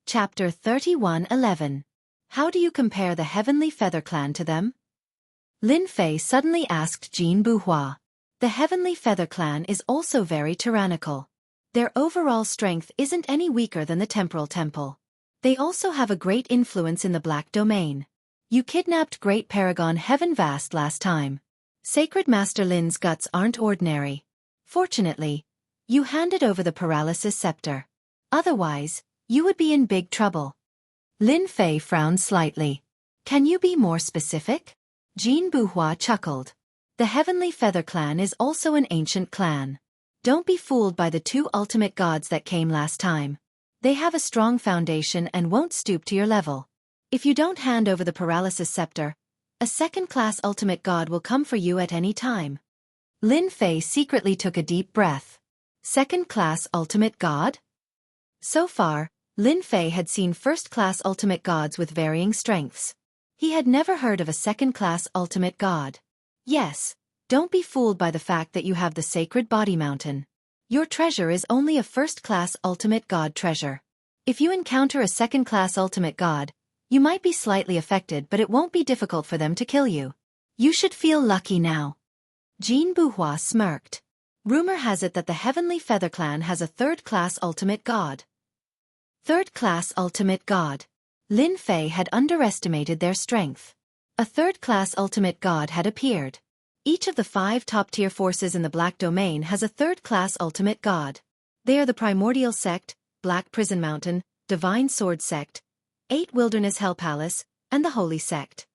Chapter 31:11. How do you compare the Heavenly Feather Clan to them? Lin Fei suddenly asked Jean Bourgeois. The Heavenly Feather Clan is also very tyrannical. Their overall strength isn't any weaker than the Temporal Temple. They also have a great influence in the Black Domain. You kidnapped Great Paragon Heaven Vast last time. Sacred Master Lin's guts aren't ordinary. Fortunately, you handed over the Paralysis Scepter. Otherwise, you would be in big trouble. Lin Fei frowned slightly. Can you be more specific? Jean Bourgeois chuckled. The Heavenly Feather Clan is also an ancient clan. Don't be fooled by the two ultimate gods that came last time. They have a strong foundation and won't stoop to your level. If you don't hand over the Paralysis Scepter, a second-class ultimate god will come for you at any time. Lin Fei secretly took a deep breath. Second-class ultimate god? So far, Lin Fei had seen first-class ultimate gods with varying strengths. He had never heard of a second-class ultimate god. Yes, don't be fooled by the fact that you have the sacred body mountain. Your treasure is only a first-class ultimate god treasure. If you encounter a second-class ultimate god, you might be slightly affected, but it won't be difficult for them to kill you. You should feel lucky now. Jean Bourgeois smirked. Rumor has it that the Heavenly Feather Clan has a third-class ultimate god. Third-class ultimate god. Lin Fei had underestimated their strength. A third-class ultimate god had appeared. Each of the 5 top-tier forces in the Black Domain has a third-class ultimate god. They are the Primordial Sect, Black Prison Mountain, Divine Sword Sect, 8 Wilderness Hell Palace, and the Holy Sect.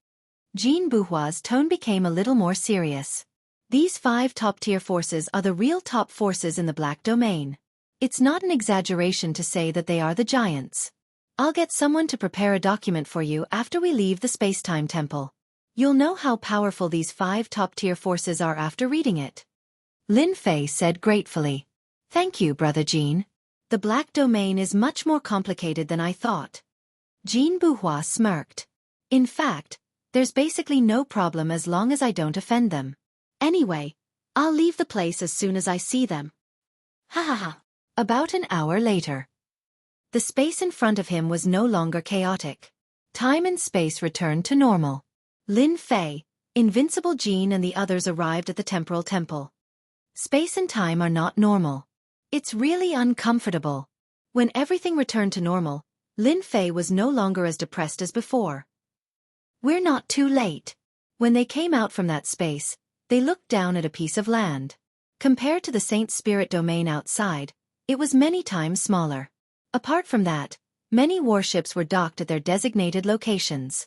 Jean Bourgeois' tone became a little more serious. These 5 top-tier forces are the real top forces in the Black Domain. It's not an exaggeration to say that they are the giants. I'll get someone to prepare a document for you after we leave the Space-Time Temple. You'll know how powerful these 5 top-tier forces are after reading it. Lin Fei said gratefully. Thank you, Brother Jean. The Black Domain is much more complicated than I thought. Jean Bourgeois smirked. In fact, there's basically no problem as long as I don't offend them. Anyway, I'll leave the place as soon as I see them. Ha ha ha. About an hour later. The space in front of him was no longer chaotic. Time and space returned to normal. Lin Fei, Invincible Jean and the others arrived at the Temporal Temple. Space and time are not normal. It's really uncomfortable. When everything returned to normal, Lin Fei was no longer as depressed as before. We're not too late. When they came out from that space, they looked down at a piece of land. Compared to the Saint Spirit Domain outside, it was many times smaller. Apart from that, many warships were docked at their designated locations.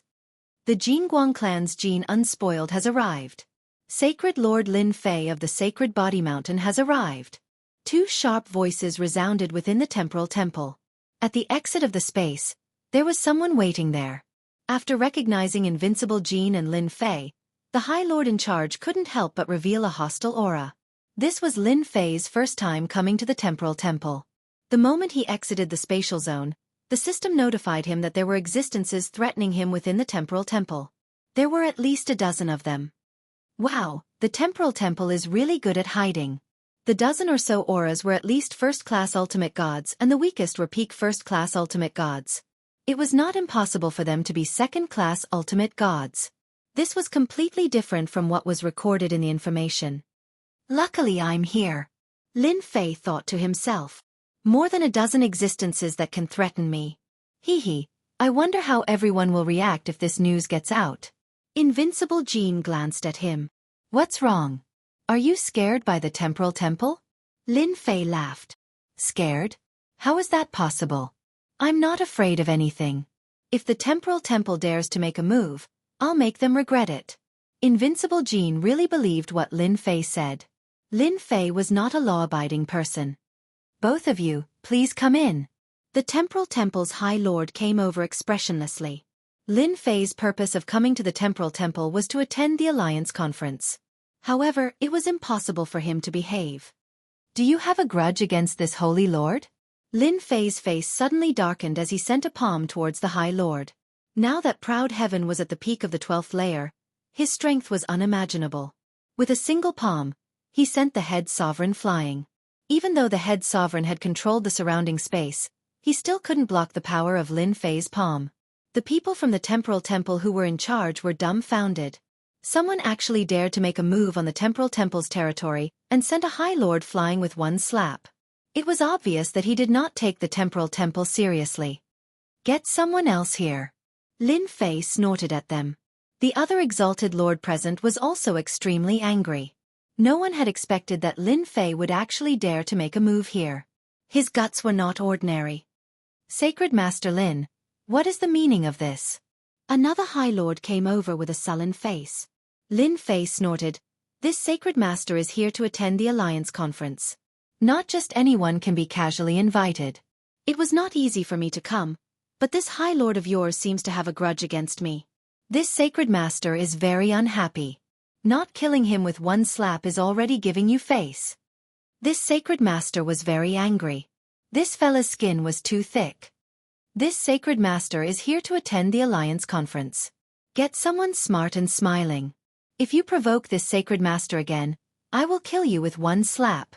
The Jingguang clan's Jean Unspoiled has arrived. Sacred Lord Lin Fei of the Sacred Body Mountain has arrived. 2 sharp voices resounded within the Temporal Temple. At the exit of the space, there was someone waiting there. After recognizing Invincible Jean and Lin Fei, the High Lord in charge couldn't help but reveal a hostile aura. This was Lin Fei's first time coming to the Temporal Temple. The moment he exited the spatial zone, the system notified him that there were existences threatening him within the Temporal Temple. There were at least a dozen of them. Wow, the Temporal Temple is really good at hiding. The dozen or so auras were at least first-class ultimate gods and the weakest were peak first-class ultimate gods. It was not impossible for them to be second-class ultimate gods. This was completely different from what was recorded in the information. Luckily I'm here. Lin Fei thought to himself. More than a dozen existences that can threaten me. Hee, I wonder how everyone will react if this news gets out. Invincible Jean glanced at him. What's wrong? Are you scared by the Temporal Temple? Lin Fei laughed. Scared? How is that possible? I'm not afraid of anything. If the Temporal Temple dares to make a move, I'll make them regret it. Invincible Jean really believed what Lin Fei said. Lin Fei was not a law-abiding person. Both of you, please come in. The Temporal Temple's High Lord came over expressionlessly. Lin Fei's purpose of coming to the Temporal Temple was to attend the Alliance Conference. However, it was impossible for him to behave. Do you have a grudge against this Holy Lord? Lin Fei's face suddenly darkened as he sent a palm towards the High Lord. Now that proud heaven was at the peak of the 12th layer, his strength was unimaginable. With a single palm, he sent the head sovereign flying. Even though the head sovereign had controlled the surrounding space, he still couldn't block the power of Lin Fei's palm. The people from the Temporal Temple who were in charge were dumbfounded. Someone actually dared to make a move on the Temporal Temple's territory and sent a High Lord flying with one slap. It was obvious that he did not take the Temporal Temple seriously. Get someone else here. Lin Fei snorted at them. The other exalted lord present was also extremely angry. No one had expected that Lin Fei would actually dare to make a move here. His guts were not ordinary. Sacred Master Lin, what is the meaning of this? Another High Lord came over with a sullen face. Lin Fei snorted, this Sacred Master is here to attend the Alliance Conference. Not just anyone can be casually invited. It was not easy for me to come, but this High Lord of yours seems to have a grudge against me. This Sacred Master is very unhappy. Not killing him with one slap is already giving you face. This Sacred Master was very angry. This fella's skin was too thick. This Sacred Master is here to attend the Alliance Conference. Get someone smart and smiling. If you provoke this Sacred Master again, I will kill you with one slap.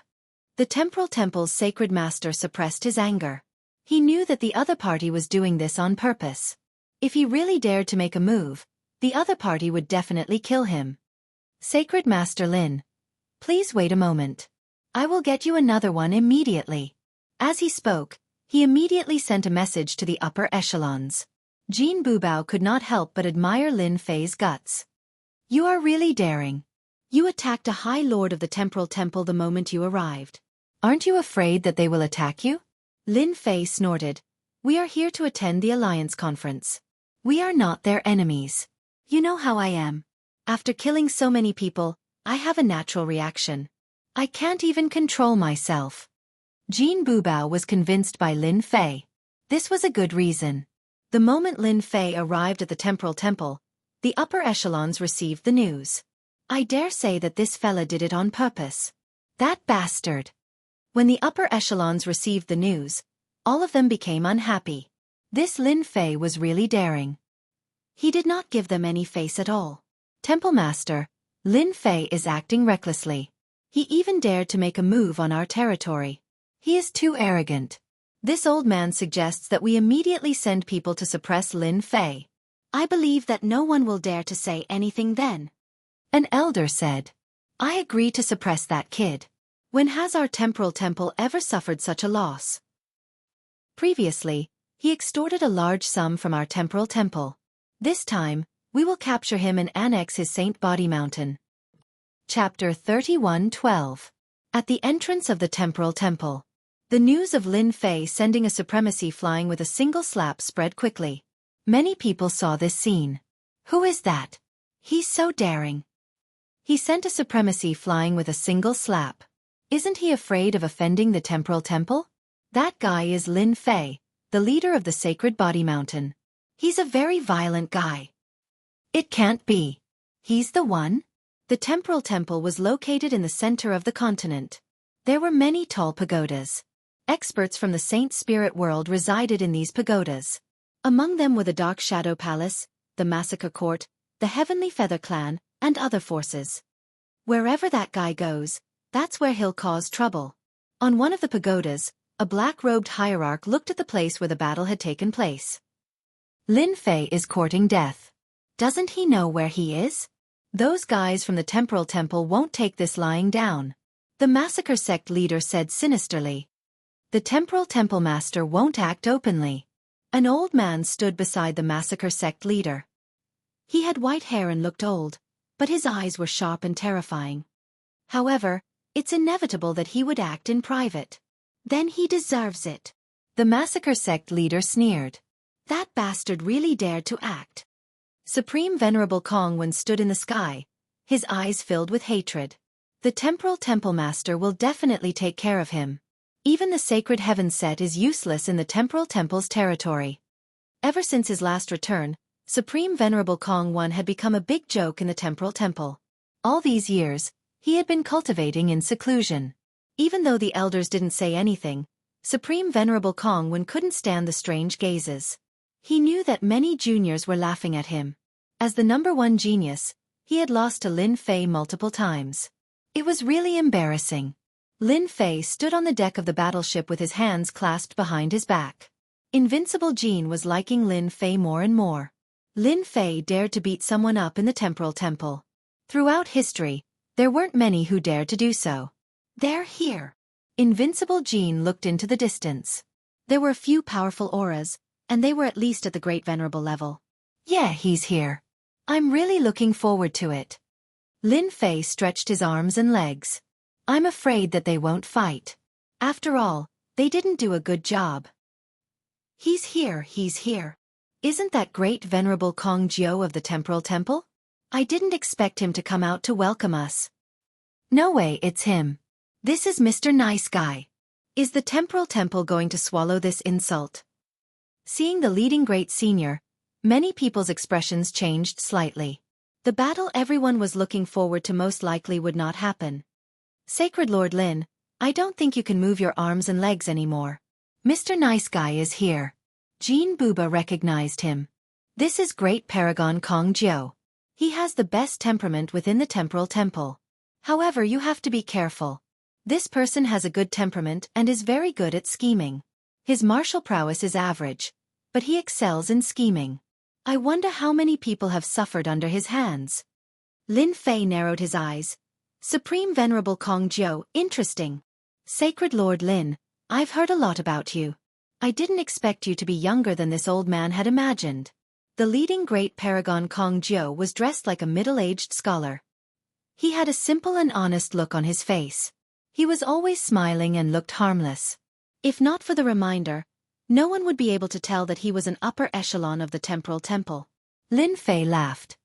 The Temporal Temple's Sacred Master suppressed his anger. He knew that the other party was doing this on purpose. If he really dared to make a move, the other party would definitely kill him. Sacred Master Lin, please wait a moment. I will get you another one immediately. As he spoke, he immediately sent a message to the upper echelons. Jean Bubao could not help but admire Lin Fei's guts. You are really daring. You attacked a High Lord of the Temporal Temple the moment you arrived. Aren't you afraid that they will attack you? Lin Fei snorted. We are here to attend the Alliance Conference. We are not their enemies. You know how I am. After killing so many people, I have a natural reaction. I can't even control myself. Jean Bubao was convinced by Lin Fei. This was a good reason. The moment Lin Fei arrived at the Temporal Temple, the upper echelons received the news. I dare say that this fella did it on purpose. That bastard. When the upper echelons received the news, all of them became unhappy. This Lin Fei was really daring. He did not give them any face at all. Temple Master, Lin Fei is acting recklessly. He even dared to make a move on our territory. He is too arrogant. This old man suggests that we immediately send people to suppress Lin Fei. I believe that no one will dare to say anything then. An elder said. I agree to suppress that kid. When has our Temporal Temple ever suffered such a loss? Previously, he extorted a large sum from our Temporal Temple. This time, we will capture him and annex his Saint Body Mountain. Chapter 31:12. At the entrance of the Temporal Temple. The news of Lin Fei sending a supremacy flying with a single slap spread quickly. Many people saw this scene. Who is that? He's so daring. He sent a supremacy flying with a single slap. Isn't he afraid of offending the Temporal Temple? That guy is Lin Fei, the leader of the Sacred Body Mountain. He's a very violent guy. It can't be. He's the one? The Temporal Temple was located in the center of the continent. There were many tall pagodas. Experts from the Saint Spirit world resided in these pagodas. Among them were the Dark Shadow Palace, the Massacre Court, the Heavenly Feather Clan, and other forces. Wherever that guy goes, that's where he'll cause trouble. On one of the pagodas, a black-robed hierarch looked at the place where the battle had taken place. Lin Fei is courting death. Doesn't he know where he is? Those guys from the Temporal Temple won't take this lying down. The Massacre Sect leader said sinisterly. The Temporal Temple Master won't act openly. An old man stood beside the Massacre Sect leader. He had white hair and looked old, but his eyes were sharp and terrifying. However, it's inevitable that he would act in private. Then he deserves it. The Massacre Sect leader sneered. That bastard really dared to act. Supreme Venerable Kongwen stood in the sky, his eyes filled with hatred. The Temporal Temple Master will definitely take care of him. Even the Sacred Heaven set is useless in the Temporal Temple's territory. Ever since his last return, Supreme Venerable Kongwen had become a big joke in the Temporal Temple. All these years, he had been cultivating in seclusion. Even though the elders didn't say anything, Supreme Venerable Kongwen couldn't stand the strange gazes. He knew that many juniors were laughing at him. As the #1 genius, he had lost to Lin Fei multiple times. It was really embarrassing. Lin Fei stood on the deck of the battleship with his hands clasped behind his back. Invincible Jean was liking Lin Fei more and more. Lin Fei dared to beat someone up in the Temporal Temple. Throughout history, there weren't many who dared to do so. They're here. Invincible Jean looked into the distance. There were a few powerful auras, and they were at least at the Great Venerable level. Yeah, he's here. I'm really looking forward to it. Lin Fei stretched his arms and legs. I'm afraid that they won't fight. After all, they didn't do a good job. He's here, he's here. Isn't that Great Venerable Kong Jiao of the Temporal Temple? I didn't expect him to come out to welcome us. No way, it's him. This is Mr. Nice Guy. Is the Temporal Temple going to swallow this insult? Seeing the leading great senior, many people's expressions changed slightly. The battle everyone was looking forward to most likely would not happen. Sacred Lord Lin, I don't think you can move your arms and legs anymore. Mr. Nice Guy is here. Jean Buba recognized him. This is Great Paragon Kong Jiao. He has the best temperament within the Temporal Temple. However, you have to be careful. This person has a good temperament and is very good at scheming. His martial prowess is average, but he excels in scheming. I wonder how many people have suffered under his hands. Lin Fei narrowed his eyes. Supreme Venerable Kong Jiao, interesting. Sacred Lord Lin, I've heard a lot about you. I didn't expect you to be younger than this old man had imagined. The leading Great Paragon Kong Jiao was dressed like a middle-aged scholar. He had a simple and honest look on his face. He was always smiling and looked harmless. If not for the reminder, no one would be able to tell that he was an upper echelon of the Temporal Temple. Lin Fei laughed.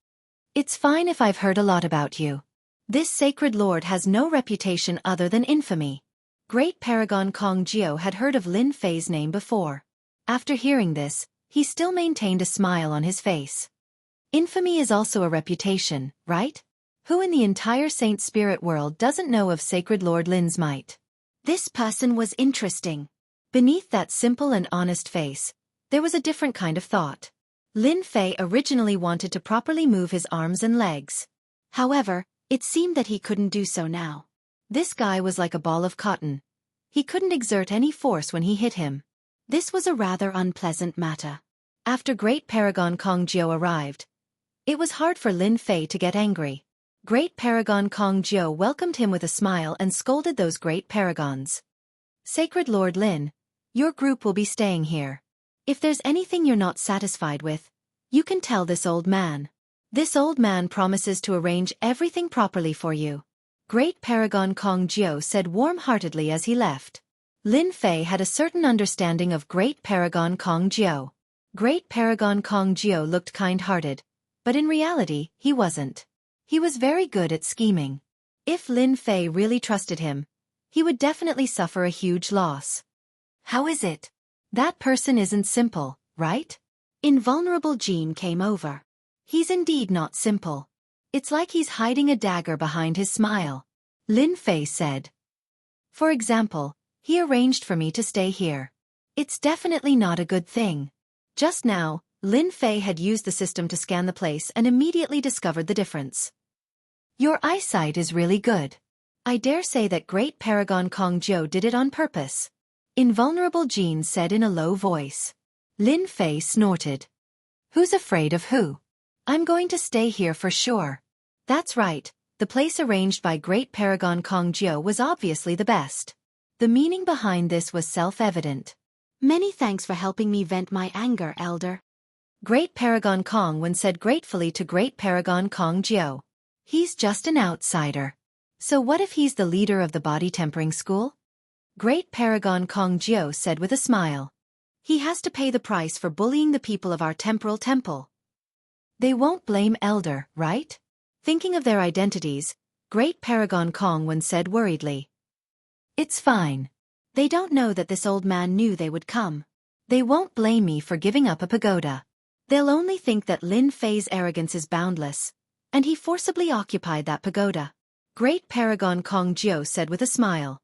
It's fine if I've heard a lot about you. This sacred lord has no reputation other than infamy. Great Paragon Kong Jiao had heard of Lin Fei's name before. After hearing this, he still maintained a smile on his face. Infamy is also a reputation, right? Who in the entire Saint Spirit world doesn't know of Sacred Lord Lin's might? This person was interesting. Beneath that simple and honest face, there was a different kind of thought. Lin Fei originally wanted to properly move his arms and legs. However, it seemed that he couldn't do so now. This guy was like a ball of cotton. He couldn't exert any force when he hit him. This was a rather unpleasant matter. After Great Paragon Kong Jiao arrived, it was hard for Lin Fei to get angry. Great Paragon Kong Jiao welcomed him with a smile and scolded those great paragons. Sacred Lord Lin, your group will be staying here. If there's anything you're not satisfied with, you can tell this old man. This old man promises to arrange everything properly for you. Great Paragon Kong Jiao said warm-heartedly as he left. Lin Fei had a certain understanding of Great Paragon Kong Jiao. Great Paragon Kong Jiao looked kind-hearted, but in reality, he wasn't. He was very good at scheming. If Lin Fei really trusted him, he would definitely suffer a huge loss. How is it? That person isn't simple, right? Invulnerable Jean came over. He's indeed not simple. It's like he's hiding a dagger behind his smile. Lin Fei said. For example, he arranged for me to stay here. It's definitely not a good thing. Just now, Lin Fei had used the system to scan the place and immediately discovered the difference. Your eyesight is really good. I dare say that Great Paragon Kong Jiao did it on purpose. Invulnerable Jean said in a low voice. Lin Fei snorted. Who's afraid of who? I'm going to stay here for sure. That's right, the place arranged by Great Paragon Kong Jiao was obviously the best. The meaning behind this was self-evident. Many thanks for helping me vent my anger, Elder. Great Paragon Kong Wen said gratefully to Great Paragon Kong Jiao. He's just an outsider. So what if he's the leader of the body tempering school? Great Paragon Kong Jiao said with a smile. He has to pay the price for bullying the people of our temporal temple. They won't blame Elder, right? Thinking of their identities, Great Paragon Kong Wen said worriedly. It's fine. They don't know that this old man knew they would come. They won't blame me for giving up a pagoda. They'll only think that Lin Fei's arrogance is boundless, and he forcibly occupied that pagoda. Great Paragon Kong Jiao said with a smile.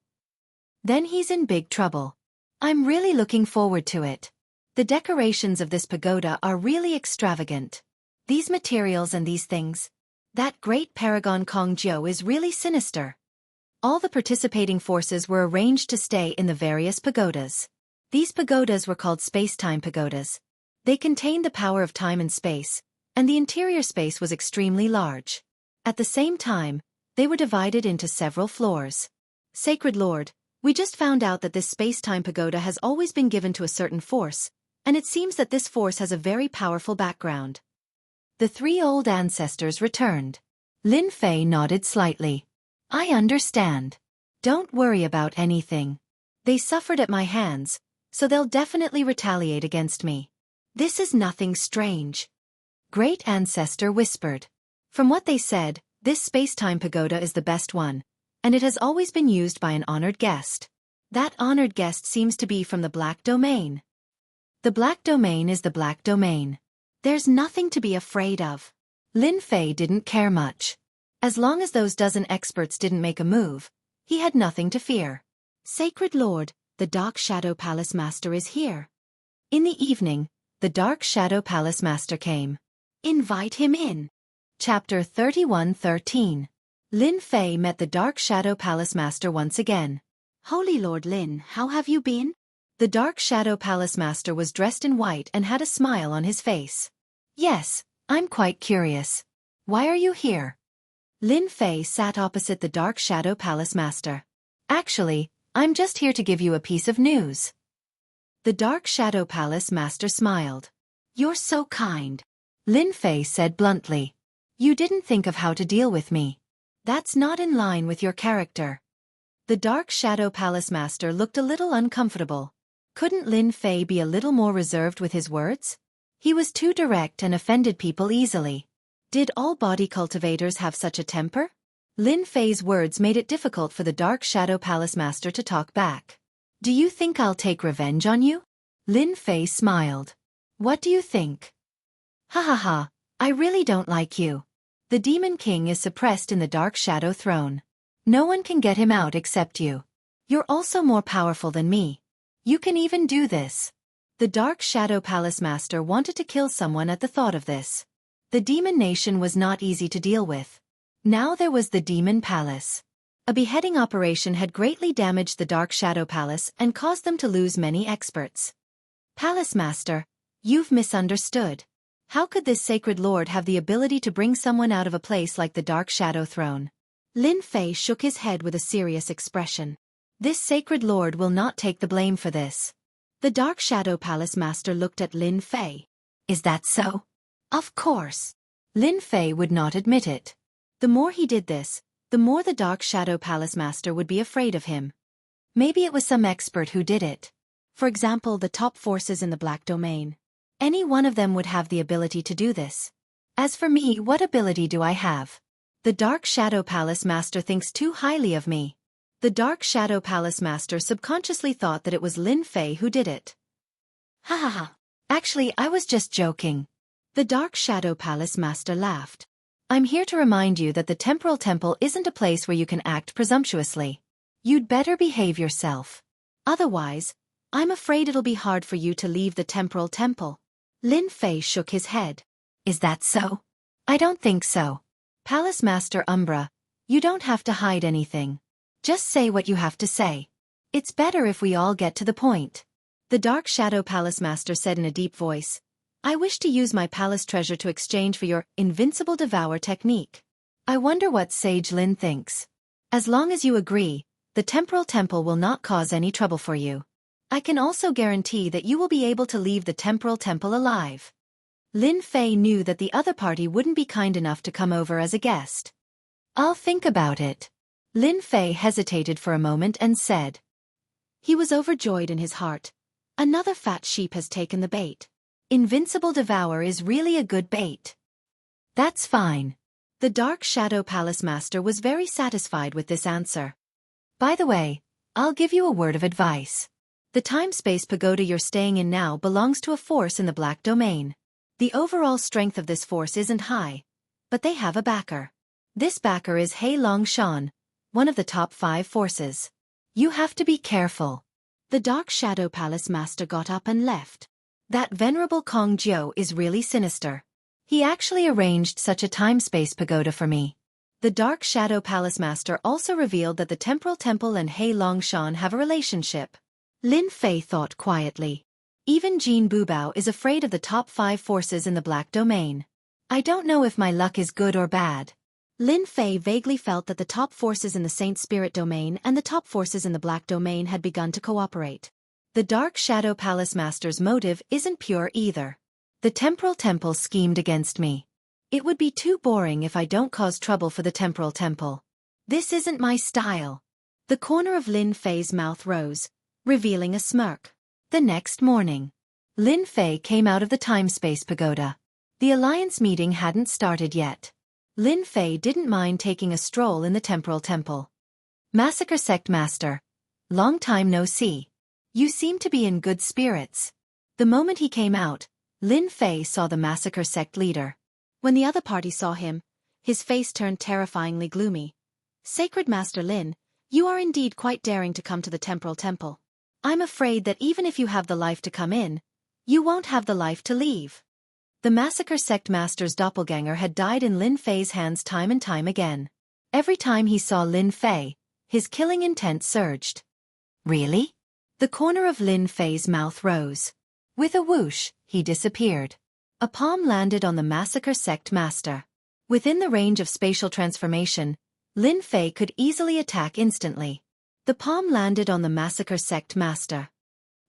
Then he's in big trouble. I'm really looking forward to it. The decorations of this pagoda are really extravagant. These materials and these things. That Great Paragon Kong Jiao is really sinister. All the participating forces were arranged to stay in the various pagodas. These pagodas were called space-time pagodas. They contained the power of time and space, and the interior space was extremely large. At the same time, they were divided into several floors. Sacred Lord, we just found out that this space-time pagoda has always been given to a certain force, and it seems that this force has a very powerful background. The three old ancestors returned. Lin Fei nodded slightly. I understand. Don't worry about anything. They suffered at my hands, so they'll definitely retaliate against me. This is nothing strange. Great Ancestor whispered. From what they said, this space-time pagoda is the best one, and it has always been used by an honored guest. That honored guest seems to be from the Black Domain. The Black Domain is the Black Domain. There's nothing to be afraid of. Lin Fei didn't care much. As long as those dozen experts didn't make a move, he had nothing to fear. Sacred Lord, the Dark Shadow Palace Master is here. In the evening, the Dark Shadow Palace Master came. Invite him in. Chapter 31:13. Lin Fei met the Dark Shadow Palace Master once again. Holy Lord Lin, how have you been? The Dark Shadow Palace Master was dressed in white and had a smile on his face. Yes, I'm quite curious. Why are you here? Lin Fei sat opposite the Dark Shadow Palace Master. Actually, I'm just here to give you a piece of news. The Dark Shadow Palace Master smiled. You're so kind. Lin Fei said bluntly. You didn't think of how to deal with me. That's not in line with your character. The Dark Shadow Palace Master looked a little uncomfortable. Couldn't Lin Fei be a little more reserved with his words? He was too direct and offended people easily. Did all body cultivators have such a temper? Lin Fei's words made it difficult for the Dark Shadow Palace Master to talk back. Do you think I'll take revenge on you? Lin Fei smiled. What do you think? Ha ha ha, I really don't like you. The Demon King is suppressed in the Dark Shadow Throne. No one can get him out except you. You're also more powerful than me. You can even do this. The Dark Shadow Palace Master wanted to kill someone at the thought of this. The Demon Nation was not easy to deal with. Now there was the Demon Palace. A beheading operation had greatly damaged the Dark Shadow Palace and caused them to lose many experts. Palace Master, you've misunderstood. How could this sacred lord have the ability to bring someone out of a place like the Dark Shadow Throne? Lin Fei shook his head with a serious expression. This sacred lord will not take the blame for this. The Dark Shadow Palace Master looked at Lin Fei. Is that so? Of course. Lin Fei would not admit it. The more he did this, the more the Dark Shadow Palace Master would be afraid of him. Maybe it was some expert who did it. For example, the top forces in the Black Domain. Any one of them would have the ability to do this. As for me, what ability do I have? The Dark Shadow Palace Master thinks too highly of me. The Dark Shadow Palace Master subconsciously thought that it was Lin Fei who did it. Ha ha ha. Actually, I was just joking. The Dark Shadow Palace Master laughed. I'm here to remind you that the Temporal Temple isn't a place where you can act presumptuously. You'd better behave yourself. Otherwise, I'm afraid it'll be hard for you to leave the Temporal Temple. Lin Fei shook his head. Is that so? I don't think so. Palace Master Umbra, you don't have to hide anything. Just say what you have to say. It's better if we all get to the point. The Dark Shadow Palace Master said in a deep voice. I wish to use my palace treasure to exchange for your invincible devour technique. I wonder what Sage Lin thinks. As long as you agree, the Temporal Temple will not cause any trouble for you. I can also guarantee that you will be able to leave the Temporal Temple alive. Lin Fei knew that the other party wouldn't be kind enough to come over as a guest. I'll think about it. Lin Fei hesitated for a moment and said. He was overjoyed in his heart. Another fat sheep has taken the bait. Invincible Devour is really a good bait. That's fine. The Dark Shadow Palace Master was very satisfied with this answer. By the way, I'll give you a word of advice. The time-space pagoda you're staying in now belongs to a force in the Black Domain. The overall strength of this force isn't high, but they have a backer. This backer is Hei Long Shan, one of the top 5 forces. You have to be careful. The Dark Shadow Palace Master got up and left. That venerable Kong Jiu is really sinister. He actually arranged such a time-space pagoda for me. The Dark Shadow Palace Master also revealed that the Temporal Temple and Hei Long Shan have a relationship. Lin Fei thought quietly. Even Jean Bubao is afraid of the top 5 forces in the black domain. I don't know if my luck is good or bad. Lin Fei vaguely felt that the top forces in the Saint Spirit domain and the top forces in the black domain had begun to cooperate. The Dark Shadow Palace Master's motive isn't pure either. The Temporal Temple schemed against me. It would be too boring if I don't cause trouble for the Temporal Temple. This isn't my style. The corner of Lin Fei's mouth rose, revealing a smirk. The next morning, Lin Fei came out of the time-space pagoda. The Alliance meeting hadn't started yet. Lin Fei didn't mind taking a stroll in the Temporal Temple. Massacre Sect Master. Long time no see. You seem to be in good spirits. The moment he came out, Lin Fei saw the Massacre Sect leader. When the other party saw him, his face turned terrifyingly gloomy. Sacred Master Lin, you are indeed quite daring to come to the Temporal Temple. I'm afraid that even if you have the life to come in, you won't have the life to leave. The Massacre Sect Master's doppelganger had died in Lin Fei's hands time and time again. Every time he saw Lin Fei, his killing intent surged. Really? The corner of Lin Fei's mouth rose. With a whoosh, he disappeared. A palm landed on the Massacre Sect Master. Within the range of spatial transformation, Lin Fei could easily attack instantly. The palm landed on the Massacre Sect Master.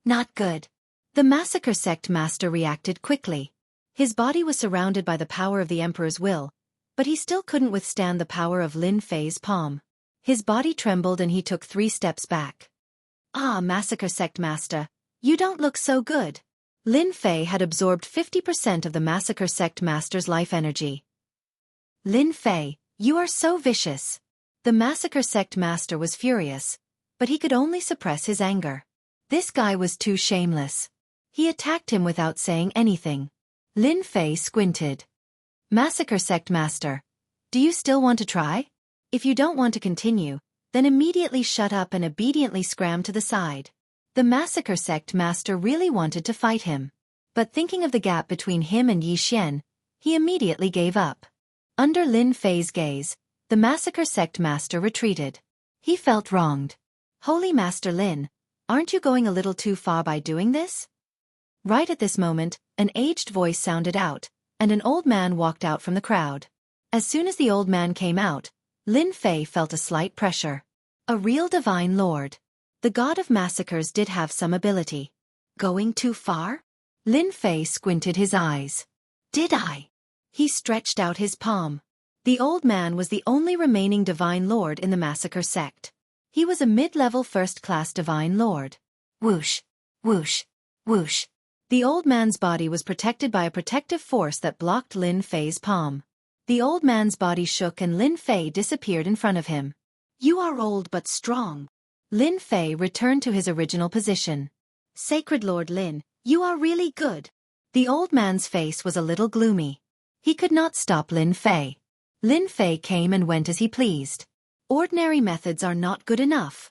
Not good. The Massacre Sect Master reacted quickly. His body was surrounded by the power of the Emperor's will, but he still couldn't withstand the power of Lin Fei's palm. His body trembled and he took 3 steps back. Ah, Massacre Sect Master, you don't look so good. Lin Fei had absorbed 50% of the Massacre Sect Master's life energy. Lin Fei, you are so vicious. The Massacre Sect Master was furious, but he could only suppress his anger. This guy was too shameless. He attacked him without saying anything. Lin Fei squinted. Massacre Sect Master, do you still want to try? If you don't want to continue, then immediately shut up and obediently scram to the side. The Massacre Sect Master really wanted to fight him. But thinking of the gap between him and Yi Xian, he immediately gave up. Under Lin Fei's gaze, the Massacre Sect Master retreated. He felt wronged. Holy Master Lin, aren't you going a little too far by doing this? Right at this moment, an aged voice sounded out, and an old man walked out from the crowd. As soon as the old man came out, Lin Fei felt a slight pressure. A real divine lord. The god of massacres did have some ability. Going too far? Lin Fei squinted his eyes. Did I? He stretched out his palm. The old man was the only remaining divine lord in the massacre sect. He was a mid-level first-class divine lord. Whoosh, whoosh, whoosh. The old man's body was protected by a protective force that blocked Lin Fei's palm. The old man's body shook and Lin Fei disappeared in front of him. You are old but strong. Lin Fei returned to his original position. Sacred Lord Lin, you are really good. The old man's face was a little gloomy. He could not stop Lin Fei. Lin Fei came and went as he pleased. Ordinary methods are not good enough.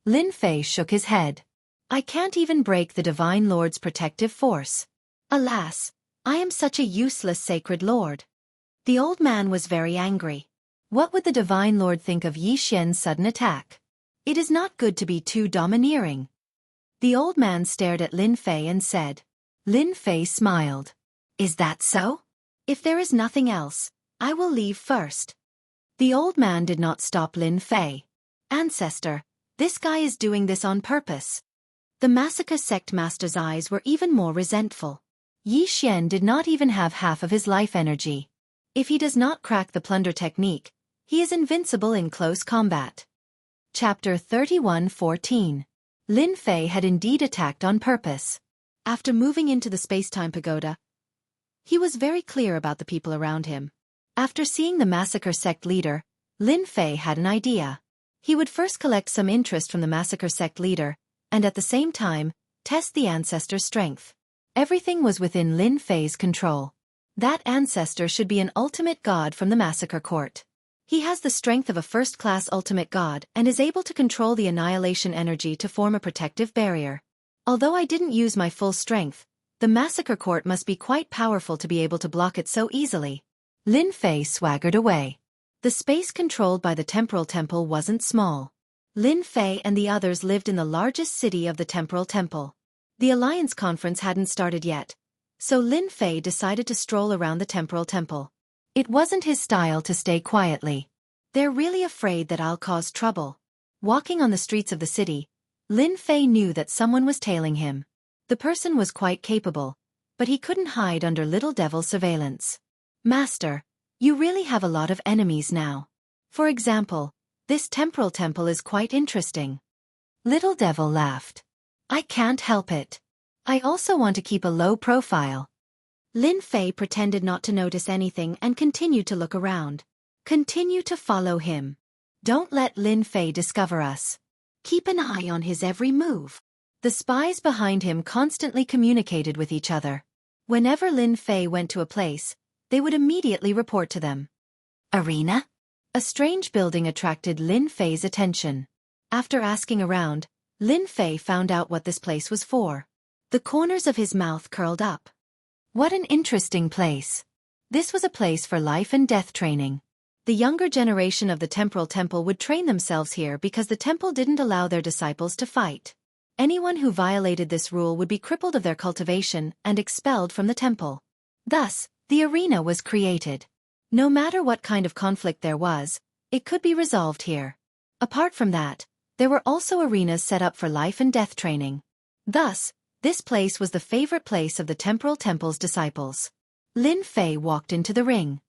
Lin Fei shook his head. I can't even break the Divine Lord's protective force. Alas, I am such a useless sacred lord. The old man was very angry. What would the Divine Lord think of Yi Xian's sudden attack? It is not good to be too domineering. The old man stared at Lin Fei and said. Lin Fei smiled. Is that so? If there is nothing else, I will leave first. The old man did not stop Lin Fei. Ancestor, this guy is doing this on purpose. The massacre sect master's eyes were even more resentful. Yi Xian did not even have half of his life energy. If he does not crack the plunder technique, he is invincible in close combat. Chapter 31:14. Lin Fei had indeed attacked on purpose. After moving into the space-time pagoda, he was very clear about the people around him. After seeing the massacre sect leader, Lin Fei had an idea. He would first collect some interest from the massacre sect leader, and at the same time, test the ancestor's strength. Everything was within Lin Fei's control. That ancestor should be an ultimate god from the massacre court. He has the strength of a first-class ultimate god and is able to control the annihilation energy to form a protective barrier. Although I didn't use my full strength, the massacre court must be quite powerful to be able to block it so easily. Lin Fei swaggered away. The space controlled by the temporal temple wasn't small. Lin Fei and the others lived in the largest city of the Temporal Temple. The Alliance Conference hadn't started yet, so Lin Fei decided to stroll around the Temporal Temple. It wasn't his style to stay quietly. They're really afraid that I'll cause trouble. Walking on the streets of the city, Lin Fei knew that someone was tailing him. The person was quite capable, but he couldn't hide under Little Devil's surveillance. Master, you really have a lot of enemies now. For example, this Temporal Temple is quite interesting. Little Devil laughed. I can't help it. I also want to keep a low profile. Lin Fei pretended not to notice anything and continued to look around. Continue to follow him. Don't let Lin Fei discover us. Keep an eye on his every move. The spies behind him constantly communicated with each other. Whenever Lin Fei went to a place, they would immediately report to them. Arena? A strange building attracted Lin Fei's attention. After asking around, Lin Fei found out what this place was for. The corners of his mouth curled up. What an interesting place. This was a place for life and death training. The younger generation of the Temporal Temple would train themselves here because the temple didn't allow their disciples to fight. Anyone who violated this rule would be crippled of their cultivation and expelled from the temple. Thus, the arena was created. No matter what kind of conflict there was, it could be resolved here. Apart from that, there were also arenas set up for life and death training. Thus, this place was the favorite place of the Temporal Temple's disciples. Lin Fei walked into the ring.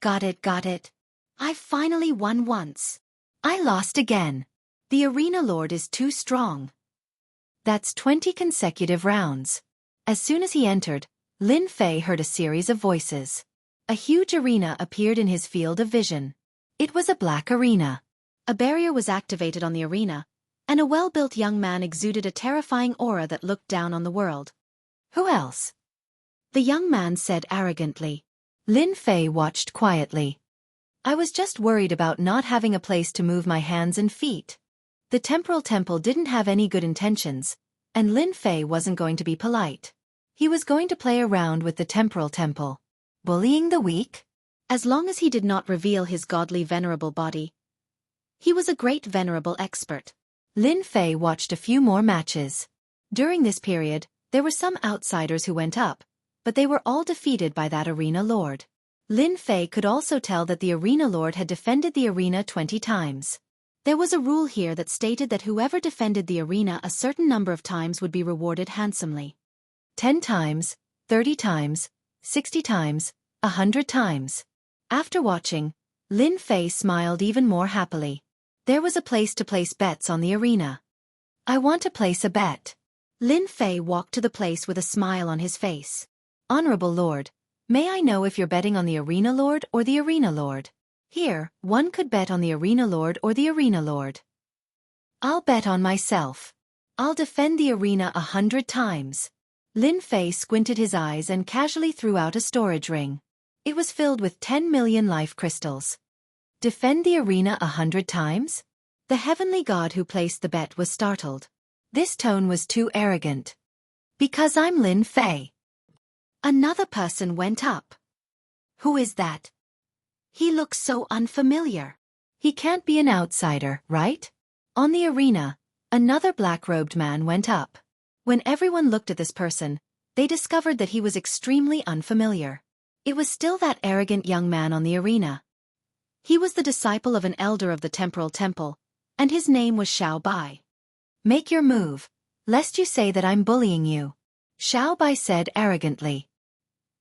Got it. I finally won once. I lost again. The arena lord is too strong. That's 20 consecutive rounds. As soon as he entered, Lin Fei heard a series of voices. A huge arena appeared in his field of vision. It was a black arena. A barrier was activated on the arena, and a well-built young man exuded a terrifying aura that looked down on the world. Who else? The young man said arrogantly. Lin Fei watched quietly. I was just worried about not having a place to move my hands and feet. The Temporal Temple didn't have any good intentions, and Lin Fei wasn't going to be polite. He was going to play around with the Temporal Temple. Bullying the weak? As long as he did not reveal his godly venerable body. He was a great venerable expert. Lin Fei watched a few more matches. During this period, there were some outsiders who went up, but they were all defeated by that arena lord. Lin Fei could also tell that the arena lord had defended the arena 20 times. There was a rule here that stated that whoever defended the arena a certain number of times would be rewarded handsomely. 10 times, 30 times, 60 times, 100 times. After watching, Lin Fei smiled even more happily. There was a place to place bets on the arena. I want to place a bet. Lin Fei walked to the place with a smile on his face. Honorable Lord, may I know if you're betting on the arena lord or the arena lord? Here, one could bet on the arena lord or the arena lord. I'll bet on myself. I'll defend the arena 100 times. Lin Fei squinted his eyes and casually threw out a storage ring. It was filled with 10 million life crystals. Defend the arena 100 times? The heavenly god who placed the bet was startled. This tone was too arrogant. Because I'm Lin Fei. Another person went up. Who is that? He looks so unfamiliar. He can't be an outsider, right? On the arena, another black-robed man went up. When everyone looked at this person, they discovered that he was extremely unfamiliar. It was still that arrogant young man on the arena. He was the disciple of an elder of the Temporal Temple, and his name was Xiao Bai. Make your move, lest you say that I'm bullying you, Xiao Bai said arrogantly.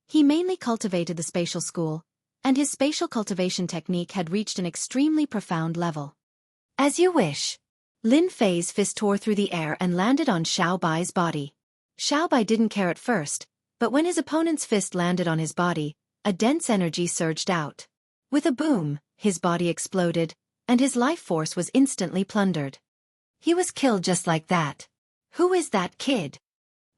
He mainly cultivated the spatial school, and his spatial cultivation technique had reached an extremely profound level. As you wish. Lin Fei's fist tore through the air and landed on Xiao Bai's body. Xiao Bai didn't care at first, but when his opponent's fist landed on his body, a dense energy surged out. With a boom, his body exploded, and his life force was instantly plundered. He was killed just like that. Who is that kid?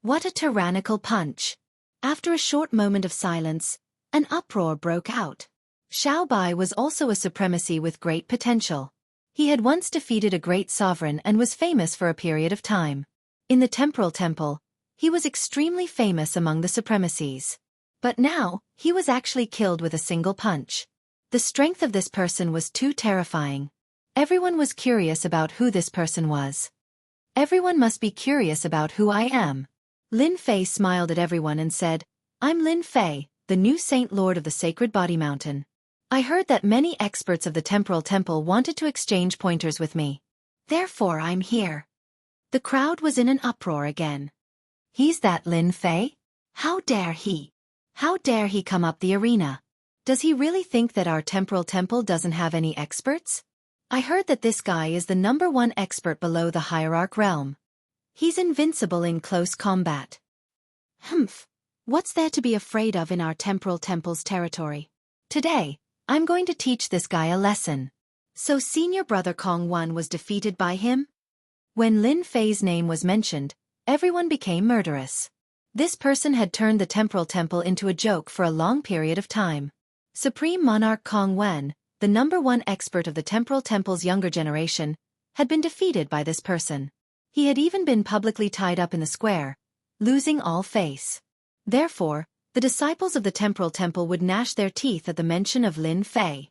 What a tyrannical punch. After a short moment of silence, an uproar broke out. Xiao Bai was also a supremacy with great potential. He had once defeated a great sovereign and was famous for a period of time. In the Temporal Temple, he was extremely famous among the supremacies. But now, he was actually killed with a single punch. The strength of this person was too terrifying. Everyone was curious about who this person was. Everyone must be curious about who I am. Lin Fei smiled at everyone and said, I'm Lin Fei, the new Saint Lord of the Sacred Body Mountain. I heard that many experts of the Temporal Temple wanted to exchange pointers with me. Therefore I'm here. The crowd was in an uproar again. He's that Lin Fei? How dare he? How dare he come up the arena? Does he really think that our Temporal Temple doesn't have any experts? I heard that this guy is the #1 expert below the Hierarch realm. He's invincible in close combat. Humph. What's there to be afraid of in our Temporal Temple's territory? Today, I'm going to teach this guy a lesson. So senior brother Kong Wan was defeated by him? When Lin Fei's name was mentioned, everyone became murderous. This person had turned the Temporal Temple into a joke for a long period of time. Supreme Monarch Kong Wan, the #1 expert of the Temporal Temple's younger generation, had been defeated by this person. He had even been publicly tied up in the square, losing all face. Therefore, the disciples of the Temporal Temple would gnash their teeth at the mention of Lin Fei.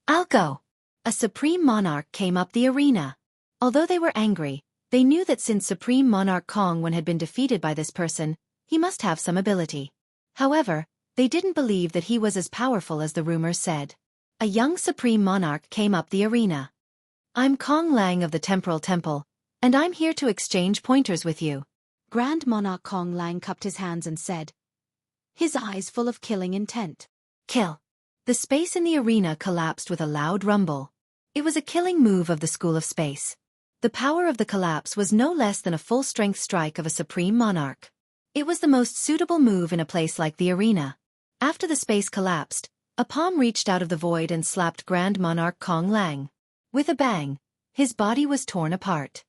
I'll go. A Supreme Monarch came up the arena. Although they were angry, they knew that since Supreme Monarch Kong Wan had been defeated by this person, he must have some ability. However, they didn't believe that he was as powerful as the rumors said. A young Supreme Monarch came up the arena. I'm Kong Lang of the Temporal Temple, and I'm here to exchange pointers with you. Grand Monarch Kong Lang cupped his hands and said, his eyes full of killing intent. Kill. The space in the arena collapsed with a loud rumble. It was a killing move of the School of Space. The power of the collapse was no less than a full-strength strike of a Supreme Monarch. It was the most suitable move in a place like the arena. After the space collapsed, a palm reached out of the void and slapped Grand Monarch Kong Lang. With a bang, his body was torn apart.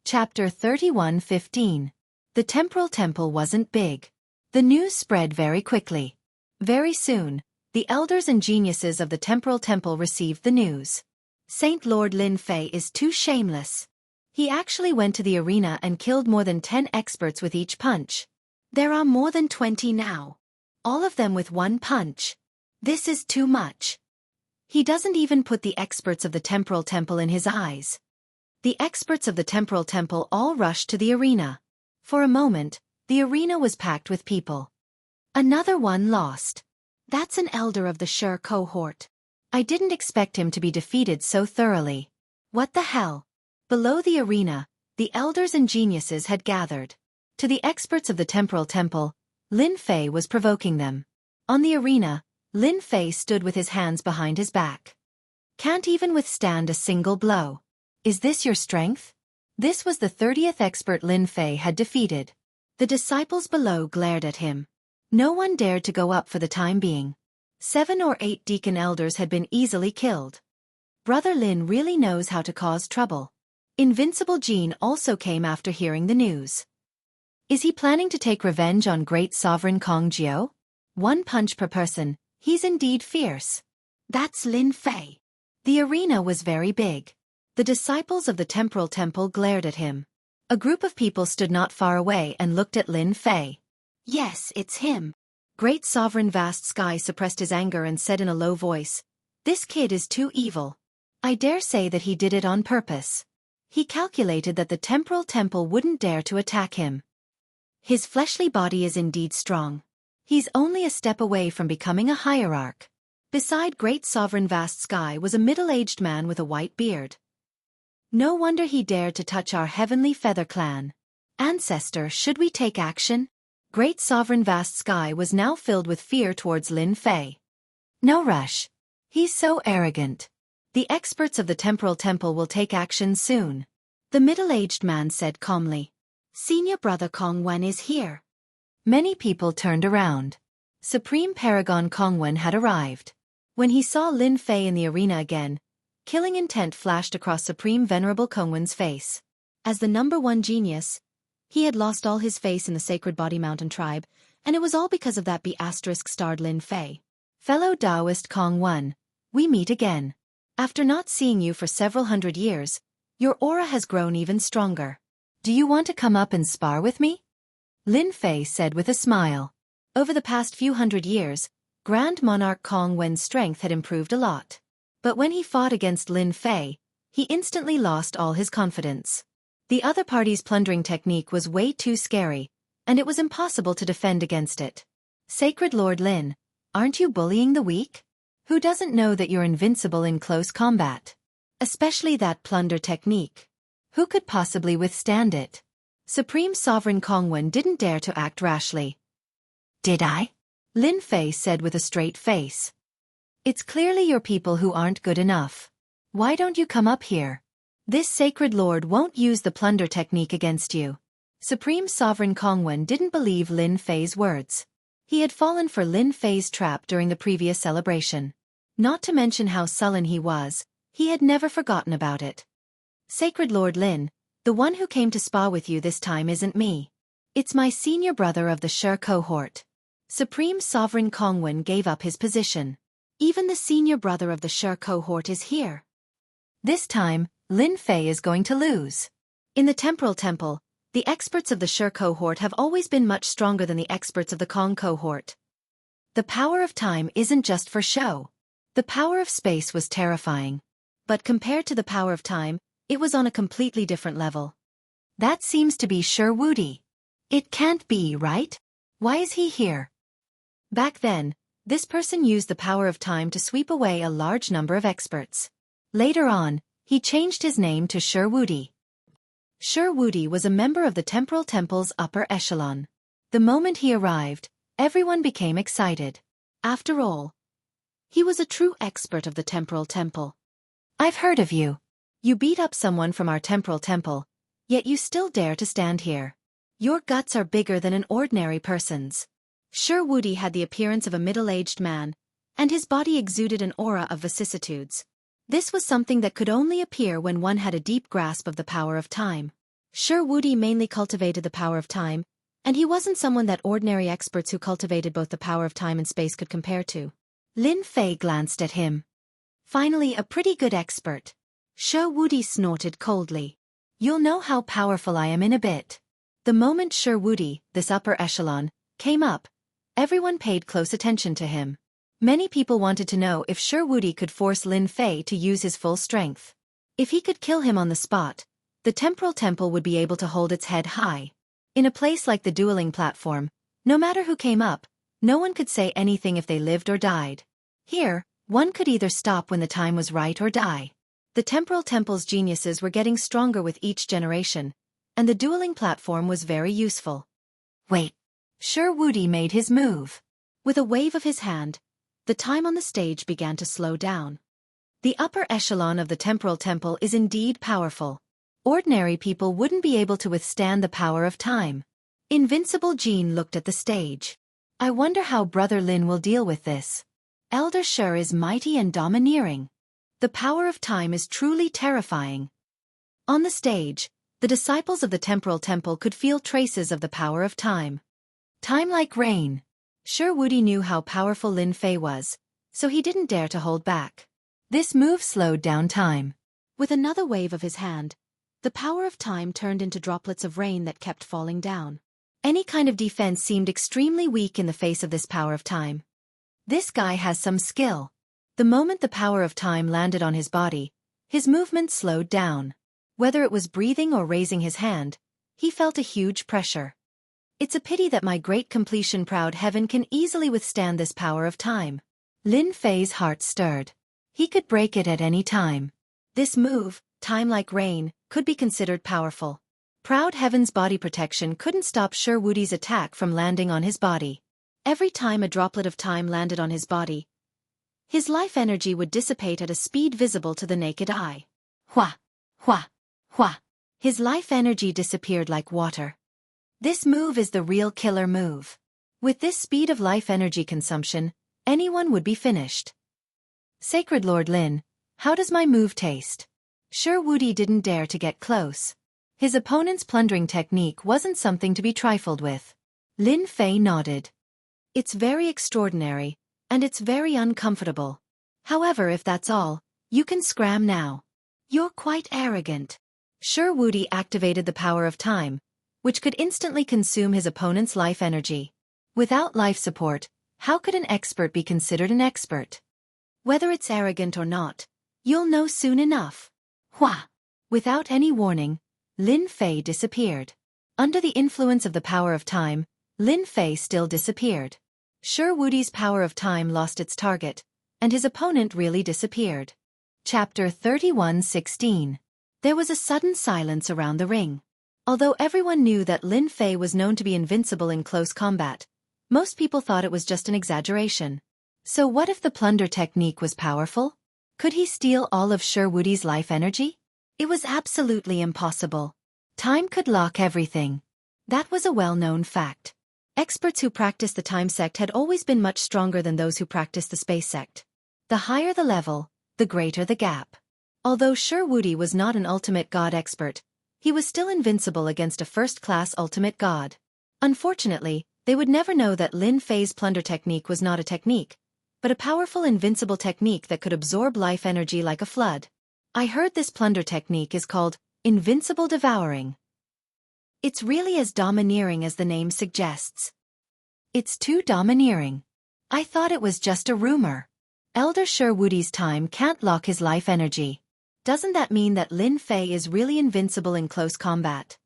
Chapter 31:15. The Temporal Temple wasn't big. The news spread very quickly. Very soon, the elders and geniuses of the Temporal Temple received the news. Saint Lord Lin Fei is too shameless. He actually went to the arena and killed more than 10 experts with each punch. There are more than 20 now. All of them with one punch. This is too much. He doesn't even put the experts of the Temporal Temple in his eyes. The experts of the Temporal Temple all rushed to the arena. For a moment, the arena was packed with people. Another one lost. That's an elder of the Sure cohort. I didn't expect him to be defeated so thoroughly. What the hell? Below the arena, the elders and geniuses had gathered. To the experts of the Temporal Temple, Lin Fei was provoking them. On the arena, Lin Fei stood with his hands behind his back. Can't even withstand a single blow. Is this your strength? This was the 30th expert Lin Fei had defeated. The disciples below glared at him. No one dared to go up for the time being. 7 or 8 deacon elders had been easily killed. Brother Lin really knows how to cause trouble. Invincible Jean also came after hearing the news. Is he planning to take revenge on great sovereign Kong Jiao? 1 punch per person, he's indeed fierce. That's Lin Fei. The arena was very big. The disciples of the Temporal Temple glared at him. A group of people stood not far away and looked at Lin Fei. Yes, it's him. Great Sovereign Vast Sky suppressed his anger and said in a low voice, this kid is too evil. I dare say that he did it on purpose. He calculated that the Temporal Temple wouldn't dare to attack him. His fleshly body is indeed strong. He's only a step away from becoming a hierarch. Beside Great Sovereign Vast Sky was a middle-aged man with a white beard. No wonder he dared to touch our Heavenly Feather clan. Ancestor, should we take action? Great Sovereign Vast Sky was now filled with fear towards Lin Fei. No rush. He's so arrogant. The experts of the Temporal Temple will take action soon. The middle-aged man said calmly. Senior brother Kong Wan is here. Many people turned around. Supreme Paragon Kong Wan had arrived. When he saw Lin Fei in the arena again, killing intent flashed across Supreme Venerable Kong Wan's face. As the #1 genius, he had lost all his face in the Sacred Body Mountain tribe, and it was all because of that B***starred Lin Fei. Fellow Taoist Kong Wan, we meet again. After not seeing you for several hundred years, your aura has grown even stronger. Do you want to come up and spar with me? Lin Fei said with a smile. Over the past few hundred years, Grand Monarch Kong Wan's strength had improved a lot. But when he fought against Lin Fei, he instantly lost all his confidence. The other party's plundering technique was way too scary, and it was impossible to defend against it. Sacred Lord Lin, aren't you bullying the weak? Who doesn't know that you're invincible in close combat? Especially that plunder technique. Who could possibly withstand it? Supreme Sovereign Kongwen didn't dare to act rashly. Did I? Lin Fei said with a straight face. It's clearly your people who aren't good enough. Why don't you come up here? This sacred lord won't use the plunder technique against you. Supreme Sovereign Kongwen didn't believe Lin Fei's words. He had fallen for Lin Fei's trap during the previous celebration. Not to mention how sullen he was, he had never forgotten about it. Sacred Lord Lin, the one who came to spa with you this time isn't me. It's my senior brother of the Shi cohort. Supreme Sovereign Kongwen gave up his position. Even the senior brother of the Shi cohort is here. This time, Lin Fei is going to lose. In the Temporal Temple, the experts of the Shi cohort have always been much stronger than the experts of the Kong cohort. The power of time isn't just for show. The power of space was terrifying. But compared to the power of time, it was on a completely different level. That seems to be Shi Wudi. It can't be, right? Why is he here? Back then, this person used the power of time to sweep away a large number of experts. Later on, he changed his name to Shi Wudi. Shi Wudi was a member of the Temporal Temple's upper echelon. The moment he arrived, everyone became excited. After all, he was a true expert of the Temporal Temple. I've heard of you. You beat up someone from our Temporal Temple, yet you still dare to stand here. Your guts are bigger than an ordinary person's. Shi Wudi had the appearance of a middle-aged man, and his body exuded an aura of vicissitudes. This was something that could only appear when one had a deep grasp of the power of time. Shi Wudi mainly cultivated the power of time, and he wasn't someone that ordinary experts who cultivated both the power of time and space could compare to. Lin Fei glanced at him. Finally, a pretty good expert. Shi Wudi snorted coldly. You'll know how powerful I am in a bit. The moment Shi Wudi, this upper echelon, came up, everyone paid close attention to him. Many people wanted to know if Shi Wudi could force Lin Fei to use his full strength. If he could kill him on the spot, the Temporal Temple would be able to hold its head high. In a place like the dueling platform, no matter who came up, no one could say anything if they lived or died. Here, one could either stop when the time was right or die. The Temporal Temple's geniuses were getting stronger with each generation, and the dueling platform was very useful. Wait. Shi Wudi made his move. With a wave of his hand, the time on the stage began to slow down. The upper echelon of the Temporal Temple is indeed powerful. Ordinary people wouldn't be able to withstand the power of time. Invincible Jean looked at the stage. I wonder how Brother Lin will deal with this. Elder Shi is mighty and domineering. The power of time is truly terrifying. On the stage, the disciples of the Temporal Temple could feel traces of the power of time. Time like rain. Shi Wudi knew how powerful Lin Fei was, so he didn't dare to hold back. This move slowed down time. With another wave of his hand, the power of time turned into droplets of rain that kept falling down. Any kind of defense seemed extremely weak in the face of this power of time. This guy has some skill. The moment the power of time landed on his body, his movement slowed down. Whether it was breathing or raising his hand, he felt a huge pressure. It's a pity that my great completion proud heaven can easily withstand this power of time. Lin Fei's heart stirred. He could break it at any time. This move, time like rain, could be considered powerful. Proud heaven's body protection couldn't stop Shi Wudi's attack from landing on his body. Every time a droplet of time landed on his body, his life energy would dissipate at a speed visible to the naked eye. Hua! Hua! Hua! His life energy disappeared like water. This move is the real killer move. With this speed of life energy consumption, anyone would be finished. Sacred Lord Lin, how does my move taste? Shi Wudi didn't dare to get close. His opponent's plundering technique wasn't something to be trifled with. Lin Fei nodded. It's very extraordinary, and it's very uncomfortable. However, if that's all, you can scram now. You're quite arrogant. Shi Wudi activated the power of time, which could instantly consume his opponent's life energy. Without life support, how could an expert be considered an expert? Whether it's arrogant or not, you'll know soon enough. Hua! Without any warning, Lin Fei disappeared. Under the influence of the power of time, Lin Fei still disappeared. Woody's power of time lost its target, and his opponent really disappeared. Chapter 31:16. There was a sudden silence around the ring. Although everyone knew that Lin Fei was known to be invincible in close combat, most people thought it was just an exaggeration. So what if the plunder technique was powerful? Could he steal all of Woody's life energy? It was absolutely impossible. Time could lock everything. That was a well-known fact. Experts who practiced the time sect had always been much stronger than those who practiced the space sect. The higher the level, the greater the gap. Although Woody was not an ultimate god expert, he was still invincible against a first-class ultimate god. Unfortunately, they would never know that Lin Fei's plunder technique was not a technique, but a powerful invincible technique that could absorb life energy like a flood. I heard this plunder technique is called Invincible Devouring. It's really as domineering as the name suggests. It's too domineering. I thought it was just a rumor. Elder Woody's time can't lock his life energy. Doesn't that mean that Lin Fei is really invincible in close combat?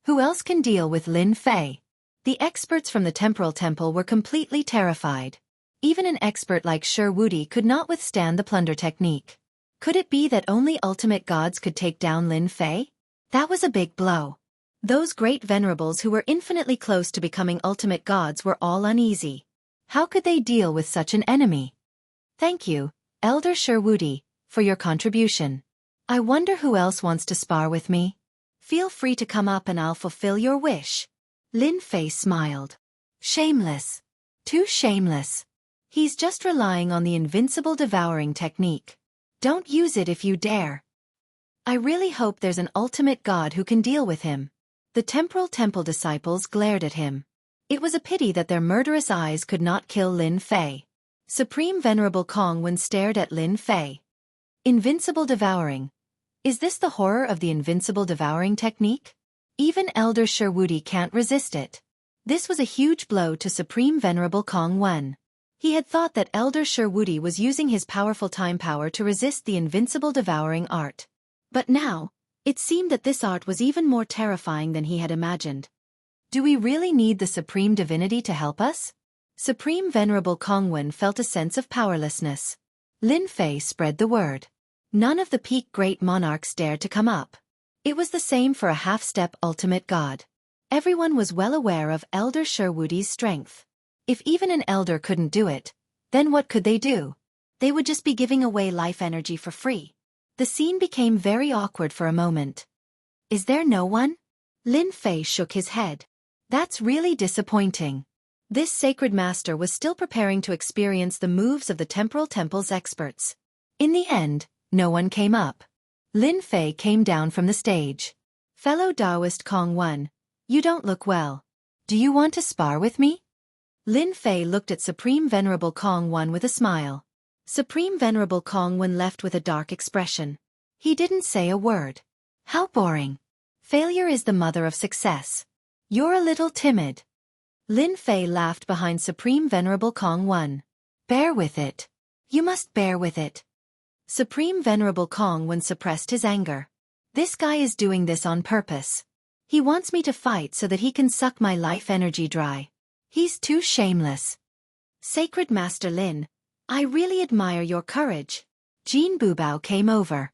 Who else can deal with Lin Fei? The experts from the Temporal Temple were completely terrified. Even an expert like Woody could not withstand the plunder technique. Could it be that only ultimate gods could take down Lin Fei? That was a big blow. Those great venerables who were infinitely close to becoming ultimate gods were all uneasy. How could they deal with such an enemy? Thank you, Elder Woody, for your contribution. I wonder who else wants to spar with me? Feel free to come up and I'll fulfill your wish. Lin Fei smiled. Shameless. Too shameless. He's just relying on the invincible devouring technique. Don't use it if you dare. I really hope there's an ultimate god who can deal with him. The Temporal Temple disciples glared at him. It was a pity that their murderous eyes could not kill Lin Fei. Supreme Venerable Kongwen stared at Lin Fei. Invincible devouring. Is this the horror of the invincible devouring technique? Even Elder Woody can't resist it. This was a huge blow to Supreme Venerable Kongwen. He had thought that Elder Woody was using his powerful time power to resist the invincible devouring art. But now, it seemed that this art was even more terrifying than he had imagined. Do we really need the Supreme Divinity to help us? Supreme Venerable Kongwen felt a sense of powerlessness. Lin Fei spread the word. None of the peak great monarchs dared to come up. It was the same for a half-step ultimate god. Everyone was well aware of Elder Woody's strength. If even an elder couldn't do it, then what could they do? They would just be giving away life energy for free. The scene became very awkward for a moment. Is there no one? Lin Fei shook his head. That's really disappointing. This sacred master was still preparing to experience the moves of the Temporal Temple's experts. In the end, no one came up. Lin Fei came down from the stage. Fellow Taoist Kongwen, you don't look well. Do you want to spar with me? Lin Fei looked at Supreme Venerable Kongwen with a smile. Supreme Venerable Kongwen left with a dark expression. He didn't say a word. How boring. Failure is the mother of success. You're a little timid. Lin Fei laughed behind Supreme Venerable Kongwen. Bear with it. You must bear with it. Supreme Venerable Kongwen suppressed his anger. This guy is doing this on purpose. He wants me to fight so that he can suck my life energy dry. He's too shameless. Sacred Master Lin, I really admire your courage. Jean Bubao came over.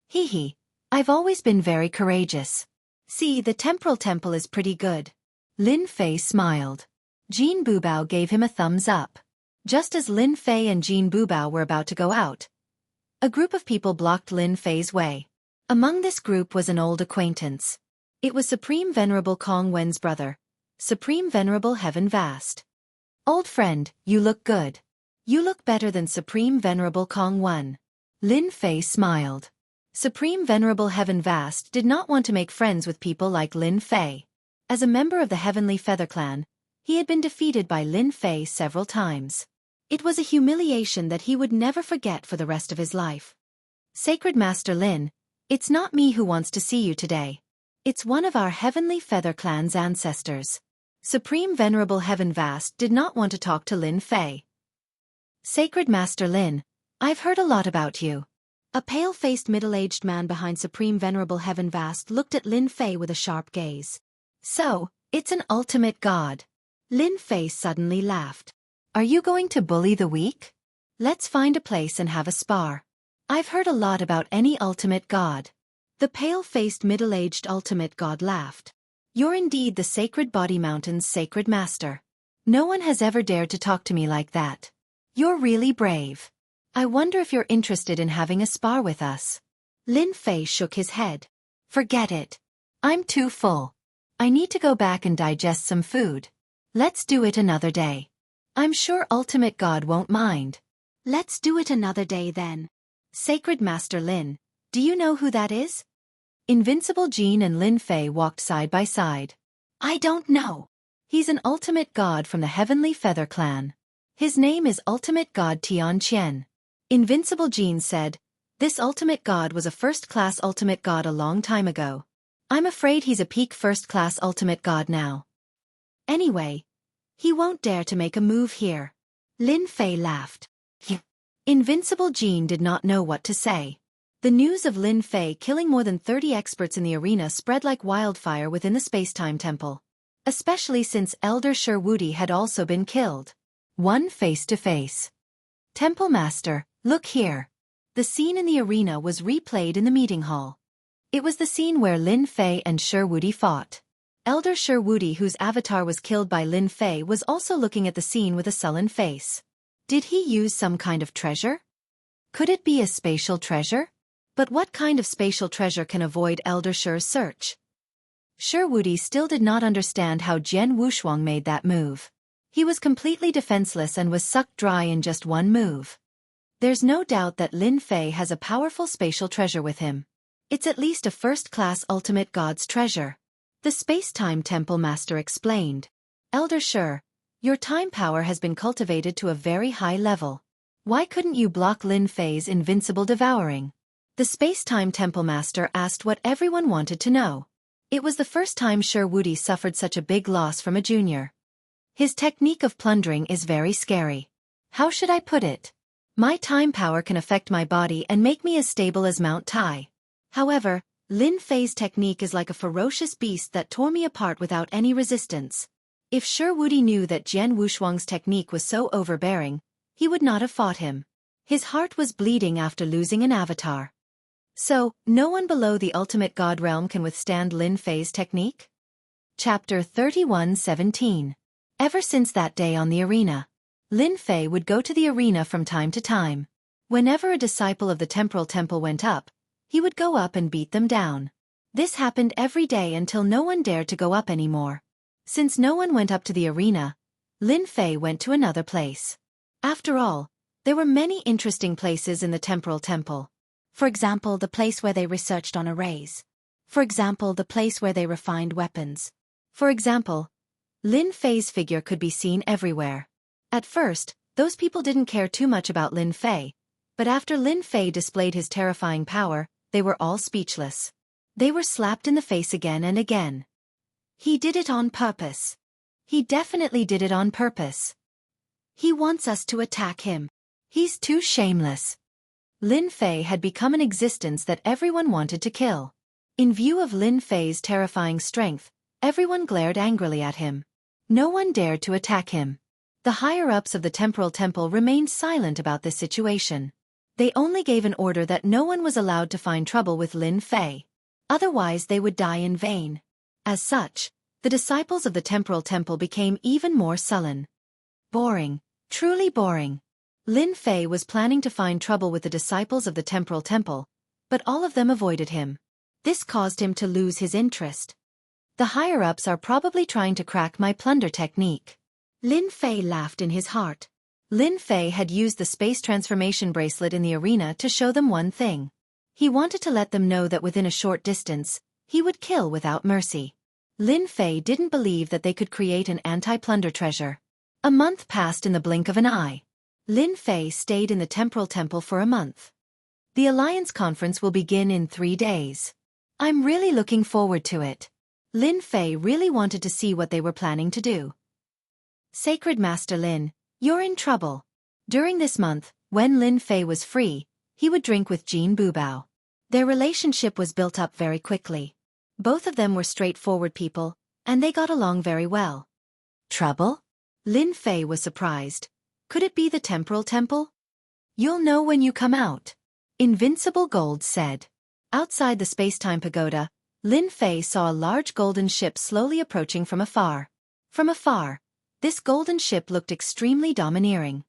Hee, I've always been very courageous. See, the Temporal Temple is pretty good. Lin Fei smiled. Jean Bubao gave him a thumbs up. Just as Lin Fei and Jean Bubao were about to go out, a group of people blocked Lin Fei's way. Among this group was an old acquaintance. It was Supreme Venerable Kongwen's brother, Supreme Venerable Heaven Vast. Old friend, you look good. You look better than Supreme Venerable Kongwen. Lin Fei smiled. Supreme Venerable Heaven Vast did not want to make friends with people like Lin Fei. As a member of the Heavenly Feather Clan, he had been defeated by Lin Fei several times. It was a humiliation that he would never forget for the rest of his life. Sacred Master Lin, it's not me who wants to see you today. It's one of our Heavenly Feather Clan's ancestors. Supreme Venerable Heaven Vast did not want to talk to Lin Fei. Sacred Master Lin, I've heard a lot about you. A pale-faced middle-aged man behind Supreme Venerable Heaven Vast looked at Lin Fei with a sharp gaze. So, it's an ultimate god. Lin Fei suddenly laughed. Are you going to bully the weak? Let's find a place and have a spar. I've heard a lot about any ultimate god. The pale-faced middle-aged ultimate god laughed. You're indeed the Sacred Body Mountain's sacred master. No one has ever dared to talk to me like that. You're really brave. I wonder if you're interested in having a spar with us. Lin Fei shook his head. Forget it. I'm too full. I need to go back and digest some food. Let's do it another day. I'm sure Ultimate God won't mind. Let's do it another day then. Sacred Master Lin, do you know who that is? Invincible Jean and Lin Fei walked side by side. I don't know. He's an ultimate god from the Heavenly Feather Clan. His name is Ultimate God Tian Qian. Invincible Jean said, this ultimate god was a first-class ultimate god a long time ago. I'm afraid he's a peak first-class ultimate god now. Anyway, he won't dare to make a move here. Lin Fei laughed. Invincible Jean did not know what to say. The news of Lin Fei killing more than 30 experts in the arena spread like wildfire within the Space-Time Temple. Especially since Elder Sherwoody had also been killed. One face-to-face. Temple Master, look here. The scene in the arena was replayed in the meeting hall. It was the scene where Lin Fei and Sherwoody fought. Elder Sherwoody, whose avatar was killed by Lin Fei, was also looking at the scene with a sullen face. Did he use some kind of treasure? Could it be a spatial treasure? But what kind of spatial treasure can avoid Elder Sher's search? Sherwoody still did not understand how Jian Wushuang made that move. He was completely defenseless and was sucked dry in just one move. There's no doubt that Lin Fei has a powerful spatial treasure with him. It's at least a first-class ultimate god's treasure. The Space-Time Temple Master explained. Elder Sher, your time power has been cultivated to a very high level. Why couldn't you block Lin Fei's invincible devouring? The Space-Time Temple Master asked what everyone wanted to know. It was the first time Sherwoody suffered such a big loss from a junior. His technique of plundering is very scary. How should I put it? My time power can affect my body and make me as stable as Mount Tai. However, Lin Fei's technique is like a ferocious beast that tore me apart without any resistance. If Sherwoody knew that Jian Wushuang's technique was so overbearing, he would not have fought him. His heart was bleeding after losing an avatar. So, no one below the ultimate god realm can withstand Lin Fei's technique? Chapter 31:17. Ever since that day on the arena, Lin Fei would go to the arena from time to time. Whenever a disciple of the Temporal Temple went up, he would go up and beat them down. This happened every day until no one dared to go up anymore. Since no one went up to the arena, Lin Fei went to another place. After all, there were many interesting places in the Temporal Temple. For example, the place where they researched on arrays. For example, the place where they refined weapons. For example, Lin Fei's figure could be seen everywhere. At first, those people didn't care too much about Lin Fei, but after Lin Fei displayed his terrifying power, they were all speechless. They were slapped in the face again and again. He did it on purpose. He definitely did it on purpose. He wants us to attack him. He's too shameless. Lin Fei had become an existence that everyone wanted to kill. In view of Lin Fei's terrifying strength, everyone glared angrily at him. No one dared to attack him. The higher-ups of the Temporal Temple remained silent about this situation. They only gave an order that no one was allowed to find trouble with Lin Fei. Otherwise they would die in vain. As such, the disciples of the Temporal Temple became even more sullen. Boring. Truly boring. Lin Fei was planning to find trouble with the disciples of the Temporal Temple, but all of them avoided him. This caused him to lose his interest. The higher-ups are probably trying to crack my plunder technique. Lin Fei laughed in his heart. Lin Fei had used the space transformation bracelet in the arena to show them one thing. He wanted to let them know that within a short distance, he would kill without mercy. Lin Fei didn't believe that they could create an anti-plunder treasure. A month passed in the blink of an eye. Lin Fei stayed in the Temporal Temple for a month. The Alliance Conference will begin in 3 days. I'm really looking forward to it. Lin Fei really wanted to see what they were planning to do. Sacred Master Lin, you're in trouble. During this month, when Lin Fei was free, he would drink with Jean Boubao. Their relationship was built up very quickly. Both of them were straightforward people, and they got along very well. Trouble? Lin Fei was surprised. Could it be the temporal temple? You'll know when you come out, Invincible Gold said. Outside the space-time pagoda, Lin Fei saw a large golden ship slowly approaching from afar. From afar, this golden ship looked extremely domineering.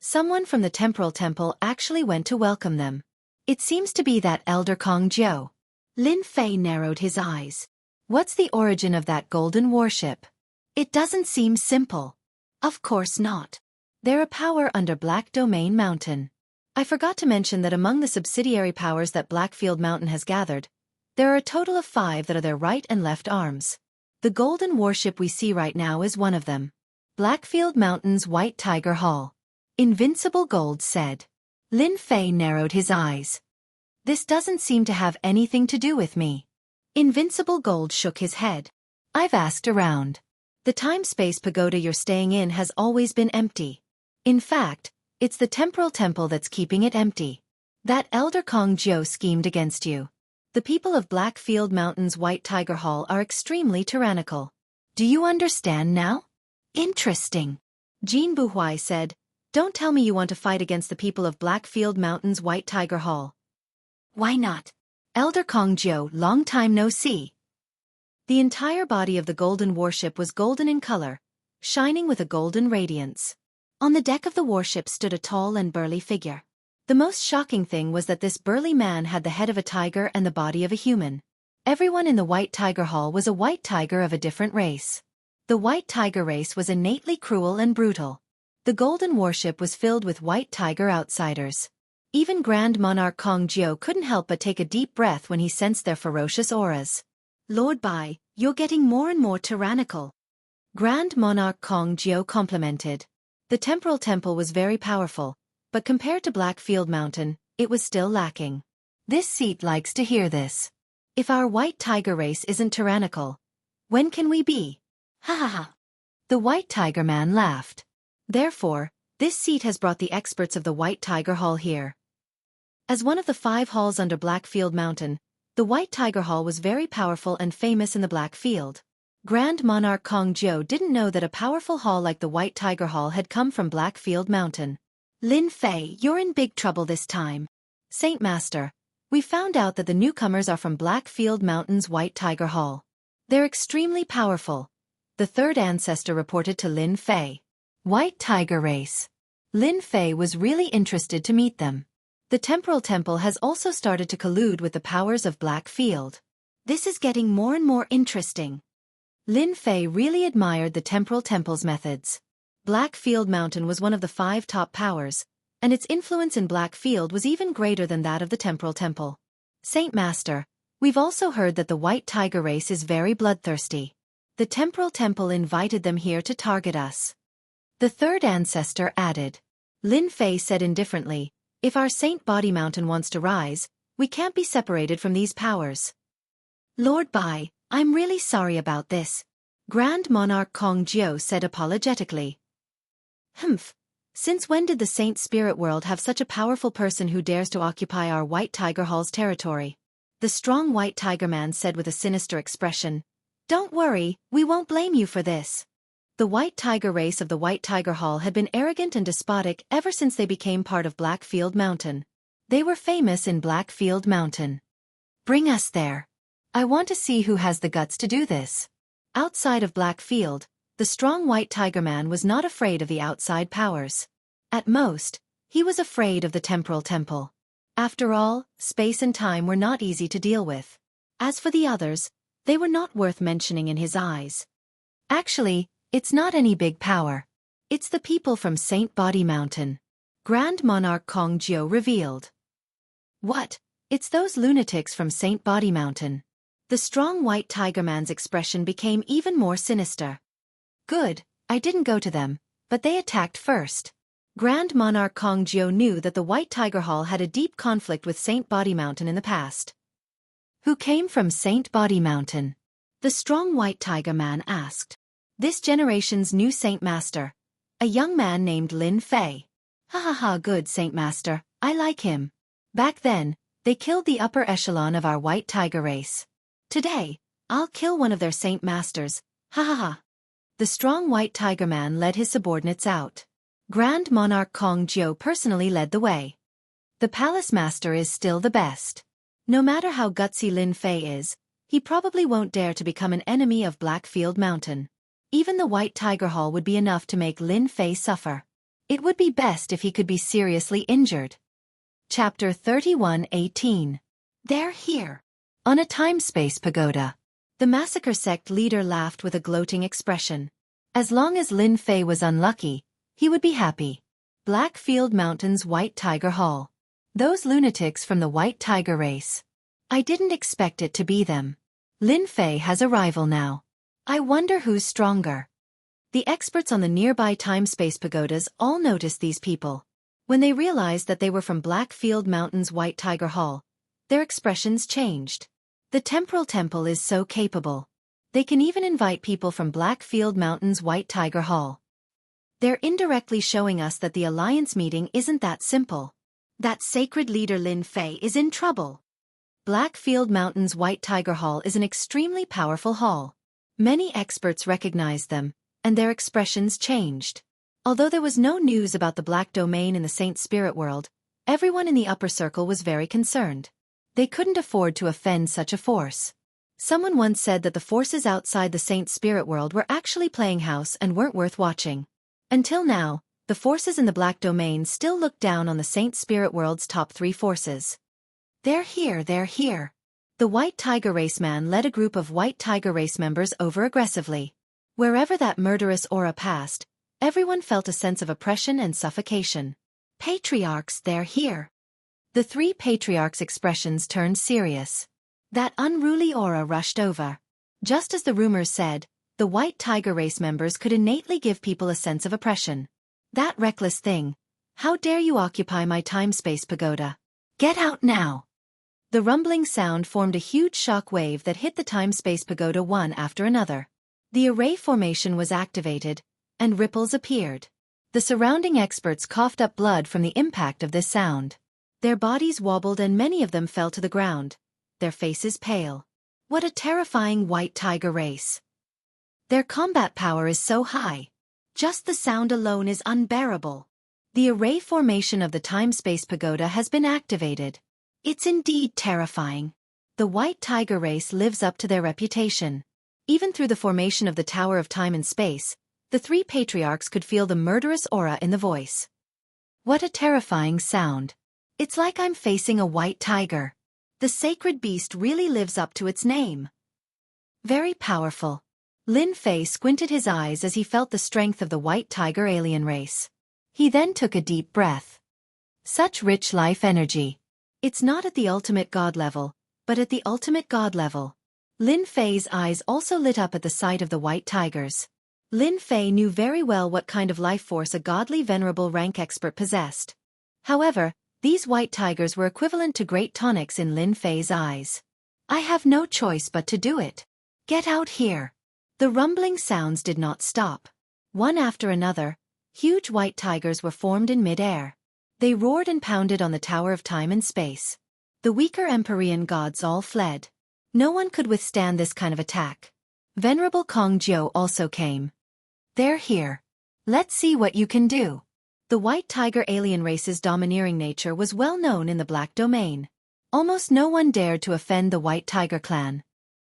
Someone from the temporal temple actually went to welcome them. It seems to be that Elder Kong Jiu. Lin Fei narrowed his eyes. What's the origin of that golden warship? It doesn't seem simple. Of course not. They're a power under Black Domain Mountain. I forgot to mention that among the subsidiary powers that Blackfield Mountain has gathered, there are a total of 5 that are their right and left arms. The golden warship we see right now is one of them. Blackfield Mountain's White Tiger Hall. Invincible Gold said. Lin Fei narrowed his eyes. This doesn't seem to have anything to do with me. Invincible Gold shook his head. I've asked around. The time-space pagoda you're staying in has always been empty. In fact, it's the temporal temple that's keeping it empty. That Elder Kong Jiu schemed against you. The people of Blackfield Mountain's White Tiger Hall are extremely tyrannical. Do you understand now? Interesting. Jean Buhuai said, Don't tell me you want to fight against the people of Blackfield Mountain's White Tiger Hall. Why not? Elder Kong Jiu, long time no see. The entire body of the golden warship was golden in color, shining with a golden radiance. On the deck of the warship stood a tall and burly figure. The most shocking thing was that this burly man had the head of a tiger and the body of a human. Everyone in the White Tiger Hall was a white tiger of a different race. The White Tiger race was innately cruel and brutal. The golden warship was filled with white tiger outsiders. Even Grand Monarch Kong Jiu couldn't help but take a deep breath when he sensed their ferocious auras. Lord Bai, you're getting more and more tyrannical. Grand Monarch Kong Jiu complimented. The temporal temple was very powerful, but compared to Blackfield Mountain, it was still lacking. This seat likes to hear this. If our white tiger race isn't tyrannical, when can we be? Ha ha ha. The White Tiger Man laughed. Therefore, this seat has brought the experts of the White Tiger Hall here. As one of the 5 halls under Blackfield Mountain, the White Tiger Hall was very powerful and famous in the Blackfield. Grand Monarch Kong Jiu didn't know that a powerful hall like the White Tiger Hall had come from Blackfield Mountain. Lin Fei, you're in big trouble this time. Saint Master, we found out that the newcomers are from Blackfield Mountain's White Tiger Hall. They're extremely powerful, the 3rd ancestor reported to Lin Fei. White Tiger Race. Lin Fei was really interested to meet them. The temporal temple has also started to collude with the powers of Blackfield. This is getting more and more interesting. Lin Fei really admired the temporal temple's methods. Blackfield Mountain was one of the 5 top powers, and its influence in Blackfield was even greater than that of the temporal temple. Saint Master, we've also heard that the White Tiger race is very bloodthirsty. The temporal temple invited them here to target us. The 3rd ancestor added. Lin Fei said indifferently, if our Saint Body Mountain wants to rise, we can't be separated from these powers. Lord Bai, I'm really sorry about this. Grand Monarch Kong Jiu said apologetically. Since when did the Saint Spirit World have such a powerful person who dares to occupy our White Tiger Hall's territory? The strong White Tiger Man said with a sinister expression. Don't worry, we won't blame you for this. The White Tiger race of the White Tiger Hall had been arrogant and despotic ever since they became part of Blackfield Mountain. They were famous in Blackfield Mountain. Bring us there. I want to see who has the guts to do this. Outside of Blackfield, the strong White Tiger Man was not afraid of the outside powers. At most, he was afraid of the temporal temple. After all, space and time were not easy to deal with. As for the others, they were not worth mentioning in his eyes. Actually, it's not any big power. It's the people from Saint Body Mountain. Grand Monarch Kong Jiu revealed. What? It's those lunatics from Saint Body Mountain. The strong White Tiger Man's expression became even more sinister. Good, I didn't go to them, but they attacked first. Grand Monarch Kong Jiu knew that the White Tiger Hall had a deep conflict with Saint Body Mountain in the past. Who came from Saint Body Mountain? The strong White Tiger Man asked. This generation's new Saint Master, a young man named Lin Fei. Ha ha ha, good Saint Master, I like him. Back then, they killed the upper echelon of our white tiger race. Today, I'll kill one of their saint masters, ha ha ha. The strong white tiger man led his subordinates out. Grand Monarch Kong Jiao personally led the way. The palace master is still the best. No matter how gutsy Lin Fei is, he probably won't dare to become an enemy of Blackfield Mountain. Even the White Tiger Hall would be enough to make Lin Fei suffer. It would be best if he could be seriously injured. Chapter 31:18. They're here. On a time-space pagoda. The massacre sect leader laughed with a gloating expression. As long as Lin Fei was unlucky, he would be happy. Blackfield Mountain's White Tiger Hall. Those lunatics from the White Tiger race. I didn't expect it to be them. Lin Fei has a rival now. I wonder who's stronger. The experts on the nearby time-space pagodas all noticed these people. When they realized that they were from Blackfield Mountain's White Tiger Hall, their expressions changed. The Temporal Temple is so capable. They can even invite people from Blackfield Mountain's White Tiger Hall. They're indirectly showing us that the alliance meeting isn't that simple. That sacred leader Lin Fei is in trouble. Blackfield Mountain's White Tiger Hall is an extremely powerful hall. Many experts recognized them, and their expressions changed. Although there was no news about the Black Domain in the Saint Spirit world, everyone in the upper circle was very concerned. They couldn't afford to offend such a force. Someone once said that the forces outside the Saint Spirit world were actually playing house and weren't worth watching. Until now, the forces in the Black Domain still looked down on the Saint Spirit world's top 3 forces. They're here, they're here. The White Tiger Race man led a group of White Tiger Race members over aggressively. Wherever that murderous aura passed, everyone felt a sense of oppression and suffocation. Patriarchs, they're here. The 3 patriarchs' expressions turned serious. That unruly aura rushed over. Just as the rumors said, the White Tiger Race members could innately give people a sense of oppression. That reckless thing. How dare you occupy my time-space pagoda? Get out now! The rumbling sound formed a huge shock wave that hit the time-space pagoda one after another. The array formation was activated, and ripples appeared. The surrounding experts coughed up blood from the impact of this sound. Their bodies wobbled and many of them fell to the ground, their faces pale. What a terrifying White Tiger race! Their combat power is so high. Just the sound alone is unbearable. The array formation of the time-space pagoda has been activated. It's indeed terrifying. The White Tiger race lives up to their reputation. Even through the formation of the Tower of Time and Space, the 3 patriarchs could feel the murderous aura in the voice. What a terrifying sound. It's like I'm facing a white tiger. The sacred beast really lives up to its name. Very powerful. Lin Fei squinted his eyes as he felt the strength of the White Tiger alien race. He then took a deep breath. Such rich life energy. It's not at the ultimate god level, but at the ultimate god level. Lin Fei's eyes also lit up at the sight of the white tigers. Lin Fei knew very well what kind of life force a godly venerable rank expert possessed. However, these white tigers were equivalent to great tonics in Lin Fei's eyes. I have no choice but to do it. Get out here. The rumbling sounds did not stop. One after another, huge white tigers were formed in mid-air. They roared and pounded on the Tower of Time and Space. The weaker Empyrean gods all fled. No one could withstand this kind of attack. Venerable Kong Jiao also came. They're here. Let's see what you can do. The White Tiger alien race's domineering nature was well known in the Black Domain. Almost no one dared to offend the White Tiger clan.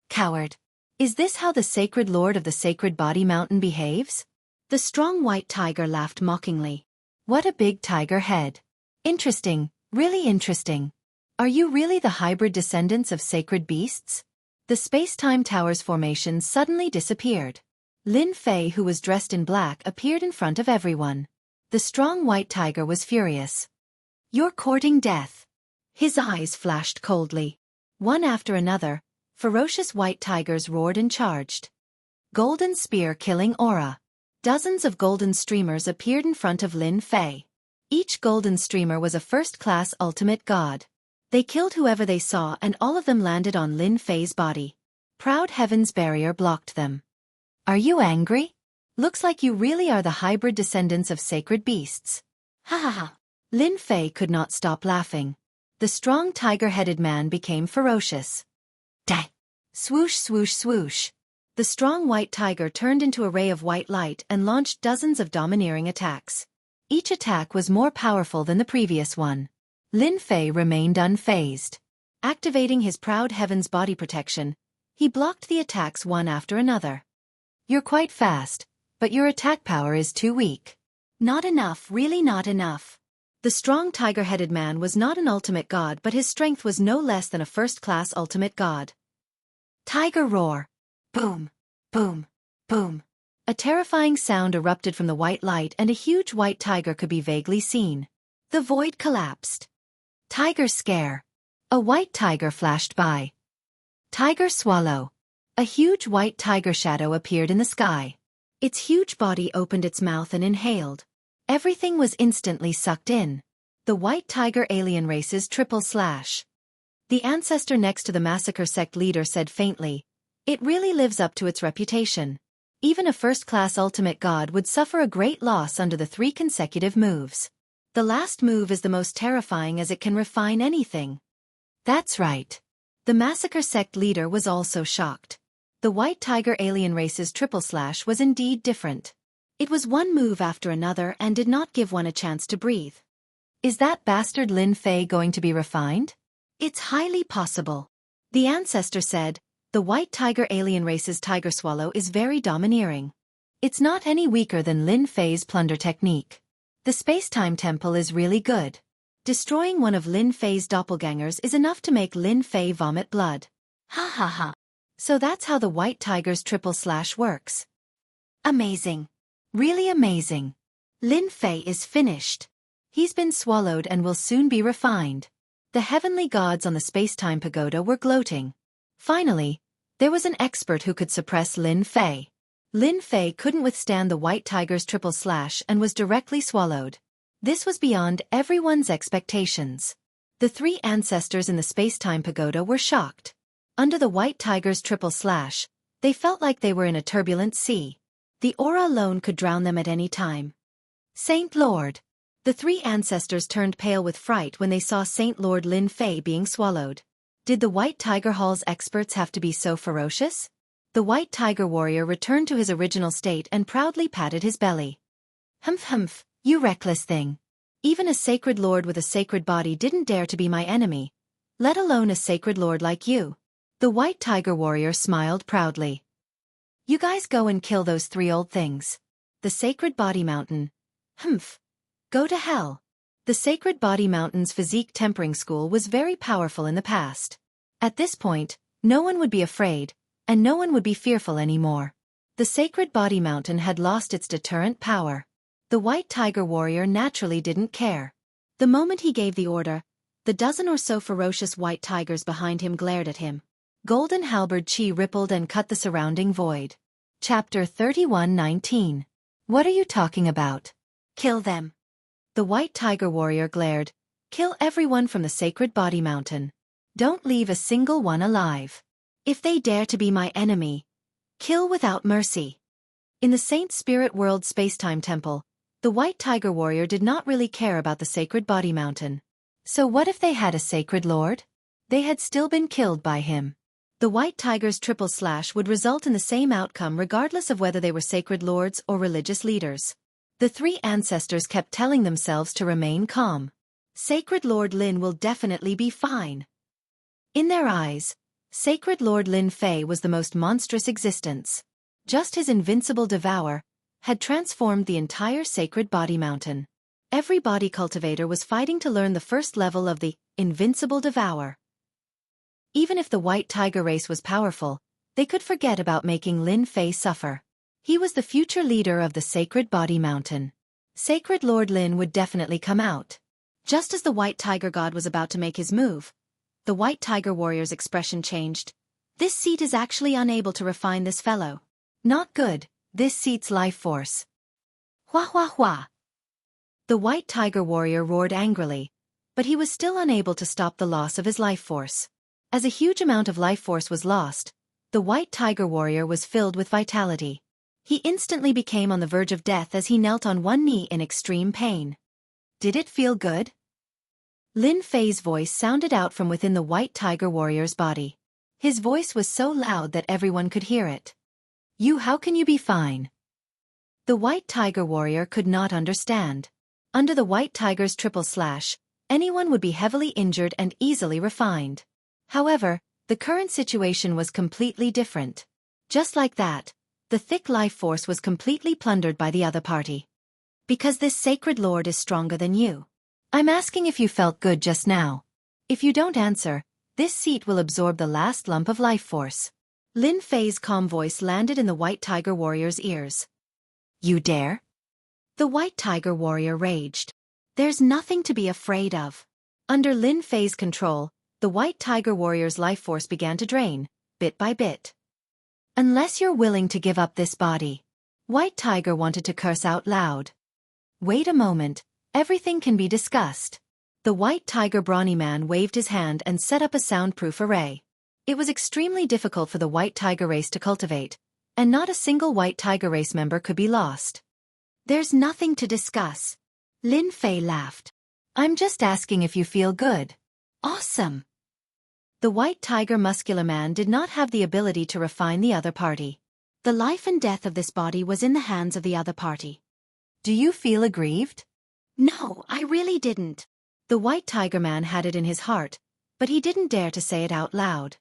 Coward. Is this how the sacred lord of the Sacred Body Mountain behaves? The strong white tiger laughed mockingly. What a big tiger head. Interesting, really interesting. Are you really the hybrid descendants of sacred beasts? The space-time tower's formation suddenly disappeared. Lin Fei, who was dressed in black, appeared in front of everyone. The strong white tiger was furious. You're courting death. His eyes flashed coldly. One after another, ferocious white tigers roared and charged. Golden spear killing aura. Dozens of golden streamers appeared in front of Lin Fei. Each golden streamer was a first-class ultimate god. They killed whoever they saw and all of them landed on Lin Fei's body. Proud Heaven's barrier blocked them. Are you angry? Looks like you really are the hybrid descendants of sacred beasts. Ha ha ha. Lin Fei could not stop laughing. the strong tiger-headed man became ferocious. Die! Swoosh, swoosh, swoosh. The strong white tiger turned into a ray of white light and launched dozens of domineering attacks. Each attack was more powerful than the previous one. Lin Fei remained unfazed. Activating his proud heaven's body protection, he blocked the attacks one after another. You're quite fast, but your attack power is too weak. Not enough, really not enough. The strong tiger-headed man was not an ultimate god, but his strength was no less than a first-class ultimate god. Tiger roar. Boom, boom, boom. A terrifying sound erupted from the white light and a huge white tiger could be vaguely seen. The void collapsed. Tiger scare. A white tiger flashed by. Tiger swallow. A huge white tiger shadow appeared in the sky. Its huge body opened its mouth and inhaled. Everything was instantly sucked in. The white tiger alien race's triple slash. The ancestor next to the massacre sect leader said faintly, "It really lives up to its reputation. Even a first-class ultimate god would suffer a great loss under the 3 consecutive moves. The last move is the most terrifying as it can refine anything." That's right. The massacre sect leader was also shocked. The white tiger alien race's triple slash was indeed different. It was one move after another and did not give one a chance to breathe. Is that bastard Lin Fei going to be refined? It's highly possible. The ancestor said, the white tiger alien race's tiger swallow is very domineering. It's not any weaker than Lin Fei's plunder technique. The space-time temple is really good. Destroying one of Lin Fei's doppelgangers is enough to make Lin Fei vomit blood. Ha ha ha. So that's how the white tiger's triple slash works. Amazing. Really amazing. Lin Fei is finished. He's been swallowed and will soon be refined. The heavenly gods on the space-time pagoda were gloating. Finally, there was an expert who could suppress Lin Fei. Lin Fei couldn't withstand the white tiger's triple slash and was directly swallowed. This was beyond everyone's expectations. The 3 ancestors in the space-time pagoda were shocked. Under the white tiger's triple slash, they felt like they were in a turbulent sea. The aura alone could drown them at any time. Saint Lord. The 3 ancestors turned pale with fright when they saw Saint Lord Lin Fei being swallowed. Did the White Tiger Hall's experts have to be so ferocious? The White Tiger warrior returned to his original state and proudly patted his belly. Humph humph, you reckless thing. Even a sacred lord with a sacred body didn't dare to be my enemy, let alone a sacred lord like you. The White Tiger warrior smiled proudly. You guys go and kill those 3 old things. The Sacred Body Mountain. Humph. Go to hell. The Sacred Body Mountain's physique tempering school was very powerful in the past. At this point, no one would be afraid, and no one would be fearful anymore. The Sacred Body Mountain had lost its deterrent power. The White Tiger warrior naturally didn't care. The moment he gave the order, the dozen or so ferocious white tigers behind him glared at him. Golden halberd chi rippled and cut the surrounding void. Chapter 31:19. What are you talking about? Kill them. The White Tiger warrior glared. Kill everyone from the Sacred Body Mountain. Don't leave a single one alive. If they dare to be my enemy, kill without mercy. In the Saint Spirit World Spacetime Temple, the White Tiger warrior did not really care about the Sacred Body Mountain. So what if they had a sacred lord? They had still been killed by him. The White Tiger's triple slash would result in the same outcome regardless of whether they were sacred lords or religious leaders. The 3 ancestors kept telling themselves to remain calm. Sacred Lord Lin will definitely be fine. In their eyes, Sacred Lord Lin Fei was the most monstrous existence. Just his invincible devour had transformed the entire Sacred Body Mountain. Every body cultivator was fighting to learn the first level of the invincible devour. Even if the White Tiger race was powerful, they could forget about making Lin Fei suffer. He was the future leader of the Sacred Body Mountain. Sacred Lord Lin would definitely come out. Just as the White Tiger God was about to make his move, the White Tiger warrior's expression changed. This seat is actually unable to refine this fellow. Not good, this seat's life force. Hua hua hua. The White Tiger warrior roared angrily, but he was still unable to stop the loss of his life force. As a huge amount of life force was lost, the White Tiger warrior was filled with vitality. He instantly became on the verge of death as he knelt on one knee in extreme pain. Did it feel good? Lin Fei's voice sounded out from within the white tiger warrior's body. His voice was so loud that everyone could hear it. How can you be fine? The white tiger warrior could not understand. Under the white tiger's triple slash, anyone would be heavily injured and easily refined. However, the current situation was completely different. Just like that, the thick life force was completely plundered by the other party. Because this sacred lord is stronger than you. I'm asking if you felt good just now. If you don't answer, this seat will absorb the last lump of life force. Lin Fei's calm voice landed in the white tiger warrior's ears. You dare? The white tiger warrior raged. There's nothing to be afraid of. Under Lin Fei's control, the white tiger warrior's life force began to drain, bit by bit. Unless you're willing to give up this body. White tiger wanted to curse out loud. Wait a moment, everything can be discussed. The white tiger brawny man waved his hand and set up a soundproof array. It was extremely difficult for the white tiger race to cultivate, and not a single white tiger race member could be lost. There's nothing to discuss. Lin Fei laughed. I'm just asking if you feel good. Awesome. The white tiger muscular man did not have the ability to refine the other party. The life and death of this body was in the hands of the other party. Do you feel aggrieved? No, I really didn't. The white tiger man had it in his heart, but he didn't dare to say it out loud.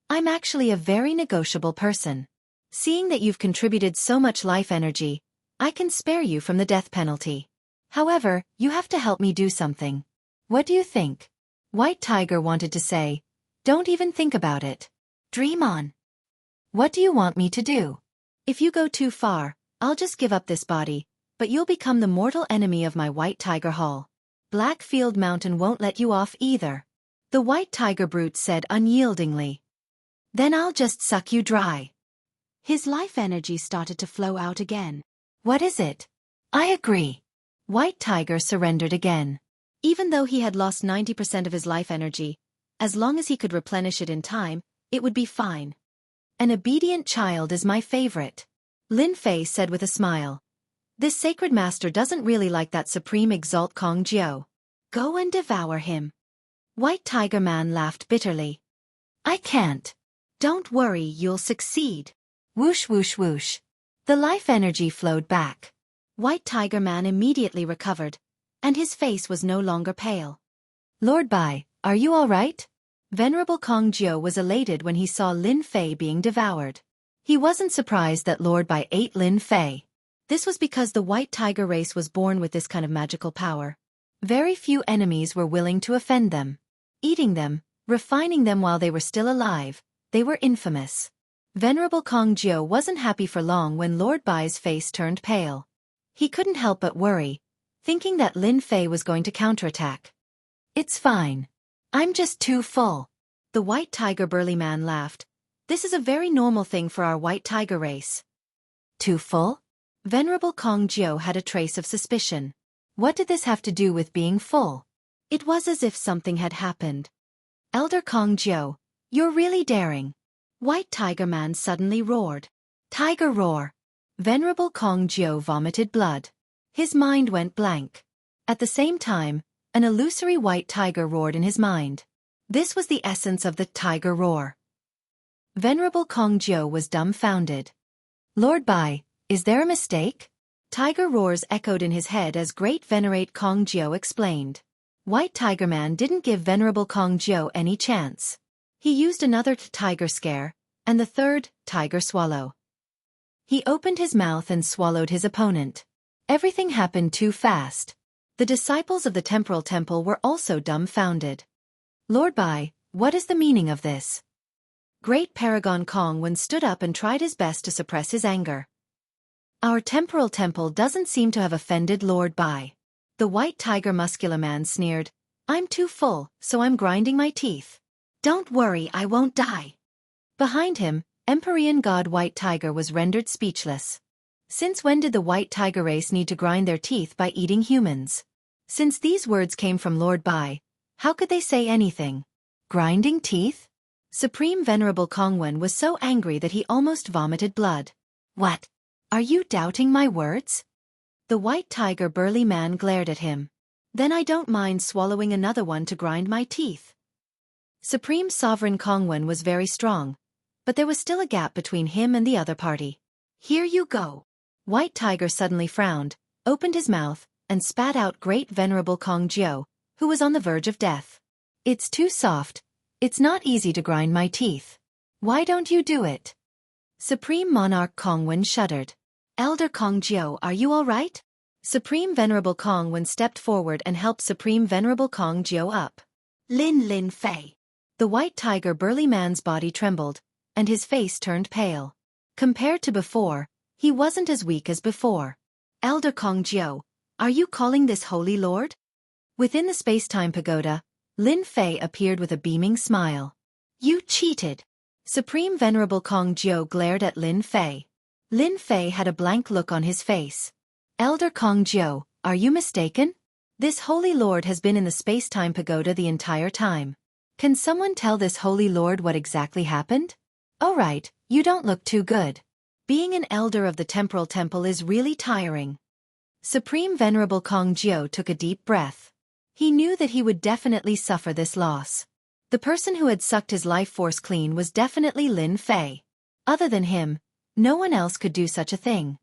I'm actually a very negotiable person. Seeing that you've contributed so much life energy, I can spare you from the death penalty. However, you have to help me do something. What do you think? White tiger wanted to say, don't even think about it. Dream on. What do you want me to do? If you go too far, I'll just give up this body, but you'll become the mortal enemy of my white tiger hall. Blackfield Mountain won't let you off either. The white tiger brute said unyieldingly. Then I'll just suck you dry. His life energy started to flow out again. What is it? I agree. White tiger surrendered again. Even though he had lost 90% of his life energy, as long as he could replenish it in time, it would be fine. An obedient child is my favorite. Lin Fei said with a smile. This sacred master doesn't really like that supreme exalt Kong Jiao. Go and devour him. White tiger man laughed bitterly. I can't. Don't worry, you'll succeed. Whoosh whoosh whoosh. The life energy flowed back. White tiger man immediately recovered, and his face was no longer pale. Lord Bai, are you all right? Venerable Kong Jiao was elated when he saw Lin Fei being devoured. He wasn't surprised that Lord Bai ate Lin Fei. This was because the white tiger race was born with this kind of magical power. Very few enemies were willing to offend them. Eating them, refining them while they were still alive, they were infamous. Venerable Kong Jiao wasn't happy for long when Lord Bai's face turned pale. He couldn't help but worry, thinking that Lin Fei was going to counterattack. It's fine. I'm just too full. The white tiger burly man laughed. This is a very normal thing for our white tiger race. Too full? Venerable Kong Jiao had a trace of suspicion. What did this have to do with being full? It was as if something had happened. Elder Kong Jiao, you're really daring. White tiger man suddenly roared. Tiger roar. Venerable Kong Jiao vomited blood. His mind went blank. At the same time, an illusory white tiger roared in his mind. This was the essence of the tiger roar. Venerable Kong Jiao was dumbfounded. Lord Bai, is there a mistake? Tiger roars echoed in his head as Great Venerate Kong Jiao explained. White Tiger Man didn't give Venerable Kong Jiao any chance. He used another tiger scare, and the third, tiger swallow. He opened his mouth and swallowed his opponent. Everything happened too fast. The disciples of the Temporal Temple were also dumbfounded. Lord Bai, what is the meaning of this? Great Paragon Kongwen stood up and tried his best to suppress his anger. Our Temporal Temple doesn't seem to have offended Lord Bai. The white tiger muscular man sneered. I'm too full, so I'm grinding my teeth. Don't worry, I won't die. Behind him, Empyrean God White Tiger was rendered speechless. Since when did the white tiger race need to grind their teeth by eating humans? Since these words came from Lord Bai, how could they say anything? Grinding teeth? Supreme Venerable Kongwen was so angry that he almost vomited blood. What? Are you doubting my words? The white tiger burly man glared at him. Then I don't mind swallowing another one to grind my teeth. Supreme Sovereign Kongwen was very strong, but there was still a gap between him and the other party. Here you go. White Tiger suddenly frowned, opened his mouth, and spat out Great Venerable Kong Jiao, who was on the verge of death. It's too soft. It's not easy to grind my teeth. Why don't you do it? Supreme Monarch Kongwen shuddered. Elder Kong Jiao, are you all right? Supreme Venerable Kongwen stepped forward and helped Supreme Venerable Kong Jiao up. Lin Fei. The White Tiger burly man's body trembled, and his face turned pale. Compared to before, he wasn't as weak as before. Elder Kong Jiao, are you calling this Holy Lord? Within the space-time pagoda, Lin Fei appeared with a beaming smile. You cheated. Supreme Venerable Kong Jiao glared at Lin Fei. Lin Fei had a blank look on his face. Elder Kong Jiao, are you mistaken? This Holy Lord has been in the space-time pagoda the entire time. Can someone tell this Holy Lord what exactly happened? Oh right, you don't look too good. Being an elder of the Temporal Temple is really tiring. Supreme Venerable Kong Jiao took a deep breath. He knew that he would definitely suffer this loss. The person who had sucked his life force clean was definitely Lin Fei. Other than him, no one else could do such a thing.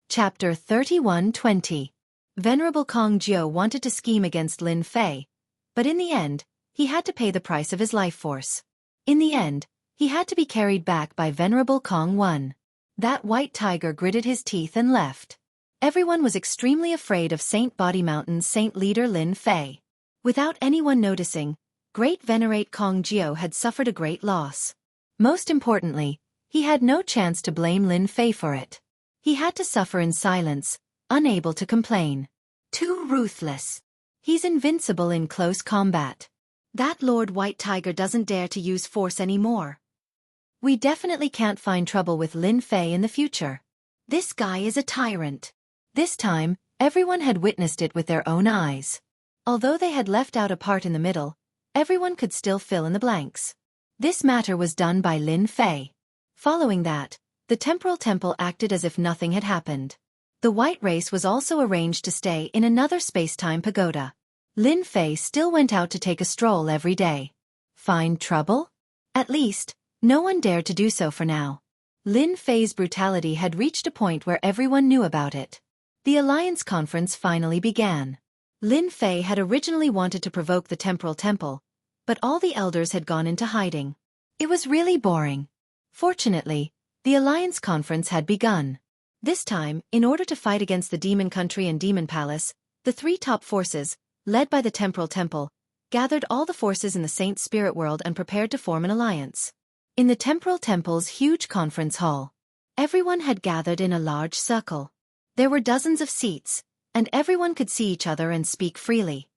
Chapter 31:20. Venerable Kong Jiao wanted to scheme against Lin Fei, but in the end, he had to pay the price of his life force. In the end, he had to be carried back by Venerable Kong One. That White Tiger gritted his teeth and left. Everyone was extremely afraid of Saint Body Mountain's Saint Leader Lin Fei. Without anyone noticing, Great Venerate Kong Jiao had suffered a great loss. Most importantly, he had no chance to blame Lin Fei for it. He had to suffer in silence, unable to complain. Too ruthless. He's invincible in close combat. That Lord White Tiger doesn't dare to use force anymore. We definitely can't find trouble with Lin Fei in the future. This guy is a tyrant. This time, everyone had witnessed it with their own eyes. Although they had left out a part in the middle, everyone could still fill in the blanks. This matter was done by Lin Fei. Following that, the Temporal Temple acted as if nothing had happened. The white race was also arranged to stay in another space-time pagoda. Lin Fei still went out to take a stroll every day. Find trouble? At least, no one dared to do so for now. Lin Fei's brutality had reached a point where everyone knew about it. The Alliance Conference finally began. Lin Fei had originally wanted to provoke the Temporal Temple, but all the elders had gone into hiding. It was really boring. Fortunately, the Alliance Conference had begun. This time, in order to fight against the Demon Country and Demon Palace, the three top forces, led by the Temporal Temple, gathered all the forces in the Saint Spirit World and prepared to form an alliance. In the Temporal Temple's huge conference hall, everyone had gathered in a large circle. There were dozens of seats, and everyone could see each other and speak freely.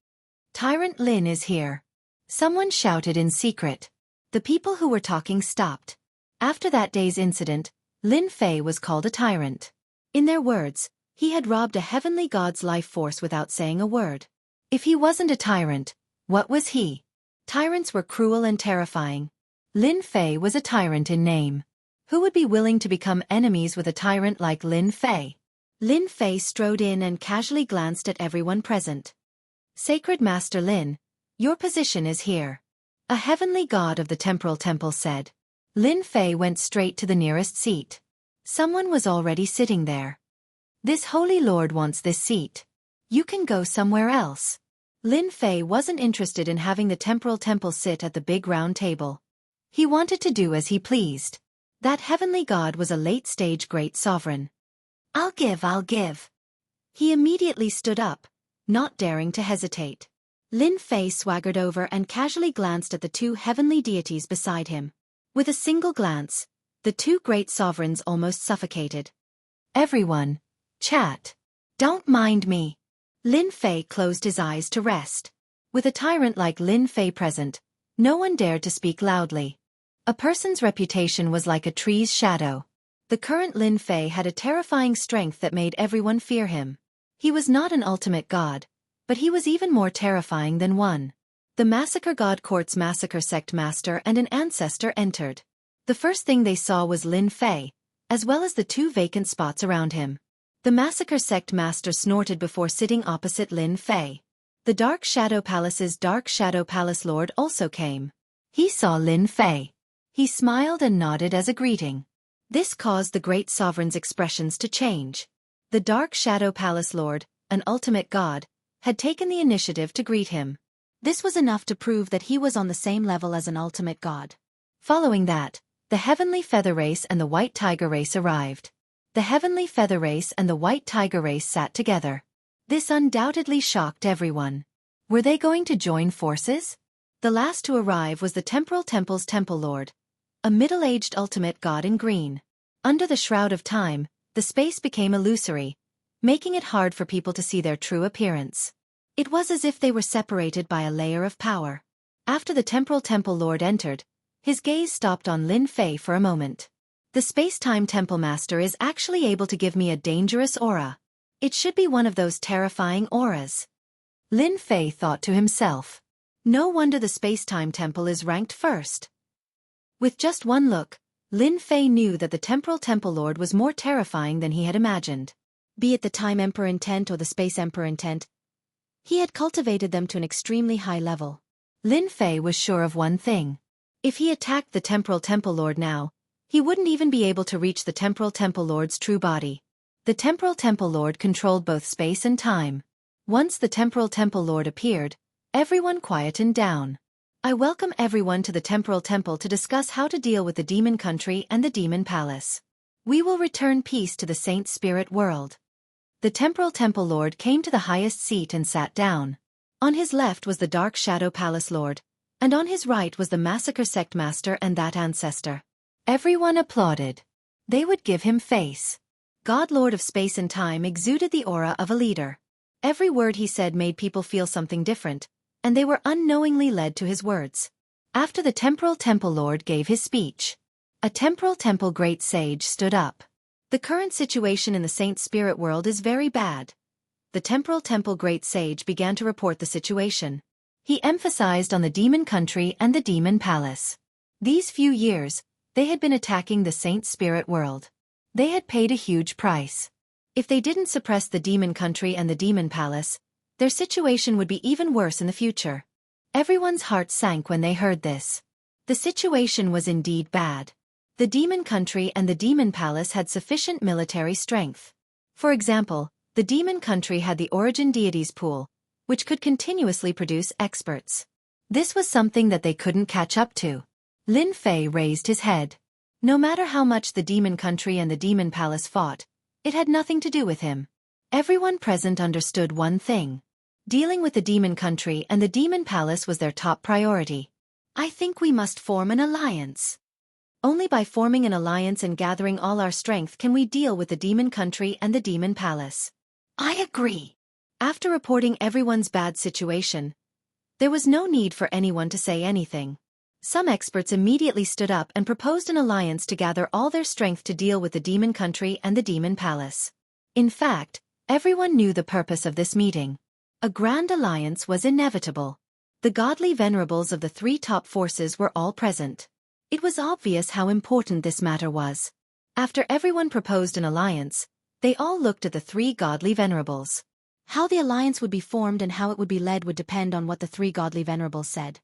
Tyrant Lin is here. Someone shouted in secret. The people who were talking stopped. After that day's incident, Lin Fei was called a tyrant. In their words, he had robbed a heavenly god's life force without saying a word. If he wasn't a tyrant, what was he? Tyrants were cruel and terrifying. Lin Fei was a tyrant in name. Who would be willing to become enemies with a tyrant like Lin Fei? Lin Fei strode in and casually glanced at everyone present. Sacred Master Lin, your position is here. A heavenly god of the Temporal Temple said. Lin Fei went straight to the nearest seat. Someone was already sitting there. This Holy Lord wants this seat. You can go somewhere else. Lin Fei wasn't interested in having the Temporal Temple sit at the big round table. He wanted to do as he pleased. That heavenly god was a late-stage great sovereign. I'll give. He immediately stood up, not daring to hesitate. Lin Fei swaggered over and casually glanced at the two heavenly deities beside him. With a single glance, the two great sovereigns almost suffocated. Everyone, chat. Don't mind me. Lin Fei closed his eyes to rest. With a tyrant like Lin Fei present, no one dared to speak loudly. A person's reputation was like a tree's shadow. The current Lin Fei had a terrifying strength that made everyone fear him. He was not an ultimate god, but he was even more terrifying than one. The Massacre God Court's Massacre Sect Master and an ancestor entered. The first thing they saw was Lin Fei, as well as the two vacant spots around him. The Massacre Sect Master snorted before sitting opposite Lin Fei. The Dark Shadow Palace's Dark Shadow Palace Lord also came. He saw Lin Fei. He smiled and nodded as a greeting. This caused the great sovereign's expressions to change. The Dark Shadow Palace Lord, an ultimate god, had taken the initiative to greet him. This was enough to prove that he was on the same level as an ultimate god. Following that, the Heavenly Feather Race and the White Tiger Race arrived. The Heavenly Feather Race and the White Tiger Race sat together. This undoubtedly shocked everyone. Were they going to join forces? The last to arrive was the Temporal Temple's Temple Lord, a middle-aged ultimate god in green. Under the shroud of time, the space became illusory, making it hard for people to see their true appearance. It was as if they were separated by a layer of power. After the Temporal Temple Lord entered, his gaze stopped on Lin Fei for a moment. The Space-Time Temple Master is actually able to give me a dangerous aura. It should be one of those terrifying auras. Lin Fei thought to himself. No wonder the Space-Time Temple is ranked first. With just one look, Lin Fei knew that the Temporal Temple Lord was more terrifying than he had imagined. Be it the Time Emperor intent or the Space Emperor intent, he had cultivated them to an extremely high level. Lin Fei was sure of one thing. If he attacked the Temporal Temple Lord now, he wouldn't even be able to reach the Temporal Temple Lord's true body. The Temporal Temple Lord controlled both space and time. Once the Temporal Temple Lord appeared, everyone quietened down. I welcome everyone to the Temporal Temple to discuss how to deal with the Demon Country and the Demon Palace. We will return peace to the Saint Spirit world. The Temporal Temple Lord came to the highest seat and sat down. On his left was the Dark Shadow Palace Lord, and on his right was the Massacre Sect Master and that ancestor. Everyone applauded. They would give him face. God Lord of Space and Time exuded the aura of a leader. Every word he said made people feel something different, and they were unknowingly led to his words. After the Temporal Temple Lord gave his speech, a Temporal Temple Great Sage stood up. The current situation in the Saint Spirit world is very bad. The Temporal Temple Great Sage began to report the situation. He emphasized on the Demon Country and the Demon Palace. These few years, they had been attacking the Saint Spirit world. They had paid a huge price. If they didn't suppress the Demon Country and the Demon Palace, their situation would be even worse in the future. Everyone's heart sank when they heard this. The situation was indeed bad. The Demon Country and the Demon Palace had sufficient military strength. For example, the Demon Country had the Origin Deities Pool, which could continuously produce experts. This was something that they couldn't catch up to. Lin Fei raised his head. No matter how much the Demon Country and the Demon Palace fought, it had nothing to do with him. Everyone present understood one thing. Dealing with the Demon Country and the Demon Palace was their top priority. I think we must form an alliance. Only by forming an alliance and gathering all our strength can we deal with the Demon Country and the Demon Palace. I agree. After reporting everyone's bad situation, there was no need for anyone to say anything. Some experts immediately stood up and proposed an alliance to gather all their strength to deal with the Demon Country and the Demon Palace. In fact, everyone knew the purpose of this meeting. A grand alliance was inevitable. The godly venerables of the three top forces were all present. It was obvious how important this matter was. After everyone proposed an alliance, they all looked at the three godly venerables. How the alliance would be formed and how it would be led would depend on what the three godly venerables said.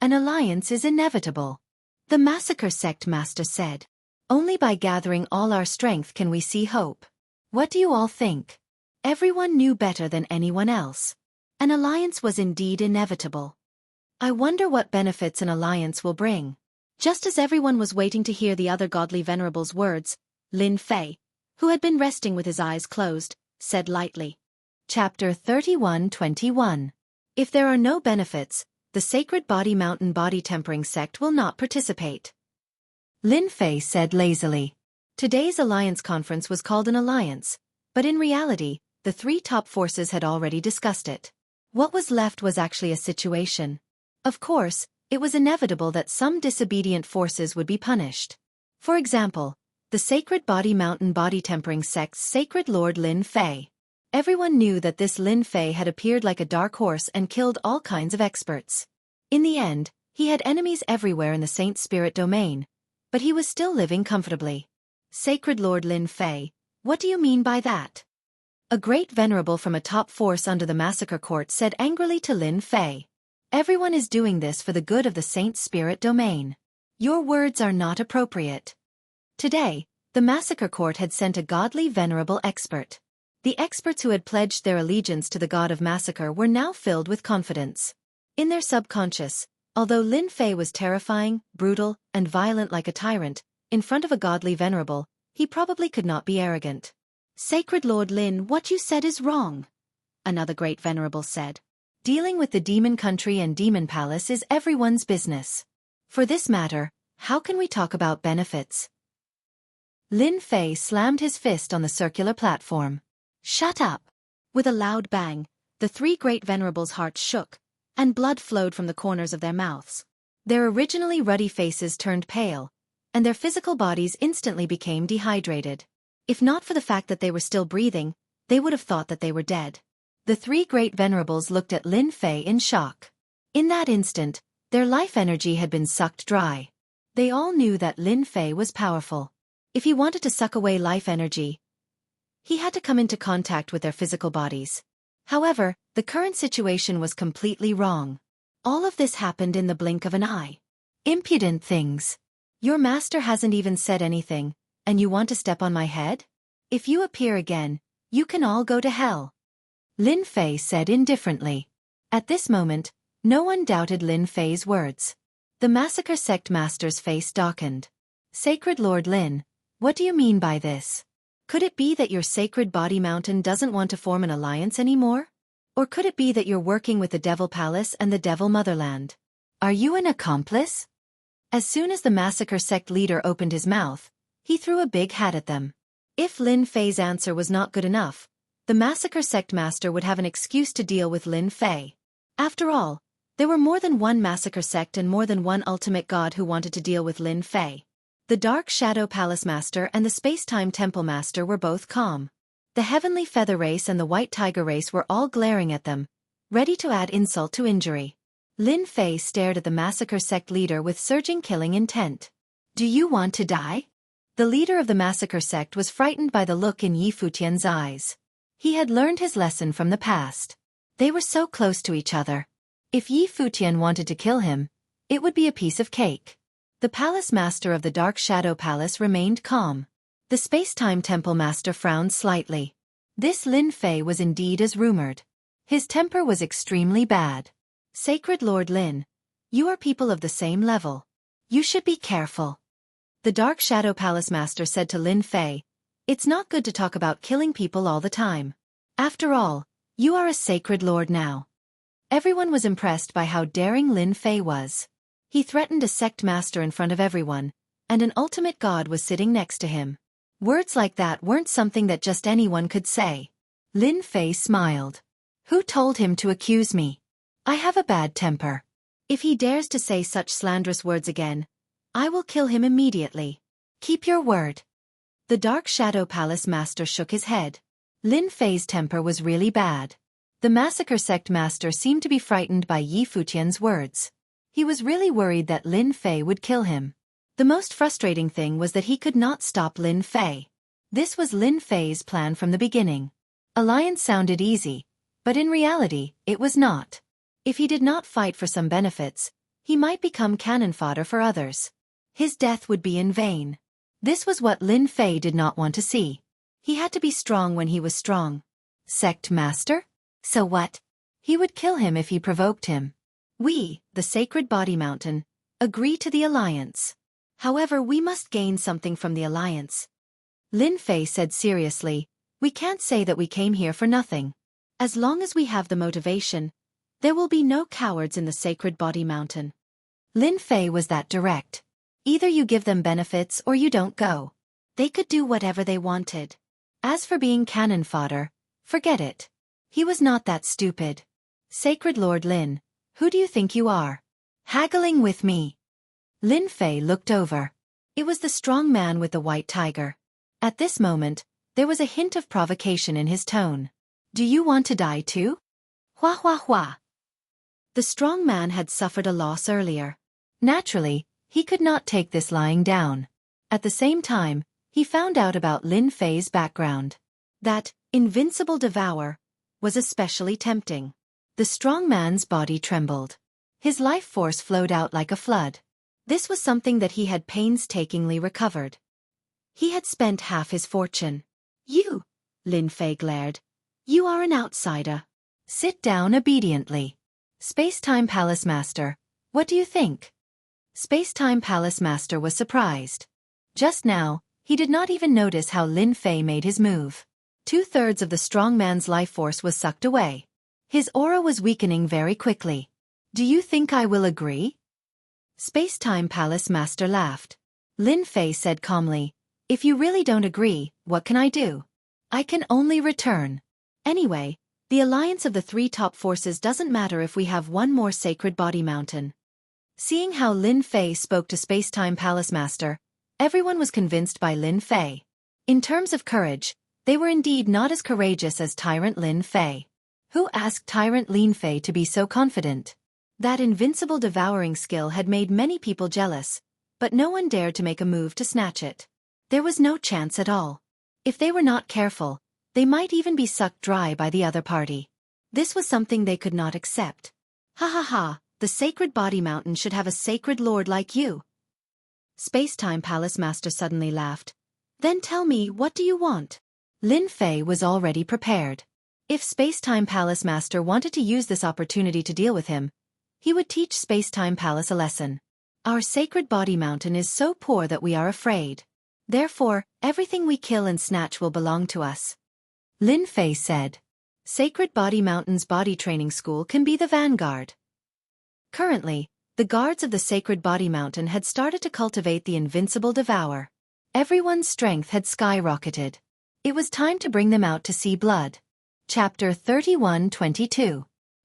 An alliance is inevitable. The Massacre Sect Master said. Only by gathering all our strength can we see hope. What do you all think? Everyone knew better than anyone else. An alliance was indeed inevitable. I wonder what benefits an alliance will bring. Just as everyone was waiting to hear the other godly venerable's words, Lin Fei, who had been resting with his eyes closed, said lightly. Chapter 31:21. If there are no benefits, the Sacred Body Mountain Body Tempering Sect will not participate. Lin Fei said lazily. Today's alliance conference was called an alliance, but in reality, the three top forces had already discussed it. What was left was actually a situation. Of course, it was inevitable that some disobedient forces would be punished. For example, the Sacred Body Mountain Body Tempering Sect's Sacred Lord Lin Fei. Everyone knew that this Lin Fei had appeared like a dark horse and killed all kinds of experts. In the end, he had enemies everywhere in the Saint Spirit domain, but he was still living comfortably. Sacred Lord Lin Fei, what do you mean by that? A great venerable from a top force under the massacre court said angrily to Lin Fei. Everyone is doing this for the good of the Saint Spirit domain. Your words are not appropriate. Today, the massacre court had sent a godly venerable expert. The experts who had pledged their allegiance to the god of massacre were now filled with confidence. In their subconscious, although Lin Fei was terrifying, brutal, and violent like a tyrant, in front of a godly venerable, he probably could not be arrogant. Sacred Lord Lin, what you said is wrong, another great venerable said. Dealing with the demon country and demon palace is everyone's business. For this matter, how can we talk about benefits? Lin Fei slammed his fist on the circular platform. Shut up! With a loud bang, the three great venerables' hearts shook, and blood flowed from the corners of their mouths. Their originally ruddy faces turned pale, and their physical bodies instantly became dehydrated. If not for the fact that they were still breathing, they would have thought that they were dead. The three great venerables looked at Lin Fei in shock. In that instant, their life energy had been sucked dry. They all knew that Lin Fei was powerful. If he wanted to suck away life energy, he had to come into contact with their physical bodies. However, the current situation was completely wrong. All of this happened in the blink of an eye. Impudent things. Your master hasn't even said anything, and you want to step on my head? If you appear again, you can all go to hell. Lin Fei said indifferently. At this moment, no one doubted Lin Fei's words. The massacre sect master's face darkened. Sacred Lord Lin, what do you mean by this? Could it be that your sacred body mountain doesn't want to form an alliance anymore? Or could it be that you're working with the Devil Palace and the Devil Motherland? Are you an accomplice? As soon as the massacre sect leader opened his mouth, he threw a big hat at them. If Lin Fei's answer was not good enough, the massacre sect master would have an excuse to deal with Lin Fei. After all, there were more than one massacre sect and more than one ultimate god who wanted to deal with Lin Fei. The Dark Shadow Palace Master and the Space-Time Temple Master were both calm. The Heavenly Feather Race and the White Tiger Race were all glaring at them, ready to add insult to injury. Lin Fei stared at the massacre sect leader with surging killing intent. Do you want to die? The leader of the massacre sect was frightened by the look in Yi Futian's eyes. He had learned his lesson from the past. They were so close to each other. If Yi Futian wanted to kill him, it would be a piece of cake. The Palace Master of the Dark Shadow Palace remained calm. The Space-Time Temple Master frowned slightly. This Lin Fei was indeed as rumored. His temper was extremely bad. Sacred Lord Lin, you are people of the same level. You should be careful. The Dark Shadow Palace Master said to Lin Fei, it's not good to talk about killing people all the time. After all, you are a sacred lord now. Everyone was impressed by how daring Lin Fei was. He threatened a sect master in front of everyone, and an ultimate god was sitting next to him. Words like that weren't something that just anyone could say. Lin Fei smiled. Who told him to accuse me? I have a bad temper. If he dares to say such slanderous words again, I will kill him immediately. Keep your word. The Dark Shadow Palace Master shook his head. Lin Fei's temper was really bad. The Massacre Sect Master seemed to be frightened by Yi Futian's words. He was really worried that Lin Fei would kill him. The most frustrating thing was that he could not stop Lin Fei. This was Lin Fei's plan from the beginning. Alliance sounded easy, but in reality, it was not. If he did not fight for some benefits, he might become cannon fodder for others. His death would be in vain. This was what Lin Fei did not want to see. He had to be strong when he was strong. Sect Master? So what? He would kill him if he provoked him. We, the Sacred Body Mountain, agree to the alliance. However, we must gain something from the alliance. Lin Fei said seriously, we can't say that we came here for nothing. As long as we have the motivation, there will be no cowards in the Sacred Body Mountain. Lin Fei was that direct. Either you give them benefits or you don't go. They could do whatever they wanted. As for being cannon fodder, forget it. He was not that stupid. Sacred Lord Lin, who do you think you are? Haggling with me. Lin Fei looked over. It was the strong man with the white tiger. At this moment, there was a hint of provocation in his tone. Do you want to die too? Hua hua hua. The strong man had suffered a loss earlier. Naturally, he could not take this lying down. At the same time, he found out about Lin Fei's background. That, Invincible Devour was especially tempting. The strong man's body trembled. His life force flowed out like a flood. This was something that he had painstakingly recovered. He had spent half his fortune. You, Lin Fei glared. You are an outsider. Sit down obediently. Space-Time Palace Master, what do you think? Space-Time Palace Master was surprised. Just now, he did not even notice how Lin Fei made his move. 2/3 of the strong man's life force was sucked away. His aura was weakening very quickly. Do you think I will agree? Space-Time Palace Master laughed. Lin Fei said calmly, if you really don't agree, what can I do? I can only return. Anyway, the alliance of the 3 top forces doesn't matter if we have one more sacred body mountain. Seeing how Lin Fei spoke to Space-Time Palace Master, everyone was convinced by Lin Fei. In terms of courage, they were indeed not as courageous as Tyrant Lin Fei. Who asked Tyrant Lin Fei to be so confident? That invincible devouring skill had made many people jealous, but no one dared to make a move to snatch it. There was no chance at all. If they were not careful, they might even be sucked dry by the other party. This was something they could not accept. Ha ha ha, the sacred body mountain should have a sacred lord like you. Space-Time Palace Master suddenly laughed. Then tell me, what do you want? Lin Fei was already prepared. If Space-Time Palace Master wanted to use this opportunity to deal with him, he would teach Space-Time Palace a lesson. Our sacred body mountain is so poor that we are afraid. Therefore, everything we kill and snatch will belong to us. Lin Fei said. Sacred Body Mountain's body training school can be the vanguard. Currently, the guards of the Sacred Body Mountain had started to cultivate the invincible Devour. Everyone's strength had skyrocketed. It was time to bring them out to see blood. Chapter 31-22.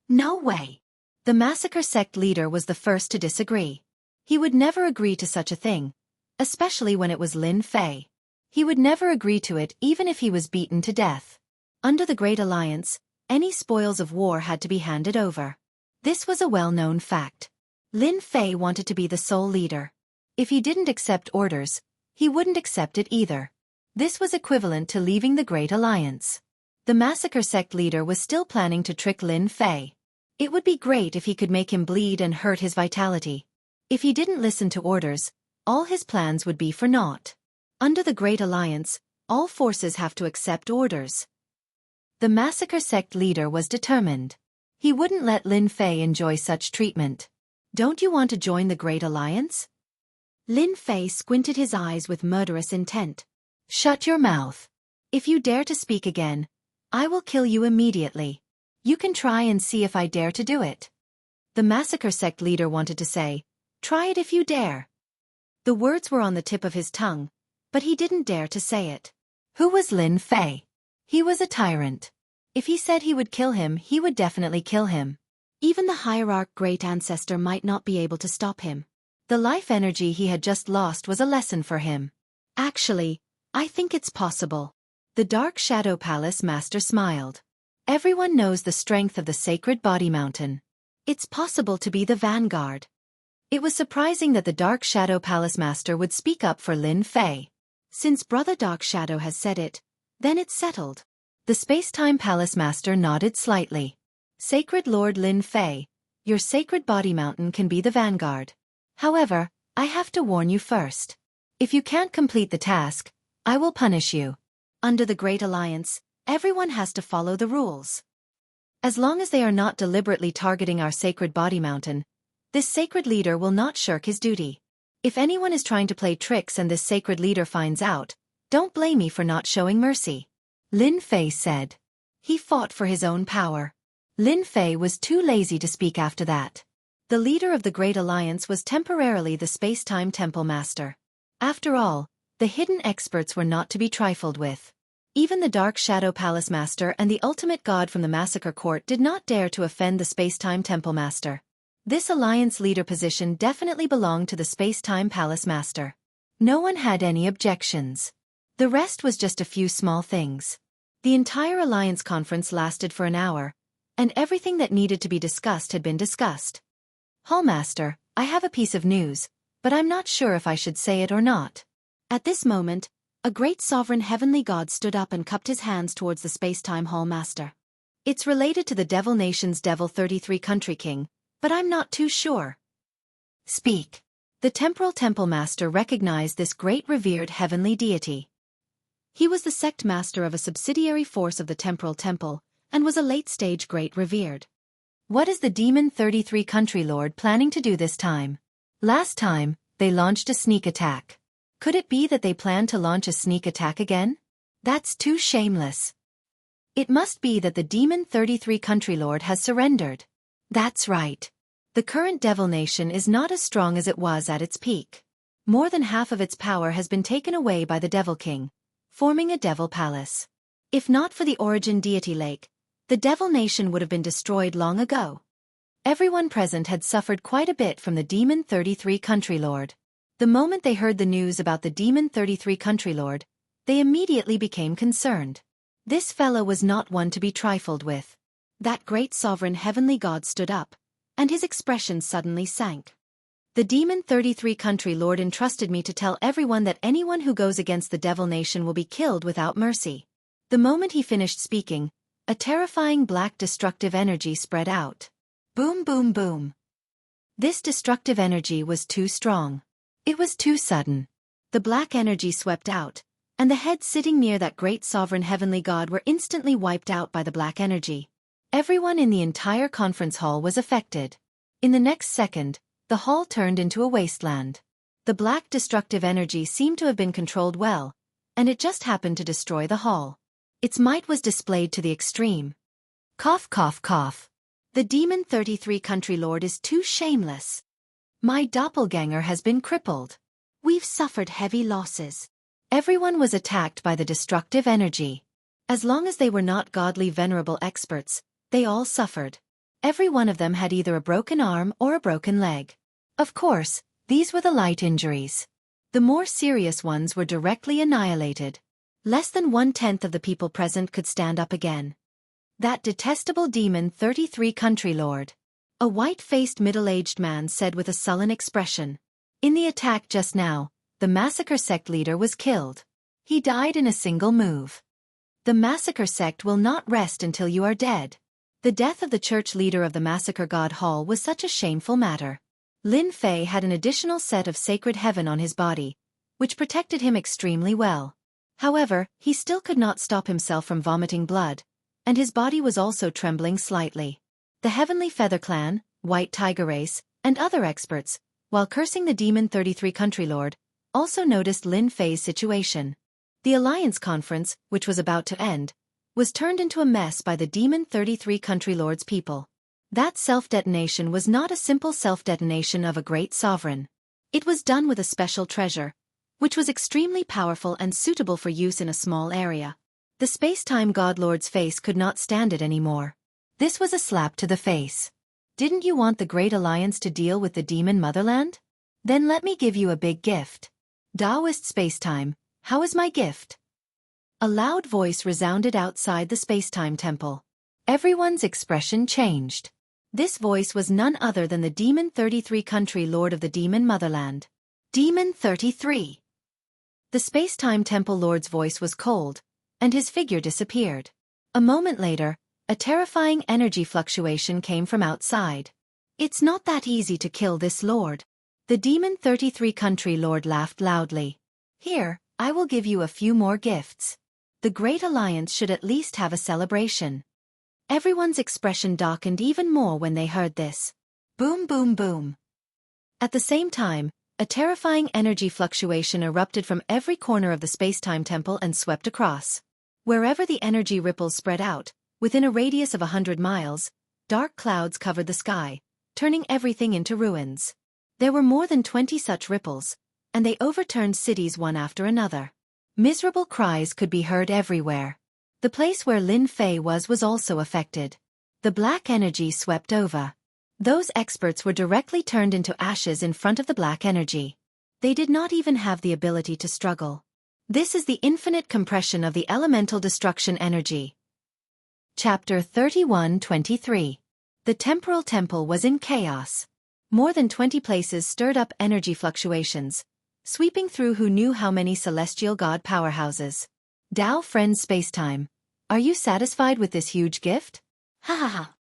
No way! The massacre sect leader was the first to disagree. He would never agree to such a thing, especially when it was Lin Fei. He would never agree to it even if he was beaten to death. Under the Great Alliance, any spoils of war had to be handed over. This was a well-known fact. Lin Fei wanted to be the sole leader. If he didn't accept orders, he wouldn't accept it either. This was equivalent to leaving the Great Alliance. The massacre sect leader was still planning to trick Lin Fei. It would be great if he could make him bleed and hurt his vitality. If he didn't listen to orders, all his plans would be for naught. Under the Great Alliance, all forces have to accept orders. The massacre sect leader was determined. He wouldn't let Lin Fei enjoy such treatment. Don't you want to join the Great Alliance? Lin Fei squinted his eyes with murderous intent. Shut your mouth. If you dare to speak again, I will kill you immediately. You can try and see if I dare to do it. The massacre sect leader wanted to say, try it if you dare. The words were on the tip of his tongue, but he didn't dare to say it. Who was Lin Fei? He was a tyrant. If he said he would kill him, he would definitely kill him. Even the hierarch great ancestor might not be able to stop him. The life energy he had just lost was a lesson for him. Actually, I think it's possible. The Dark Shadow Palace Master smiled. Everyone knows the strength of the Sacred Body Mountain. It's possible to be the vanguard. It was surprising that the Dark Shadow Palace Master would speak up for Lin Fei. Since Brother Dark Shadow has said it, then it's settled. The Space-Time Palace Master nodded slightly. Sacred Lord Lin Fei, your Sacred Body Mountain can be the vanguard. However, I have to warn you first. If you can't complete the task, I will punish you. Under the Great Alliance, everyone has to follow the rules. As long as they are not deliberately targeting our Sacred Body Mountain, this sacred leader will not shirk his duty. If anyone is trying to play tricks and this sacred leader finds out, don't blame me for not showing mercy. Lin Fei said. He fought for his own power. Lin Fei was too lazy to speak after that. The leader of the Great Alliance was temporarily the Space-Time Temple Master. After all, the hidden experts were not to be trifled with. Even the Dark Shadow Palace Master and the ultimate god from the Massacre Court did not dare to offend the Space-Time Temple Master. This alliance leader position definitely belonged to the Space-Time Palace Master. No one had any objections. The rest was just a few small things. The entire alliance conference lasted for an hour, and everything that needed to be discussed had been discussed. Hallmaster, I have a piece of news, but I'm not sure if I should say it or not. At this moment, A great sovereign heavenly god stood up and cupped his hands towards the space-time hall master. It's related to the Devil Nation's Devil 33 country king, but I'm not too sure. Speak. The temporal temple master recognized this great revered heavenly deity. He was the sect master of a subsidiary force of the temporal temple, and was a late-stage great revered. What is the Demon 33 country lord planning to do this time? Last time, they launched a sneak attack. Could it be that they plan to launch a sneak attack again? That's too shameless. It must be that the Demon 33 country lord has surrendered. That's right. The current Devil Nation is not as strong as it was at its peak. More than half of its power has been taken away by the Devil King, forming a Devil Palace. If not for the Origin Deity Lake, the Devil Nation would have been destroyed long ago. Everyone present had suffered quite a bit from the Demon 33 country lord. The moment they heard the news about the Demon 33 country lord, they immediately became concerned. This fellow was not one to be trifled with. That great sovereign heavenly god stood up, and his expression suddenly sank. The Demon 33 country lord entrusted me to tell everyone that anyone who goes against the Devil Nation will be killed without mercy. The moment he finished speaking, a terrifying black destructive energy spread out. Boom, boom, boom. This destructive energy was too strong. It was too sudden. The black energy swept out, and the heads sitting near that great sovereign heavenly god were instantly wiped out by the black energy. Everyone in the entire conference hall was affected. In the next second, the hall turned into a wasteland. The black destructive energy seemed to have been controlled well, and it just happened to destroy the hall. Its might was displayed to the extreme. Cough, cough, cough. The Demon 33 country lord is too shameless. My doppelganger has been crippled. We've suffered heavy losses. Everyone was attacked by the destructive energy. As long as they were not godly venerable experts, they all suffered. Every one of them had either a broken arm or a broken leg. Of course, these were the light injuries. The more serious ones were directly annihilated. Less than 1/10 of the people present could stand up again. That detestable Demon 33 country lord. A white-faced middle-aged man said with a sullen expression. In the attack just now, the massacre sect leader was killed. He died in a single move. The massacre sect will not rest until you are dead. The death of the church leader of the massacre god hall was such a shameful matter. Lin Fei had an additional set of sacred heaven on his body, which protected him extremely well. However, he still could not stop himself from vomiting blood, and his body was also trembling slightly. The Heavenly Feather Clan, White Tiger Race, and other experts, while cursing the Demon 33 country lord, also noticed Lin Fei's situation. The Alliance Conference, which was about to end, was turned into a mess by the Demon 33 country lord's people. That self-detonation was not a simple self-detonation of a great sovereign. It was done with a special treasure, which was extremely powerful and suitable for use in a small area. The space-time godlord's face could not stand it anymore. This was a slap to the face. Didn't you want the Great Alliance to deal with the demon motherland? Then let me give you a big gift. Taoist space-time, how is my gift? A loud voice resounded outside the space-time temple. Everyone's expression changed. This voice was none other than the Demon 33 country lord of the demon motherland. Demon 33. The space-time temple lord's voice was cold, and his figure disappeared. A moment later, a terrifying energy fluctuation came from outside. It's not that easy to kill this lord. The Demon 33 country lord laughed loudly. Here, I will give you a few more gifts. The Great Alliance should at least have a celebration. Everyone's expression darkened even more when they heard this. Boom, boom, boom. At the same time, a terrifying energy fluctuation erupted from every corner of the space-time temple and swept across. Wherever the energy ripples spread out, within a radius of 100 miles, dark clouds covered the sky, turning everything into ruins. There were more than 20 such ripples, and they overturned cities one after another. Miserable cries could be heard everywhere. The place where Lin Fei was also affected. The black energy swept over. Those experts were directly turned into ashes in front of the black energy. They did not even have the ability to struggle. This is the infinite compression of the elemental destruction energy. Chapter 31-23. The temporal temple was in chaos. More than 20 places stirred up energy fluctuations, sweeping through who knew how many celestial god powerhouses. Dao friend spacetime. Are you satisfied with this huge gift? Ha ha ha.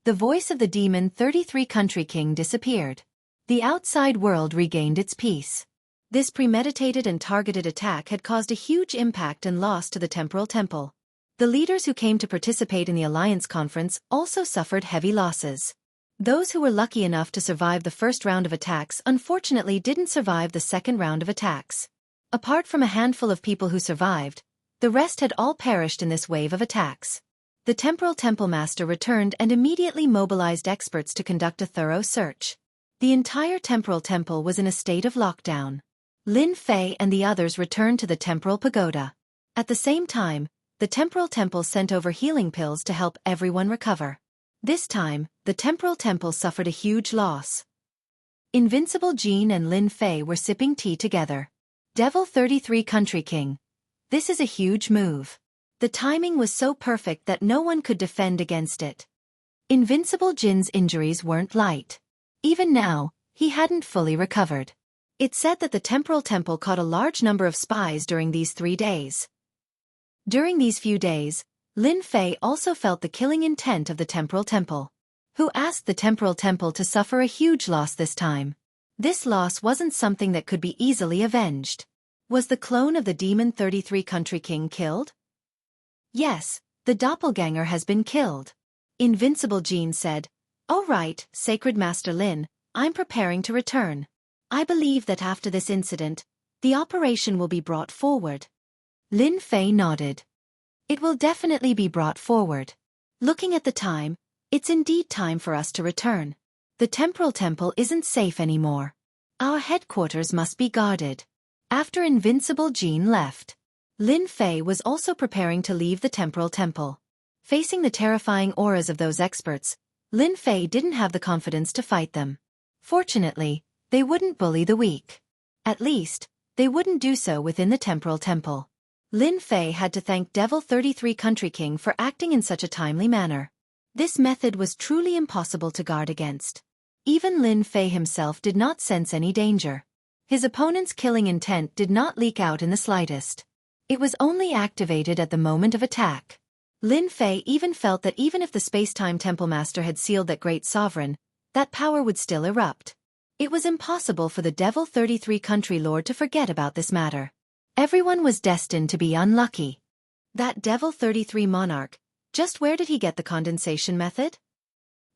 The voice of the demon 33 Country King disappeared. The outside world regained its peace. This premeditated and targeted attack had caused a huge impact and loss to the temporal temple. The leaders who came to participate in the Alliance Conference also suffered heavy losses. Those who were lucky enough to survive the first round of attacks unfortunately didn't survive the second round of attacks. Apart from a handful of people who survived, the rest had all perished in this wave of attacks. The Temporal Temple Master returned and immediately mobilized experts to conduct a thorough search. The entire Temporal Temple was in a state of lockdown. Lin Fei and the others returned to the Temporal Pagoda. At the same time, the Temporal Temple sent over healing pills to help everyone recover. This time, the Temporal Temple suffered a huge loss. Invincible Jean and Lin Fei were sipping tea together. Devil 33 Country King. This is a huge move. The timing was so perfect that no one could defend against it. Invincible Jin's injuries weren't light. Even now, he hadn't fully recovered. It said that the Temporal Temple caught a large number of spies during these 3 days. During these few days, Lin Fei also felt the killing intent of the Temporal Temple, who asked the Temporal Temple to suffer a huge loss this time. This loss wasn't something that could be easily avenged. Was the clone of the Demon 33 Country King killed? Yes, the doppelganger has been killed. Invincible Jean said, "All right, Sacred Master Lin, I'm preparing to return. I believe that after this incident, the operation will be brought forward." Lin Fei nodded. "It will definitely be brought forward. Looking at the time, it's indeed time for us to return. The Temporal Temple isn't safe anymore. Our headquarters must be guarded." After Invincible Jean left, Lin Fei was also preparing to leave the Temporal Temple. Facing the terrifying auras of those experts, Lin Fei didn't have the confidence to fight them. Fortunately, they wouldn't bully the weak. At least, they wouldn't do so within the Temporal Temple. Lin Fei had to thank Devil 33 Country King for acting in such a timely manner. This method was truly impossible to guard against. Even Lin Fei himself did not sense any danger. His opponent's killing intent did not leak out in the slightest. It was only activated at the moment of attack. Lin Fei even felt that even if the Space-Time Temple Master had sealed that Great Sovereign, that power would still erupt. It was impossible for the Devil 33 Country Lord to forget about this matter. Everyone was destined to be unlucky. That Devil 33 Monarch, just where did he get the condensation method?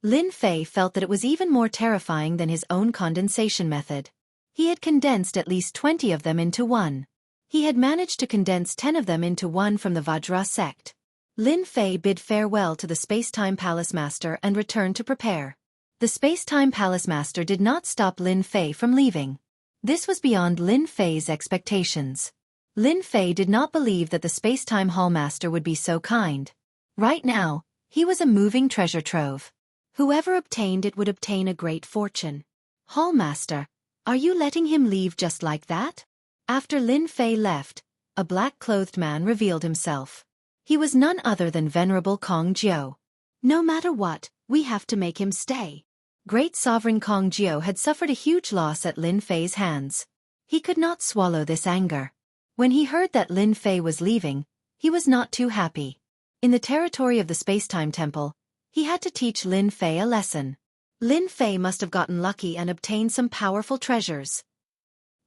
Lin Fei felt that it was even more terrifying than his own condensation method. He had condensed at least 20 of them into one. He had managed to condense 10 of them into one from the Vajra sect. Lin Fei bid farewell to the Space-Time Palace Master and returned to prepare. The Space-Time Palace Master did not stop Lin Fei from leaving. This was beyond Lin Fei's expectations. Lin Fei did not believe that the Space-Time Hall Master would be so kind. Right now, he was a moving treasure trove. Whoever obtained it would obtain a great fortune. Hall Master, are you letting him leave just like that? After Lin Fei left, a black-clothed man revealed himself. He was none other than Venerable Kong Jiao. No matter what, we have to make him stay. Great Sovereign Kong Jiao had suffered a huge loss at Lin Fei's hands. He could not swallow this anger. When he heard that Lin Fei was leaving, he was not too happy. In the territory of the Space-Time Temple, he had to teach Lin Fei a lesson. Lin Fei must have gotten lucky and obtained some powerful treasures.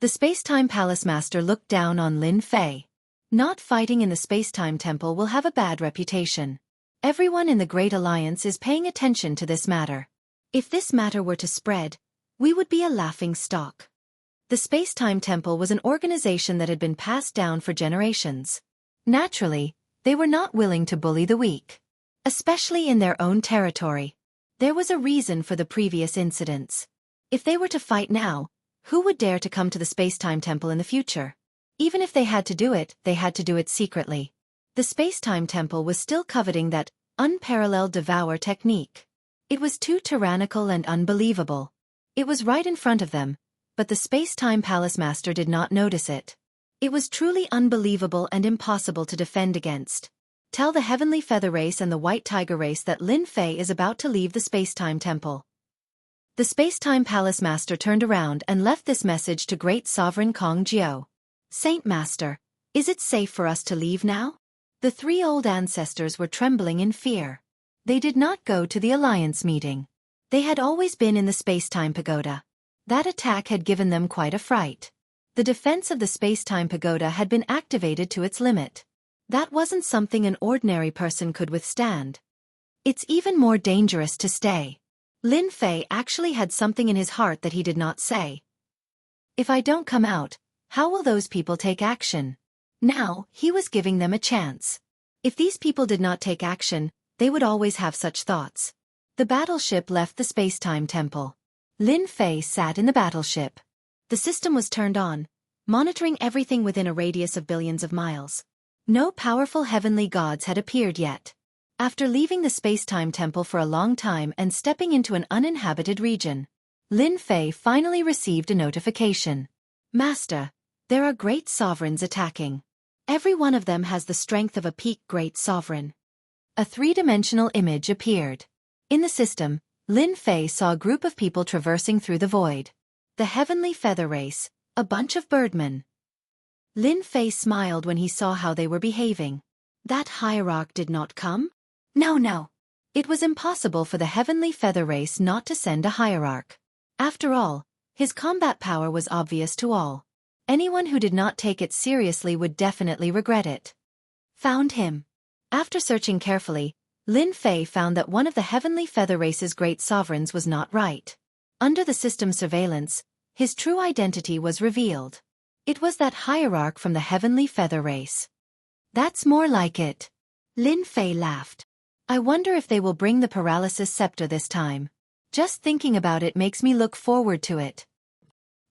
The Space-Time Palace Master looked down on Lin Fei. Not fighting in the Space-Time Temple will have a bad reputation. Everyone in the Great Alliance is paying attention to this matter. If this matter were to spread, we would be a laughing stock. The Space-Time Temple was an organization that had been passed down for generations. Naturally, they were not willing to bully the weak, especially in their own territory. There was a reason for the previous incidents. If they were to fight now, who would dare to come to the Space-Time Temple in the future? Even if they had to do it, they had to do it secretly. The Space-Time Temple was still coveting that unparalleled devour technique. It was too tyrannical and unbelievable. It was right in front of them, but the Space-Time Palace Master did not notice it. It was truly unbelievable and impossible to defend against. Tell the Heavenly Feather Race and the White Tiger Race that Lin Fei is about to leave the Space-Time Temple. The Space-Time Palace Master turned around and left this message to Great Sovereign Kong Jiao. Saint Master, is it safe for us to leave now? The three old ancestors were trembling in fear. They did not go to the Alliance meeting. They had always been in the Space-Time Pagoda. That attack had given them quite a fright. The defense of the Space-Time Pagoda had been activated to its limit. That wasn't something an ordinary person could withstand. It's even more dangerous to stay. Lin Fei actually had something in his heart that he did not say. If I don't come out, how will those people take action? Now, he was giving them a chance. If these people did not take action, they would always have such thoughts. The battleship left the Space-Time Temple. Lin Fei sat in the battleship. The system was turned on, monitoring everything within a radius of billions of miles. No powerful heavenly gods had appeared yet. After leaving the Space-Time Temple for a long time and stepping into an uninhabited region, Lin Fei finally received a notification. Master, there are great sovereigns attacking. Every one of them has the strength of a peak great sovereign. A three-dimensional image appeared. In the system, Lin Fei saw a group of people traversing through the void. The Heavenly Feather Race, a bunch of birdmen. Lin Fei smiled when he saw how they were behaving. That hierarch did not come? No. It was impossible for the Heavenly Feather Race not to send a hierarch. After all, his combat power was obvious to all. Anyone who did not take it seriously would definitely regret it. Found him. After searching carefully, Lin Fei found that one of the Heavenly Feather Race's great sovereigns was not right. Under the system's surveillance, his true identity was revealed. It was that hierarch from the Heavenly Feather Race. That's more like it. Lin Fei laughed. I wonder if they will bring the paralysis scepter this time. Just thinking about it makes me look forward to it.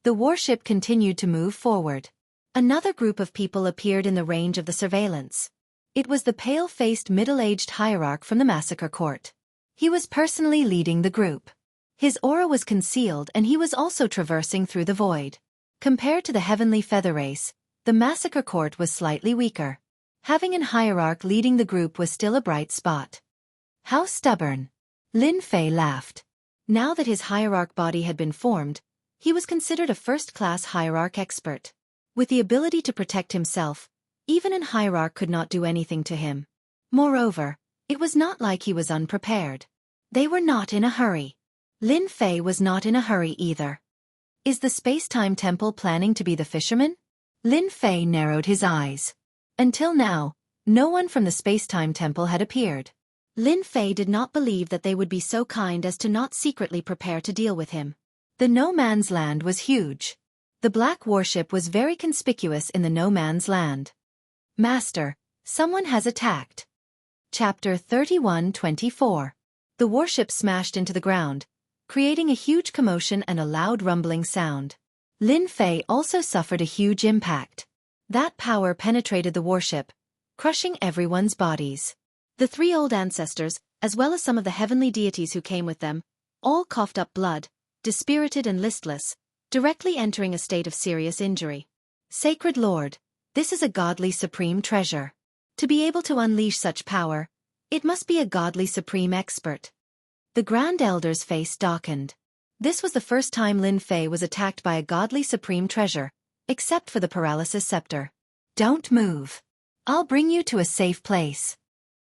The warship continued to move forward. Another group of people appeared in the range of the surveillance. It was the pale-faced middle-aged hierarch from the massacre court. He was personally leading the group. His aura was concealed and he was also traversing through the void. Compared to the Heavenly Feather Race, the massacre court was slightly weaker. Having an hierarch leading the group was still a bright spot. How stubborn. Lin Fei laughed. Now that his hierarch body had been formed, he was considered a first-class hierarch expert. With the ability to protect himself, even an hierarch could not do anything to him. Moreover, it was not like he was unprepared. They were not in a hurry. Lin Fei was not in a hurry either. Is the Space-Time Temple planning to be the fisherman? Lin Fei narrowed his eyes. Until now, no one from the Space-Time Temple had appeared. Lin Fei did not believe that they would be so kind as to not secretly prepare to deal with him. The No Man's Land was huge. The black warship was very conspicuous in the No Man's Land. Master, someone has attacked. Chapter 31-24. The warship smashed into the ground, creating a huge commotion and a loud rumbling sound. Lin Fei also suffered a huge impact. That power penetrated the warship, crushing everyone's bodies. The three old ancestors, as well as some of the heavenly deities who came with them, all coughed up blood, dispirited and listless, directly entering a state of serious injury. Sacred Lord, this is a godly supreme treasure. To be able to unleash such power, it must be a godly supreme expert. The Grand Elder's face darkened. This was the first time Lin Fei was attacked by a godly supreme treasure, except for the paralysis scepter. Don't move. I'll bring you to a safe place.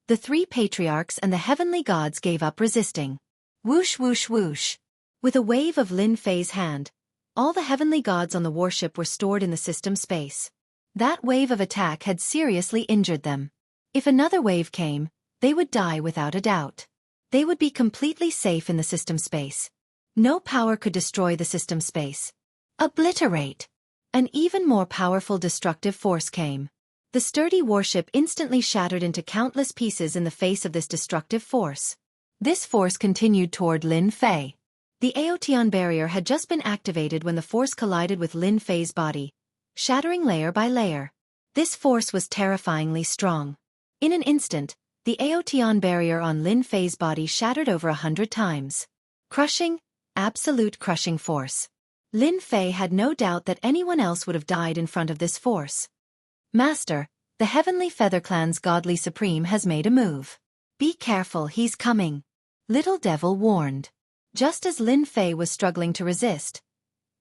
The three patriarchs and the heavenly gods gave up resisting. Whoosh whoosh whoosh. With a wave of Lin Fei's hand, all the heavenly gods on the warship were stored in the system space. That wave of attack had seriously injured them. If another wave came, they would die without a doubt. They would be completely safe in the system space. No power could destroy the system space. Obliterate. An even more powerful destructive force came. The sturdy warship instantly shattered into countless pieces in the face of this destructive force. This force continued toward Lin Fei. The Aotion barrier had just been activated when the force collided with Lin Fei's body, shattering layer by layer. This force was terrifyingly strong. In an instant, the Aotion barrier on Lin Fei's body shattered over 100 times. Crushing, absolute crushing force. Lin Fei had no doubt that anyone else would have died in front of this force. Master, the Heavenly Feather Clan's Godly Supreme has made a move. Be careful, he's coming. Little Devil warned. Just as Lin Fei was struggling to resist,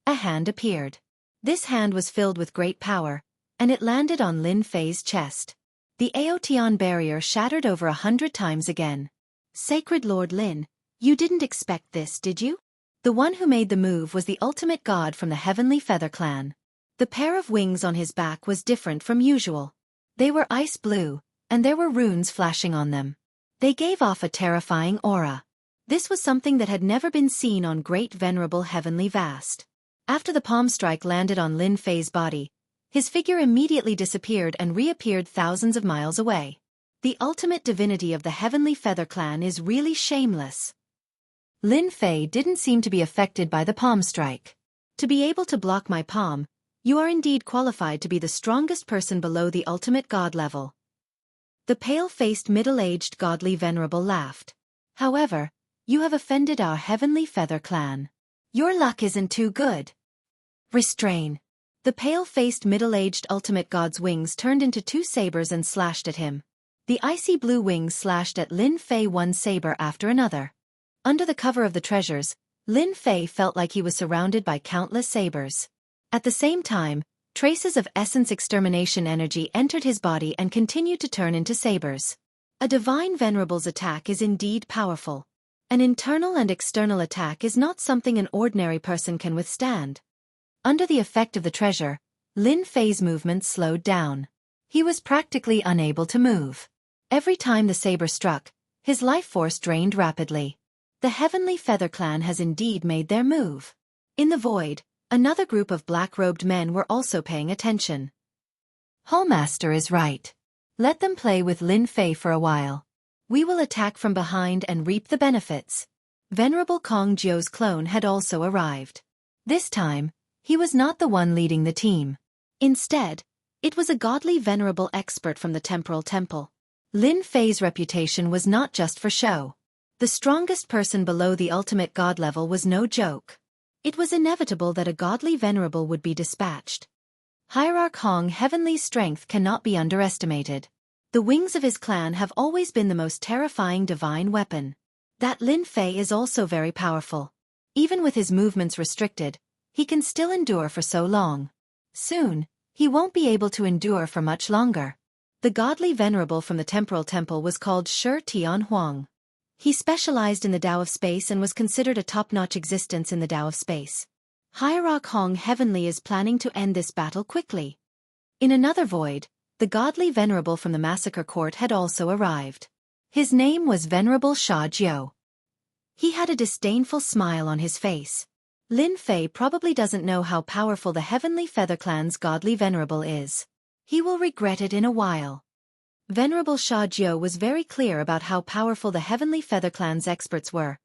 a hand appeared. This hand was filled with great power, and it landed on Lin Fei's chest. The Aotian barrier shattered over 100 times again. Sacred Lord Lin, you didn't expect this, did you? The one who made the move was the ultimate god from the Heavenly Feather Clan. The pair of wings on his back was different from usual. They were ice blue, and there were runes flashing on them. They gave off a terrifying aura. This was something that had never been seen on Great Venerable Heavenly Vast. After the palm strike landed on Lin Fei's body, his figure immediately disappeared and reappeared thousands of miles away. The ultimate divinity of the Heavenly Feather Clan is really shameless. Lin Fei didn't seem to be affected by the palm strike. To be able to block my palm, you are indeed qualified to be the strongest person below the ultimate god level. The pale-faced middle-aged godly venerable laughed. However, you have offended our Heavenly Feather Clan. Your luck isn't too good. Restrain. The pale-faced middle-aged ultimate god's wings turned into 2 sabers and slashed at him. The icy blue wings slashed at Lin Fei one saber after another. Under the cover of the treasures, Lin Fei felt like he was surrounded by countless sabers. At the same time, traces of essence extermination energy entered his body and continued to turn into sabers. A divine venerable's attack is indeed powerful. An internal and external attack is not something an ordinary person can withstand. Under the effect of the treasure, Lin Fei's movements slowed down. He was practically unable to move. Every time the saber struck, his life force drained rapidly. The Heavenly Feather Clan has indeed made their move. In the void, another group of black-robed men were also paying attention. Hallmaster is right. Let them play with Lin Fei for a while. We will attack from behind and reap the benefits. Venerable Kong Jiu's clone had also arrived. This time, he was not the one leading the team. Instead, it was a godly venerable expert from the Temporal Temple. Lin Fei's reputation was not just for show. The strongest person below the ultimate god level was no joke. It was inevitable that a godly venerable would be dispatched. Hierarch Hong Heavenly's strength cannot be underestimated. The wings of his clan have always been the most terrifying divine weapon. That Lin Fei is also very powerful. Even with his movements restricted, he can still endure for so long. Soon, he won't be able to endure for much longer. The godly venerable from the Temporal Temple was called Shi Tian Huang. He specialized in the Tao of Space and was considered a top-notch existence in the Tao of Space. Hierarch Hong Heavenly is planning to end this battle quickly. In another void, the godly venerable from the Massacre Court had also arrived. His name was Venerable Sha Jiu. He had a disdainful smile on his face. Lin Fei probably doesn't know how powerful the Heavenly Feather Clan's godly venerable is. He will regret it in a while. Venerable Sha Jiu was very clear about how powerful the Heavenly Feather Clan's experts were,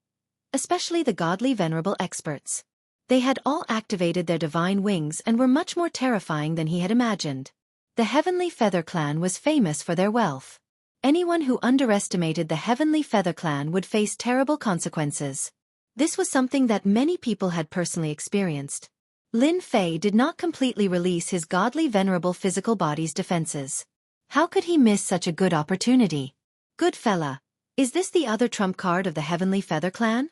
especially the godly venerable experts. They had all activated their divine wings and were much more terrifying than he had imagined. The Heavenly Feather Clan was famous for their wealth. Anyone who underestimated the Heavenly Feather Clan would face terrible consequences. This was something that many people had personally experienced. Lin Fei did not completely release his godly venerable physical body's defenses. How could he miss such a good opportunity? Good fella, is this the other trump card of the Heavenly Feather Clan?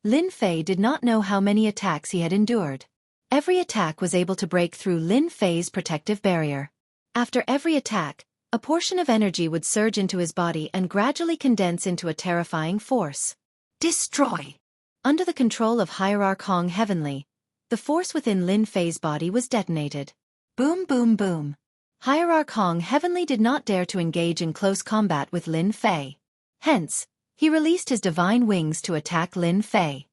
Lin Fei did not know how many attacks he had endured. Every attack was able to break through Lin Fei's protective barrier. After every attack, a portion of energy would surge into his body and gradually condense into a terrifying force. Destroy! Under the control of Hierarch Hong Heavenly, the force within Lin Fei's body was detonated. Boom boom boom. Hierarch Hong Heavenly did not dare to engage in close combat with Lin Fei. Hence, he released his divine wings to attack Lin Fei.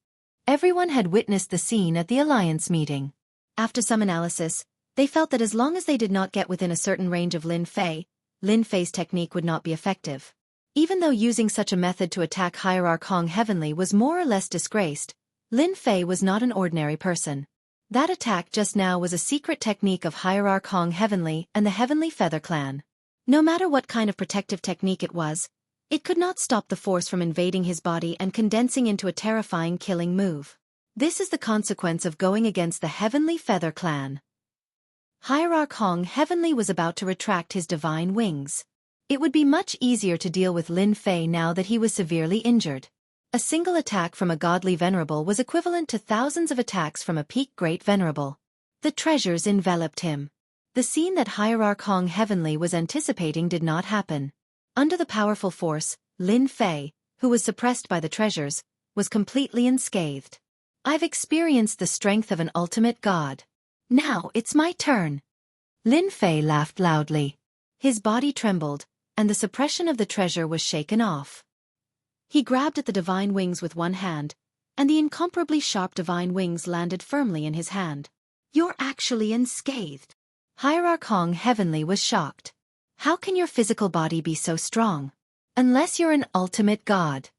Everyone had witnessed the scene at the Alliance meeting. After some analysis, they felt that as long as they did not get within a certain range of Lin Fei's technique would not be effective. Even though using such a method to attack Hierarch Hong Heavenly was more or less disgraced, Lin Fei was not an ordinary person. That attack just now was a secret technique of Hierarch Hong Heavenly and the Heavenly Feather Clan. No matter what kind of protective technique it was, it could not stop the force from invading his body and condensing into a terrifying killing move. This is the consequence of going against the Heavenly Feather Clan. Hierarch Hong Heavenly was about to retract his divine wings. It would be much easier to deal with Lin Fei now that he was severely injured. A single attack from a godly venerable was equivalent to thousands of attacks from a peak great venerable. The treasures enveloped him. The scene that Hierarch Hong Heavenly was anticipating did not happen. Under the powerful force, Lin Fei, who was suppressed by the treasures, was completely unscathed. I've experienced the strength of an ultimate god. Now it's my turn. Lin Fei laughed loudly. His body trembled, and the suppression of the treasure was shaken off. He grabbed at the divine wings with one hand, and the incomparably sharp divine wings landed firmly in his hand. You're actually unscathed. Hierarch Hong Heavenly was shocked. How can your physical body be so strong? Unless you're an ultimate god.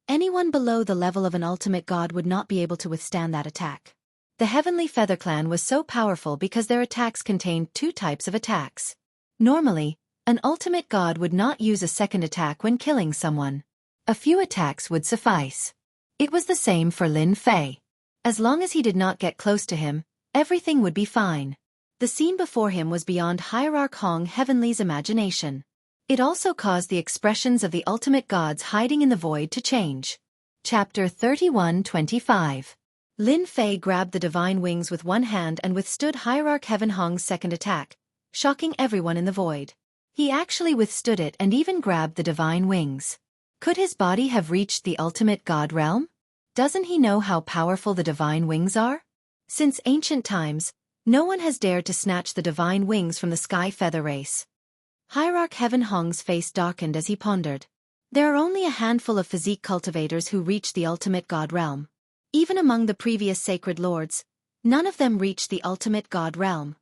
Anyone below the level of an ultimate god would not be able to withstand that attack. The Heavenly Feather Clan was so powerful because their attacks contained two types of attacks. Normally, an ultimate god would not use a second attack when killing someone. A few attacks would suffice. It was the same for Lin Fei. As long as he did not get close to him, everything would be fine. The scene before him was beyond Hierarch Hong Heavenly's imagination. It also caused the expressions of the ultimate gods hiding in the void to change. Chapter 31-25. Lin Fei grabbed the divine wings with one hand and withstood Hierarch Heaven Hong's second attack, shocking everyone in the void. He actually withstood it and even grabbed the divine wings. Could his body have reached the ultimate god realm? Doesn't he know how powerful the divine wings are? Since ancient times, no one has dared to snatch the divine wings from the sky feather race. Hierarch Heaven Hong's face darkened as he pondered. There are only a handful of physique cultivators who reach the ultimate god realm. Even among the previous sacred lords, none of them reached the ultimate god realm.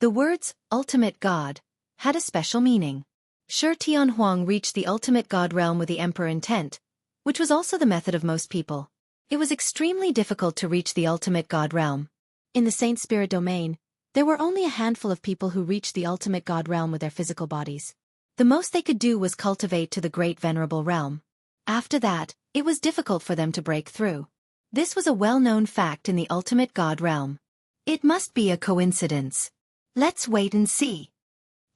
The words, ultimate god, had a special meaning. Shi Tianhuang reached the ultimate god realm with the emperor intent, which was also the method of most people. It was extremely difficult to reach the ultimate god realm. In the Saint Spirit domain, there were only a handful of people who reached the ultimate god realm with their physical bodies. The most they could do was cultivate to the great venerable realm. After that, it was difficult for them to break through. This was a well-known fact in the ultimate god realm. It must be a coincidence. Let's wait and see.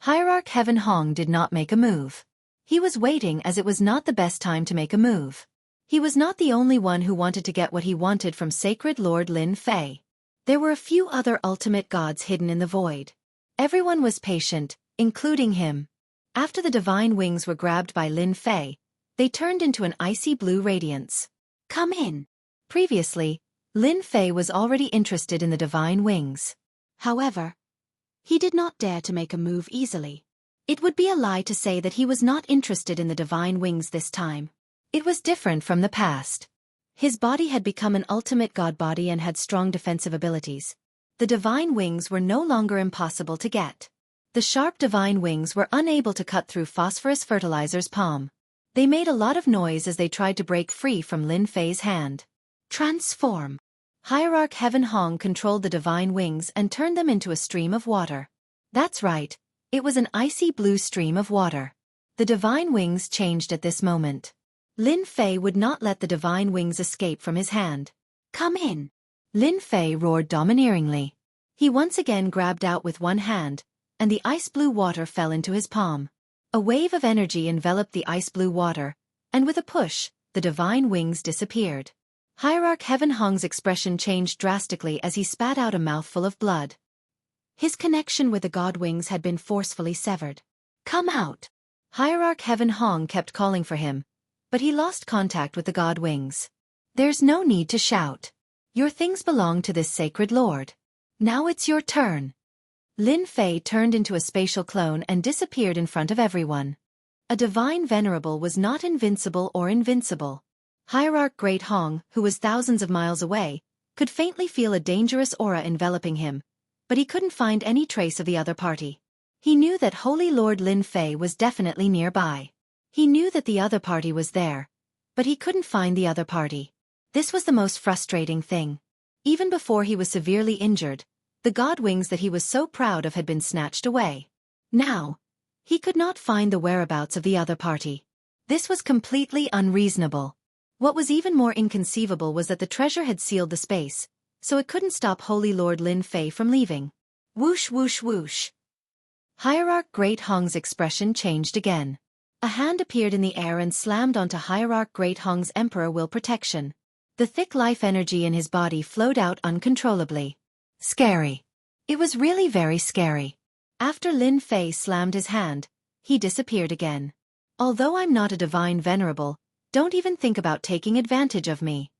Hierarch Heaven Hong did not make a move. He was waiting as it was not the best time to make a move. He was not the only one who wanted to get what he wanted from Sacred Lord Lin Fei. There were a few other ultimate gods hidden in the void. Everyone was patient, including him. After the divine wings were grabbed by Lin Fei, they turned into an icy blue radiance. Come in. Previously, Lin Fei was already interested in the divine wings. However, he did not dare to make a move easily. It would be a lie to say that he was not interested in the divine wings this time. It was different from the past. His body had become an ultimate god body and had strong defensive abilities. The divine wings were no longer impossible to get. The sharp divine wings were unable to cut through Phosphorus Fertilizer's palm. They made a lot of noise as they tried to break free from Lin Fei's hand. Transform. Hierarch Heaven Hong controlled the divine wings and turned them into a stream of water. That's right, it was an icy blue stream of water. The divine wings changed at this moment. Lin Fei would not let the divine wings escape from his hand. Come in. Lin Fei roared domineeringly. He once again grabbed out with one hand, and the ice blue water fell into his palm. A wave of energy enveloped the ice blue water, and with a push, the divine wings disappeared. Hierarch Heaven Hong's expression changed drastically as he spat out a mouthful of blood. His connection with the god wings had been forcefully severed. Come out. Hierarch Heaven Hong kept calling for him, but he lost contact with the god wings. There's no need to shout. Your things belong to this sacred lord. Now it's your turn. Lin Fei turned into a spatial clone and disappeared in front of everyone. A divine venerable was not invincible or invincible. Hierarch Great Hong, who was thousands of miles away, could faintly feel a dangerous aura enveloping him, but he couldn't find any trace of the other party. He knew that Holy Lord Lin Fei was definitely nearby. He knew that the other party was there, but he couldn't find the other party. This was the most frustrating thing. Even before he was severely injured, the god wings that he was so proud of had been snatched away. Now, he could not find the whereabouts of the other party. This was completely unreasonable. What was even more inconceivable was that the treasure had sealed the space, so it couldn't stop Holy Lord Lin Fei from leaving. Whoosh whoosh whoosh. Hierarch Great Hong's expression changed again. A hand appeared in the air and slammed onto Hierarch Great Hong's Emperor Will Protection. The thick life energy in his body flowed out uncontrollably. Scary. It was really very scary. After Lin Fei slammed his hand, he disappeared again. Although I'm not a divine venerable, don't even think about taking advantage of me.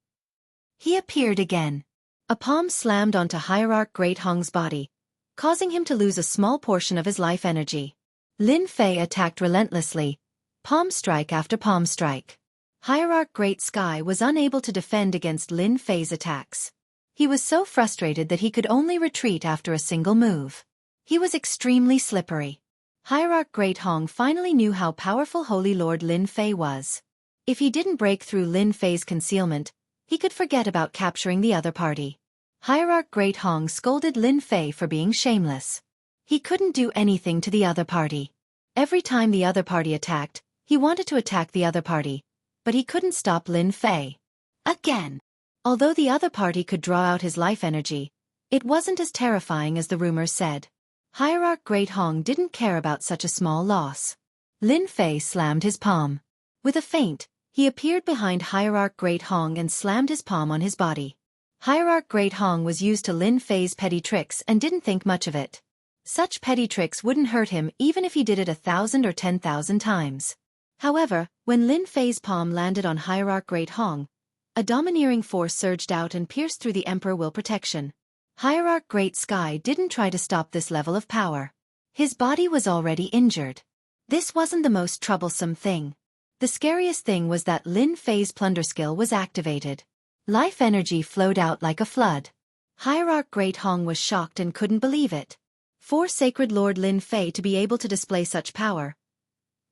He appeared again. A palm slammed onto Hierarch Great Hong's body, causing him to lose a small portion of his life energy. Lin Fei attacked relentlessly, palm strike after palm strike. Hierarch Great Sky was unable to defend against Lin Fei's attacks. He was so frustrated that he could only retreat after a single move. He was extremely slippery. Hierarch Great Hong finally knew how powerful Holy Lord Lin Fei was. If he didn't break through Lin Fei's concealment, he could forget about capturing the other party. Hierarch Great Hong scolded Lin Fei for being shameless. He couldn't do anything to the other party. Every time the other party attacked, he wanted to attack the other party, but he couldn't stop Lin Fei. Again. Although the other party could draw out his life energy, it wasn't as terrifying as the rumors said. Hierarch Great Hong didn't care about such a small loss. Lin Fei slammed his palm. With a feint, he appeared behind Hierarch Great Hong and slammed his palm on his body. Hierarch Great Hong was used to Lin Fei's petty tricks and didn't think much of it. Such petty tricks wouldn't hurt him even if he did it 1,000 or 10,000 times. However, when Lin Fei's palm landed on Hierarch Great Hong, a domineering force surged out and pierced through the Emperor Will Protection. Hierarch Great Sky didn't try to stop this level of power. His body was already injured. This wasn't the most troublesome thing. The scariest thing was that Lin Fei's plunder skill was activated. Life energy flowed out like a flood. Hierarch Great Hong was shocked and couldn't believe it. For Sacred Lord Lin Fei to be able to display such power.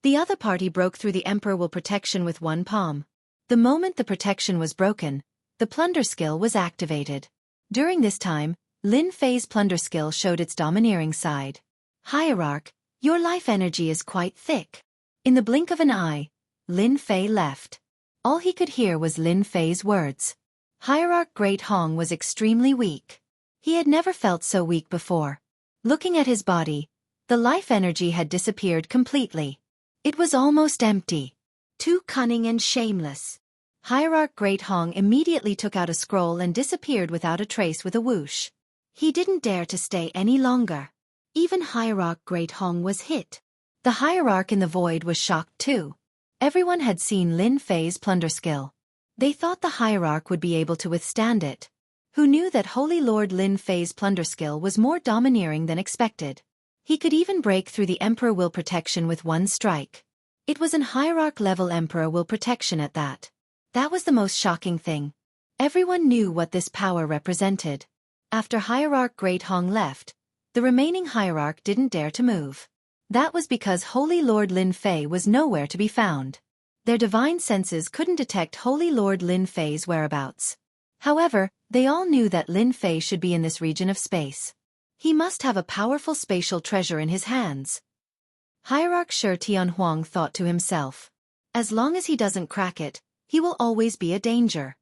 The other party broke through the Emperor Will Protection with one palm. The moment the protection was broken, the plunder skill was activated. During this time, Lin Fei's plunder skill showed its domineering side. Hierarch, your life energy is quite thick. In the blink of an eye, Lin Fei left. All he could hear was Lin Fei's words. Hierarch Great Hong was extremely weak. He had never felt so weak before. Looking at his body, the life energy had disappeared completely. It was almost empty. Too cunning and shameless. Hierarch Great Hong immediately took out a scroll and disappeared without a trace with a whoosh. He didn't dare to stay any longer. Even Hierarch Great Hong was hit. The Hierarch in the void was shocked too. Everyone had seen Lin Fei's plunder skill. They thought the Hierarch would be able to withstand it. Who knew that Holy Lord Lin Fei's plunder skill was more domineering than expected. He could even break through the Emperor Will Protection with one strike. It was an Hierarch level Emperor Will Protection at that. That was the most shocking thing. Everyone knew what this power represented. After Hierarch Great Hong left, the remaining Hierarch didn't dare to move. That was because Holy Lord Lin Fei was nowhere to be found. Their divine senses couldn't detect Holy Lord Lin Fei's whereabouts. However, they all knew that Lin Fei should be in this region of space. He must have a powerful spatial treasure in his hands. Hierarch Shi Tianhuang thought to himself. As long as he doesn't crack it, he will always be a danger.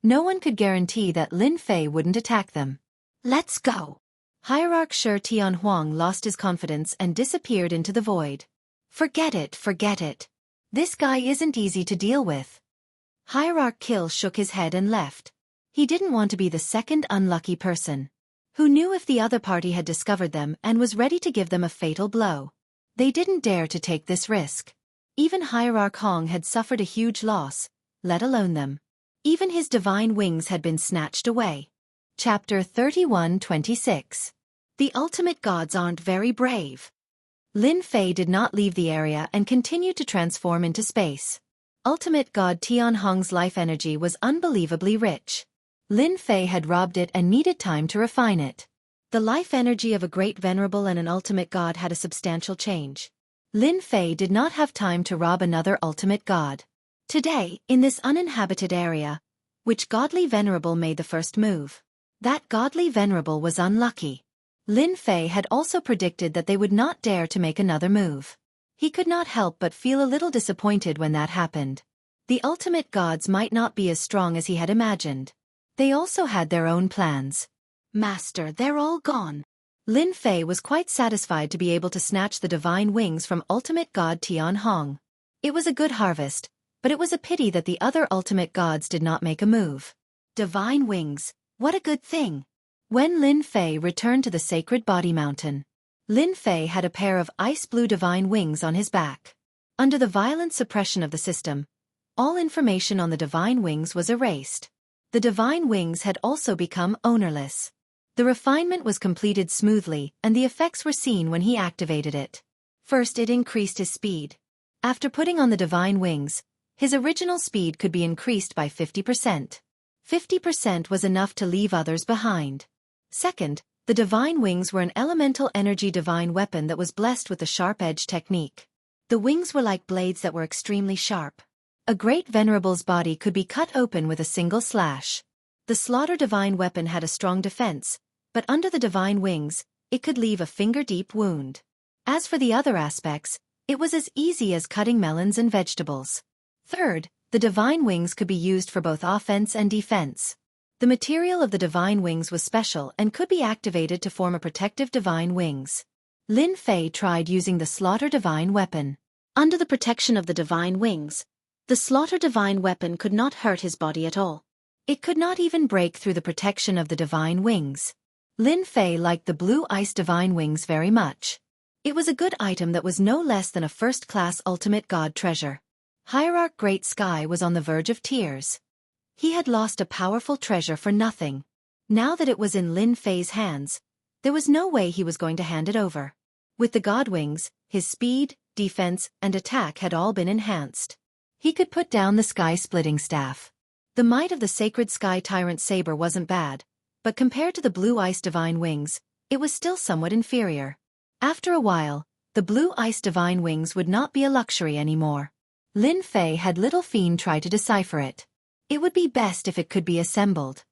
No one could guarantee that Lin Fei wouldn't attack them. Let's go. Hierarch Shi Tianhuang lost his confidence and disappeared into the void. Forget it, forget it. This guy isn't easy to deal with. Hierarch Kill shook his head and left. He didn't want to be the second unlucky person. Who knew if the other party had discovered them and was ready to give them a fatal blow. They didn't dare to take this risk. Even Hierarch Hong had suffered a huge loss, let alone them. Even his divine wings had been snatched away. Chapter 31-26. The ultimate gods aren't very brave. Lin Fei did not leave the area and continued to transform into space. Ultimate god Tianhong's life energy was unbelievably rich. Lin Fei had robbed it and needed time to refine it. The life energy of a great venerable and an ultimate god had a substantial change. Lin Fei did not have time to rob another ultimate god. Today, in this uninhabited area, which godly venerable made the first move? That godly venerable was unlucky. Lin Fei had also predicted that they would not dare to make another move. He could not help but feel a little disappointed when that happened. The ultimate gods might not be as strong as he had imagined. They also had their own plans. Master, they're all gone. Lin Fei was quite satisfied to be able to snatch the divine wings from ultimate god Tian Hong. It was a good harvest, but it was a pity that the other ultimate gods did not make a move. Divine wings, what a good thing! When Lin Fei returned to the sacred body mountain, Lin Fei had a pair of ice-blue divine wings on his back. Under the violent suppression of the system, all information on the divine wings was erased. The divine wings had also become ownerless. The refinement was completed smoothly, and the effects were seen when he activated it. First, it increased his speed. After putting on the divine wings, his original speed could be increased by 50%. 50% was enough to leave others behind. Second, the divine wings were an elemental energy divine weapon that was blessed with the sharp edge technique. The wings were like blades that were extremely sharp. A great venerable's body could be cut open with a single slash. The slaughter divine weapon had a strong defense, but under the divine wings, it could leave a finger-deep wound. As for the other aspects, it was as easy as cutting melons and vegetables. Third, the divine wings could be used for both offense and defense. The material of the divine wings was special and could be activated to form a protective divine wings. Lin Fei tried using the slaughter divine weapon. Under the protection of the divine wings, the slaughter divine weapon could not hurt his body at all. It could not even break through the protection of the divine wings. Lin Fei liked the blue ice divine wings very much. It was a good item that was no less than a first-class ultimate god treasure. Hierarch Great Sky was on the verge of tears. He had lost a powerful treasure for nothing. Now that it was in Lin Fei's hands, there was no way he was going to hand it over. With the god wings, his speed, defense, and attack had all been enhanced. He could put down the sky-splitting staff. The might of the sacred sky tyrant saber wasn't bad, but compared to the blue ice divine wings, it was still somewhat inferior. After a while, the blue ice divine wings would not be a luxury anymore. Lin Fei had Little Fiend try to decipher it. It would be best if it could be assembled.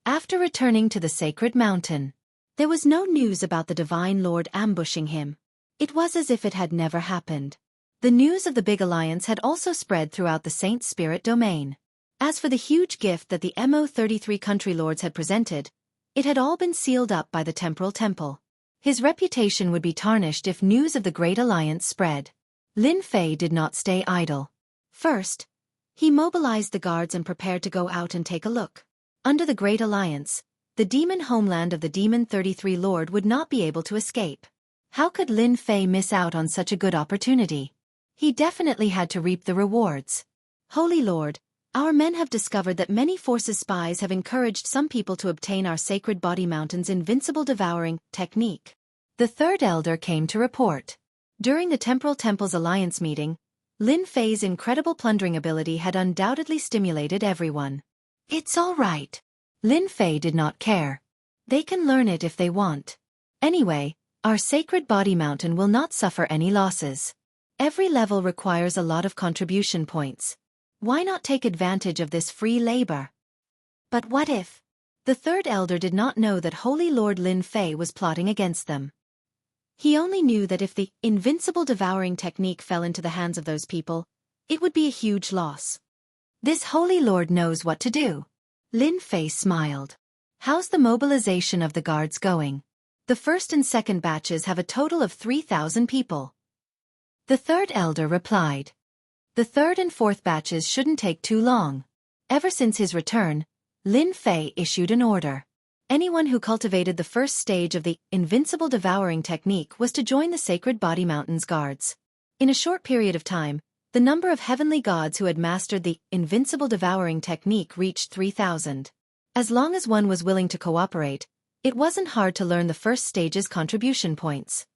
After returning to the sacred mountain, there was no news about the Divine Lord ambushing him. It was as if it had never happened. The news of the Big Alliance had also spread throughout the Saint Spirit domain. As for the huge gift that the MO33 country lords had presented, it had all been sealed up by the Temporal Temple. His reputation would be tarnished if news of the Great Alliance spread. Lin Fei did not stay idle. First, he mobilized the guards and prepared to go out and take a look. Under the Great Alliance, the demon homeland of the Demon 33 Lord would not be able to escape. How could Lin Fei miss out on such a good opportunity? He definitely had to reap the rewards. Holy Lord, our men have discovered that many forces spies have encouraged some people to obtain our sacred body mountain's invincible devouring technique. The third elder came to report. During the Temporal Temple's alliance meeting, Lin Fei's incredible plundering ability had undoubtedly stimulated everyone. It's all right. Lin Fei did not care. They can learn it if they want. Anyway, our sacred body mountain will not suffer any losses. Every level requires a lot of contribution points. Why not take advantage of this free labor? But what if? The third elder did not know that Holy Lord Lin Fei was plotting against them. He only knew that if the invincible devouring technique fell into the hands of those people, it would be a huge loss. This Holy Lord knows what to do. Lin Fei smiled. How's the mobilization of the guards going? The first and second batches have a total of 3,000 people. The third elder replied. The third and fourth batches shouldn't take too long. Ever since his return, Lin Fei issued an order. Anyone who cultivated the first stage of the invincible devouring technique was to join the Sacred Body Mountain's guards. In a short period of time, the number of heavenly gods who had mastered the invincible devouring technique reached 3,000. As long as one was willing to cooperate, it wasn't hard to learn the first stage's contribution points.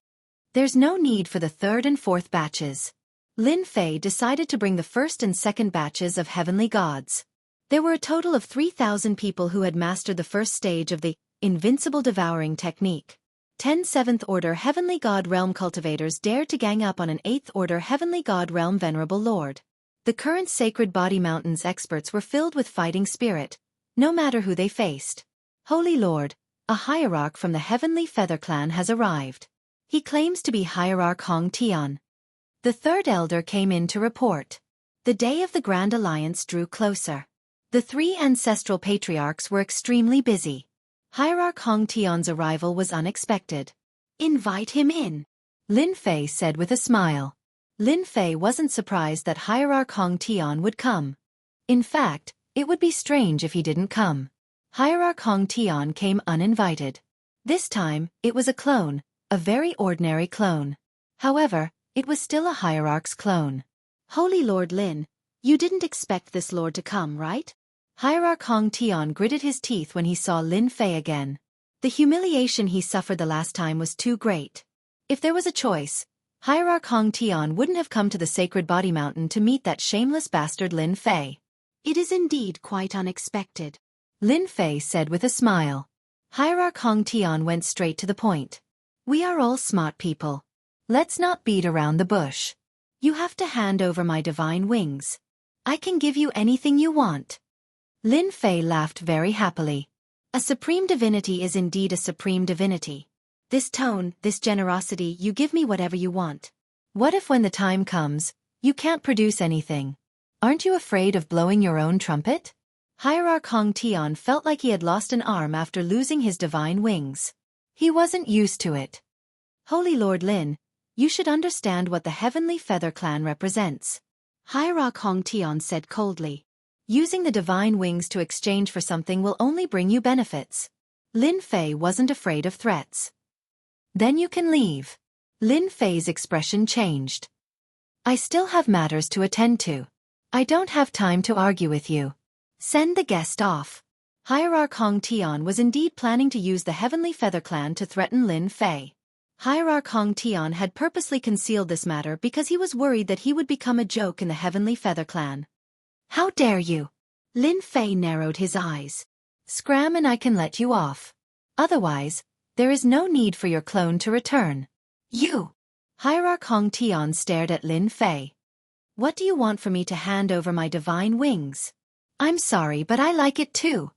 There's no need for the third and fourth batches. Lin Fei decided to bring the first and second batches of heavenly gods. There were a total of 3,000 people who had mastered the first stage of the invincible devouring technique. 10 7th Order Heavenly God Realm cultivators dared to gang up on an 8th Order Heavenly God Realm Venerable Lord. The current Sacred Body Mountain's experts were filled with fighting spirit, no matter who they faced. Holy Lord, a hierarch from the Heavenly Feather Clan has arrived. He claims to be Hierarch Hong Tian. The third elder came in to report. The day of the Grand Alliance drew closer. The three ancestral patriarchs were extremely busy. Hierarch Hong Tian's arrival was unexpected. Invite him in, Lin Fei said with a smile. Lin Fei wasn't surprised that Hierarch Hong Tian would come. In fact, it would be strange if he didn't come. Hierarch Hong Tian came uninvited. This time, it was a clone, a very ordinary clone. However, it was still a Hierarch's clone. Holy Lord Lin, you didn't expect this lord to come, right? Hierarch Hong Tian gritted his teeth when he saw Lin Fei again. The humiliation he suffered the last time was too great. If there was a choice, Hierarch Hong Tian wouldn't have come to the sacred body mountain to meet that shameless bastard Lin Fei. It is indeed quite unexpected, Lin Fei said with a smile. Hierarch Hong Tian went straight to the point. We are all smart people. Let's not beat around the bush. You have to hand over my divine wings. I can give you anything you want. Lin Fei laughed very happily. A supreme divinity is indeed a supreme divinity. This tone, this generosity, you give me whatever you want. What if when the time comes, you can't produce anything? Aren't you afraid of blowing your own trumpet? Hierarch Hong Tian felt like he had lost an arm after losing his divine wings. He wasn't used to it. Holy Lord Lin, you should understand what the Heavenly Feather Clan represents, Hierarch Hong Tian said coldly. Using the divine wings to exchange for something will only bring you benefits. Lin Fei wasn't afraid of threats. Then you can leave. Lin Fei's expression changed. I still have matters to attend to. I don't have time to argue with you. Send the guest off. Hierarch Hong Tian was indeed planning to use the Heavenly Feather Clan to threaten Lin Fei. Hierarch Hong Tian had purposely concealed this matter because he was worried that he would become a joke in the Heavenly Feather Clan. How dare you? Lin Fei narrowed his eyes. Scram and I can let you off. Otherwise, there is no need for your clone to return. You! Hierarch Hong Tian stared at Lin Fei. What do you want for me to hand over my divine wings? I'm sorry, but I like it too.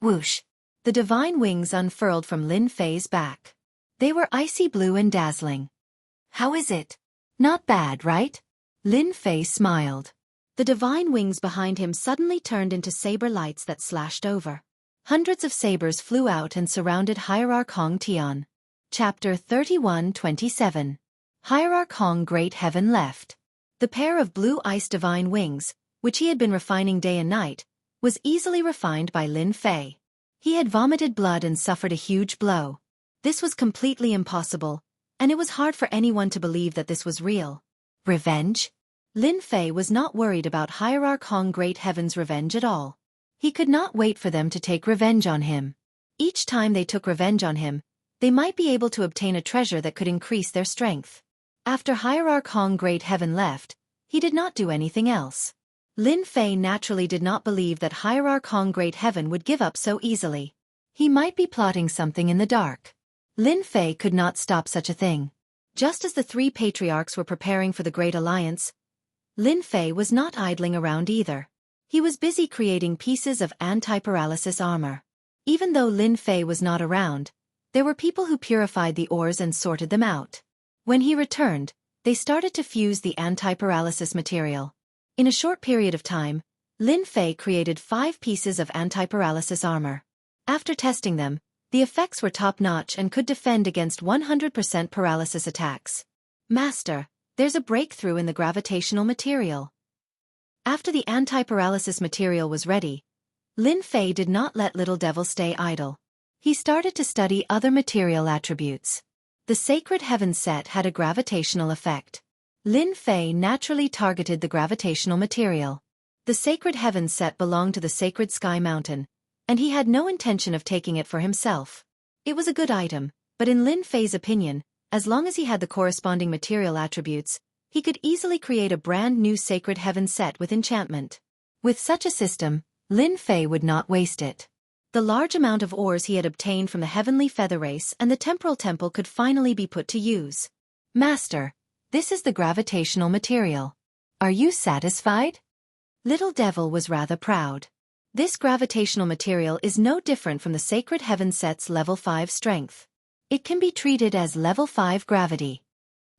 Whoosh! The divine wings unfurled from Lin Fei's back. They were icy blue and dazzling. How is it? Not bad, right? Lin Fei smiled. The divine wings behind him suddenly turned into saber lights that slashed over. Hundreds of sabers flew out and surrounded Hierarch Hong Tian. Chapter 31-27. Hierarch Hong Great Heaven left. The pair of blue ice divine wings, which he had been refining day and night, was easily refined by Lin Fei. He had vomited blood and suffered a huge blow. This was completely impossible, and it was hard for anyone to believe that this was real. Revenge? Lin Fei was not worried about Hierarch Hong Great Heaven's revenge at all. He could not wait for them to take revenge on him. Each time they took revenge on him, they might be able to obtain a treasure that could increase their strength. After Hierarch Hong Great Heaven left, he did not do anything else. Lin Fei naturally did not believe that Hierarch Hong Great Heaven would give up so easily. He might be plotting something in the dark. Lin Fei could not stop such a thing. Just as the three patriarchs were preparing for the Great Alliance, Lin Fei was not idling around either. He was busy creating pieces of anti-paralysis armor. Even though Lin Fei was not around, there were people who purified the ores and sorted them out. When he returned, they started to fuse the anti-paralysis material. In a short period of time, Lin Fei created 5 pieces of anti-paralysis armor. After testing them, the effects were top-notch and could defend against 100% paralysis attacks. Master, there's a breakthrough in the gravitational material. After the anti-paralysis material was ready, Lin Fei did not let Little Devil stay idle. He started to study other material attributes. The Sacred Heaven set had a gravitational effect. Lin Fei naturally targeted the gravitational material. The Sacred Heaven set belonged to the Sacred Sky Mountain, and he had no intention of taking it for himself. It was a good item, but in Lin Fei's opinion, as long as he had the corresponding material attributes, he could easily create a brand new Sacred Heaven set with enchantment. With such a system, Lin Fei would not waste it. The large amount of ores he had obtained from the Heavenly Feather Race and the Temporal Temple could finally be put to use. Master, this is the gravitational material. Are you satisfied? Little Devil was rather proud. This gravitational material is no different from the Sacred Heaven set's level 5 strength. It can be treated as level 5 gravity.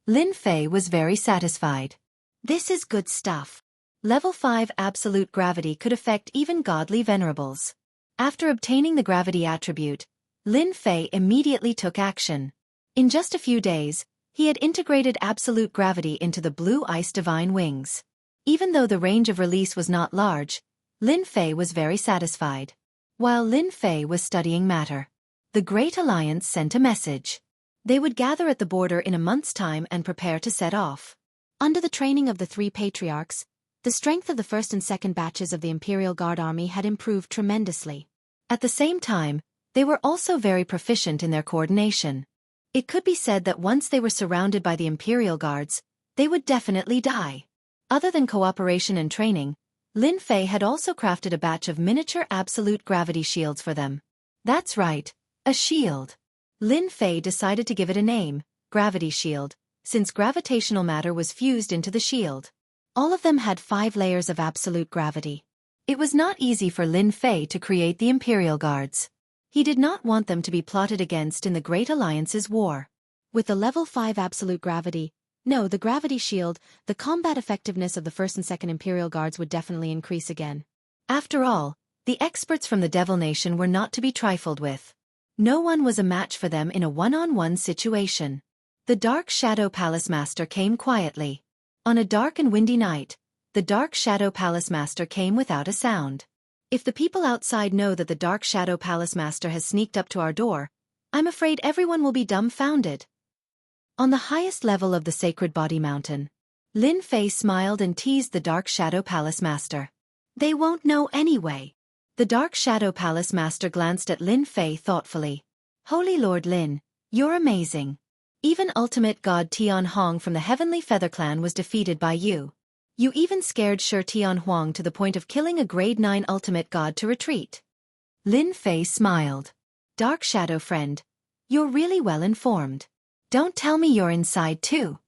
Lin Fei was very satisfied. This is good stuff. Level 5 absolute gravity could affect even godly venerables. After obtaining the gravity attribute, Lin Fei immediately took action. In just a few days, he had integrated absolute gravity into the blue ice divine wings. Even though the range of release was not large, Lin Fei was very satisfied. While Lin Fei was studying matter, the Great Alliance sent a message. They would gather at the border in a month's time and prepare to set off. Under the training of the three patriarchs, the strength of the first and second batches of the Imperial Guard Army had improved tremendously. At the same time, they were also very proficient in their coordination. It could be said that once they were surrounded by the Imperial Guards, they would definitely die. Other than cooperation and training, Lin Fei had also crafted a batch of miniature absolute gravity shields for them. That's right, a shield. Lin Fei decided to give it a name, Gravity Shield, since gravitational matter was fused into the shield. All of them had 5 layers of absolute gravity. It was not easy for Lin Fei to create the Imperial Guards. He did not want them to be plotted against in the Great Alliance's war. With the level 5 absolute gravity, the gravity shield, the combat effectiveness of the first and second Imperial Guards would definitely increase again. After all, the experts from the Devil Nation were not to be trifled with. No one was a match for them in a one-on-one situation. The Dark Shadow Palace Master came quietly. On a dark and windy night, the Dark Shadow Palace Master came without a sound. If the people outside know that the Dark Shadow Palace Master has sneaked up to our door, I'm afraid everyone will be dumbfounded. On the highest level of the Sacred Body Mountain, Lin Fei smiled and teased the Dark Shadow Palace Master. They won't know anyway. The Dark Shadow Palace Master glanced at Lin Fei thoughtfully. Holy Lord Lin, you're amazing. Even Ultimate God Tian Hong from the Heavenly Feather Clan was defeated by you. You even scared Shi Tian Huang to the point of killing a Grade 9 Ultimate God to retreat. Lin Fei smiled. Dark Shadow friend, you're really well informed. Don't tell me you're inside too.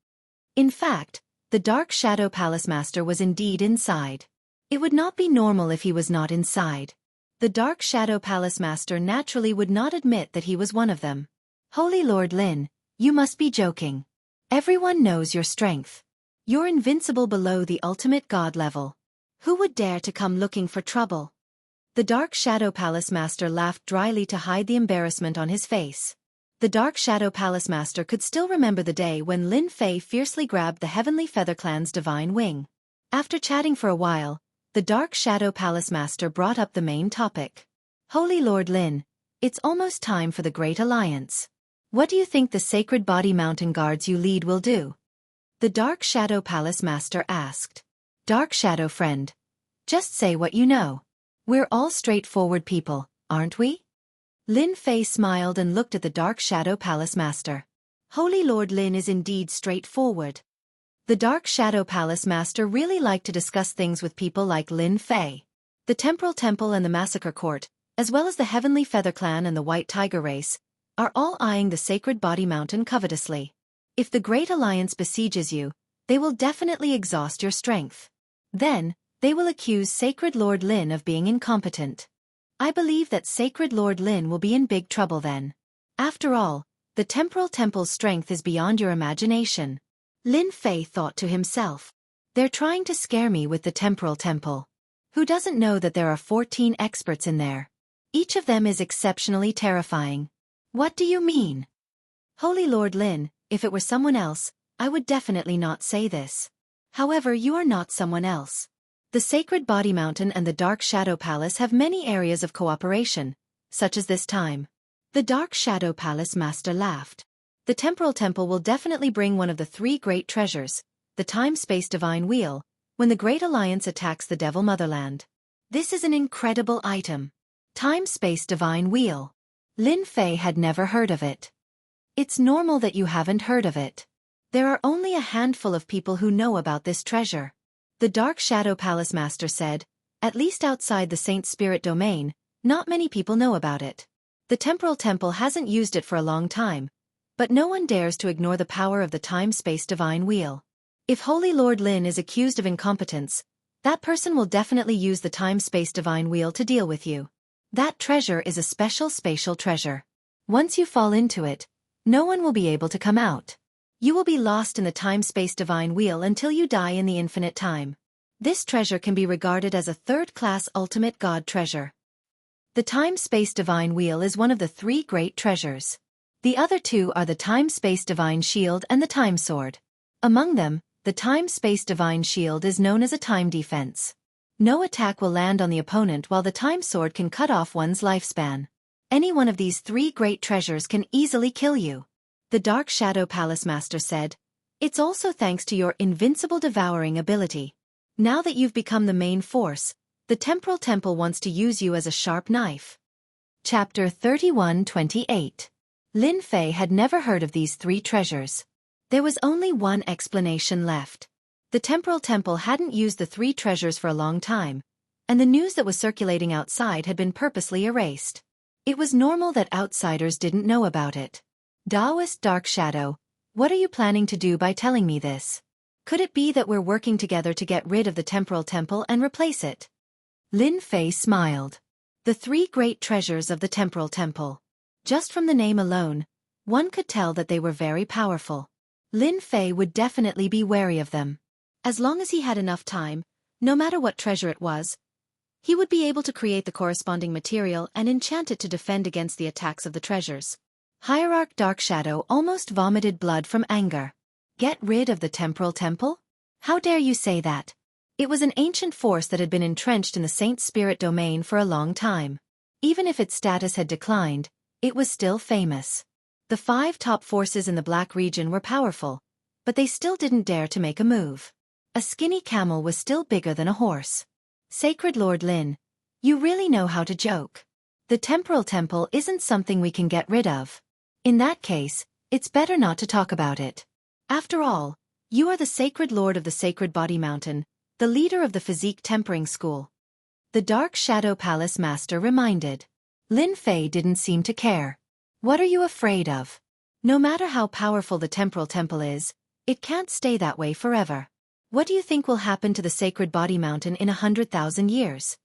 In fact, the Dark Shadow Palace Master was indeed inside. It would not be normal if he was not inside. The Dark Shadow Palace Master naturally would not admit that he was one of them. Holy Lord Lin, you must be joking. Everyone knows your strength. You're invincible below the ultimate god level. Who would dare to come looking for trouble? The Dark Shadow Palace Master laughed dryly to hide the embarrassment on his face. The Dark Shadow Palace Master could still remember the day when Lin Fei fiercely grabbed the Heavenly Feather Clan's divine wing. After chatting for a while, the Dark Shadow Palace Master brought up the main topic. Holy Lord Lin, it's almost time for the Great Alliance. What do you think the Sacred Body Mountain Guards you lead will do? The Dark Shadow Palace Master asked. Dark Shadow friend, just say what you know. We're all straightforward people, aren't we? Lin Fei smiled and looked at the Dark Shadow Palace Master. Holy Lord Lin is indeed straightforward. The Dark Shadow Palace Master really liked to discuss things with people like Lin Fei. The Temporal Temple and the Massacre Court, as well as the Heavenly Feather Clan and the White Tiger Race, are all eyeing the Sacred Body Mountain covetously. If the Great Alliance besieges you, they will definitely exhaust your strength. Then, they will accuse Sacred Lord Lin of being incompetent. I believe that Sacred Lord Lin will be in big trouble then. After all, the Temporal Temple's strength is beyond your imagination. Lin Fei thought to himself. They're trying to scare me with the Temporal Temple. Who doesn't know that there are 14 experts in there? Each of them is exceptionally terrifying. What do you mean? Holy Lord Lin, if it were someone else, I would definitely not say this. However, you are not someone else. The Sacred Body Mountain and the Dark Shadow Palace have many areas of cooperation, such as this time. The Dark Shadow Palace Master laughed. The Temporal Temple will definitely bring one of the 3 great treasures, the Time-Space Divine Wheel, when the Great Alliance attacks the Devil Motherland. This is an incredible item. Time-Space Divine Wheel. Lin Fei had never heard of it. It's normal that you haven't heard of it. There are only a handful of people who know about this treasure. The Dark Shadow Palace Master said, at least outside the Saint Spirit domain, not many people know about it. The Temporal Temple hasn't used it for a long time, but no one dares to ignore the power of the Time-Space Divine Wheel. If Holy Lord Lin is accused of incompetence, that person will definitely use the Time-Space Divine Wheel to deal with you. That treasure is a special spatial treasure. Once you fall into it, no one will be able to come out. You will be lost in the Time-Space Divine Wheel until you die in the infinite time. This treasure can be regarded as a third-class ultimate god treasure. The Time-Space Divine Wheel is one of the 3 great treasures. The other two are the Time-Space Divine Shield and the Time Sword. Among them, the Time-Space Divine Shield is known as a time defense. No attack will land on the opponent while the Time Sword can cut off one's lifespan. Any one of these three great treasures can easily kill you. The Dark Shadow Palace Master said, "It's also thanks to your invincible devouring ability. Now that you've become the main force, the Temporal Temple wants to use you as a sharp knife." Chapter 31:28. Lin Fei had never heard of these three treasures. There was only one explanation left. The Temporal Temple hadn't used the three treasures for a long time, and the news that was circulating outside had been purposely erased. It was normal that outsiders didn't know about it. Taoist Dark Shadow, what are you planning to do by telling me this? Could it be that we're working together to get rid of the Temporal Temple and replace it? Lin Fei smiled. The three great treasures of the Temporal Temple. Just from the name alone, one could tell that they were very powerful. Lin Fei would definitely be wary of them. As long as he had enough time, no matter what treasure it was, he would be able to create the corresponding material and enchant it to defend against the attacks of the treasures. Hierarch Dark Shadow almost vomited blood from anger. Get rid of the Temporal Temple? How dare you say that? It was an ancient force that had been entrenched in the Saint Spirit domain for a long time. Even if its status had declined, it was still famous. The 5 top forces in the Black region were powerful, but they still didn't dare to make a move. A skinny camel was still bigger than a horse. Sacred Lord Lin, you really know how to joke. The Temporal Temple isn't something we can get rid of. In that case, it's better not to talk about it. After all, you are the Sacred Lord of the Sacred Body Mountain, the leader of the Physique Tempering School. The Dark Shadow Palace Master reminded. Lin Fei didn't seem to care. What are you afraid of? No matter how powerful the Temporal Temple is, it can't stay that way forever. What do you think will happen to the Sacred Body Mountain in 100,000 years?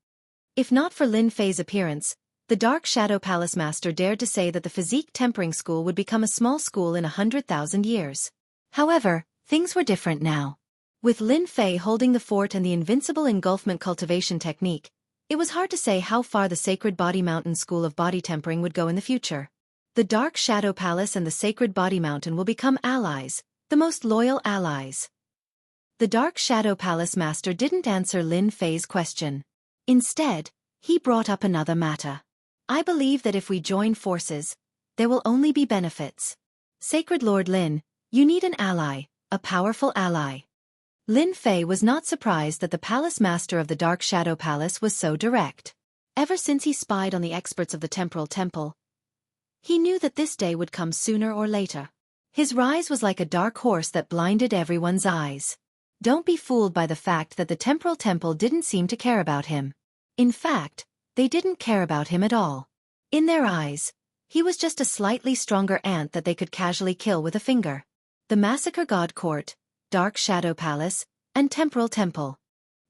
If not for Lin Fei's appearance, the Dark Shadow Palace Master dared to say that the Physique Tempering School would become a small school in 100,000 years. However, things were different now. With Lin Fei holding the fort and the invincible engulfment cultivation technique, it was hard to say how far the Sacred Body Mountain School of Body Tempering would go in the future. The Dark Shadow Palace and the Sacred Body Mountain will become allies, the most loyal allies. The Dark Shadow Palace Master didn't answer Lin Fei's question. Instead, he brought up another matter. I believe that if we join forces, there will only be benefits. Sacred Lord Lin, you need an ally, a powerful ally. Lin Fei was not surprised that the Palace Master of the Dark Shadow Palace was so direct. Ever since he spied on the experts of the Temporal Temple, he knew that this day would come sooner or later. His rise was like a dark horse that blinded everyone's eyes. Don't be fooled by the fact that the Temporal Temple didn't seem to care about him. In fact, they didn't care about him at all. In their eyes, he was just a slightly stronger ant that they could casually kill with a finger. The Massacre God Court, Dark Shadow Palace, and Temporal Temple.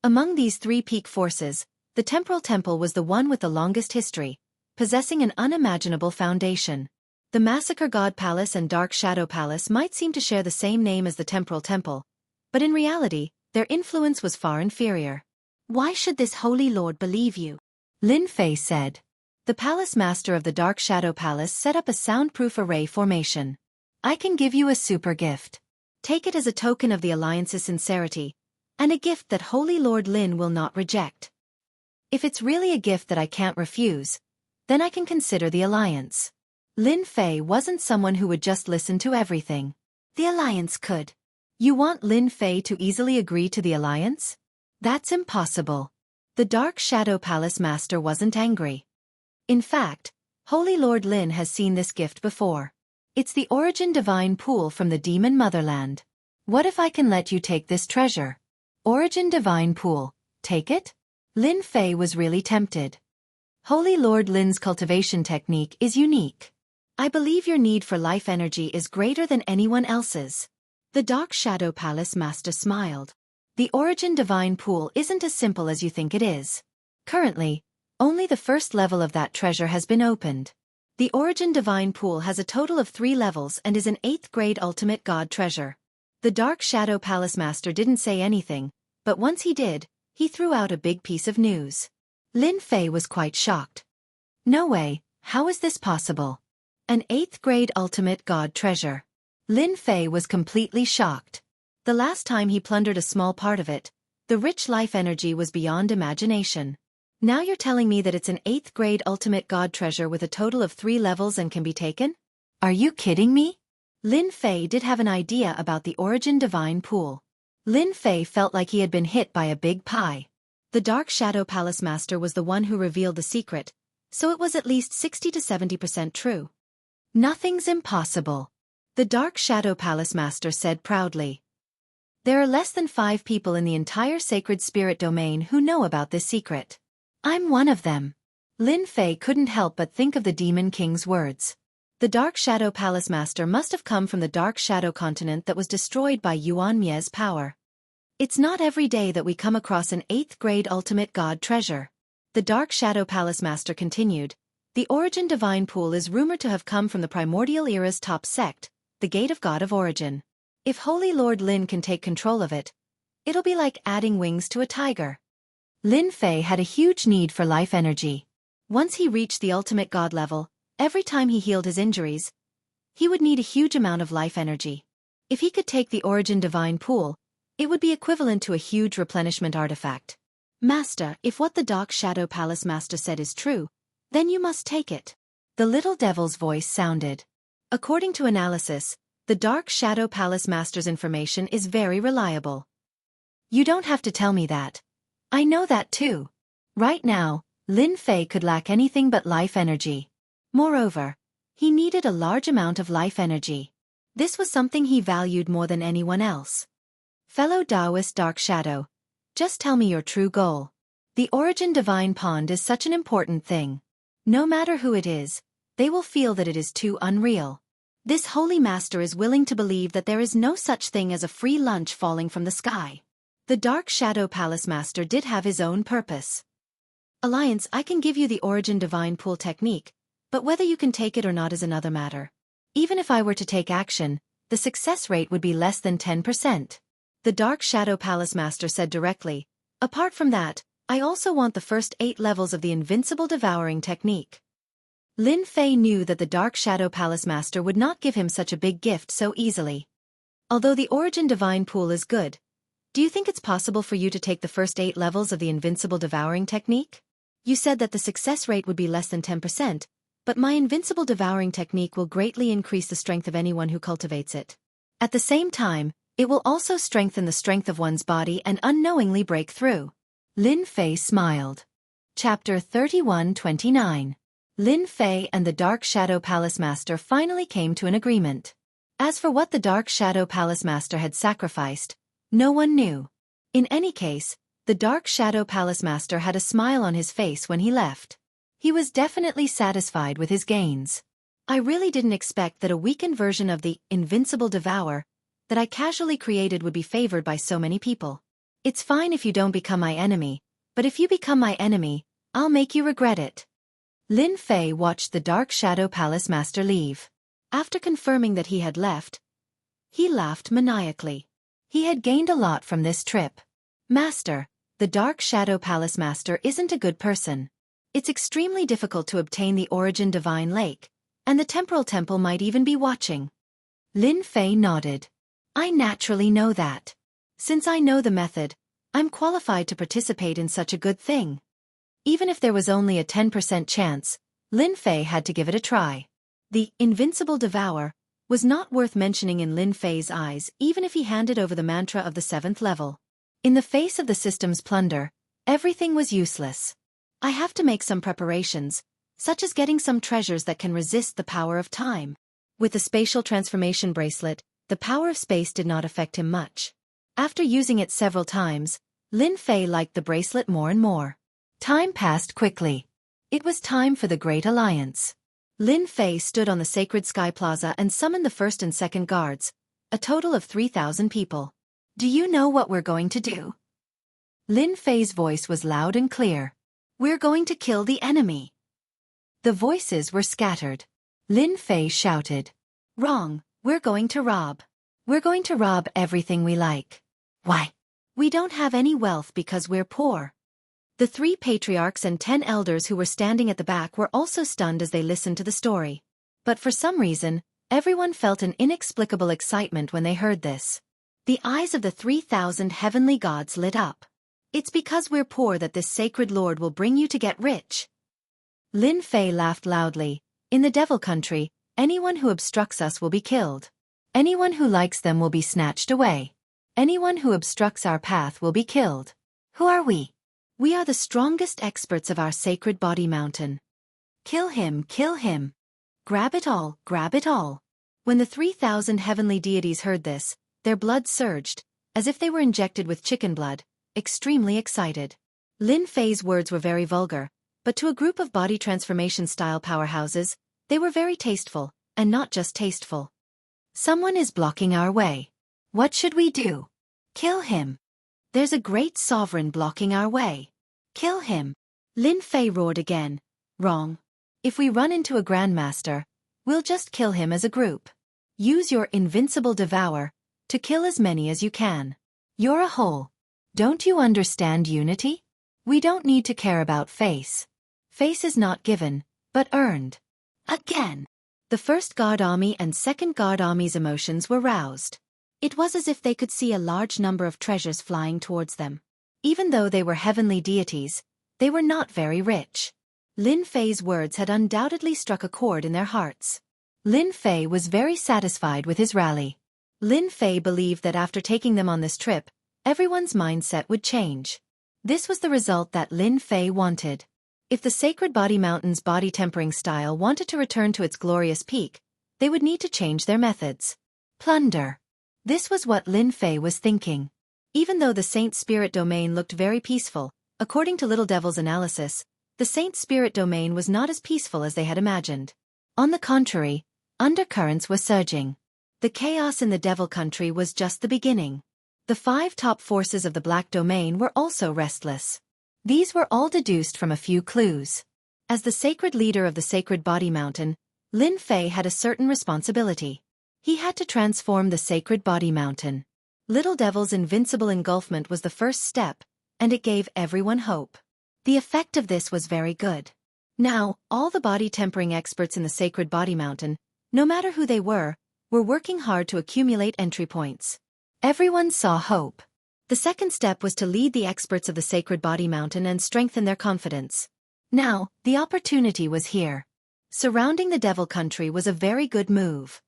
Among these three peak forces, the Temporal Temple was the one with the longest history, possessing an unimaginable foundation. The Massacre God Palace and Dark Shadow Palace might seem to share the same name as the Temporal Temple, but in reality, their influence was far inferior. Why should this holy lord believe you? Lin Fei said. The Palace Master of the Dark Shadow Palace set up a soundproof array formation. I can give you a super gift. Take it as a token of the Alliance's sincerity, and a gift that Holy Lord Lin will not reject. If it's really a gift that I can't refuse, then I can consider the Alliance. Lin Fei wasn't someone who would just listen to everything. The Alliance could. You want Lin Fei to easily agree to the Alliance? That's impossible. The Dark Shadow Palace Master wasn't angry. In fact, Holy Lord Lin has seen this gift before. It's the Origin Divine Pool from the Demon Motherland. What if I can let you take this treasure? Origin Divine Pool, take it? Lin Fei was really tempted. Holy Lord Lin's cultivation technique is unique. I believe your need for life energy is greater than anyone else's. The Dark Shadow Palace Master smiled. The Origin Divine Pool isn't as simple as you think it is. Currently, only the first level of that treasure has been opened. The Origin Divine Pool has a total of 3 levels and is an 8th grade ultimate god treasure. The Dark Shadow Palace Master didn't say anything, but once he did, he threw out a big piece of news. Lin Fei was quite shocked. No way, how is this possible? An 8th grade ultimate god treasure. Lin Fei was completely shocked. The last time he plundered a small part of it, the rich life energy was beyond imagination. Now you're telling me that it's an 8th grade ultimate god treasure with a total of 3 levels and can be taken? Are you kidding me? Lin Fei did have an idea about the Origin Divine Pool. Lin Fei felt like he had been hit by a big pie. The Dark Shadow Palace Master was the one who revealed the secret, so it was at least 60 to 70% true. Nothing's impossible, the Dark Shadow Palace Master said proudly. There are less than 5 people in the entire Sacred Spirit domain who know about this secret. I'm one of them. Lin Fei couldn't help but think of the Demon King's words. The Dark Shadow Palace Master must have come from the Dark Shadow continent that was destroyed by Yuan Mie's power. It's not every day that we come across an 8th grade ultimate god treasure. The Dark Shadow Palace Master continued. The Origin Divine Pool is rumored to have come from the Primordial Era's top sect, the Gate of God of Origin. If Holy Lord Lin can take control of it, it'll be like adding wings to a tiger. Lin Fei had a huge need for life energy. Once he reached the ultimate god level, every time he healed his injuries, he would need a huge amount of life energy. If he could take the Origin Divine Pool, it would be equivalent to a huge replenishment artifact. Master, if what the Dark Shadow Palace Master said is true, then you must take it. The little devil's voice sounded. According to analysis, the Dark Shadow Palace Master's information is very reliable. You don't have to tell me that. I know that too. Right now, Lin Fei could lack anything but life energy. Moreover, he needed a large amount of life energy. This was something he valued more than anyone else. Fellow Taoist Dark Shadow, just tell me your true goal. The Origin Divine Pond is such an important thing. No matter who it is, they will feel that it is too unreal. This holy master is willing to believe that there is no such thing as a free lunch falling from the sky. The Dark Shadow Palace Master did have his own purpose. Alliance, I can give you the Origin Divine Pool technique, but whether you can take it or not is another matter. Even if I were to take action, the success rate would be less than 10%. The Dark Shadow Palace Master said directly. Apart from that, I also want the first 8 levels of the Invincible Devouring technique. Lin Fei knew that the Dark Shadow Palace Master would not give him such a big gift so easily. Although the Origin Divine Pool is good, do you think it's possible for you to take the first 8 levels of the Invincible Devouring technique? You said that the success rate would be less than 10%, but my Invincible Devouring technique will greatly increase the strength of anyone who cultivates it. At the same time, it will also strengthen the strength of one's body and unknowingly break through. Lin Fei smiled. Chapter 31-29. Lin Fei and the Dark Shadow Palace Master finally came to an agreement. As for what the Dark Shadow Palace Master had sacrificed, no one knew. In any case, the Dark Shadow Palace Master had a smile on his face when he left. He was definitely satisfied with his gains. I really didn't expect that a weakened version of the Invincible Devour that I casually created would be favored by so many people. It's fine if you don't become my enemy, but if you become my enemy, I'll make you regret it. Lin Fei watched the Dark Shadow Palace Master leave. After confirming that he had left, he laughed maniacally. He had gained a lot from this trip. Master, the Dark Shadow Palace Master isn't a good person. It's extremely difficult to obtain the Origin Divine Lake, and the Temporal Temple might even be watching. Lin Fei nodded. I naturally know that. Since I know the method, I'm qualified to participate in such a good thing. Even if there was only a 10% chance, Lin Fei had to give it a try. The Invincible Devour was not worth mentioning in Lin Fei's eyes even if he handed over the mantra of the 7th level. In the face of the system's plunder, everything was useless. I have to make some preparations, such as getting some treasures that can resist the power of time. With the spatial transformation bracelet, the power of space did not affect him much. After using it several times, Lin Fei liked the bracelet more and more. Time passed quickly. It was time for the Great Alliance. Lin Fei stood on the Sacred Sky Plaza and summoned the 1st and 2nd guards, a total of 3,000 people. Do you know what we're going to do? Lin Fei's voice was loud and clear. We're going to kill the enemy. The voices were scattered. Lin Fei shouted. Wrong, we're going to rob. We're going to rob everything we like. Why? We don't have any wealth because we're poor. The 3 patriarchs and 10 elders who were standing at the back were also stunned as they listened to the story. But for some reason, everyone felt an inexplicable excitement when they heard this. The eyes of the 3,000 heavenly gods lit up. It's because we're poor that this sacred lord will bring you to get rich. Lin Fei laughed loudly. In the devil country, anyone who obstructs us will be killed. Anyone who likes them will be snatched away. Anyone who obstructs our path will be killed. Who are we? We are the strongest experts of our sacred body mountain. Kill him, kill him. Grab it all, grab it all. When the 3,000 heavenly deities heard this, their blood surged, as if they were injected with chicken blood, extremely excited. Lin Fei's words were very vulgar, but to a group of body transformation-style powerhouses, they were very tasteful, and not just tasteful. Someone is blocking our way. What should we do? Kill him. There's a great sovereign blocking our way. Kill him. Lin Fei roared again. Wrong. If we run into a grandmaster, we'll just kill him as a group. Use your invincible devour to kill as many as you can. You're a whole. Don't you understand unity? We don't need to care about face. Face is not given, but earned. Again. The first guard army and second guard army's emotions were roused. It was as if they could see a large number of treasures flying towards them. Even though they were heavenly deities, they were not very rich. Lin Fei's words had undoubtedly struck a chord in their hearts. Lin Fei was very satisfied with his rally. Lin Fei believed that after taking them on this trip, everyone's mindset would change. This was the result that Lin Fei wanted. If the Sacred Body Mountain's body tempering style wanted to return to its glorious peak, they would need to change their methods. Plunder. This was what Lin Fei was thinking. Even though the Saint Spirit domain looked very peaceful, according to Little Devil's analysis, the Saint Spirit domain was not as peaceful as they had imagined. On the contrary, undercurrents were surging. The chaos in the Devil Country was just the beginning. The 5 top forces of the Black Domain were also restless. These were all deduced from a few clues. As the sacred leader of the Sacred Body Mountain, Lin Fei had a certain responsibility. He had to transform the Sacred Body Mountain. Little Devil's invincible engulfment was the first step, and it gave everyone hope. The effect of this was very good. Now, all the body tempering experts in the Sacred Body Mountain, no matter who they were working hard to accumulate entry points. Everyone saw hope. The second step was to lead the experts of the Sacred Body Mountain and strengthen their confidence. Now, the opportunity was here. Surrounding the Devil Country was a very good move.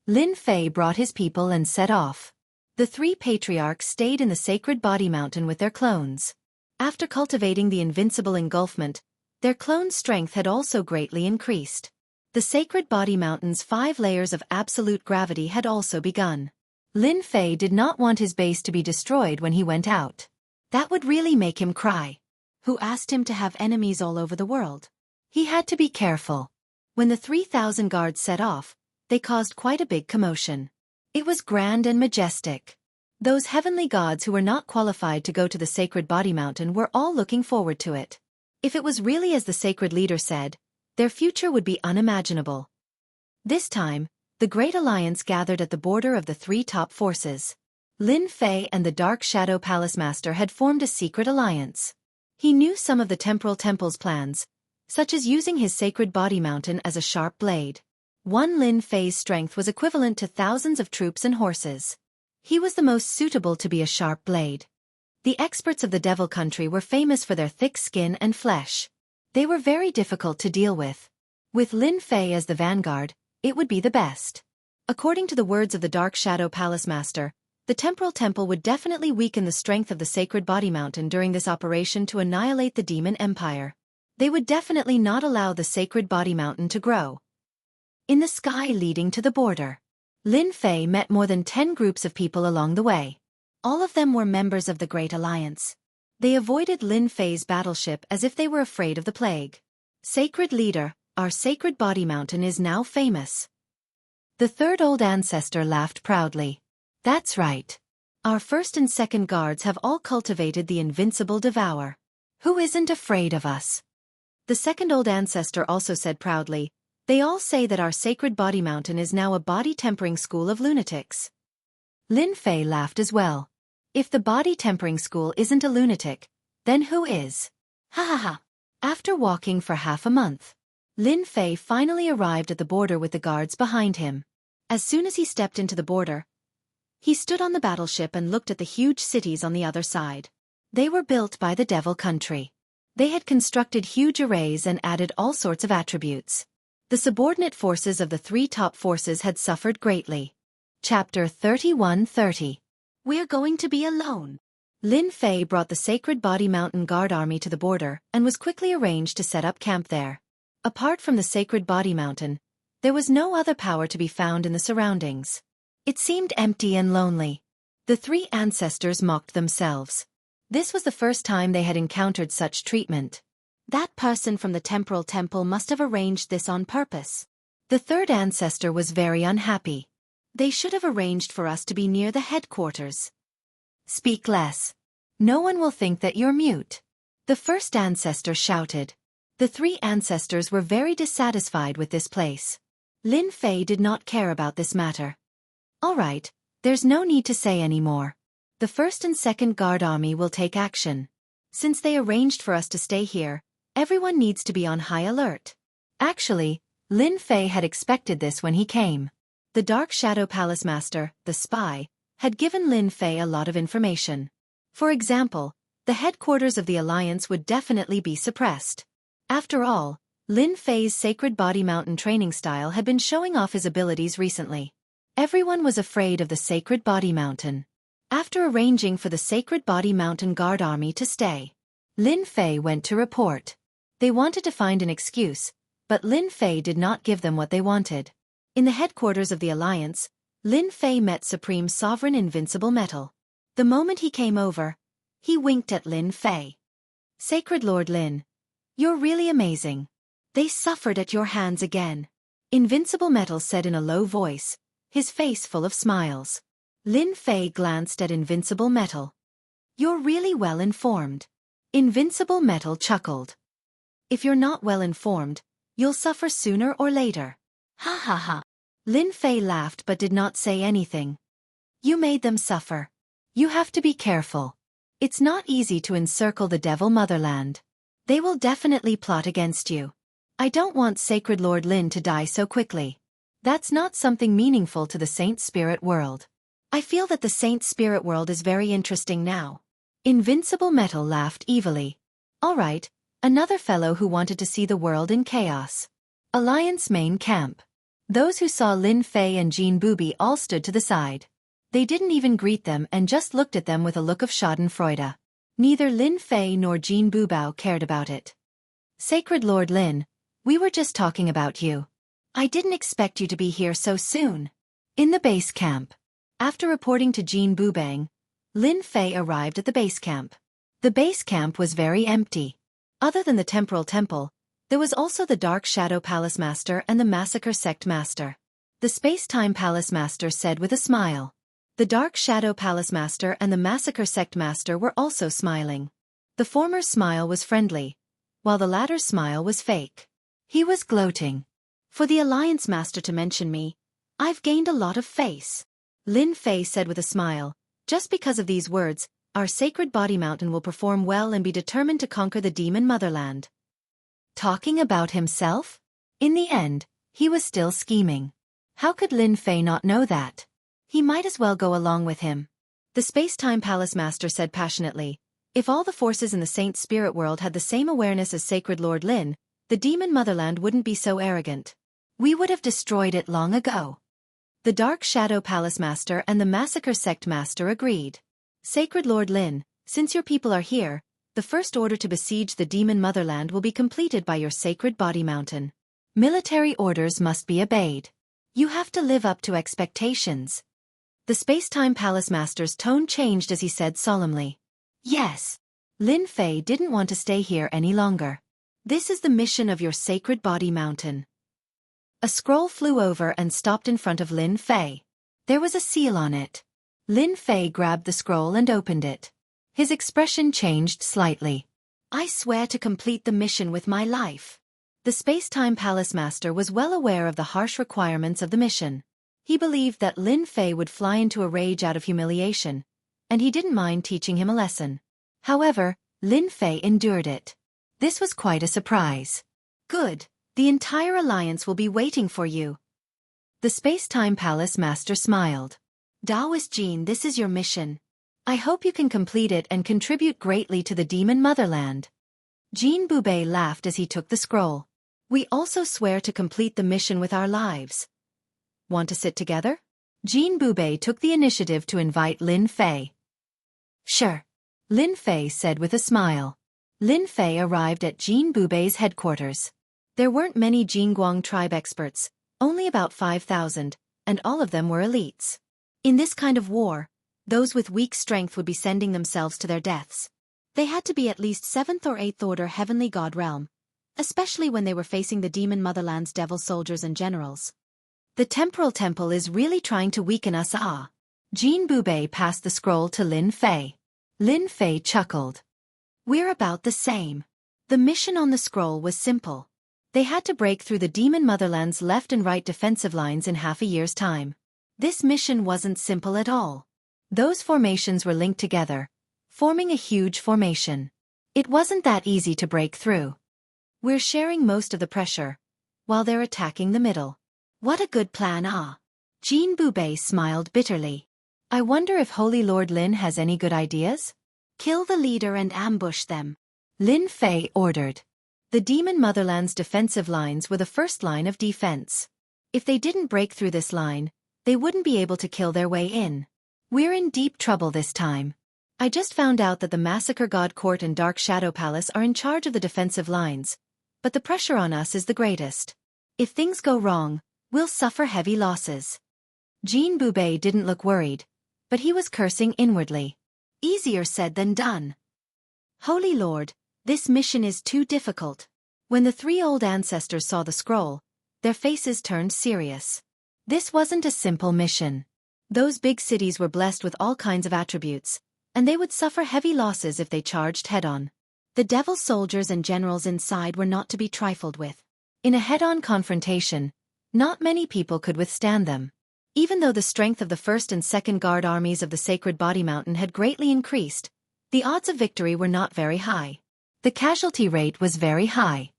Lin Fei brought his people and set off. The 3 patriarchs stayed in the Sacred Body Mountain with their clones. After cultivating the invincible engulfment, their clone's strength had also greatly increased. The Sacred Body Mountain's 5 layers of absolute gravity had also begun. Lin Fei did not want his base to be destroyed when he went out. That would really make him cry. Who asked him to have enemies all over the world? He had to be careful. When the 3,000 guards set off, they caused quite a big commotion. It was grand and majestic. Those heavenly gods who were not qualified to go to the Sacred Body Mountain were all looking forward to it. If it was really as the sacred leader said, their future would be unimaginable. This time, the Great Alliance gathered at the border of the 3 top forces. Lin Fei and the Dark Shadow Palace Master had formed a secret alliance. He knew some of the Temporal Temple's plans, such as using his Sacred Body Mountain as a sharp blade. One Lin Fei's strength was equivalent to thousands of troops and horses. He was the most suitable to be a sharp blade. The experts of the Devil Country were famous for their thick skin and flesh. They were very difficult to deal with. With Lin Fei as the vanguard, it would be the best. According to the words of the Dark Shadow Palace Master, the Temporal Temple would definitely weaken the strength of the Sacred Body Mountain during this operation to annihilate the Demon Empire. They would definitely not allow the Sacred Body Mountain to grow. In the sky leading to the border, Lin Fei met more than 10 groups of people along the way. All of them were members of the Great Alliance. They avoided Lin Fei's battleship as if they were afraid of the plague. Sacred Leader, our Sacred Body Mountain is now famous. The 3rd old ancestor laughed proudly. That's right. Our 1st and 2nd guards have all cultivated the invincible devour. Who isn't afraid of us? The 2nd old ancestor also said proudly, they all say that our Sacred Body Mountain is now a body-tempering school of lunatics. Lin Fei laughed as well. If the body-tempering school isn't a lunatic, then who is? Ha ha ha. After walking for half a month, Lin Fei finally arrived at the border with the guards behind him. As soon as he stepped into the border, he stood on the battleship and looked at the huge cities on the other side. They were built by the Devil Country. They had constructed huge arrays and added all sorts of attributes. The subordinate forces of the three top forces had suffered greatly. Chapter 31:30. We're going to be alone. Lin Fei brought the Sacred Body Mountain Guard Army to the border and was quickly arranged to set up camp there. Apart from the Sacred Body Mountain, there was no other power to be found in the surroundings. It seemed empty and lonely. The three ancestors mocked themselves. This was the first time they had encountered such treatment. That person from the temporal temple must have arranged this on purpose. The third ancestor was very unhappy. They should have arranged for us to be near the headquarters. Speak less. No one will think that you're mute. The first ancestor shouted. The three ancestors were very dissatisfied with this place. Lin Fei did not care about this matter. All right, there's no need to say any more. The first and second guard army will take action. Since they arranged for us to stay here, everyone needs to be on high alert. Actually, Lin Fei had expected this when he came. The Dark Shadow Palace Master, the spy, had given Lin Fei a lot of information. For example, the headquarters of the Alliance would definitely be suppressed. After all, Lin Fei's Sacred Body Mountain training style had been showing off his abilities recently. Everyone was afraid of the Sacred Body Mountain. After arranging for the Sacred Body Mountain Guard Army to stay, Lin Fei went to report. They wanted to find an excuse, but Lin Fei did not give them what they wanted. In the headquarters of the Alliance, Lin Fei met Supreme Sovereign Invincible Metal. The moment he came over, he winked at Lin Fei. Sacred Lord Lin, you're really amazing. They suffered at your hands again. Invincible Metal said in a low voice, his face full of smiles. Lin Fei glanced at Invincible Metal. You're really well informed. Invincible Metal chuckled. If you're not well informed, you'll suffer sooner or later. Ha ha ha. Lin Fei laughed but did not say anything. You made them suffer. You have to be careful. It's not easy to encircle the Devil Motherland. They will definitely plot against you. I don't want Sacred Lord Lin to die so quickly. That's not something meaningful to the Saint Spirit world. I feel that the Saint Spirit world is very interesting now. Invincible Metal laughed evilly. All right, another fellow who wanted to see the world in chaos. Alliance main camp. Those who saw Lin Fei and Jean Booby all stood to the side. They didn't even greet them and just looked at them with a look of schadenfreude. Neither Lin Fei nor Jean Boobao cared about it. Sacred Lord Lin, we were just talking about you. I didn't expect you to be here so soon. In the base camp. After reporting to Jean Boobang, Lin Fei arrived at the base camp. The base camp was very empty. Other than the Temporal Temple, there was also the Dark Shadow Palace Master and the Massacre Sect Master. The Space-Time Palace Master said with a smile. The Dark Shadow Palace Master and the Massacre Sect Master were also smiling. The former's smile was friendly, while the latter's smile was fake. He was gloating. For the Alliance Master to mention me, I've gained a lot of face. Lin Fei said with a smile, just because of these words, our Sacred Body Mountain will perform well and be determined to conquer the Demon Motherland. Talking about himself? In the end, he was still scheming. How could Lin Fei not know that? He might as well go along with him. The Space-Time Palace Master said passionately, if all the forces in the Saint Spirit world had the same awareness as Sacred Lord Lin, the Demon Motherland wouldn't be so arrogant. We would have destroyed it long ago. The Dark Shadow Palace Master and the Massacre Sect Master agreed. Sacred Lord Lin, since your people are here, the first order to besiege the Demon Motherland will be completed by your Sacred Body Mountain. Military orders must be obeyed. You have to live up to expectations. The Space-Time Palace Master's tone changed as he said solemnly. Yes. Lin Fei didn't want to stay here any longer. This is the mission of your Sacred Body Mountain. A scroll flew over and stopped in front of Lin Fei. There was a seal on it. Lin Fei grabbed the scroll and opened it. His expression changed slightly. I swear to complete the mission with my life. The Space-Time Palace Master was well aware of the harsh requirements of the mission. He believed that Lin Fei would fly into a rage out of humiliation, and he didn't mind teaching him a lesson. However, Lin Fei endured it. This was quite a surprise. Good. The entire alliance will be waiting for you. The Space-Time Palace Master smiled. Taoist Jean, this is your mission. I hope you can complete it and contribute greatly to the demon motherland. Jean Boubet laughed as he took the scroll. We also swear to complete the mission with our lives. Want to sit together? Jean Boubet took the initiative to invite Lin Fei. Sure. Lin Fei said with a smile. Lin Fei arrived at Jean Boubet's headquarters. There weren't many Jingguang tribe experts, only about 5,000, and all of them were elites. In this kind of war, those with weak strength would be sending themselves to their deaths. They had to be at least 7th or 8th order heavenly god realm, especially when they were facing the demon motherland's devil soldiers and generals. The temporal temple is really trying to weaken us. Jean Boubet passed the scroll to Lin Fei. Lin Fei chuckled. We're about the same. The mission on the scroll was simple. They had to break through the demon motherland's left and right defensive lines in half a year's time. This mission wasn't simple at all. Those formations were linked together, forming a huge formation. It wasn't that easy to break through. We're sharing most of the pressure, while they're attacking the middle. What a good plan, Jean Boubet smiled bitterly. I wonder if Holy Lord Lin has any good ideas? Kill the leader and ambush them. Lin Fei ordered. The demon motherland's defensive lines were the first line of defense. If they didn't break through this line, they wouldn't be able to kill their way in. We're in deep trouble this time. I just found out that the Massacre God Court and Dark Shadow Palace are in charge of the defensive lines, but the pressure on us is the greatest. If things go wrong, we'll suffer heavy losses. Jean Boubet didn't look worried, but he was cursing inwardly. Easier said than done. Holy Lord, this mission is too difficult. When the 3 old ancestors saw the scroll, their faces turned serious. This wasn't a simple mission. Those big cities were blessed with all kinds of attributes, and they would suffer heavy losses if they charged head-on. The devil soldiers and generals inside were not to be trifled with. In a head-on confrontation, not many people could withstand them. Even though the strength of the 1st and 2nd Guard armies of the Sacred Body Mountain had greatly increased, the odds of victory were not very high. The casualty rate was very high.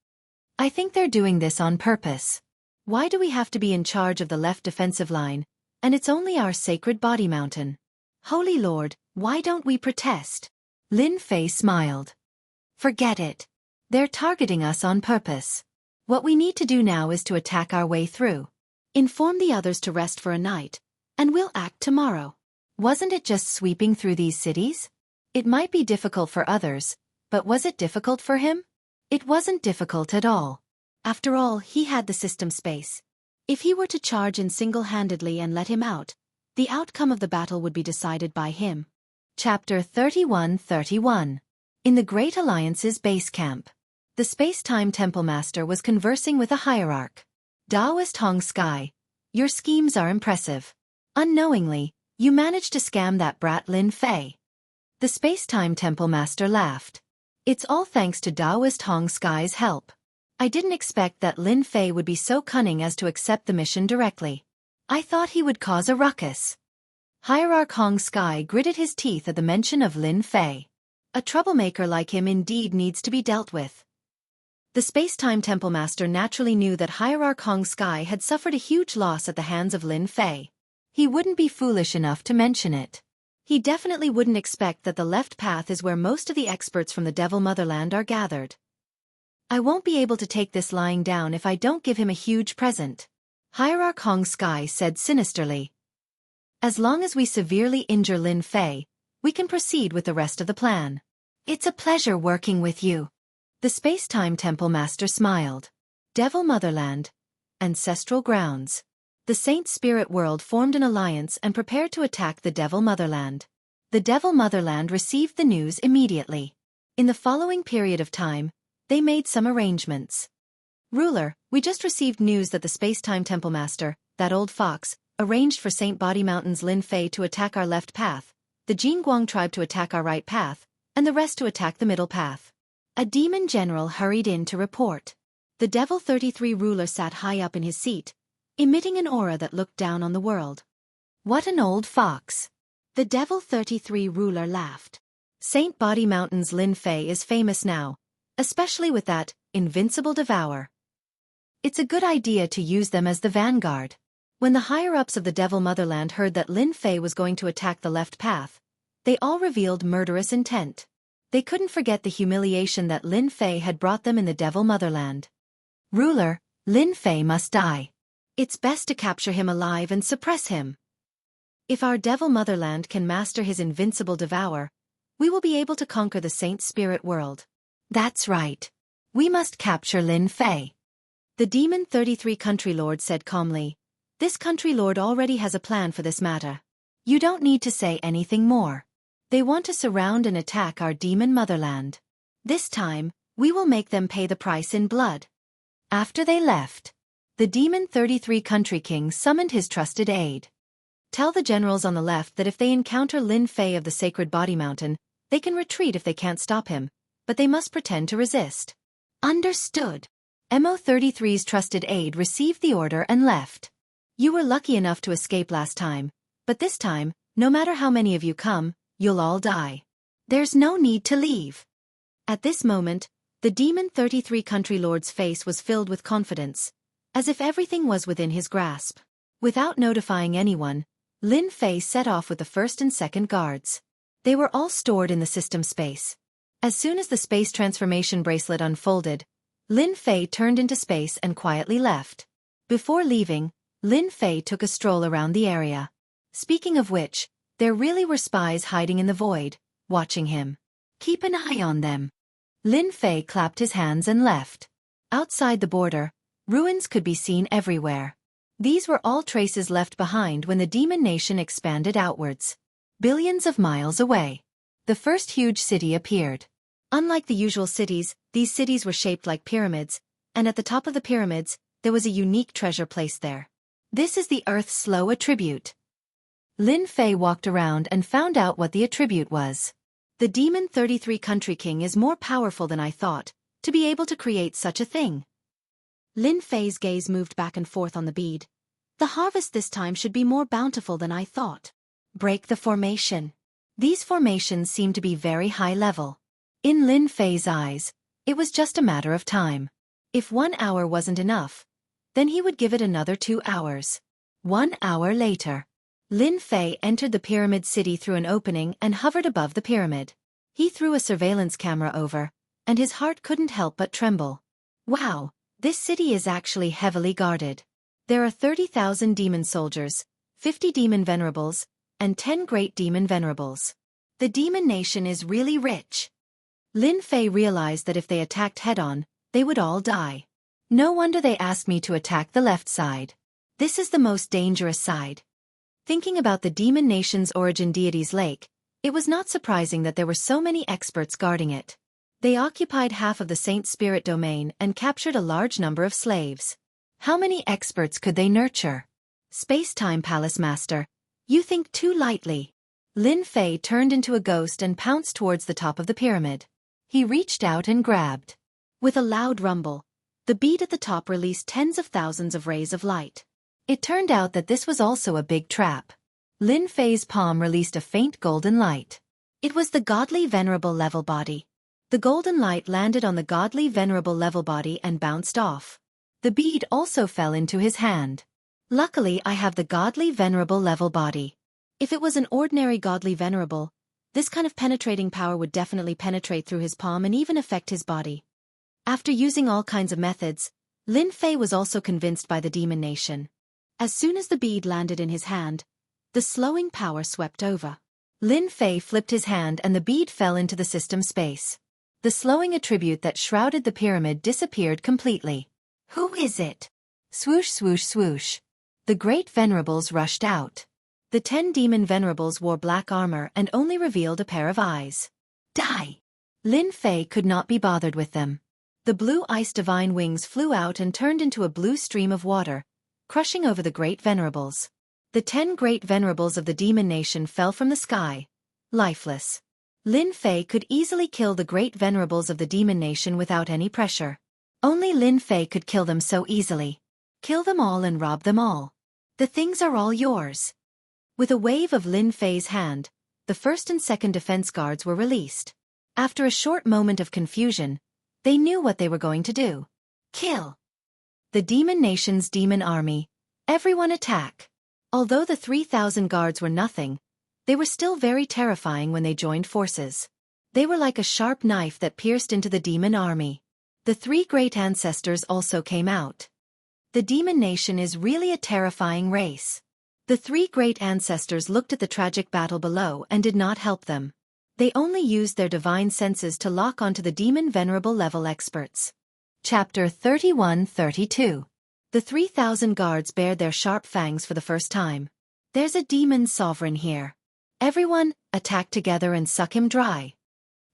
I think they're doing this on purpose. Why do we have to be in charge of the left defensive line, and it's only our Sacred Body Mountain? Holy Lord, why don't we protest? Lin Fei smiled. Forget it. They're targeting us on purpose. What we need to do now is to attack our way through. Inform the others to rest for a night, and we'll act tomorrow. Wasn't it just sweeping through these cities? It might be difficult for others, but was it difficult for him? It wasn't difficult at all. After all, he had the system space. If he were to charge in single-handedly and let him out, the outcome of the battle would be decided by him. Chapter 31:31. In the Great Alliance's base camp. The Space-Time Temple Master was conversing with a hierarch. Taoist Hong Sky, your schemes are impressive. Unknowingly, you managed to scam that brat Lin Fei. The Space-Time Temple Master laughed. It's all thanks to Taoist Hong Sky's help. I didn't expect that Lin Fei would be so cunning as to accept the mission directly. I thought he would cause a ruckus. Hierarch Hong Sky gritted his teeth at the mention of Lin Fei. A troublemaker like him indeed needs to be dealt with. The Space-Time Temple Master naturally knew that Hierarch Hong Sky had suffered a huge loss at the hands of Lin Fei. He wouldn't be foolish enough to mention it. He definitely wouldn't expect that the left path is where most of the experts from the Devil Motherland are gathered. I won't be able to take this lying down if I don't give him a huge present. Hierarch Hong Sky said sinisterly. As long as we severely injure Lin Fei, we can proceed with the rest of the plan. It's a pleasure working with you. The Space-Time Temple Master smiled. Devil Motherland. Ancestral grounds. The Saint Spirit World formed an alliance and prepared to attack the Devil Motherland. The Devil Motherland received the news immediately. In the following period of time, they made some arrangements. Ruler, we just received news that the Space-Time Temple Master, that old fox, arranged for St. Body Mountain's Lin Fei to attack our left path, the Jingguang tribe to attack our right path, and the rest to attack the middle path. A demon general hurried in to report. The Devil 33 ruler sat high up in his seat, emitting an aura that looked down on the world. What an old fox! The Devil 33 ruler laughed. St. Body Mountain's Lin Fei is famous now, especially with that invincible devour. It's a good idea to use them as the vanguard. When the higher-ups of the Devil Motherland heard that Lin Fei was going to attack the left path, they all revealed murderous intent. They couldn't forget the humiliation that Lin Fei had brought them in the Devil Motherland. Ruler, Lin Fei must die. It's best to capture him alive and suppress him. If our Devil Motherland can master his invincible devour, we will be able to conquer the Saint Spirit world. That's right. We must capture Lin Fei. The Demon 33 Country Lord said calmly. This Country Lord already has a plan for this matter. You don't need to say anything more. They want to surround and attack our Demon Motherland. This time, we will make them pay the price in blood. After they left, the Demon 33 Country King summoned his trusted aide. Tell the generals on the left that if they encounter Lin Fei of the Sacred Body Mountain, they can retreat if they can't stop him, but they must pretend to resist. Understood. MO33's trusted aide received the order and left. You were lucky enough to escape last time, but this time, no matter how many of you come, you'll all die. There's no need to leave. At this moment, the Demon 33 Country Lord's face was filled with confidence, as if everything was within his grasp. Without notifying anyone, Lin Fei set off with the first and second guards. They were all stored in the system space. As soon as the space transformation bracelet unfolded, Lin Fei turned into space and quietly left. Before leaving, Lin Fei took a stroll around the area. Speaking of which, there really were spies hiding in the void, watching him. Keep an eye on them. Lin Fei clapped his hands and left. Outside the border, ruins could be seen everywhere. These were all traces left behind when the Demon Nation expanded outwards. Billions of miles away, the first huge city appeared. Unlike the usual cities, these cities were shaped like pyramids, and at the top of the pyramids, there was a unique treasure placed there. This is the Earth's slow attribute. Lin Fei walked around and found out what the attribute was. The Demon 33 Country King is more powerful than I thought, to be able to create such a thing. Lin Fei's gaze moved back and forth on the bead. The harvest this time should be more bountiful than I thought. Break the formation. These formations seem to be very high level. In Lin Fei's eyes, it was just a matter of time. If 1 hour wasn't enough, then he would give it another 2 hours. 1 hour later, Lin Fei entered the pyramid city through an opening and hovered above the pyramid. He threw a surveillance camera over, and his heart couldn't help but tremble. Wow, this city is actually heavily guarded. There are 30,000 demon soldiers, 50 demon venerables, and 10 great demon venerables. The Demon Nation is really rich. Lin Fei realized that if they attacked head-on, they would all die. No wonder they asked me to attack the left side. This is the most dangerous side. Thinking about the Demon Nation's origin deity's lake, it was not surprising that there were so many experts guarding it. They occupied half of the Saint Spirit domain and captured a large number of slaves. How many experts could they nurture? Space-time Palace Master, you think too lightly. Lin Fei turned into a ghost and pounced towards the top of the pyramid. He reached out and grabbed. With a loud rumble, the bead at the top released tens of thousands of rays of light. It turned out that this was also a big trap. Lin Fei's palm released a faint golden light. It was the godly venerable level body. The golden light landed on the godly venerable level body and bounced off. The bead also fell into his hand. Luckily, I have the godly venerable level body. If it was an ordinary godly venerable, this kind of penetrating power would definitely penetrate through his palm and even affect his body. After using all kinds of methods, Lin Fei was also convinced by the Demon Nation. As soon as the bead landed in his hand, the slowing power swept over. Lin Fei flipped his hand and the bead fell into the system space. The slowing attribute that shrouded the pyramid disappeared completely. Who is it? Swoosh swoosh swoosh. The great venerables rushed out. The 10 demon venerables wore black armor and only revealed a pair of eyes. Die! Lin Fei could not be bothered with them. The blue ice divine wings flew out and turned into a blue stream of water, crushing over the great venerables. The 10 great venerables of the Demon Nation fell from the sky, lifeless. Lin Fei could easily kill the great venerables of the Demon Nation without any pressure. Only Lin Fei could kill them so easily. Kill them all and rob them all. The things are all yours. With a wave of Lin Fei's hand, the first and second defense guards were released. After a short moment of confusion, they knew what they were going to do. Kill. The Demon Nation's Demon Army. Everyone attack! Although the 3,000 guards were nothing, they were still very terrifying when they joined forces. They were like a sharp knife that pierced into the demon army. The 3 great ancestors also came out. The Demon Nation is really a terrifying race. The 3 great ancestors looked at the tragic battle below and did not help them. They only used their divine senses to lock onto the demon venerable level experts. Chapter 31-32. The 3,000 guards bared their sharp fangs for the first time. There's a demon sovereign here. Everyone, attack together and suck him dry.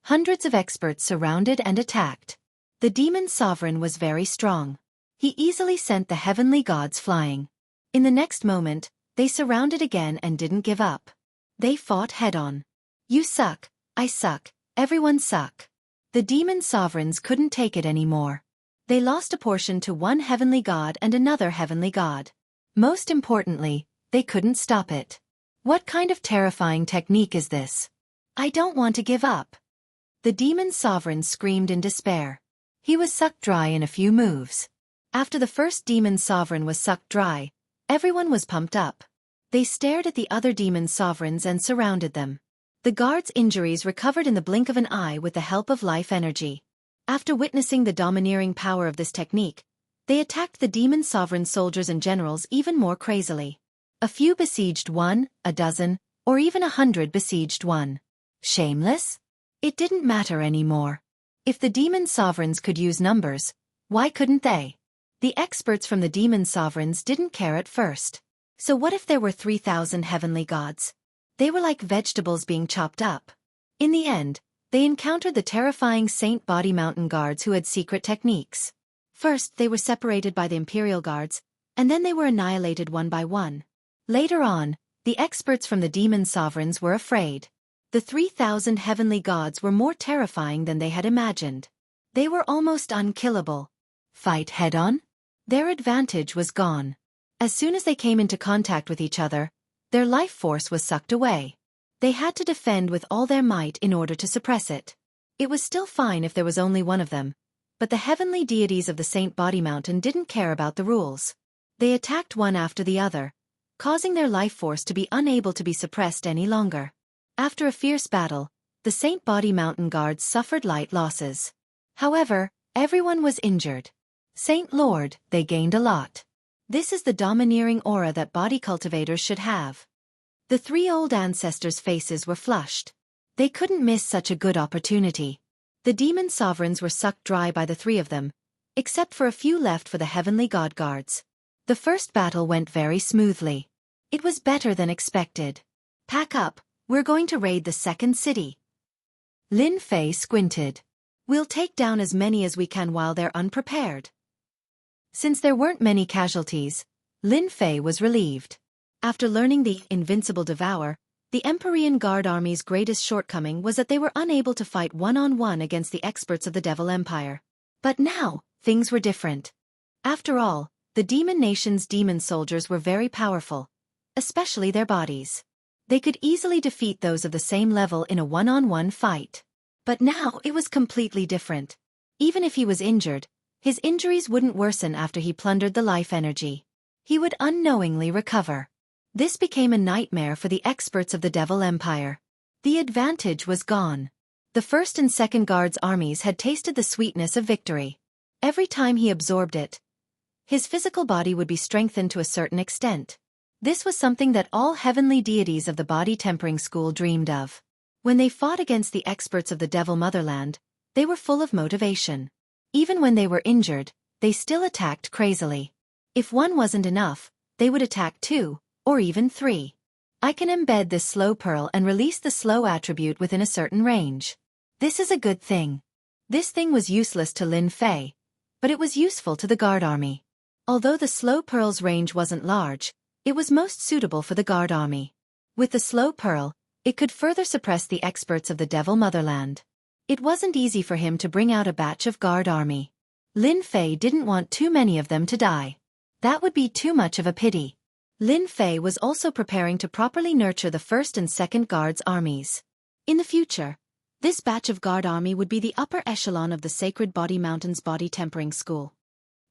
Hundreds of experts surrounded and attacked. The demon sovereign was very strong. He easily sent the heavenly gods flying. In the next moment, they surrounded again and didn't give up. They fought head-on. You suck, I suck, everyone suck. The demon sovereigns couldn't take it anymore. They lost a portion to one heavenly god and another heavenly god. Most importantly, they couldn't stop it. What kind of terrifying technique is this? I don't want to give up. The demon sovereign screamed in despair. He was sucked dry in a few moves. After the first demon sovereign was sucked dry, everyone was pumped up. They stared at the other demon sovereigns and surrounded them. The guards' injuries recovered in the blink of an eye with the help of life energy. After witnessing the domineering power of this technique, they attacked the demon sovereign soldiers and generals even more crazily. A few besieged one, a dozen, or even 100 besieged one. Shameless? It didn't matter anymore. If the demon sovereigns could use numbers, why couldn't they? The experts from the demon sovereigns didn't care at first. So what if there were 3,000 heavenly gods? They were like vegetables being chopped up. In the end, they encountered the terrifying Saint Body Mountain guards who had secret techniques. First, they were separated by the Imperial guards, and then they were annihilated one by one. Later on, the experts from the demon sovereigns were afraid. The 3,000 heavenly gods were more terrifying than they had imagined. They were almost unkillable. Fight head-on? Their advantage was gone. As soon as they came into contact with each other, their life force was sucked away. They had to defend with all their might in order to suppress it. It was still fine if there was only one of them, but the heavenly deities of the Saint Body Mountain didn't care about the rules. They attacked one after the other, causing their life force to be unable to be suppressed any longer. After a fierce battle, the Saint Body Mountain guards suffered light losses. However, everyone was injured. Saint Lord, they gained a lot. This is the domineering aura that body cultivators should have. The 3 old ancestors' faces were flushed. They couldn't miss such a good opportunity. The demon sovereigns were sucked dry by the 3 of them, except for a few left for the heavenly god guards. The first battle went very smoothly. It was better than expected. Pack up, we're going to raid the second city. Lin Fei squinted. We'll take down as many as we can while they're unprepared. Since there weren't many casualties, Lin Fei was relieved. After learning the Invincible Devour, the Empyrean Guard Army's greatest shortcoming was that they were unable to fight one-on-one against the experts of the Devil Empire. But now, things were different. After all, the Demon Nation's demon soldiers were very powerful, especially their bodies. They could easily defeat those of the same level in a one-on-one fight. But now it was completely different. Even if he was injured, his injuries wouldn't worsen after he plundered the life energy. He would unknowingly recover. This became a nightmare for the experts of the Devil Empire. The advantage was gone. The first and second guards' armies had tasted the sweetness of victory. Every time he absorbed it, his physical body would be strengthened to a certain extent. This was something that all heavenly deities of the body tempering school dreamed of. When they fought against the experts of the Devil Motherland, they were full of motivation. Even when they were injured, they still attacked crazily. If one wasn't enough, they would attack 2, or even 3. I can embed this slow pearl and release the slow attribute within a certain range. This is a good thing. This thing was useless to Lin Fei, but it was useful to the guard army. Although the slow pearl's range wasn't large, it was most suitable for the guard army. With the slow pearl, it could further suppress the experts of the Devil Motherland. It wasn't easy for him to bring out a batch of guard army. Lin Fei didn't want too many of them to die. That would be too much of a pity. Lin Fei was also preparing to properly nurture the first and second guards' armies. In the future, this batch of guard army would be the upper echelon of the Sacred Body Mountain's body tempering school.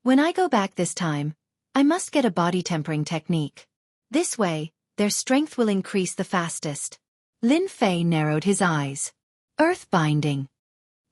When I go back this time, I must get a body tempering technique. This way, their strength will increase the fastest. Lin Fei narrowed his eyes. Earth binding.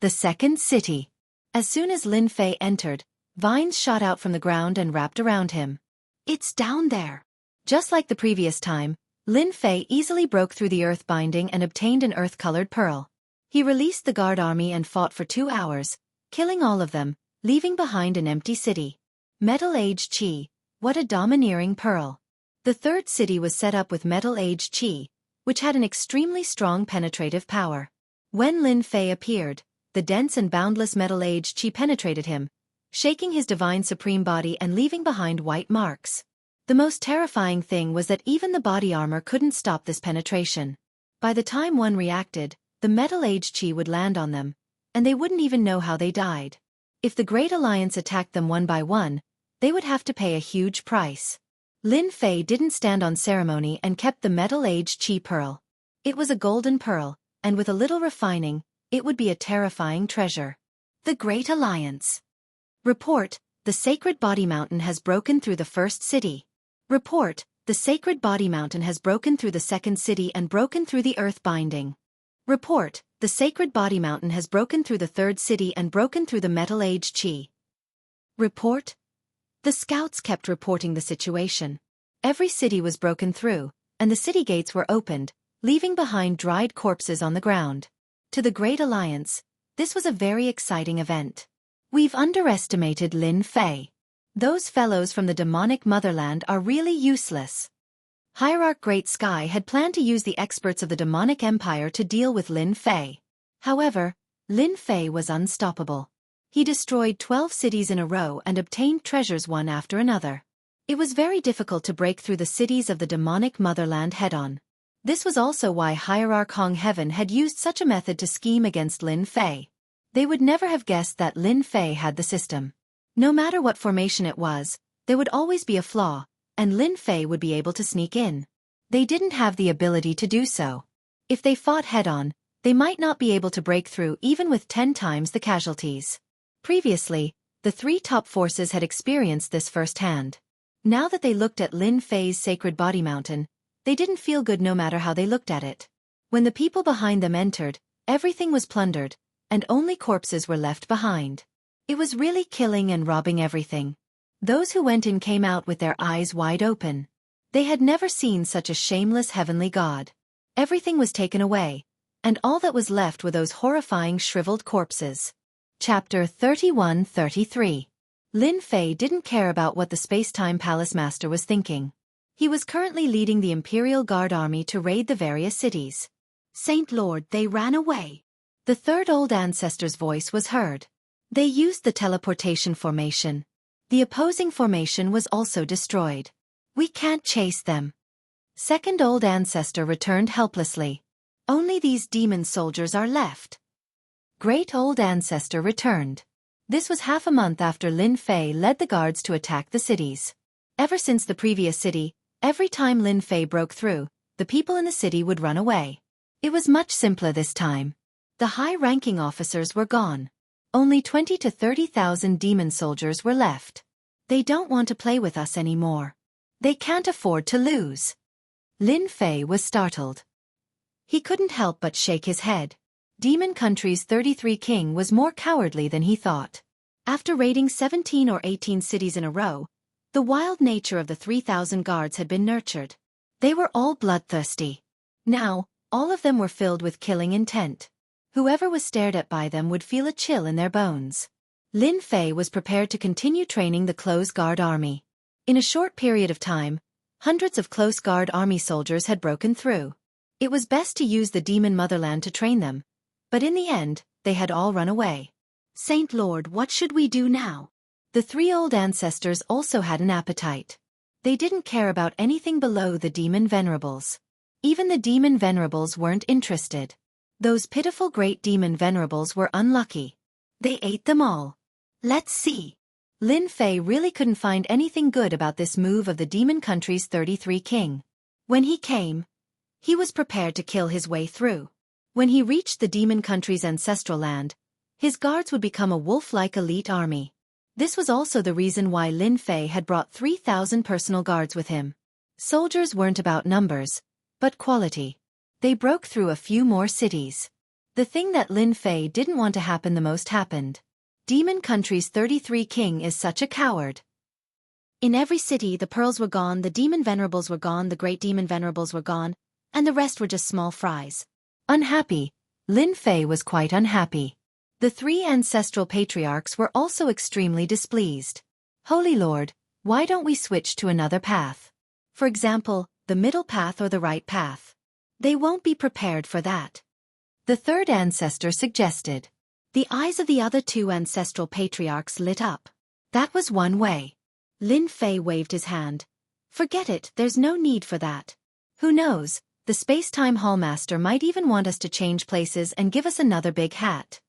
The second city. As soon as Lin Fei entered, vines shot out from the ground and wrapped around him. It's down there. Just like the previous time, Lin Fei easily broke through the earth binding and obtained an earth-colored pearl. He released the guard army and fought for 2 hours, killing all of them, leaving behind an empty city. Metal Age Qi, what a domineering pearl. The third city was set up with Metal Age Qi, which had an extremely strong penetrative power. When Lin Fei appeared, the dense and boundless Metal Age Qi penetrated him, shaking his divine supreme body and leaving behind white marks. The most terrifying thing was that even the body armor couldn't stop this penetration. By the time one reacted, the Metal Age Qi would land on them, and they wouldn't even know how they died. If the Great Alliance attacked them one by one, they would have to pay a huge price. Lin Fei didn't stand on ceremony and kept the Metal Age Qi pearl. It was a golden pearl, and with a little refining, it would be a terrifying treasure. The Great Alliance. Report, the Sacred Body Mountain has broken through the first city. Report, the Sacred Body Mountain has broken through the second city and broken through the earth binding. Report, the Sacred Body Mountain has broken through the third city and broken through the Metal Age Qi. Report. The scouts kept reporting the situation. Every city was broken through, and the city gates were opened, leaving behind dried corpses on the ground. To the Great Alliance, this was a very exciting event. We've underestimated Lin Fei. Those fellows from the demonic motherland are really useless. Hierarch Great Sky had planned to use the experts of the demonic empire to deal with Lin Fei. However, Lin Fei was unstoppable. He destroyed 12 cities in a row and obtained treasures one after another. It was very difficult to break through the cities of the demonic motherland head-on. This was also why Hierarch Hong Heaven had used such a method to scheme against Lin Fei. They would never have guessed that Lin Fei had the system. No matter what formation it was, there would always be a flaw, and Lin Fei would be able to sneak in. They didn't have the ability to do so. If they fought head-on, they might not be able to break through even with 10 times the casualties. Previously, the 3 top forces had experienced this firsthand. Now that they looked at Lin Fei's Sacred Body Mountain, they didn't feel good no matter how they looked at it. When the people behind them entered, everything was plundered, and only corpses were left behind. It was really killing and robbing everything. Those who went in came out with their eyes wide open. They had never seen such a shameless heavenly god. Everything was taken away, and all that was left were those horrifying shriveled corpses. Chapter 31-33. Lin Fei didn't care about what the Space-Time Palace Master was thinking. He was currently leading the Imperial Guard army to raid the various cities. Saint Lord, they ran away. The third old ancestor's voice was heard. They used the teleportation formation. The opposing formation was also destroyed. We can't chase them. Second old ancestor returned helplessly. Only these demon soldiers are left. Great old ancestor returned. This was half a month after Lin Fei led the guards to attack the cities. Ever since the previous city, every time Lin Fei broke through, the people in the city would run away. It was much simpler this time. The high-ranking officers were gone. Only 20 to 30,000 demon soldiers were left. They don't want to play with us anymore. They can't afford to lose. Lin Fei was startled. He couldn't help but shake his head. Demon Country's 33 king was more cowardly than he thought. After raiding 17 or 18 cities in a row, the wild nature of the 3,000 guards had been nurtured. They were all bloodthirsty. Now, all of them were filled with killing intent. Whoever was stared at by them would feel a chill in their bones. Lin Fei was prepared to continue training the Close Guard army. In a short period of time, hundreds of Close Guard army soldiers had broken through. It was best to use the demon motherland to train them, but in the end, they had all run away. Saint Lord, what should we do now? The 3 old ancestors also had an appetite. They didn't care about anything below the demon venerables. Even the demon venerables weren't interested. Those pitiful great demon venerables were unlucky. They ate them all. Let's see. Lin Fei really couldn't find anything good about this move of the demon country's 33 king. When he came, he was prepared to kill his way through. When he reached the demon country's ancestral land, his guards would become a wolf-like elite army. This was also the reason why Lin Fei had brought 3,000 personal guards with him. Soldiers weren't about numbers, but quality. They broke through a few more cities. The thing that Lin Fei didn't want to happen the most happened. Demon Country's 33 king is such a coward. In every city the pearls were gone, the demon venerables were gone, the great demon venerables were gone, and the rest were just small fries. Unhappy. Lin Fei was quite unhappy. The 3 ancestral patriarchs were also extremely displeased. Holy Lord, why don't we switch to another path? For example, the middle path or the right path. They won't be prepared for that. The 3rd ancestor suggested. The eyes of the other 2 ancestral patriarchs lit up. That was one way. Lin Fei waved his hand. Forget it, there's no need for that. Who knows, the space-time hallmaster might even want us to change places and give us another big hat.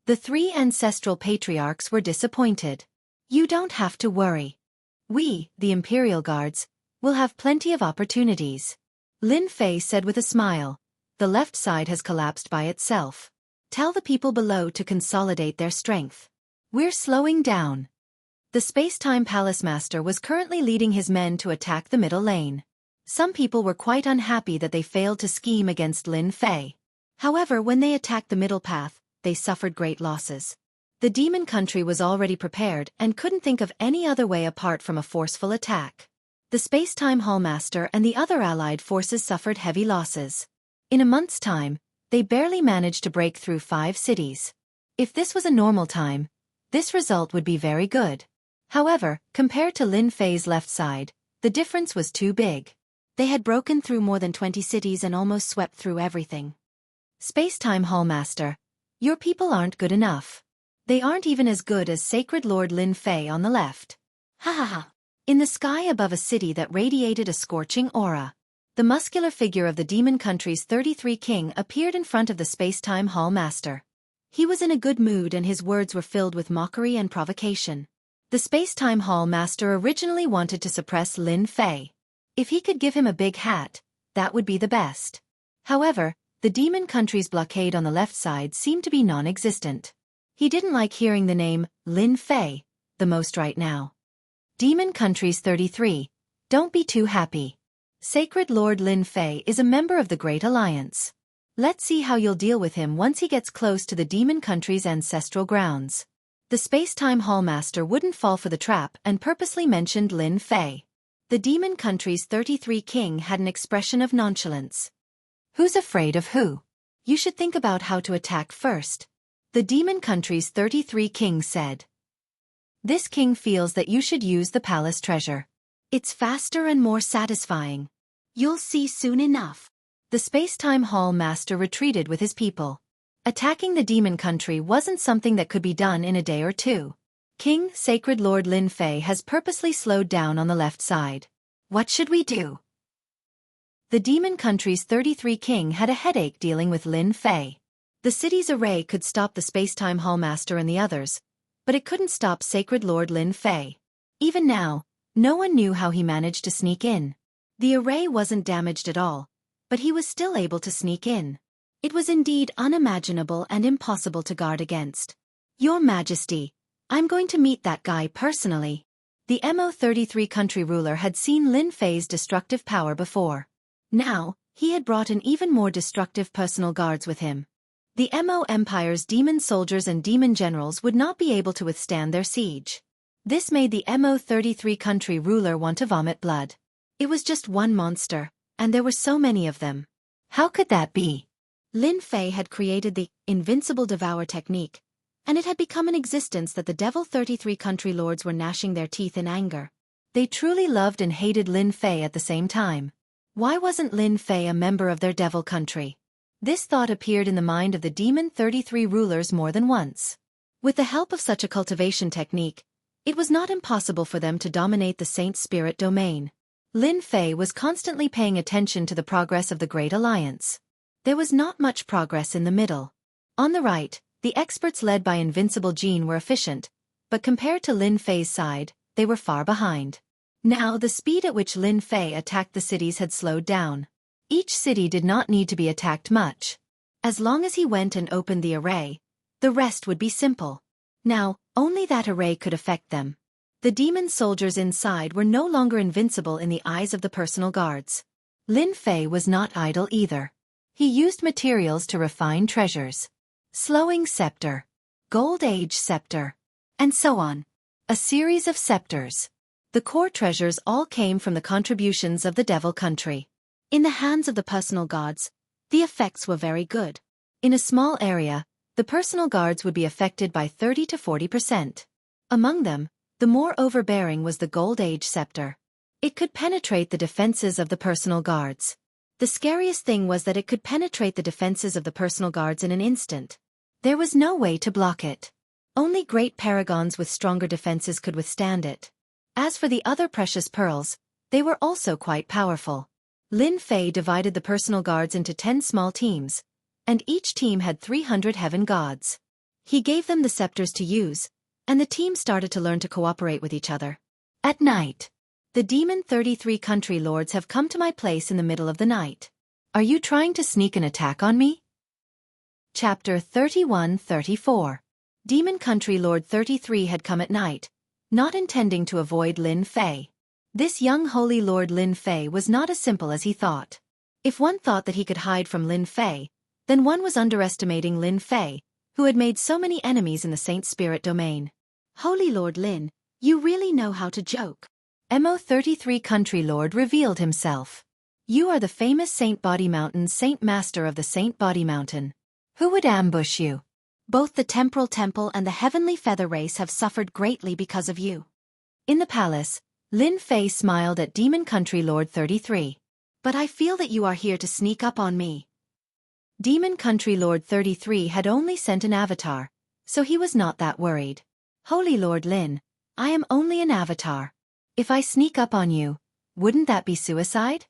The 3 ancestral patriarchs were disappointed. You don't have to worry. We, the Imperial Guards, will have plenty of opportunities. Lin Fei said with a smile. The left side has collapsed by itself. Tell the people below to consolidate their strength. We're slowing down. The space-time palace master was currently leading his men to attack the middle lane. Some people were quite unhappy that they failed to scheme against Lin Fei. However, when they attacked the middle path, they suffered great losses. The demon country was already prepared and couldn't think of any other way apart from a forceful attack. The space-time hallmaster and the other allied forces suffered heavy losses. In a month's time, they barely managed to break through 5 cities. If this was a normal time, this result would be very good. However, compared to Lin Fei's left side, the difference was too big. They had broken through more than 20 cities and almost swept through everything. Space-time hallmaster, your people aren't good enough. They aren't even as good as Sacred Lord Lin Fei on the left. Ha ha ha. In the sky above a city that radiated a scorching aura, the muscular figure of the demon country's 33 king appeared in front of the space-time hall master. He was in a good mood and his words were filled with mockery and provocation. The space-time hall master originally wanted to suppress Lin Fei. If he could give him a big hat, that would be the best. However, the demon country's blockade on the left side seemed to be non-existent. He didn't like hearing the name Lin Fei the most right now. Demon Country's 33. Don't be too happy. Sacred Lord Lin Fei is a member of the Great Alliance. Let's see how you'll deal with him once he gets close to the Demon Country's ancestral grounds. The space-time hallmaster wouldn't fall for the trap and purposely mentioned Lin Fei. The Demon Country's 33 king had an expression of nonchalance. Who's afraid of who? You should think about how to attack first. The Demon Country's 33 king said. This king feels that you should use the palace treasure. It's faster and more satisfying. You'll see soon enough. The space-time hall master retreated with his people. Attacking the demon country wasn't something that could be done in a day or two. King Sacred Lord Lin Fei has purposely slowed down on the left side. What should we do? The demon country's 33 king had a headache dealing with Lin Fei. The city's array could stop the space-time hallmaster and the others, but it couldn't stop Sacred Lord Lin Fei. Even now, no one knew how he managed to sneak in. The array wasn't damaged at all, but he was still able to sneak in. It was indeed unimaginable and impossible to guard against. Your Majesty, I'm going to meet that guy personally. The MO33 country ruler had seen Lin Fei's destructive power before. Now, he had brought in even more destructive personal guards with him. The MO Empire's demon soldiers and demon generals would not be able to withstand their siege. This made the MO33 country ruler want to vomit blood. It was just one monster, and there were so many of them. How could that be? Lin Fei had created the invincible devour technique, and it had become an existence that the Devil 33 country lords were gnashing their teeth in anger. They truly loved and hated Lin Fei at the same time. Why wasn't Lin Fei a member of their devil country? This thought appeared in the mind of the Demon 33 rulers more than once. With the help of such a cultivation technique, it was not impossible for them to dominate the Saint Spirit domain. Lin Fei was constantly paying attention to the progress of the Great Alliance. There was not much progress in the middle. On the right, the experts led by Invincible Jean were efficient, but compared to Lin Fei's side, they were far behind. Now the speed at which Lin Fei attacked the cities had slowed down. Each city did not need to be attacked much. As long as he went and opened the array, the rest would be simple. Now, only that array could affect them. The demon soldiers inside were no longer invincible in the eyes of the personal guards. Lin Fei was not idle either. He used materials to refine treasures. Slowing scepter, Gold Age scepter, and so on. A series of scepters. The core treasures all came from the contributions of the Devil Country. In the hands of the personal gods, the effects were very good. In a small area, the personal guards would be affected by 30 to 40%. Among them, the more overbearing was the Gold Age scepter. It could penetrate the defenses of the personal guards. The scariest thing was that it could penetrate the defenses of the personal guards in an instant. There was no way to block it. Only great paragons with stronger defenses could withstand it. As for the other precious pearls, they were also quite powerful. Lin Fei divided the personal guards into 10 small teams, and each team had 300 heaven gods. He gave them the scepters to use, and the team started to learn to cooperate with each other. At night, the Demon 33 country lords have come to my place in the middle of the night. Are you trying to sneak an attack on me? Chapter 31-34. Demon Country Lord 33 had come at night, not intending to avoid Lin Fei. This young holy Lord Lin Fei was not as simple as he thought. If one thought that he could hide from Lin Fei, then one was underestimating Lin Fei, who had made so many enemies in the Saint Spirit domain. Holy Lord Lin, you really know how to joke. Mo 33 Country Lord revealed himself. You are the famous Saint Body Mountain's Saint Master of the Saint Body Mountain. Who would ambush you? Both the Temporal Temple and the Heavenly Feather Race have suffered greatly because of you. In the palace, Lin Fei smiled at Demon Country Lord 33. But I feel that you are here to sneak up on me. Demon Country Lord 33 had only sent an avatar, so he was not that worried. Holy Lord Lin, I am only an avatar. If I sneak up on you, wouldn't that be suicide?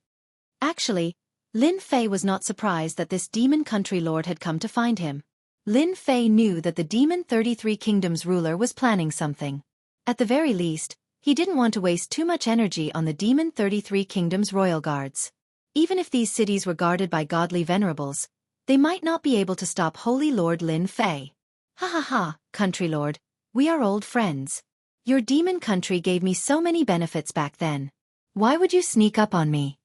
Actually, Lin Fei was not surprised that this Demon Country Lord had come to find him. Lin Fei knew that the Demon 33 Kingdoms ruler was planning something. At the very least, he didn't want to waste too much energy on the Demon 33 Kingdoms royal guards. Even if these cities were guarded by godly venerables, they might not be able to stop Holy Lord Lin Fei. Ha ha ha, Country Lord, we are old friends. Your demon country gave me so many benefits back then. Why would you sneak up on me?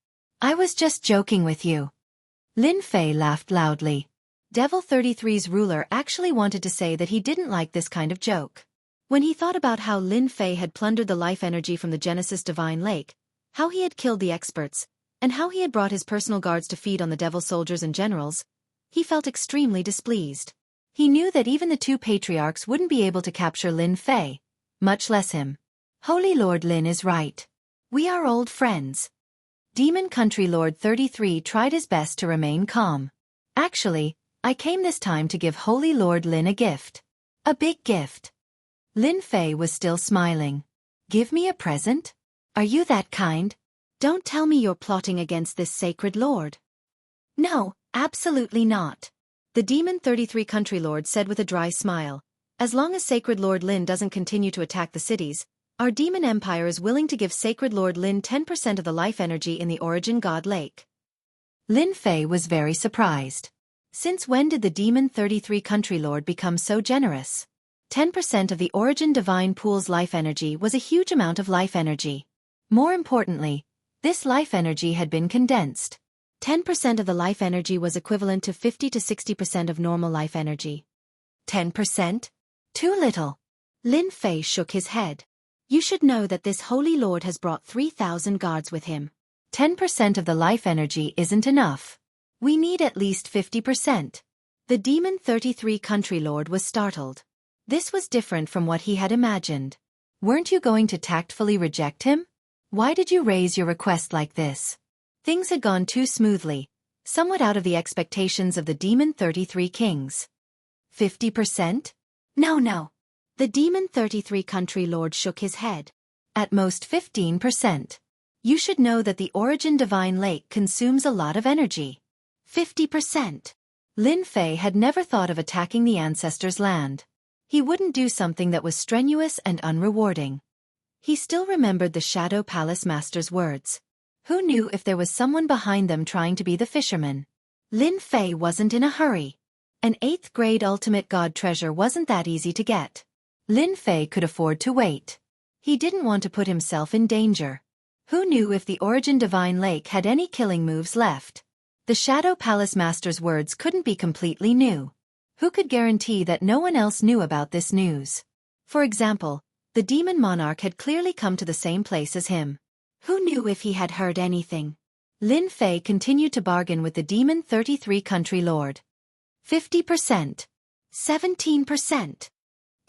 I was just joking with you. Lin Fei laughed loudly. Devil 33's ruler actually wanted to say that he didn't like this kind of joke. When he thought about how Lin Fei had plundered the life energy from the Genesis Divine Lake, how he had killed the experts, and how he had brought his personal guards to feed on the devil soldiers and generals, he felt extremely displeased. He knew that even the two patriarchs wouldn't be able to capture Lin Fei, much less him. Holy Lord Lin is right. We are old friends. Demon Country Lord 33 tried his best to remain calm. Actually, I came this time to give Holy Lord Lin a gift. A big gift. Lin Fei was still smiling. Give me a present? Are you that kind? Don't tell me you're plotting against this sacred lord. No, absolutely not. The Demon 33 Country Lord said with a dry smile. As long as Sacred Lord Lin doesn't continue to attack the cities, our demon empire is willing to give Sacred Lord Lin 10% of the life energy in the Origin God Lake. Lin Fei was very surprised. Since when did the Demon 33 Country Lord become so generous? 10% of the Origin Divine Pool's life energy was a huge amount of life energy. More importantly, this life energy had been condensed. 10% of the life energy was equivalent to 50 to 60% of normal life energy. 10%? Too little. Lin Fei shook his head. You should know that this holy lord has brought 3,000 guards with him. 10% of the life energy isn't enough. We need at least 50%. The Demon 33 Country Lord was startled. This was different from what he had imagined. Weren't you going to tactfully reject him? Why did you raise your request like this? Things had gone too smoothly, somewhat out of the expectations of the Demon 33 Kings. 50%? No. The Demon 33 Country Lord shook his head. At most 15%. You should know that the Origin Divine Lake consumes a lot of energy. 50%. Lin Fei had never thought of attacking the ancestors' land. He wouldn't do something that was strenuous and unrewarding. He still remembered the Shadow Palace Master's words. Who knew if there was someone behind them trying to be the fisherman? Lin Fei wasn't in a hurry. An 8th grade ultimate god treasure wasn't that easy to get. Lin Fei could afford to wait. He didn't want to put himself in danger. Who knew if the Origin Divine Lake had any killing moves left? The Shadow Palace Master's words couldn't be completely new. Who could guarantee that no one else knew about this news? For example, the Demon Monarch had clearly come to the same place as him. Who knew if he had heard anything? Lin Fei continued to bargain with the Demon 33 Country Lord. 50%. 17%.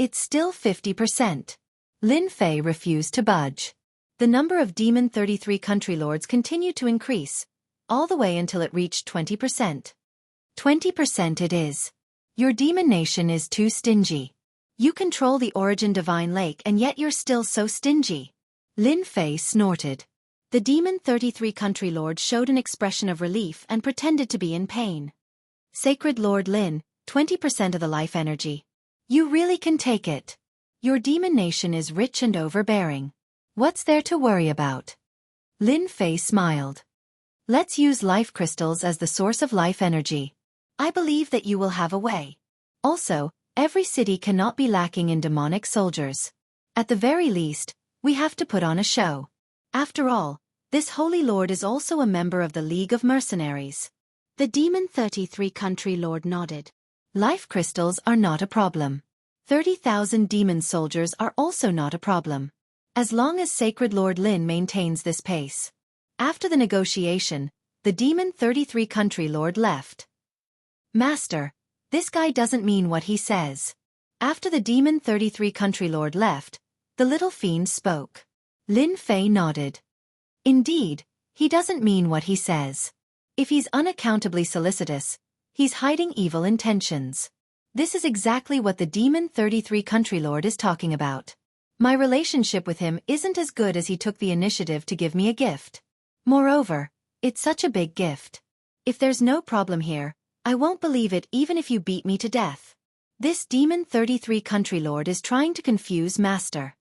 It's still 50%. Lin Fei refused to budge. The number of Demon 33 Country Lords continued to increase, all the way until it reached 20%. 20% it is. Your demon nation is too stingy. You control the Origin Divine Lake and yet you're still so stingy. Lin Fei snorted. The Demon 33 Country Lord showed an expression of relief and pretended to be in pain. Sacred Lord Lin, 20% of the life energy. You really can take it. Your demon nation is rich and overbearing. What's there to worry about? Lin Fei smiled. Let's use life crystals as the source of life energy. I believe that you will have a way. Also, every city cannot be lacking in demonic soldiers. At the very least, we have to put on a show. After all, this Holy Lord is also a member of the League of Mercenaries. The Demon 33 Country Lord nodded. Life crystals are not a problem. 30,000 demon soldiers are also not a problem. As long as Sacred Lord Lin maintains this pace. After the negotiation, the Demon 33 Country Lord left. Master, this guy doesn't mean what he says. After the Demon 33 Country Lord left, the little fiend spoke. Lin Fei nodded. Indeed, he doesn't mean what he says. If he's unaccountably solicitous, he's hiding evil intentions. This is exactly what the Demon 33 Country Lord is talking about. My relationship with him isn't as good as he took the initiative to give me a gift. Moreover, it's such a big gift. If there's no problem here, I won't believe it even if you beat me to death. This Demon 33 Country Lord is trying to confuse Master.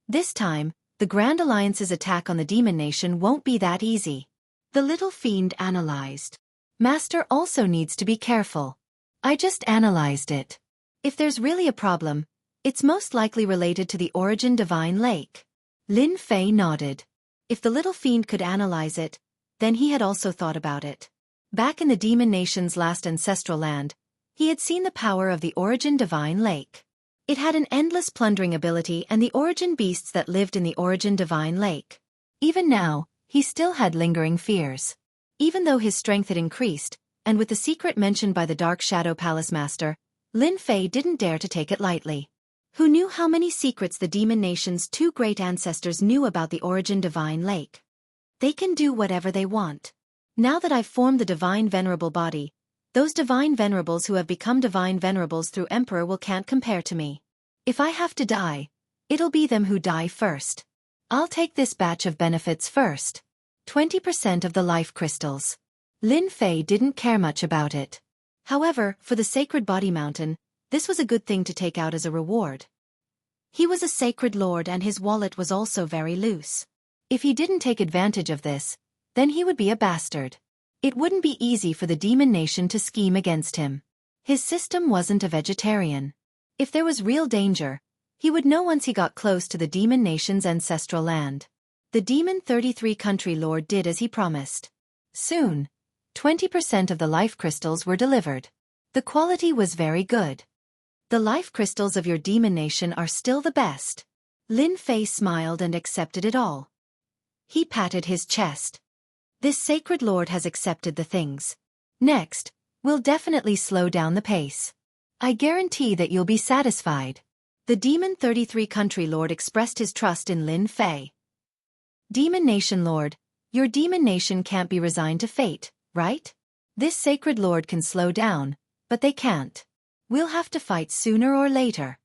This time, the Grand Alliance's attack on the Demon Nation won't be that easy. The little fiend analyzed. Master also needs to be careful. I just analyzed it. If there's really a problem, it's most likely related to the Origin Divine Lake. Lin Fei nodded. If the little fiend could analyze it, then he had also thought about it. Back in the Demon Nation's last ancestral land, he had seen the power of the Origin Divine Lake. It had an endless plundering ability and the origin beasts that lived in the Origin Divine Lake. Even now, he still had lingering fears. Even though his strength had increased, and with the secret mentioned by the Dark Shadow Palace Master, Lin Fei didn't dare to take it lightly. Who knew how many secrets the Demon Nation's two great ancestors knew about the Origin Divine Lake? They can do whatever they want. Now that I've formed the Divine Venerable body, those Divine Venerables who have become Divine Venerables through Emperor will can't compare to me. If I have to die, it'll be them who die first. I'll take this batch of benefits first. 20% of the life crystals. Lin Fei didn't care much about it. However, for the Sacred Body Mountain, this was a good thing to take out as a reward. He was a Sacred Lord and his wallet was also very loose. If he didn't take advantage of this, then he would be a bastard. It wouldn't be easy for the Demon Nation to scheme against him. His system wasn't a vegetarian. If there was real danger, he would know once he got close to the Demon Nation's ancestral land. The Demon 33 Country Lord did as he promised. Soon, 20% of the life crystals were delivered. The quality was very good. The life crystals of your Demon Nation are still the best. Lin Fei smiled and accepted it all. He patted his chest. This Sacred Lord has accepted the things. Next, we'll definitely slow down the pace. I guarantee that you'll be satisfied. The Demon 33 Country Lord expressed his trust in Lin Fei. Demon Nation Lord, your Demon Nation can't be resigned to fate, right? This Sacred Lord can slow down, but they can't. We'll have to fight sooner or later.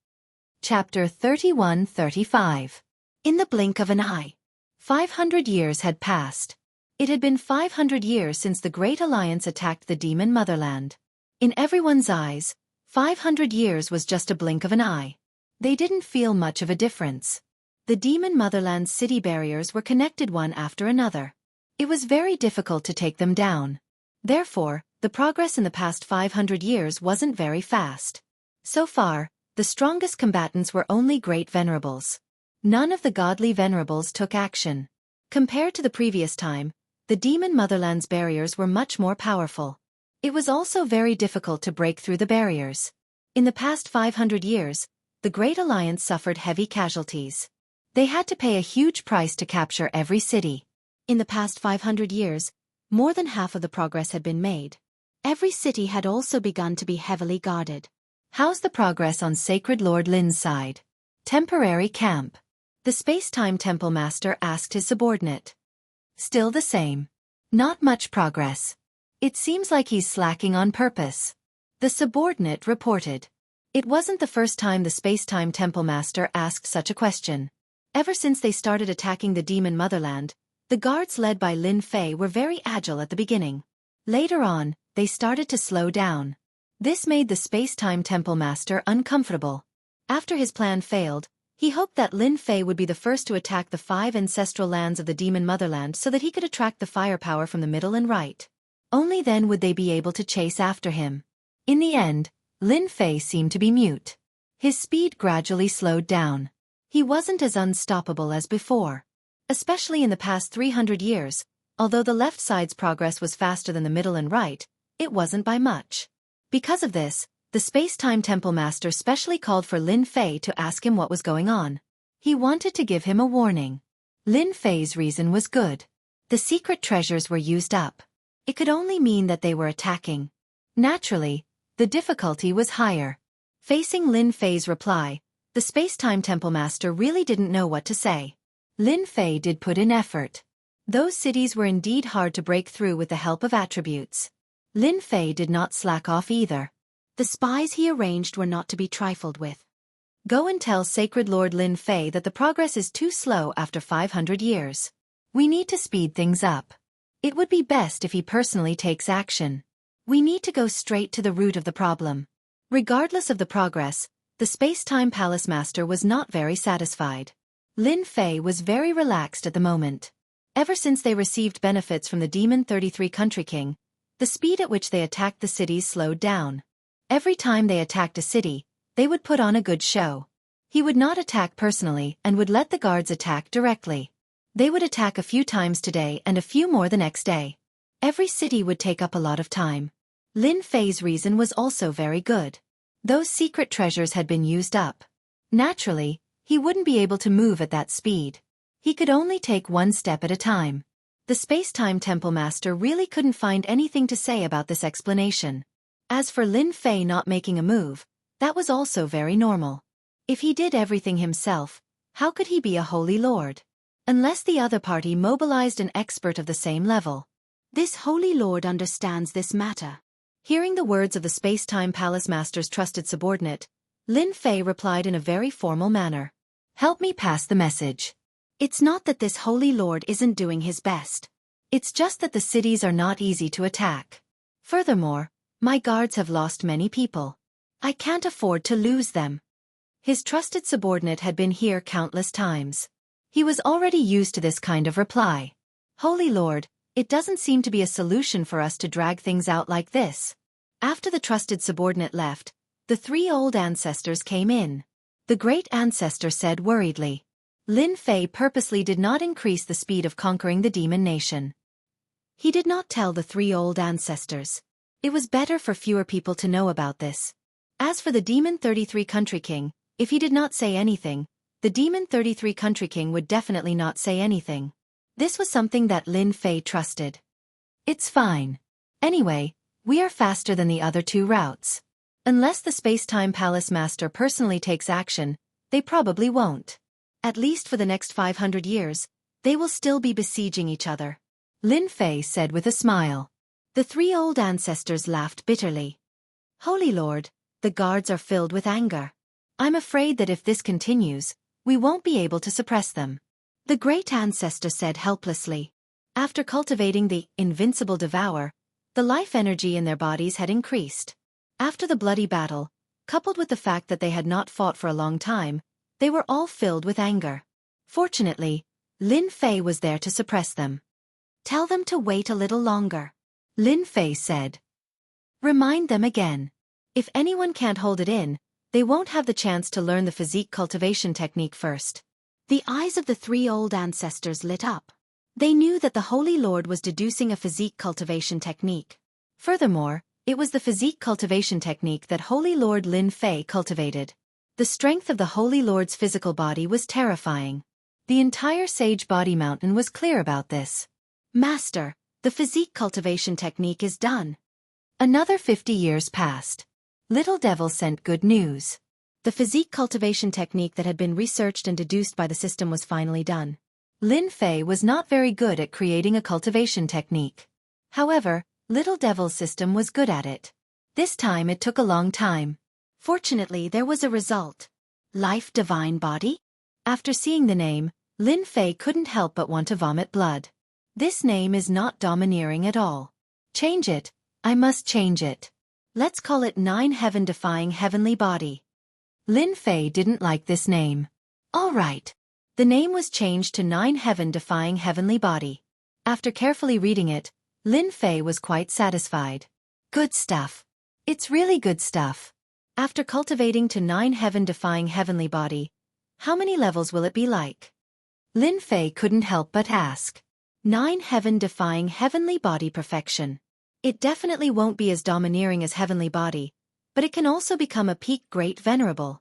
Chapter 31-35. In the blink of an eye. 500 years had passed. It had been 500 years since the Great Alliance attacked the Demon Motherland. In everyone's eyes, 500 years was just a blink of an eye. They didn't feel much of a difference. The Demon Motherland's city barriers were connected one after another. It was very difficult to take them down. Therefore, the progress in the past 500 years wasn't very fast. So far, The strongest combatants were only great venerables. None of the godly venerables took action. Compared to the previous time, the demon motherland's barriers were much more powerful. It was also very difficult to break through the barriers. In the past 500 years, the Great Alliance suffered heavy casualties. They had to pay a huge price to capture every city. In the past 500 years, more than half of the progress had been made. Every city had also begun to be heavily guarded. How's the progress on Sacred Lord Lin's side? Temporary camp. The Space-Time Temple Master asked his subordinate. Still the same. Not much progress. It seems like he's slacking on purpose. The subordinate reported. It wasn't the first time the Space-Time Temple Master asked such a question. Ever since they started attacking the Demon Motherland, the guards led by Lin Fei were very agile at the beginning. Later on, they started to slow down. This made the Space-Time Temple Master uncomfortable. After his plan failed, he hoped that Lin Fei would be the first to attack the 5 ancestral lands of the Demon Motherland so that he could attract the firepower from the middle and right. Only then would they be able to chase after him. In the end, Lin Fei seemed to be mute. His speed gradually slowed down. He wasn't as unstoppable as before. Especially in the past 300 years, although the left side's progress was faster than the middle and right, it wasn't by much. Because of this, the Space-Time Temple Master specially called for Lin Fei to ask him what was going on. He wanted to give him a warning. Lin Fei's reason was good. The secret treasures were used up. It could only mean that they were attacking. Naturally, the difficulty was higher. Facing Lin Fei's reply, the Space-Time Temple Master really didn't know what to say. Lin Fei did put in effort. Those cities were indeed hard to break through with the help of attributes. Lin Fei did not slack off either. The spies he arranged were not to be trifled with. Go and tell Sacred Lord Lin Fei that the progress is too slow after 500 years. We need to speed things up. It would be best if he personally takes action. We need to go straight to the root of the problem. Regardless of the progress, the Space-Time Palace Master was not very satisfied. Lin Fei was very relaxed at the moment. Ever since they received benefits from the Demon 33 Country King, the speed at which they attacked the cities slowed down. Every time they attacked a city, they would put on a good show. He would not attack personally and would let the guards attack directly. They would attack a few times today and a few more the next day. Every city would take up a lot of time. Lin Fei's reason was also very good. Those secret treasures had been used up. Naturally, he wouldn't be able to move at that speed. He could only take one step at a time. The Space-Time Temple Master really couldn't find anything to say about this explanation. As for Lin Fei not making a move, that was also very normal. If he did everything himself, how could he be a holy lord? Unless the other party mobilized an expert of the same level. This holy lord understands this matter. Hearing the words of the Space-Time Palace Master's trusted subordinate, Lin Fei replied in a very formal manner. Help me pass the message. It's not that this holy lord isn't doing his best. It's just that the cities are not easy to attack. Furthermore, my guards have lost many people. I can't afford to lose them. His trusted subordinate had been here countless times. He was already used to this kind of reply. Holy Lord, it doesn't seem to be a solution for us to drag things out like this. After the trusted subordinate left, the 3 old ancestors came in. The great ancestor said worriedly. Lin Fei purposely did not increase the speed of conquering the demon nation. He did not tell the 3 old ancestors. It was better for fewer people to know about this. As for the Demon 33 Country King, if he did not say anything, the Demon 33 Country King would definitely not say anything. This was something that Lin Fei trusted. It's fine. Anyway, we are faster than the other 2 routes. Unless the Space-Time Palace Master personally takes action, they probably won't. At least for the next 500 years, they will still be besieging each other. Lin Fei said with a smile. The 3 old ancestors laughed bitterly. Holy Lord, the guards are filled with anger. I'm afraid that if this continues, we won't be able to suppress them. The great ancestor said helplessly. After cultivating the invincible devour, the life energy in their bodies had increased. After the bloody battle, coupled with the fact that they had not fought for a long time, they were all filled with anger. Fortunately, Lin Fei was there to suppress them. Tell them to wait a little longer. Lin Fei said. Remind them again. If anyone can't hold it in, They won't have the chance to learn the physique cultivation technique first. The eyes of the three old ancestors lit up. They knew that the Holy Lord was deducing a physique cultivation technique. Furthermore, it was the physique cultivation technique that Holy Lord Lin Fei cultivated. The strength of the Holy Lord's physical body was terrifying. The entire Sage Body Mountain was clear about this. Master, the physique cultivation technique is done. Another 50 years passed. Little Devil sent good news. The physique cultivation technique that had been researched and deduced by the system was finally done. Lin Fei was not very good at creating a cultivation technique. However, Little Devil's system was good at it. This time it took a long time. Fortunately, there was a result. Life Divine Body? After seeing the name, Lin Fei couldn't help but want to vomit blood. This name is not domineering at all. Change it. I must change it. Let's call it 9 Heaven-Defying Heavenly Body. Lin Fei didn't like this name. All right. The name was changed to 9 Heaven-Defying Heavenly Body. After carefully reading it, Lin Fei was quite satisfied. Good stuff. It's really good stuff. After cultivating to 9 Heaven-Defying Heavenly Body, how many levels will it be like? Lin Fei couldn't help but ask. 9 Heaven-Defying Heavenly Body Perfection. It definitely won't be as domineering as Heavenly Body, but it can also become a peak Great Venerable.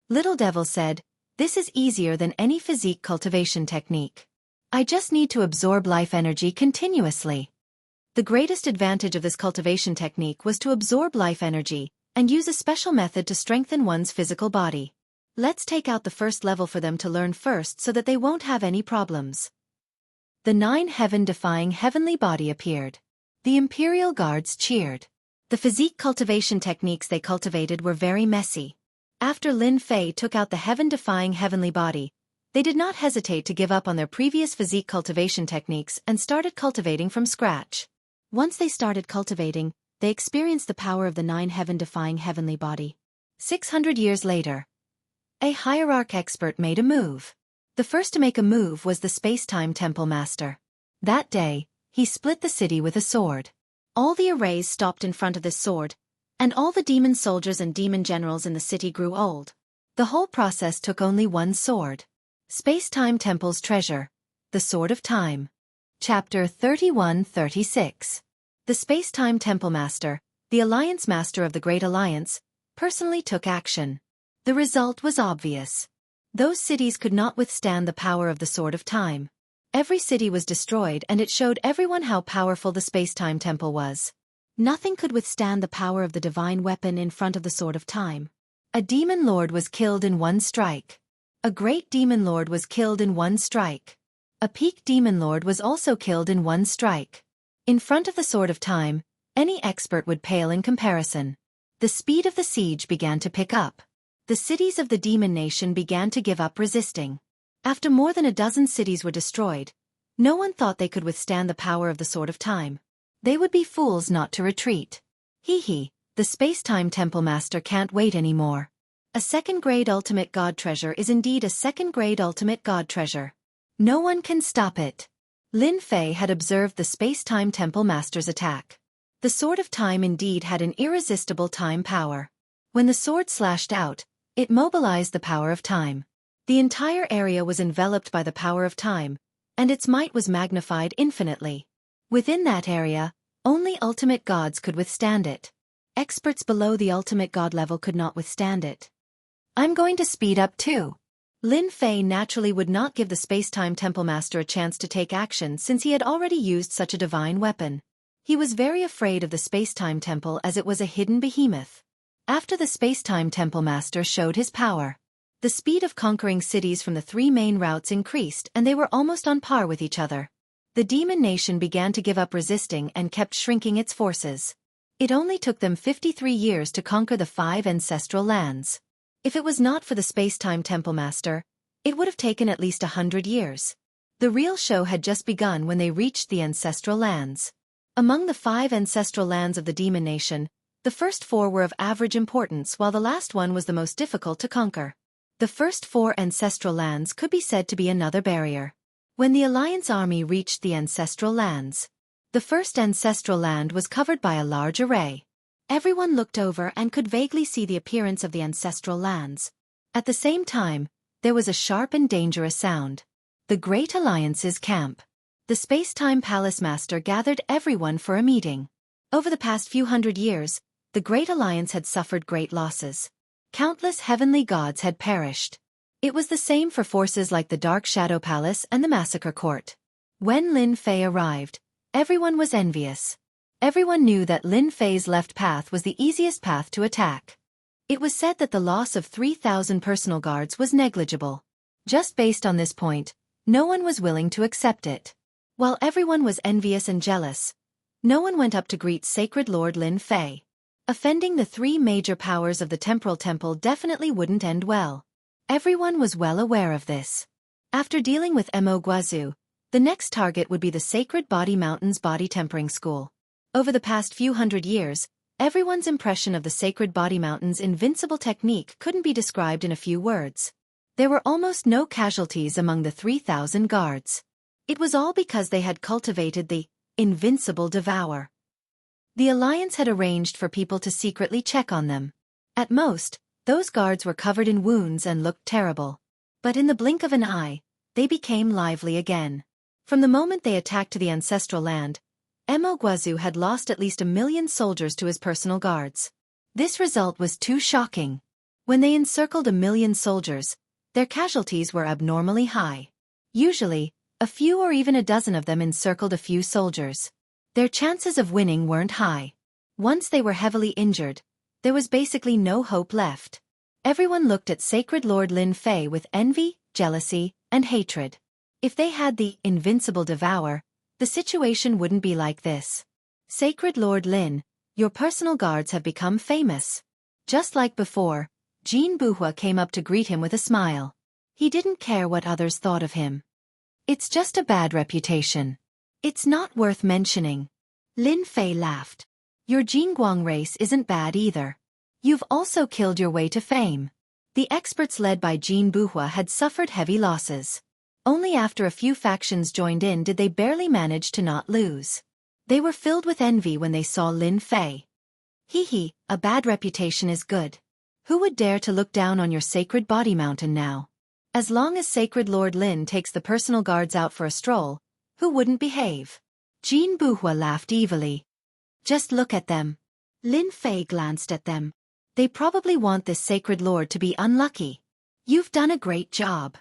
Little Devil said, this is easier than any physique cultivation technique. I just need to absorb life energy continuously. The greatest advantage of this cultivation technique was to absorb life energy and use a special method to strengthen one's physical body. Let's take out the first level for them to learn first so that they won't have any problems. The 9 Heaven-Defying Heavenly Body appeared. The Imperial Guards cheered. The physique cultivation techniques they cultivated were very messy. After Lin Fei took out the Heaven-Defying Heavenly Body, they did not hesitate to give up on their previous physique cultivation techniques and started cultivating from scratch. Once they started cultivating, they experienced the power of the 9 Heaven-Defying Heavenly Body. 600 years later, a hierarch expert made a move. The first to make a move was the Space-Time Temple Master. That day, he split the city with a sword. All the arrays stopped in front of this sword, and all the demon soldiers and demon generals in the city grew old. The whole process took only one sword. Space-Time Temple's Treasure, the Sword of Time. Chapter 31-36. The Space-Time Temple Master, the Alliance Master of the Great Alliance, personally took action. The result was obvious. Those cities could not withstand the power of the Sword of Time. Every city was destroyed and it showed everyone how powerful the Space-Time Temple was. Nothing could withstand the power of the divine weapon in front of the Sword of Time. A demon lord was killed in one strike. A great demon lord was killed in one strike. A peak demon lord was also killed in one strike. In front of the Sword of Time, any expert would pale in comparison. The speed of the siege began to pick up. The cities of the demon nation began to give up resisting. After more than a dozen cities were destroyed, no one thought they could withstand the power of the Sword of Time. They would be fools not to retreat. Hee, the Space-Time Temple Master can't wait anymore. A second-grade ultimate god treasure is indeed a second-grade ultimate god treasure. No one can stop it. Lin Fei had observed the Space-Time Temple Master's attack. The Sword of Time indeed had an irresistible time power. When the sword slashed out, it mobilized the power of time. The entire area was enveloped by the power of time, and its might was magnified infinitely. Within that area, only ultimate gods could withstand it. Experts below the ultimate god level could not withstand it. I'm going to speed up too. Lin Fei naturally would not give the Space-Time Temple Master a chance to take action since he had already used such a divine weapon. He was very afraid of the Space-Time Temple as it was a hidden behemoth. After the Space-Time Temple Master showed his power, the speed of conquering cities from the three main routes increased and they were almost on par with each other. The demon nation began to give up resisting and kept shrinking its forces. It only took them 53 years to conquer the 5 ancestral lands. If it was not for the Space-Time Temple Master, it would have taken at least 100 years. The real show had just begun when they reached the ancestral lands. Among the 5 ancestral lands of the demon nation, the first 4 were of average importance while the last one was the most difficult to conquer. The first 4 ancestral lands could be said to be another barrier. When the Alliance army reached the ancestral lands, the first ancestral land was covered by a large array. Everyone looked over and could vaguely see the appearance of the ancestral lands. At the same time, there was a sharp and dangerous sound. The Great Alliance's camp. The Space-Time Palace Master gathered everyone for a meeting. Over the past few hundred years, the Great Alliance had suffered great losses. Countless heavenly gods had perished. It was the same for forces like the Dark Shadow Palace and the Massacre Court. When Lin Fei arrived, everyone was envious. Everyone knew that Lin Fei's left path was the easiest path to attack. It was said that the loss of 3,000 personal guards was negligible. Just based on this point, no one was willing to accept it. While everyone was envious and jealous, no one went up to greet Sacred Lord Lin Fei. Offending the three major powers of the Temporal Temple definitely wouldn't end well. Everyone was well aware of this. After dealing with Mo Guazhu, the next target would be the Sacred Body Mountain's Body Tempering School. Over the past few hundred years, everyone's impression of the Sacred Body Mountain's invincible technique couldn't be described in a few words. There were almost no casualties among the 3,000 guards. It was all because they had cultivated the invincible devour. The Alliance had arranged for people to secretly check on them. At most, those guards were covered in wounds and looked terrible. But in the blink of an eye, they became lively again. From the moment they attacked to the ancestral land, Mo Guazhu had lost at least 1 million soldiers to his personal guards. This result was too shocking. When they encircled 1 million soldiers, their casualties were abnormally high. Usually, a few or even a dozen of them encircled a few soldiers. Their chances of winning weren't high. Once they were heavily injured, there was basically no hope left. Everyone looked at Sacred Lord Lin Fei with envy, jealousy, and hatred. If they had the invincible devour, the situation wouldn't be like this. Sacred Lord Lin, your personal guards have become famous. Just like before, Jean Buhua came up to greet him with a smile. He didn't care what others thought of him. It's just a bad reputation. It's not worth mentioning. Lin Fei laughed. Your Jingguang race isn't bad either. You've also killed your way to fame. The experts led by Jean Buhua had suffered heavy losses. Only after a few factions joined in did they barely manage to not lose. They were filled with envy when they saw Lin Fei. Hee, a bad reputation is good. Who would dare to look down on your Sacred Body Mountain now? As long as Sacred Lord Lin takes the personal guards out for a stroll, who wouldn't behave? Jean Buhua laughed evilly. Just look at them. Lin Fei glanced at them. They probably want this Sacred Lord to be unlucky. You've done a great job.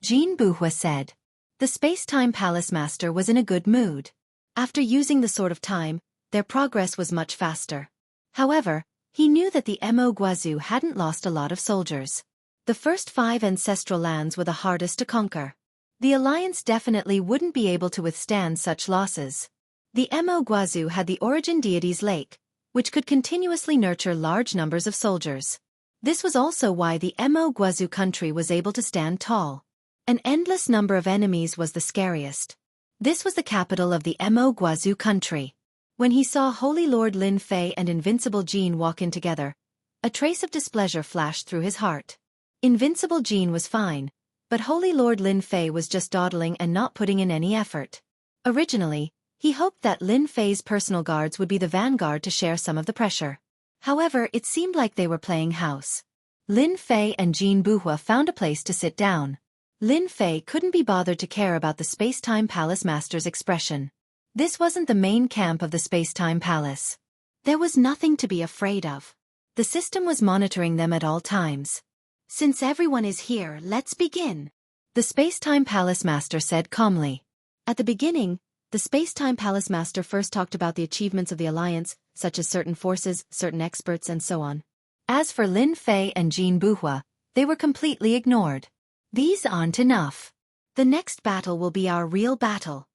Jean Buhua said. The Space-Time Palace Master was in a good mood. After using the Sword of Time, their progress was much faster. However, he knew that the Mo Guazhu hadn't lost a lot of soldiers. The first 5 ancestral lands were the hardest to conquer. The Alliance definitely wouldn't be able to withstand such losses. The Mo Guazhu had the Origin Deity's Lake, which could continuously nurture large numbers of soldiers. This was also why the Mo Guazhu country was able to stand tall. An endless number of enemies was the scariest. This was the capital of the Mo Guazhu country. When he saw Holy Lord Lin Fei and Invincible Jean walk in together, a trace of displeasure flashed through his heart. Invincible Jean was fine, but Holy Lord Lin Fei was just dawdling and not putting in any effort. Originally, he hoped that Lin Fei's personal guards would be the vanguard to share some of the pressure. However, it seemed like they were playing house. Lin Fei and Jean Buhua found a place to sit down. Lin Fei couldn't be bothered to care about the Space-Time Palace Master's expression. This wasn't the main camp of the Space-Time Palace. There was nothing to be afraid of. The system was monitoring them at all times. Since everyone is here, let's begin. The Space-Time Palace Master said calmly. At the beginning, the Space-Time Palace Master first talked about the achievements of the Alliance, such as certain forces, certain experts, and so on. As for Lin Fei and Jean Buhua, they were completely ignored. These aren't enough. The next battle will be our real battle.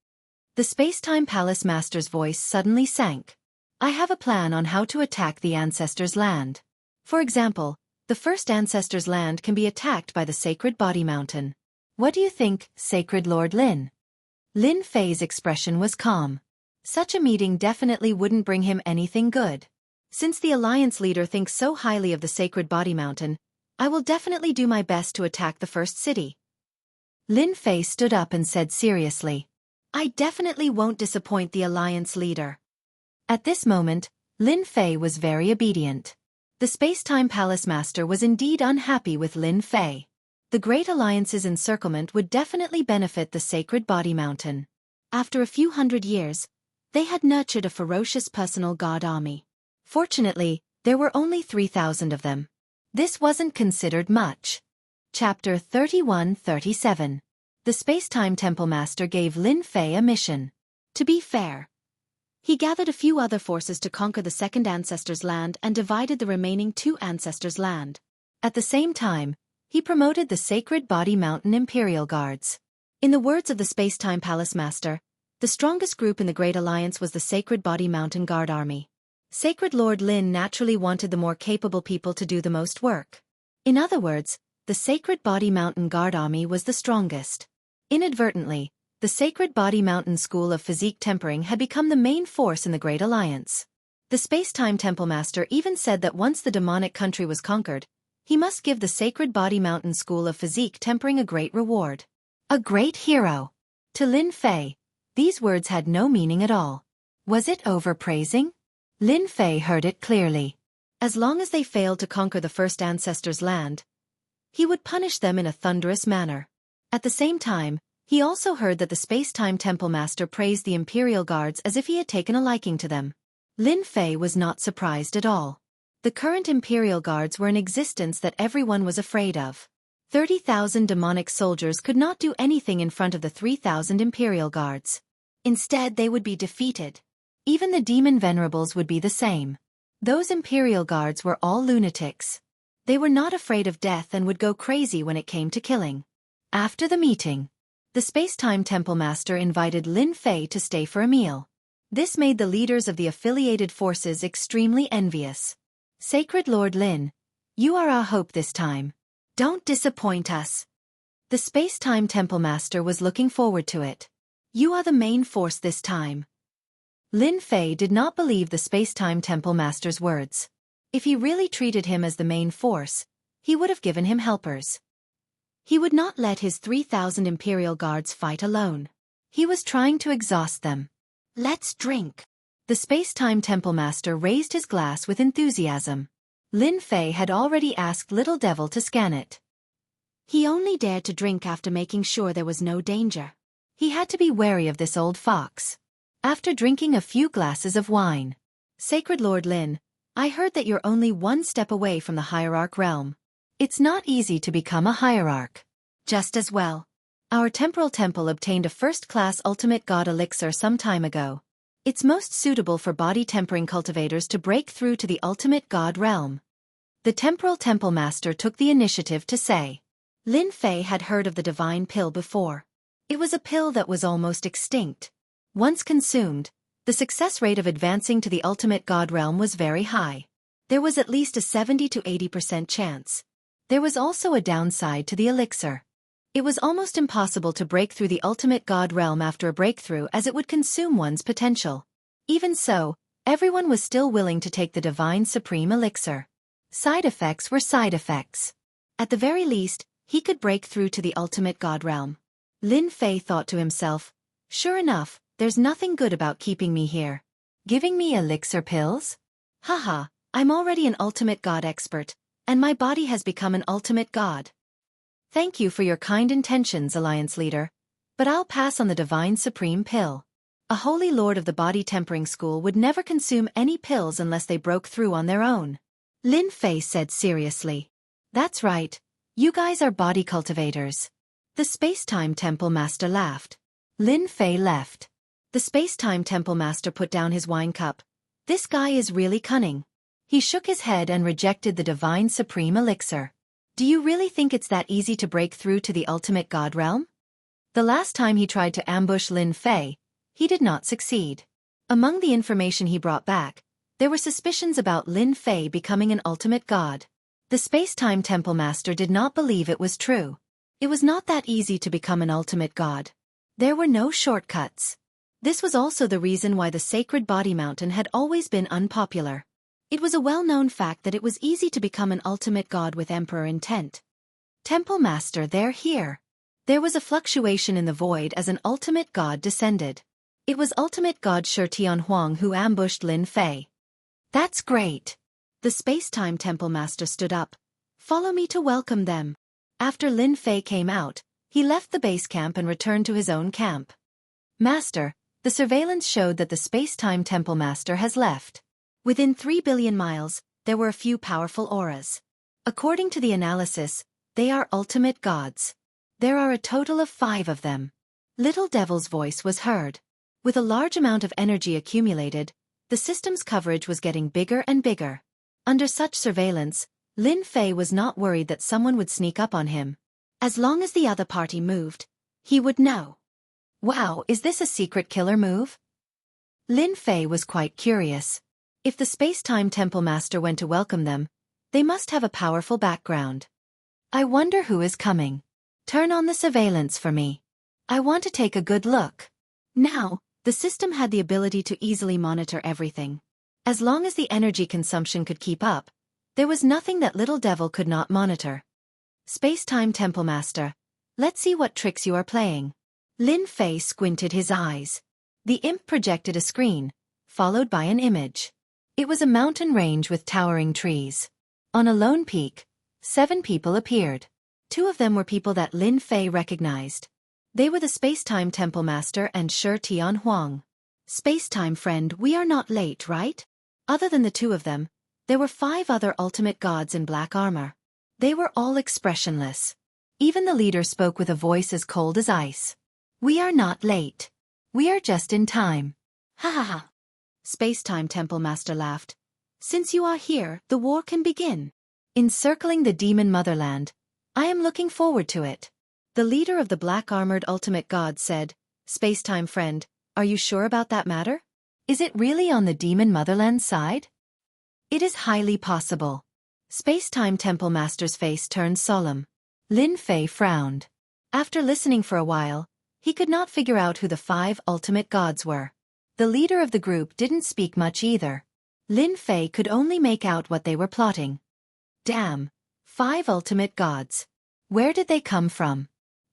The Space-Time Palace Master's voice suddenly sank. I have a plan on how to attack the Ancestors' Land. For example, the first Ancestors' Land can be attacked by the Sacred Body Mountain. What do you think, Sacred Lord Lin? Lin Fei's expression was calm. Such a meeting definitely wouldn't bring him anything good. Since the Alliance leader thinks so highly of the Sacred Body Mountain, I will definitely do my best to attack the first city. Lin Fei stood up and said seriously. I definitely won't disappoint the Alliance leader. At this moment, Lin Fei was very obedient. The Space-Time Palace Master was indeed unhappy with Lin Fei. The Great Alliance's encirclement would definitely benefit the Sacred Body Mountain. After a few hundred years, they had nurtured a ferocious personal god army. Fortunately, there were only 3,000 of them. This wasn't considered much. Chapter 31-37. The Space-Time Temple Master gave Lin Fei a mission. To be fair, he gathered a few other forces to conquer the second ancestor's land and divided the remaining 2 ancestors' land. At the same time, he promoted the Sacred Body Mountain Imperial Guards. In the words of the Space-Time Palace Master, the strongest group in the Great Alliance was the Sacred Body Mountain Guard Army. Sacred Lord Lin naturally wanted the more capable people to do the most work. In other words, the Sacred Body Mountain Guard Army was the strongest. Inadvertently, the Sacred Body Mountain School of Physique Tempering had become the main force in the Great Alliance. The Space-Time Temple Master even said that once the demonic country was conquered, he must give the Sacred Body Mountain School of Physique Tempering a great reward. A great hero. To Lin Fei, these words had no meaning at all. Was it overpraising? Lin Fei heard it clearly. As long as they failed to conquer the first ancestor's land, he would punish them in a thunderous manner. At the same time, he also heard that the Space-Time Temple Master praised the Imperial Guards as if he had taken a liking to them. Lin Fei was not surprised at all. The current Imperial Guards were an existence that everyone was afraid of. 30,000 demonic soldiers could not do anything in front of the 3,000 Imperial Guards. Instead, they would be defeated. Even the demon venerables would be the same. Those Imperial Guards were all lunatics. They were not afraid of death and would go crazy when it came to killing. After the meeting, the Space-Time Temple Master invited Lin Fei to stay for a meal. This made the leaders of the affiliated forces extremely envious. Sacred Lord Lin, you are our hope this time. Don't disappoint us. The Space-Time Temple Master was looking forward to it. You are the main force this time. Lin Fei did not believe the Space-Time Temple Master's words. If he really treated him as the main force, he would have given him helpers. He would not let his 3,000 Imperial Guards fight alone. He was trying to exhaust them. Let's drink. The Space-Time Temple Master raised his glass with enthusiasm. Lin Fei had already asked Little Devil to scan it. He only dared to drink after making sure there was no danger. He had to be wary of this old fox. After drinking a few glasses of wine, Sacred Lord Lin, I heard that you're only one step away from the hierarch realm. It's not easy to become a hierarch. Just as well. Our temporal temple obtained a first-class ultimate god elixir some time ago. It's most suitable for body tempering cultivators to break through to the ultimate god realm. The temporal temple master took the initiative to say. Lin Fei had heard of the divine pill before. It was a pill that was almost extinct. Once consumed, the success rate of advancing to the ultimate god realm was very high. There was at least a 70 to 80% chance. There was also a downside to the elixir. It was almost impossible to break through the ultimate god realm after a breakthrough as it would consume one's potential. Even so, everyone was still willing to take the divine supreme elixir. Side effects were side effects. At the very least, he could break through to the ultimate god realm. Lin Fei thought to himself, sure enough, there's nothing good about keeping me here. Giving me elixir pills? Haha, I'm already an ultimate god expert, and my body has become an ultimate god. Thank you for your kind intentions, Alliance Leader, but I'll pass on the divine supreme pill. A holy lord of the body tempering school would never consume any pills unless they broke through on their own. Lin Fei said seriously. That's right, you guys are body cultivators. The Space-Time Temple Master laughed. Lin Fei left. The Space-Time Temple Master put down his wine cup. This guy is really cunning. He shook his head and rejected the divine supreme elixir. Do you really think it's that easy to break through to the ultimate god realm? The last time he tried to ambush Lin Fei, he did not succeed. Among the information he brought back, there were suspicions about Lin Fei becoming an ultimate god. The Space-Time Temple Master did not believe it was true. It was not that easy to become an ultimate god. There were no shortcuts. This was also the reason why the Sacred Body Mountain had always been unpopular. It was a well-known fact that it was easy to become an ultimate god with emperor intent. Temple Master, they're here. There was a fluctuation in the void as an ultimate god descended. It was ultimate god Shi Tianhuang who ambushed Lin Fei. That's great. The space-time temple master stood up. Follow me to welcome them. After Lin Fei came out, he left the base camp and returned to his own camp. Master, the surveillance showed that the space-time temple master has left. Within 3 billion miles, there were a few powerful auras. According to the analysis, they are ultimate gods. There are a total of 5 of them. Little Devil's voice was heard. With a large amount of energy accumulated, the system's coverage was getting bigger and bigger. Under such surveillance, Lin Fei was not worried that someone would sneak up on him. As long as the other party moved, he would know. Wow, is this a secret killer move? Lin Fei was quite curious. If the space-time temple master went to welcome them, they must have a powerful background. I wonder who is coming. Turn on the surveillance for me. I want to take a good look. Now, the system had the ability to easily monitor everything. As long as the energy consumption could keep up, there was nothing that Little Devil could not monitor. Space-time temple master, let's see what tricks you are playing. Lin Fei squinted his eyes. The imp projected a screen, followed by an image. It was a mountain range with towering trees. On a lone peak, 7 people appeared. 2 of them were people that Lin Fei recognized. They were the space-time temple master and Shi Tian Huang. Space-time friend, we are not late, right? Other than the 2 of them, there were 5 other ultimate gods in black armor. They were all expressionless. Even the leader spoke with a voice as cold as ice. We are not late. We are just in time. Ha ha ha. Space-time temple master laughed. Since you are here, the war can begin. Encircling the demon motherland, I am looking forward to it. The leader of the black-armored ultimate god said, Space-time friend, are you sure about that matter? Is it really on the demon motherland side? It is highly possible. Space-time temple master's face turned solemn. Lin Fei frowned. After listening for a while, he could not figure out who the 5 ultimate gods were. The leader of the group didn't speak much either. Lin Fei could only make out what they were plotting. Damn, 5 ultimate gods. Where did they come from?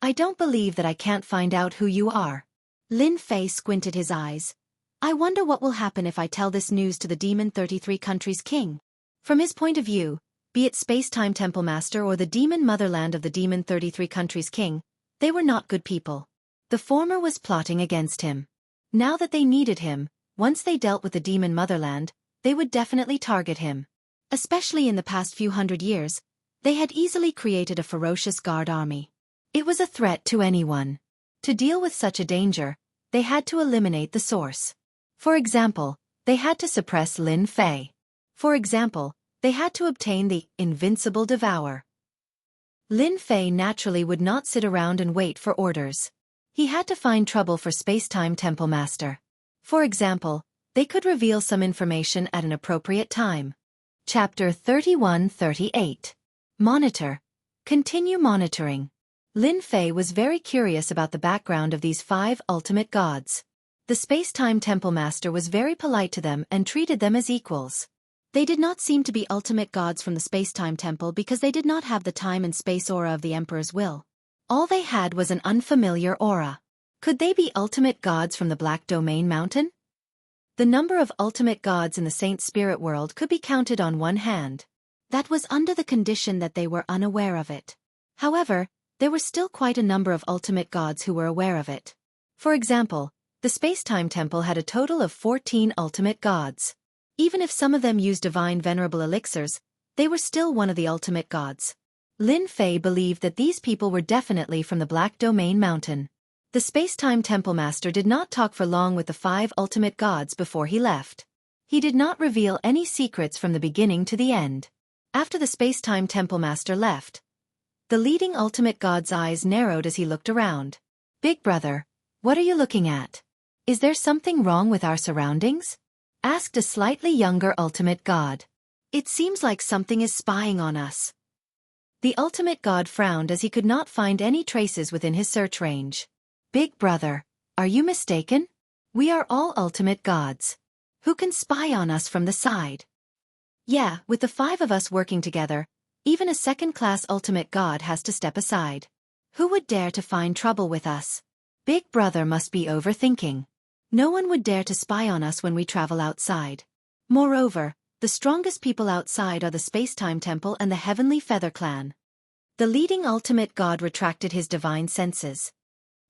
I don't believe that I can't find out who you are. Lin Fei squinted his eyes. I wonder what will happen if I tell this news to the Demon 33 Countries King. From his point of view, be it Space-Time Temple Master or the Demon Motherland of the Demon 33 Countries King, they were not good people. The former was plotting against him. Now that they needed him, once they dealt with the Demon Motherland, they would definitely target him. Especially in the past few hundred years, they had easily created a ferocious guard army. It was a threat to anyone. To deal with such a danger, they had to eliminate the source. For example, they had to suppress Lin Fei. For example, they had to obtain the invincible devour. Lin Fei naturally would not sit around and wait for orders. He had to find trouble for Space-Time Temple Master. For example, they could reveal some information at an appropriate time. Chapter 31-38. Monitor. Continue monitoring. Lin Fei was very curious about the background of these 5 ultimate gods. The Space-Time Temple Master was very polite to them and treated them as equals. They did not seem to be ultimate gods from the Space-Time Temple because they did not have the time and space aura of the Emperor's will. All they had was an unfamiliar aura. Could they be ultimate gods from the Black Domain Mountain? The number of ultimate gods in the Saint Spirit world could be counted on one hand. That was under the condition that they were unaware of it. However, there were still quite a number of ultimate gods who were aware of it. For example, the Space-Time Temple had a total of 14 ultimate gods. Even if some of them used divine venerable elixirs, they were still one of the ultimate gods. Lin Fei believed that these people were definitely from the Black Domain Mountain. The Space-Time Temple Master did not talk for long with the 5 ultimate gods before he left. He did not reveal any secrets from the beginning to the end. After the Space-Time Temple Master left, the leading ultimate god's eyes narrowed as he looked around. Big brother, what are you looking at? Is there something wrong with our surroundings? Asked a slightly younger ultimate god. It seems like something is spying on us. The ultimate god frowned as he could not find any traces within his search range. Big brother, are you mistaken? We are all ultimate gods. Who can spy on us from the side? Yeah, with the 5 of us working together, even a second-class ultimate god has to step aside. Who would dare to find trouble with us? Big brother must be overthinking. No one would dare to spy on us when we travel outside. Moreover, The strongest people outside are the Space-Time Temple and the Heavenly Feather Clan. The leading ultimate god retracted his divine senses.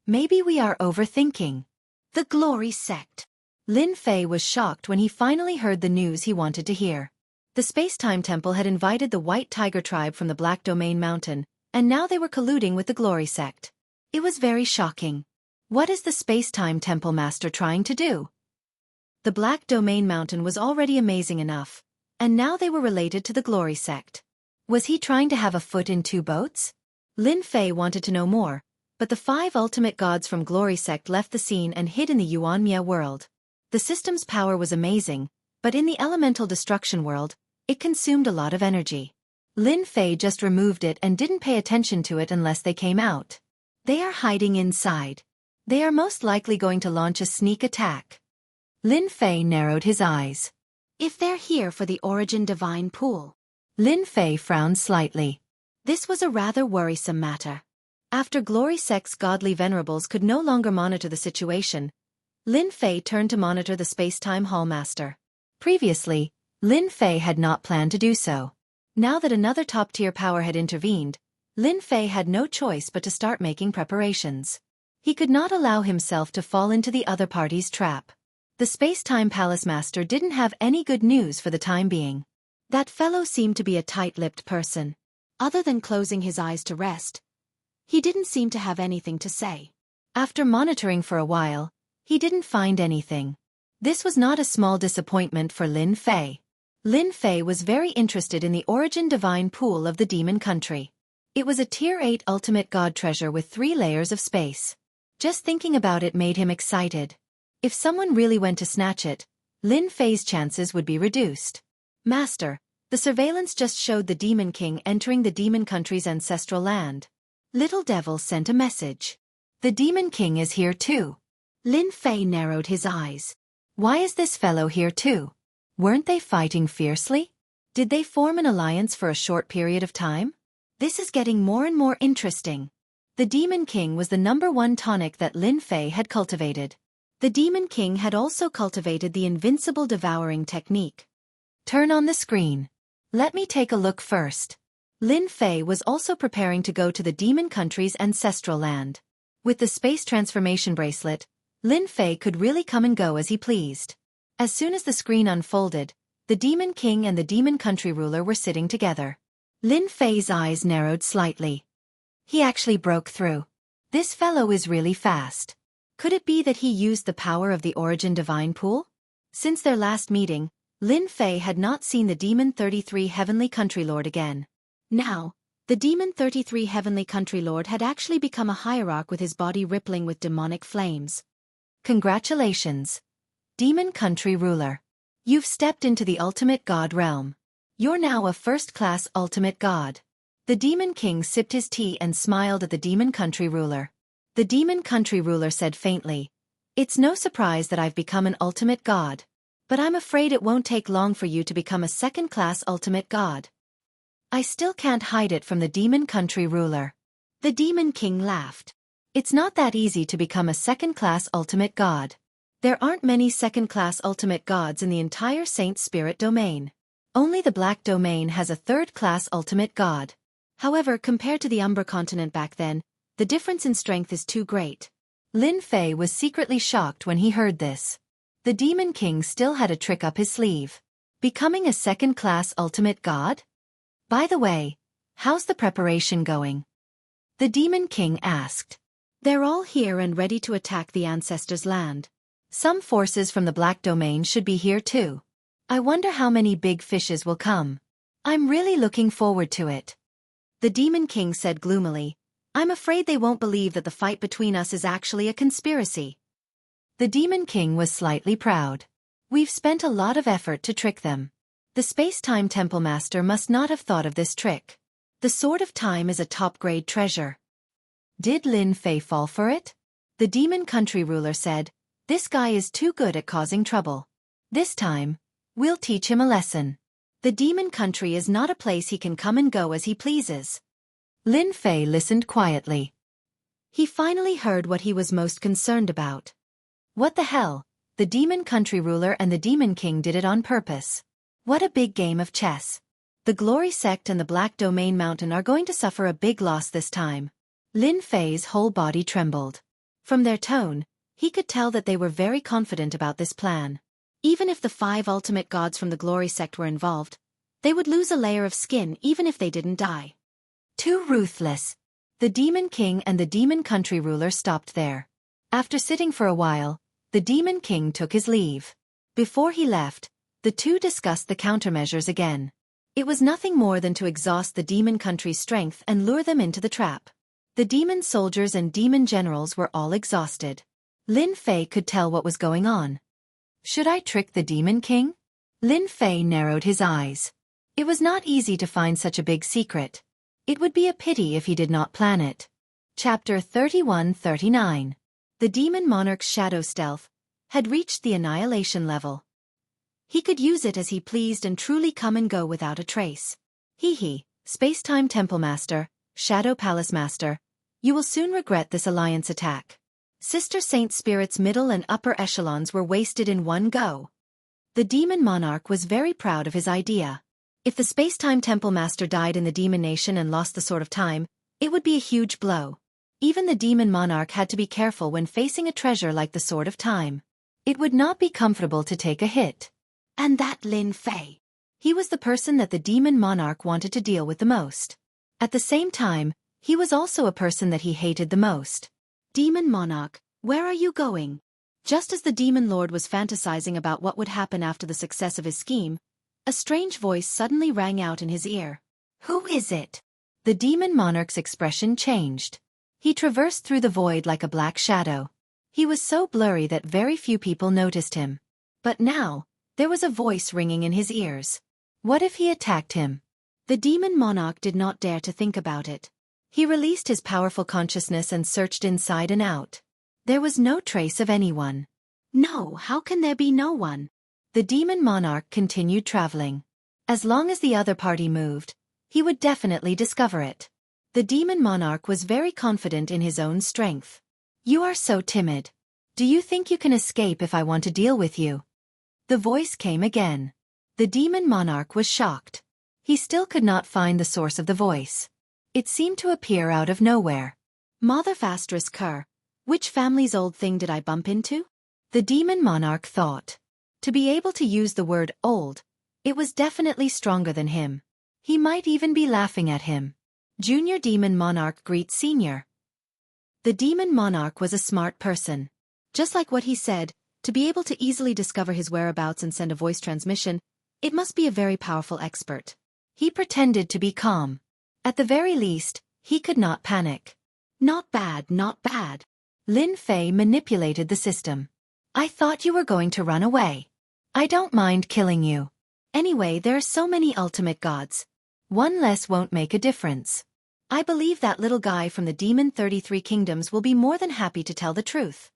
Maybe we are overthinking. The Glory Sect. Lin Fei was shocked when he finally heard the news he wanted to hear. The Space-Time Temple had invited the White Tiger tribe from the Black Domain Mountain, and now they were colluding with the Glory Sect. It was very shocking. What is the Space-Time Temple Master trying to do? The Black Domain Mountain was already amazing enough, and now they were related to the Glory Sect. Was he trying to have a foot in two boats? Lin Fei wanted to know more, but the 5 ultimate gods from Glory Sect left the scene and hid in the Yuanmia world. The system's power was amazing, but in the elemental destruction world, it consumed a lot of energy. Lin Fei just removed it and didn't pay attention to it unless they came out. They are hiding inside. They are most likely going to launch a sneak attack. Lin Fei narrowed his eyes. If they're here for the Origin Divine Pool. Lin Fei frowned slightly. This was a rather worrisome matter. After Glory Sect's godly venerables could no longer monitor the situation, Lin Fei turned to monitor the Space-Time Hallmaster. Previously, Lin Fei had not planned to do so. Now that another top-tier power had intervened, Lin Fei had no choice but to start making preparations. He could not allow himself to fall into the other party's trap. The Space-Time Palace Master didn't have any good news for the time being. That fellow seemed to be a tight-lipped person. Other than closing his eyes to rest, he didn't seem to have anything to say. After monitoring for a while, he didn't find anything. This was not a small disappointment for Lin Fei. Lin Fei was very interested in the Origin Divine Pool of the Demon Country. It was a Tier 8 ultimate god treasure with 3 layers of space. Just thinking about it made him excited. If someone really went to snatch it, Lin Fei's chances would be reduced. Master, the surveillance just showed the Demon King entering the Demon Country's ancestral land. Little Devil sent a message. The Demon King is here too. Lin Fei narrowed his eyes. Why is this fellow here too? Weren't they fighting fiercely? Did they form an alliance for a short period of time? This is getting more and more interesting. The Demon King was the #1 tonic that Lin Fei had cultivated. The Demon King had also cultivated the invincible devouring technique. Turn on the screen. Let me take a look first. Lin Fei was also preparing to go to the Demon Country's ancestral land. With the space transformation bracelet, Lin Fei could really come and go as he pleased. As soon as the screen unfolded, the Demon King and the Demon Country ruler were sitting together. Lin Fei's eyes narrowed slightly. He actually broke through. This fellow is really fast. Could it be that he used the power of the Origin Divine Pool? Since their last meeting, Lin Fei had not seen the Demon 33 Heavenly Country Lord again. Now, the Demon 33 Heavenly Country Lord had actually become a hierarch with his body rippling with demonic flames. Congratulations, Demon Country Ruler. You've stepped into the ultimate god realm. You're now a first-class ultimate god. The Demon King sipped his tea and smiled at the Demon Country Ruler. The Demon Country Ruler said faintly, "It's no surprise that I've become an ultimate god. But I'm afraid it won't take long for you to become a second-class ultimate god." I still can't hide it from the Demon Country Ruler. The Demon King laughed. It's not that easy to become a second-class ultimate god. There aren't many second-class ultimate gods in the entire Saint Spirit domain. Only the Black Domain has a third-class ultimate god. However, compared to the Umbra continent back then, the difference in strength is too great. Lin Fei was secretly shocked when he heard this. The Demon King still had a trick up his sleeve. Becoming a second-class ultimate god? By the way, how's the preparation going? The Demon King asked. They're all here and ready to attack the ancestors' land. Some forces from the Black Domain should be here too. I wonder how many big fishes will come. I'm really looking forward to it. The Demon King said gloomily, I'm afraid they won't believe that the fight between us is actually a conspiracy. The Demon King was slightly proud. We've spent a lot of effort to trick them. The Space-Time Temple Master must not have thought of this trick. The Sword of Time is a top-grade treasure. Did Lin Fei fall for it? The Demon Country Ruler said, this guy is too good at causing trouble. This time, we'll teach him a lesson. The Demon Country is not a place he can come and go as he pleases. Lin Fei listened quietly. He finally heard what he was most concerned about. What the hell? The Demon Country Ruler and the Demon King did it on purpose. What a big game of chess. The Glory Sect and the Black Domain Mountain are going to suffer a big loss this time. Lin Fei's whole body trembled. From their tone, he could tell that they were very confident about this plan. Even if the 5 ultimate gods from the Glory Sect were involved, they would lose a layer of skin even if they didn't die. Too ruthless. The Demon King and the Demon Country ruler stopped there. After sitting for a while, the Demon King took his leave. Before he left, the two discussed the countermeasures again. It was nothing more than to exhaust the Demon Country's strength and lure them into the trap. The demon soldiers and demon generals were all exhausted. Lin Fei could tell what was going on. Should I trick the Demon King? Lin Fei narrowed his eyes. It was not easy to find such a big secret. It would be a pity if he did not plan it. Chapter 31-39. The Demon Monarch's shadow stealth had reached the annihilation level. He could use it as he pleased and truly come and go without a trace. Space-Time Temple Master, Shadow Palace Master, you will soon regret this alliance attack. Sister Saint Spirit's middle and upper echelons were wasted in one go. The Demon Monarch was very proud of his idea. If the Space-Time Temple Master died in the Demon Nation and lost the Sword of Time, it would be a huge blow. Even the Demon Monarch had to be careful when facing a treasure like the Sword of Time. It would not be comfortable to take a hit. And that Lin Fei. He was the person that the Demon Monarch wanted to deal with the most. At the same time, he was also a person that he hated the most. Demon Monarch, where are you going? Just as the Demon Lord was fantasizing about what would happen after the success of his scheme, a strange voice suddenly rang out in his ear. Who is it? The Demon Monarch's expression changed. He traversed through the void like a black shadow. He was so blurry that very few people noticed him. But now, there was a voice ringing in his ears. What if he attacked him? The Demon Monarch did not dare to think about it. He released his powerful consciousness and searched inside and out. There was no trace of anyone. No, how can there be no one? The Demon Monarch continued traveling. As long as the other party moved, he would definitely discover it. The Demon Monarch was very confident in his own strength. You are so timid. Do you think you can escape if I want to deal with you? The voice came again. The Demon Monarch was shocked. He still could not find the source of the voice. It seemed to appear out of nowhere. Motherfastris Cur, which family's old thing did I bump into? The Demon Monarch thought. To be able to use the word old, it was definitely stronger than him. He might even be laughing at him. Junior Demon Monarch greets Senior. The Demon Monarch was a smart person. Just like what he said, to be able to easily discover his whereabouts and send a voice transmission, it must be a very powerful expert. He pretended to be calm. At the very least, he could not panic. Not bad, not bad. Lin Fei manipulated the system. I thought you were going to run away. I don't mind killing you. Anyway, there are so many ultimate gods. One less won't make a difference. I believe that little guy from the Demon 33 Kingdoms will be more than happy to tell the truth.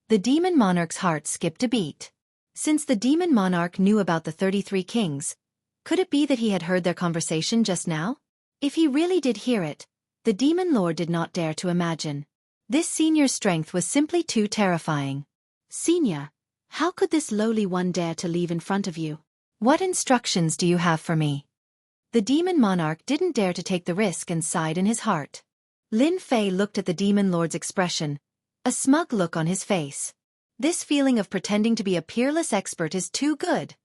The Demon Monarch's heart skipped a beat. Since the Demon Monarch knew about the 33 kings, could it be that he had heard their conversation just now? If he really did hear it, the Demon Lord did not dare to imagine. This Senior's strength was simply too terrifying. Senior, how could this lowly one dare to leave in front of you? What instructions do you have for me? The Demon Monarch didn't dare to take the risk and sighed in his heart. Lin Fei looked at the Demon Lord's expression, a smug look on his face. This feeling of pretending to be a peerless expert is too good.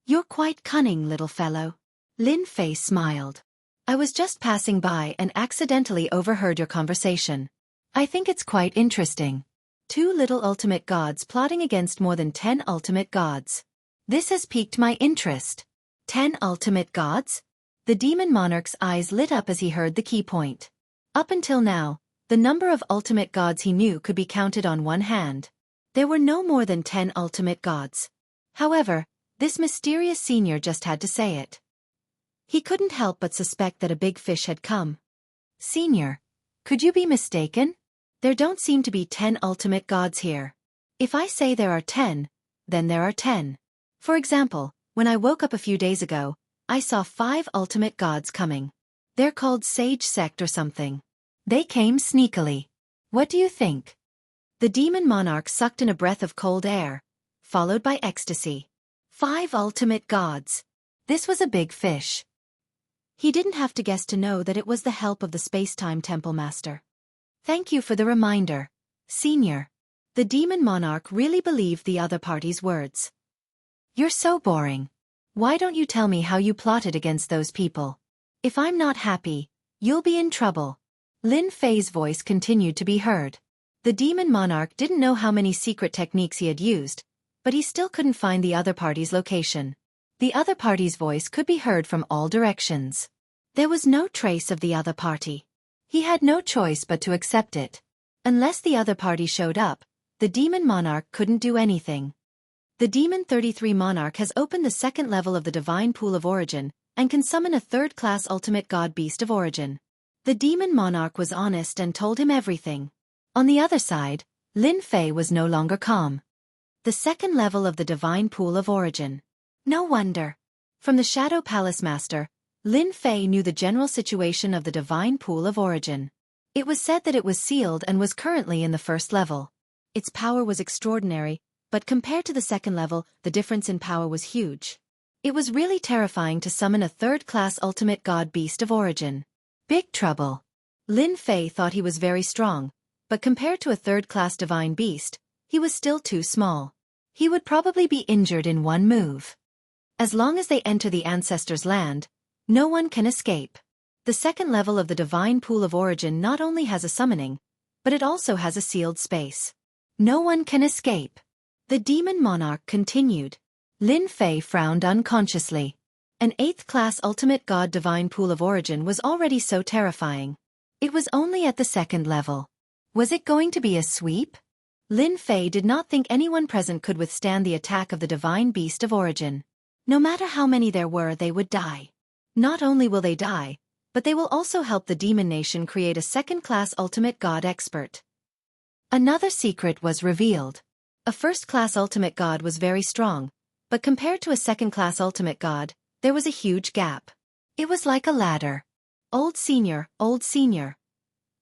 You're quite cunning, little fellow. Lin Fei smiled. I was just passing by and accidentally overheard your conversation. I think it's quite interesting. 2 little ultimate gods plotting against more than 10 ultimate gods. This has piqued my interest. 10 ultimate gods? The Demon Monarch's eyes lit up as he heard the key point. Up until now, the number of ultimate gods he knew could be counted on one hand. There were no more than 10 ultimate gods. However, this mysterious senior just had to say it. He couldn't help but suspect that a big fish had come. Senior, could you be mistaken? There don't seem to be 10 ultimate gods here. If I say there are 10, then there are 10. For example, when I woke up a few days ago, I saw 5 ultimate gods coming. They're called Sage Sect or something. They came sneakily. What do you think? The Demon Monarch sucked in a breath of cold air, followed by ecstasy. 5 ultimate gods. This was a big fish. He didn't have to guess to know that it was the help of the Space-Time Temple Master. Thank you for the reminder, Senior. The demon monarch really believed the other party's words. You're so boring. Why don't you tell me how you plotted against those people? If I'm not happy, you'll be in trouble. Lin Fei's voice continued to be heard. The demon monarch didn't know how many secret techniques he had used, but he still couldn't find the other party's location. The other party's voice could be heard from all directions. There was no trace of the other party. He had no choice but to accept it. Unless the other party showed up, the demon monarch couldn't do anything. The Demon 33 Monarch has opened the second level of the Divine Pool of Origin, and can summon a third-class Ultimate God Beast of Origin. The Demon Monarch was honest and told him everything. On the other side, Lin Fei was no longer calm. The second level of the Divine Pool of Origin. No wonder. From the Shadow Palace Master, Lin Fei knew the general situation of the Divine Pool of Origin. It was said that it was sealed and was currently in the first level. Its power was extraordinary, but compared to the second level, the difference in power was huge. It was really terrifying to summon a third-class Ultimate God Beast of Origin. Big trouble. Lin Fei thought he was very strong, but compared to a third-class Divine Beast, he was still too small. He would probably be injured in one move. As long as they enter the Ancestors' Land, no one can escape. The second level of the Divine Pool of Origin not only has a summoning, but it also has a sealed space. No one can escape. The Demon Monarch continued. Lin Fei frowned unconsciously. An 8th-class Ultimate God Divine Pool of Origin was already so terrifying. It was only at the second level. Was it going to be a sweep? Lin Fei did not think anyone present could withstand the attack of the Divine Beast of Origin. No matter how many there were, they would die. Not only will they die, but they will also help the Demon Nation create a second-class Ultimate God Expert. Another secret was revealed. A first-class Ultimate God was very strong, but compared to a second-class Ultimate God, there was a huge gap. It was like a ladder. Old Senior, Old Senior.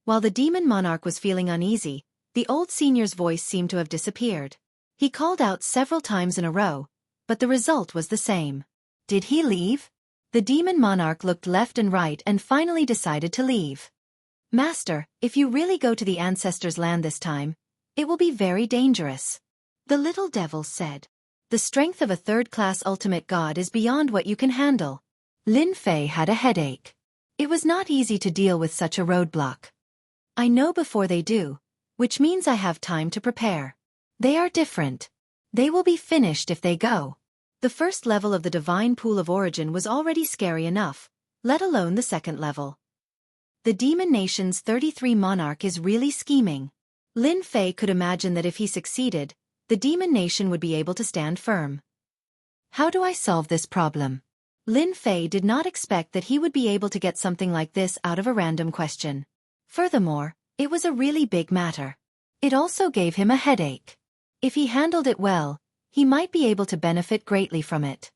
While the Demon Monarch was feeling uneasy, the Old Senior's voice seemed to have disappeared. He called out several times in a row, but the result was the same. Did he leave? The Demon Monarch looked left and right and finally decided to leave. Master, if you really go to the Ancestors' Land this time, it will be very dangerous. The little devil said. The strength of a third-class Ultimate God is beyond what you can handle. Lin Fei had a headache. It was not easy to deal with such a roadblock. I know before they do, which means I have time to prepare. They are different. They will be finished if they go. The first level of the Divine Pool of Origin was already scary enough, let alone the second level. The Demon Nation's 33 Monarch is really scheming. Lin Fei could imagine that if he succeeded, the Demon Nation would be able to stand firm. How do I solve this problem? Lin Fei did not expect that he would be able to get something like this out of a random question. Furthermore, it was a really big matter. It also gave him a headache. If he handled it well, he might be able to benefit greatly from it.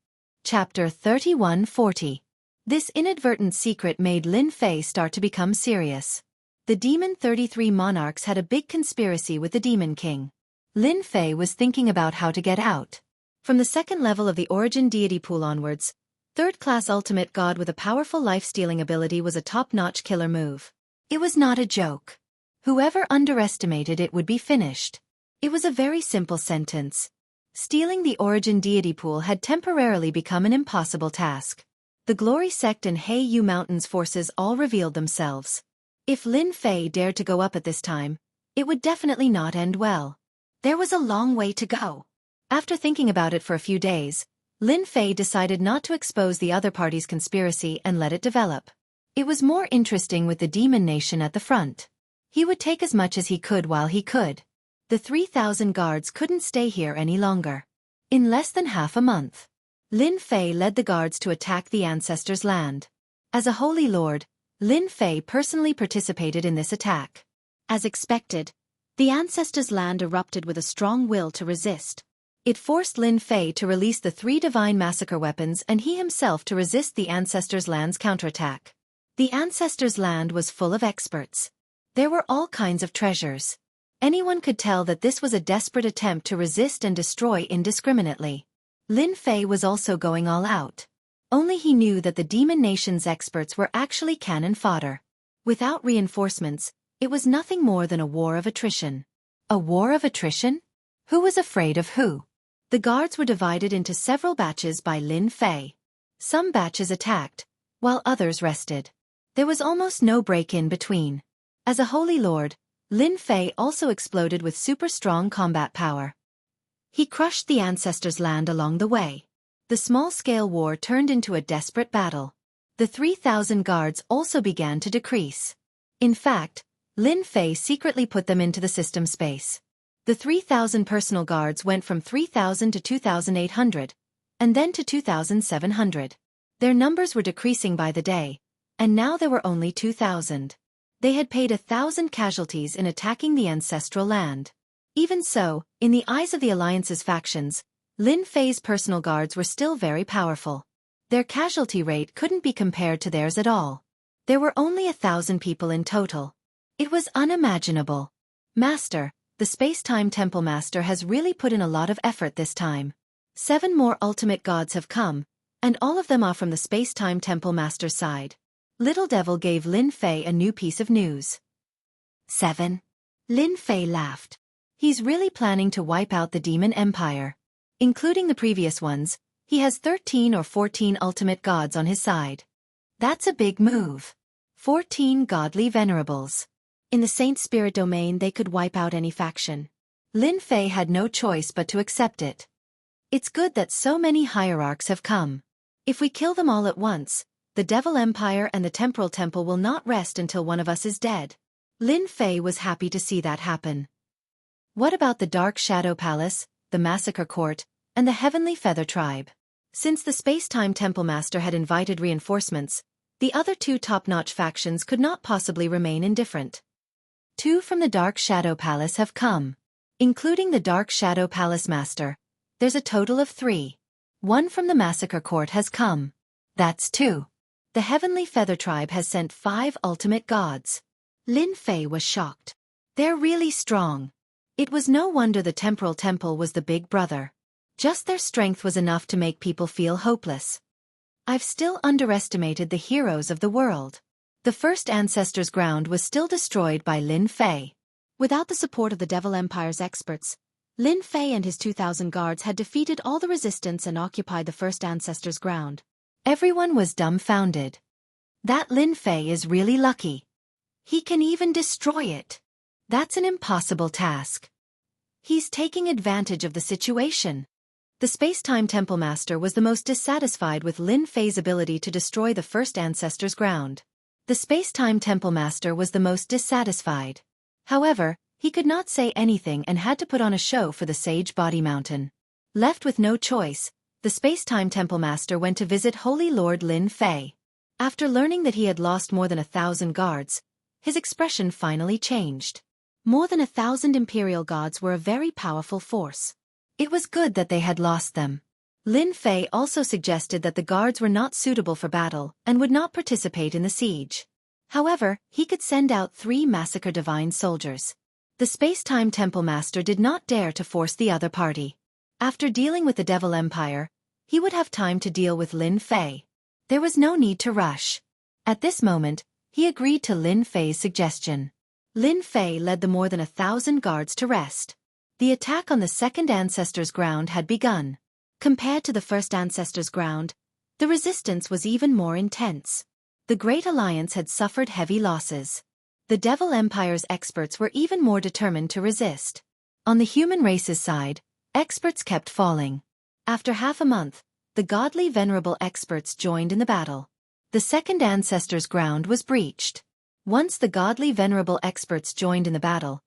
Chapter 3140. This inadvertent secret made Lin Fei start to become serious. The Demon 33 Monarchs had a big conspiracy with the Demon King. Lin Fei was thinking about how to get out. From the second level of the Origin Deity Pool onwards, third-class Ultimate God with a powerful life-stealing ability was a top-notch killer move. It was not a joke. Whoever underestimated it would be finished. It was a very simple sentence. Stealing the Origin Deity Pool had temporarily become an impossible task. The Glory Sect and Heiyu Mountains forces all revealed themselves. If Lin Fei dared to go up at this time, it would definitely not end well. There was a long way to go. After thinking about it for a few days, Lin Fei decided not to expose the other party's conspiracy and let it develop. It was more interesting with the Demon Nation at the front. He would take as much as he could while he could. The 3,000 guards couldn't stay here any longer. In less than half a month, Lin Fei led the guards to attack the Ancestors' Land. As a Holy Lord, Lin Fei personally participated in this attack. As expected, the Ancestors' Land erupted with a strong will to resist. It forced Lin Fei to release the 3 divine massacre weapons and he himself to resist the Ancestors' Land's counterattack. The Ancestors' Land was full of experts. There were all kinds of treasures. Anyone could tell that this was a desperate attempt to resist and destroy indiscriminately. Lin Fei was also going all out. Only he knew that the Demon Nation's experts were actually cannon fodder. Without reinforcements, it was nothing more than a war of attrition. A war of attrition? Who was afraid of who? The guards were divided into several batches by Lin Fei. Some batches attacked, while others rested. There was almost no break in between. As a holy lord, Lin Fei also exploded with super strong combat power. He crushed the ancestors' land along the way. The small-scale war turned into a desperate battle. The 3,000 guards also began to decrease. In fact, Lin Fei secretly put them into the system space. The 3,000 personal guards went from 3,000 to 2,800, and then to 2,700. Their numbers were decreasing by the day, and now there were only 2,000. They had paid 1,000 casualties in attacking the ancestral land. Even so, in the eyes of the Alliance's factions, Lin Fei's personal guards were still very powerful. Their casualty rate couldn't be compared to theirs at all. There were only 1,000 people in total. It was unimaginable. Master, the Space-Time Temple Master has really put in a lot of effort this time. 7 more ultimate gods have come, and all of them are from the Space-Time Temple Master's side. Little Devil gave Lin Fei a new piece of news. 7. Lin Fei laughed. He's really planning to wipe out the Demon Empire. Including the previous ones, he has 13 or 14 ultimate gods on his side. That's a big move. 14 godly venerables. In the Saint Spirit domain they could wipe out any faction. Lin Fei had no choice but to accept it. It's good that so many hierarchs have come. If we kill them all at once, the Devil Empire and the Temporal Temple will not rest until one of us is dead. Lin Fei was happy to see that happen. What about the Dark Shadow Palace, the Massacre Court, and the Heavenly Feather Tribe? Since the Space-Time Temple Master had invited reinforcements, the other 2 top-notch factions could not possibly remain indifferent. 2 from the Dark Shadow Palace have come. Including the Dark Shadow Palace Master, there's a total of 3. 1 from the Massacre Court has come. That's 2. The Heavenly Feather Tribe has sent 5 ultimate gods. Lin Fei was shocked. They're really strong. It was no wonder the Temporal Temple was the big brother. Just their strength was enough to make people feel hopeless. I've still underestimated the heroes of the world. The first Ancestors' Ground was still destroyed by Lin Fei. Without the support of the Devil Empire's experts, Lin Fei and his 2,000 guards had defeated all the resistance and occupied the first Ancestors' Ground. Everyone was dumbfounded. That Lin Fei is really lucky. He can even destroy it. That's an impossible task. He's taking advantage of the situation. The Space-Time Temple Master was the most dissatisfied with Lin Fei's ability to destroy the first Ancestors' Ground. The Space-Time Temple Master was the most dissatisfied. However, he could not say anything and had to put on a show for the Sage Body Mountain. Left with no choice, the Space-Time Temple Master went to visit Holy Lord Lin Fei. After learning that he had lost more than 1,000 guards, his expression finally changed. More than 1,000 Imperial gods were a very powerful force. It was good that they had lost them. Lin Fei also suggested that the guards were not suitable for battle and would not participate in the siege. However, he could send out 3 Massacre Divine soldiers. The Space-Time Temple Master did not dare to force the other party. After dealing with the Devil Empire, he would have time to deal with Lin Fei. There was no need to rush. At this moment, he agreed to Lin Fei's suggestion. Lin Fei led the more than 1,000 guards to rest. The attack on the second Ancestors' Ground had begun. Compared to the first Ancestors' Ground, the resistance was even more intense. The Great Alliance had suffered heavy losses. The Devil Empire's experts were even more determined to resist. On the human race's side, experts kept falling. After half a month, the godly venerable experts joined in the battle. The second Ancestors' Ground was breached. Once the godly venerable experts joined in the battle,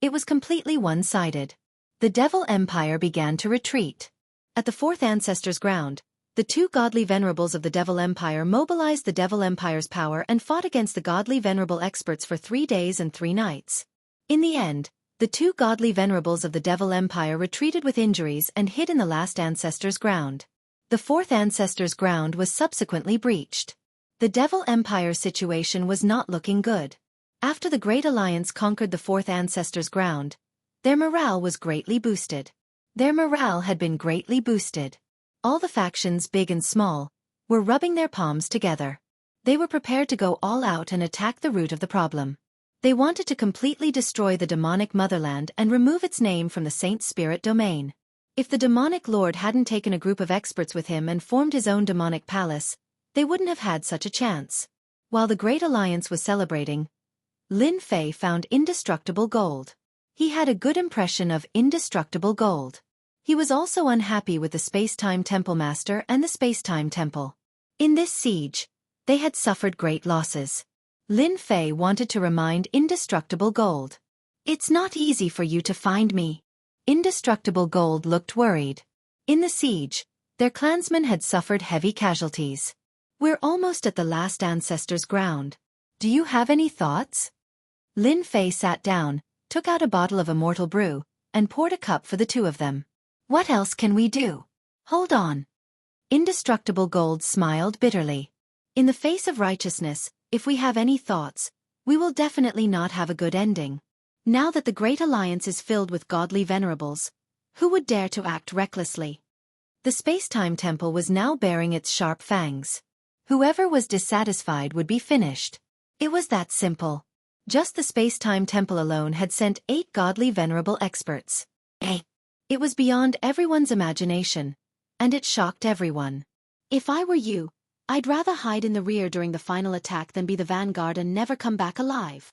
it was completely one-sided. The Devil Empire began to retreat. At the fourth Ancestors' Ground, the 2 godly venerables of the Devil Empire mobilized the Devil Empire's power and fought against the godly venerable experts for 3 days and 3 nights. In the end, the 2 godly venerables of the Devil Empire retreated with injuries and hid in the last Ancestors' Ground. The fourth Ancestors' Ground was subsequently breached. The Devil Empire's situation was not looking good. After the Great Alliance conquered the fourth Ancestors' Ground, their morale was greatly boosted. Their morale had been greatly boosted. All the factions, big and small, were rubbing their palms together. They were prepared to go all out and attack the root of the problem. They wanted to completely destroy the demonic motherland and remove its name from the Saint Spirit domain. If the demonic lord hadn't taken a group of experts with him and formed his own demonic palace, they wouldn't have had such a chance. While the Great Alliance was celebrating, Lin Fei found indestructible gold. He had a good impression of indestructible gold. He was also unhappy with the Space-Time Temple Master and the Space-Time Temple. In this siege, they had suffered great losses. Lin Fei wanted to remind Indestructible Gold. "It's not easy for you to find me." Indestructible Gold looked worried. In the siege, their clansmen had suffered heavy casualties. "We're almost at the last ancestor's ground. Do you have any thoughts?" Lin Fei sat down, took out a bottle of immortal brew, and poured a cup for the two of them. "What else can we do?" "Hold on." Indestructible Gold smiled bitterly. "In the face of righteousness, if we have any thoughts, we will definitely not have a good ending. Now that the Great Alliance is filled with godly venerables, who would dare to act recklessly?" The Space-Time Temple was now baring its sharp fangs. Whoever was dissatisfied would be finished. It was that simple. Just the Space-Time Temple alone had sent 8 godly venerable experts. It was beyond everyone's imagination, and it shocked everyone. "If I were you, I'd rather hide in the rear during the final attack than be the vanguard and never come back alive."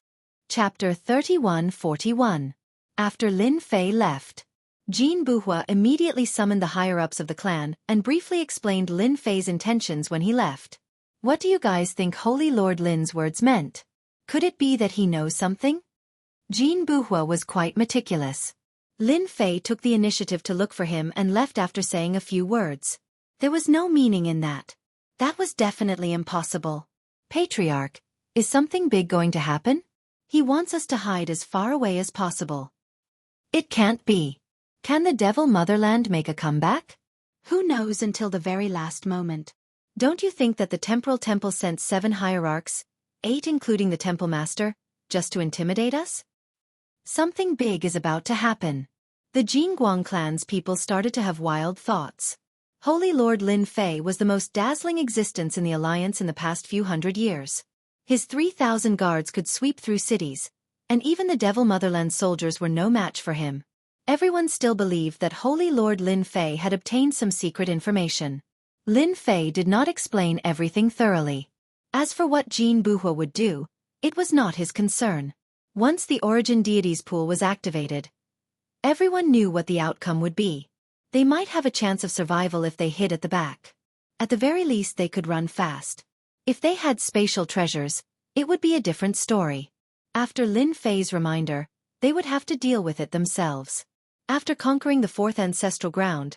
Chapter 3141. After Lin Fei left, Jean Buhua immediately summoned the higher-ups of the clan and briefly explained Lin Fei's intentions when he left. "What do you guys think Holy Lord Lin's words meant? Could it be that he knows something?" Jean Buhua was quite meticulous. Lin Fei took the initiative to look for him and left after saying a few words. There was no meaning in that. That was definitely impossible. "Patriarch, is something big going to happen? He wants us to hide as far away as possible." "It can't be. Can the Devil Motherland make a comeback?" "Who knows until the very last moment. Don't you think that the Temporal Temple sent 7 hierarchs, 8 including the Temple Master, just to intimidate us? Something big is about to happen." The Jingguang clan's people started to have wild thoughts. Holy Lord Lin Fei was the most dazzling existence in the Alliance in the past few hundred years. His 3,000 guards could sweep through cities, and even the Devil Motherland soldiers were no match for him. Everyone still believed that Holy Lord Lin Fei had obtained some secret information. Lin Fei did not explain everything thoroughly. As for what Jean Buhua would do, it was not his concern. Once the Origin Deities pool was activated, everyone knew what the outcome would be. They might have a chance of survival if they hid at the back. At the very least they could run fast. If they had spatial treasures, it would be a different story. After Lin Fei's reminder, they would have to deal with it themselves. After conquering the 4th ancestral ground,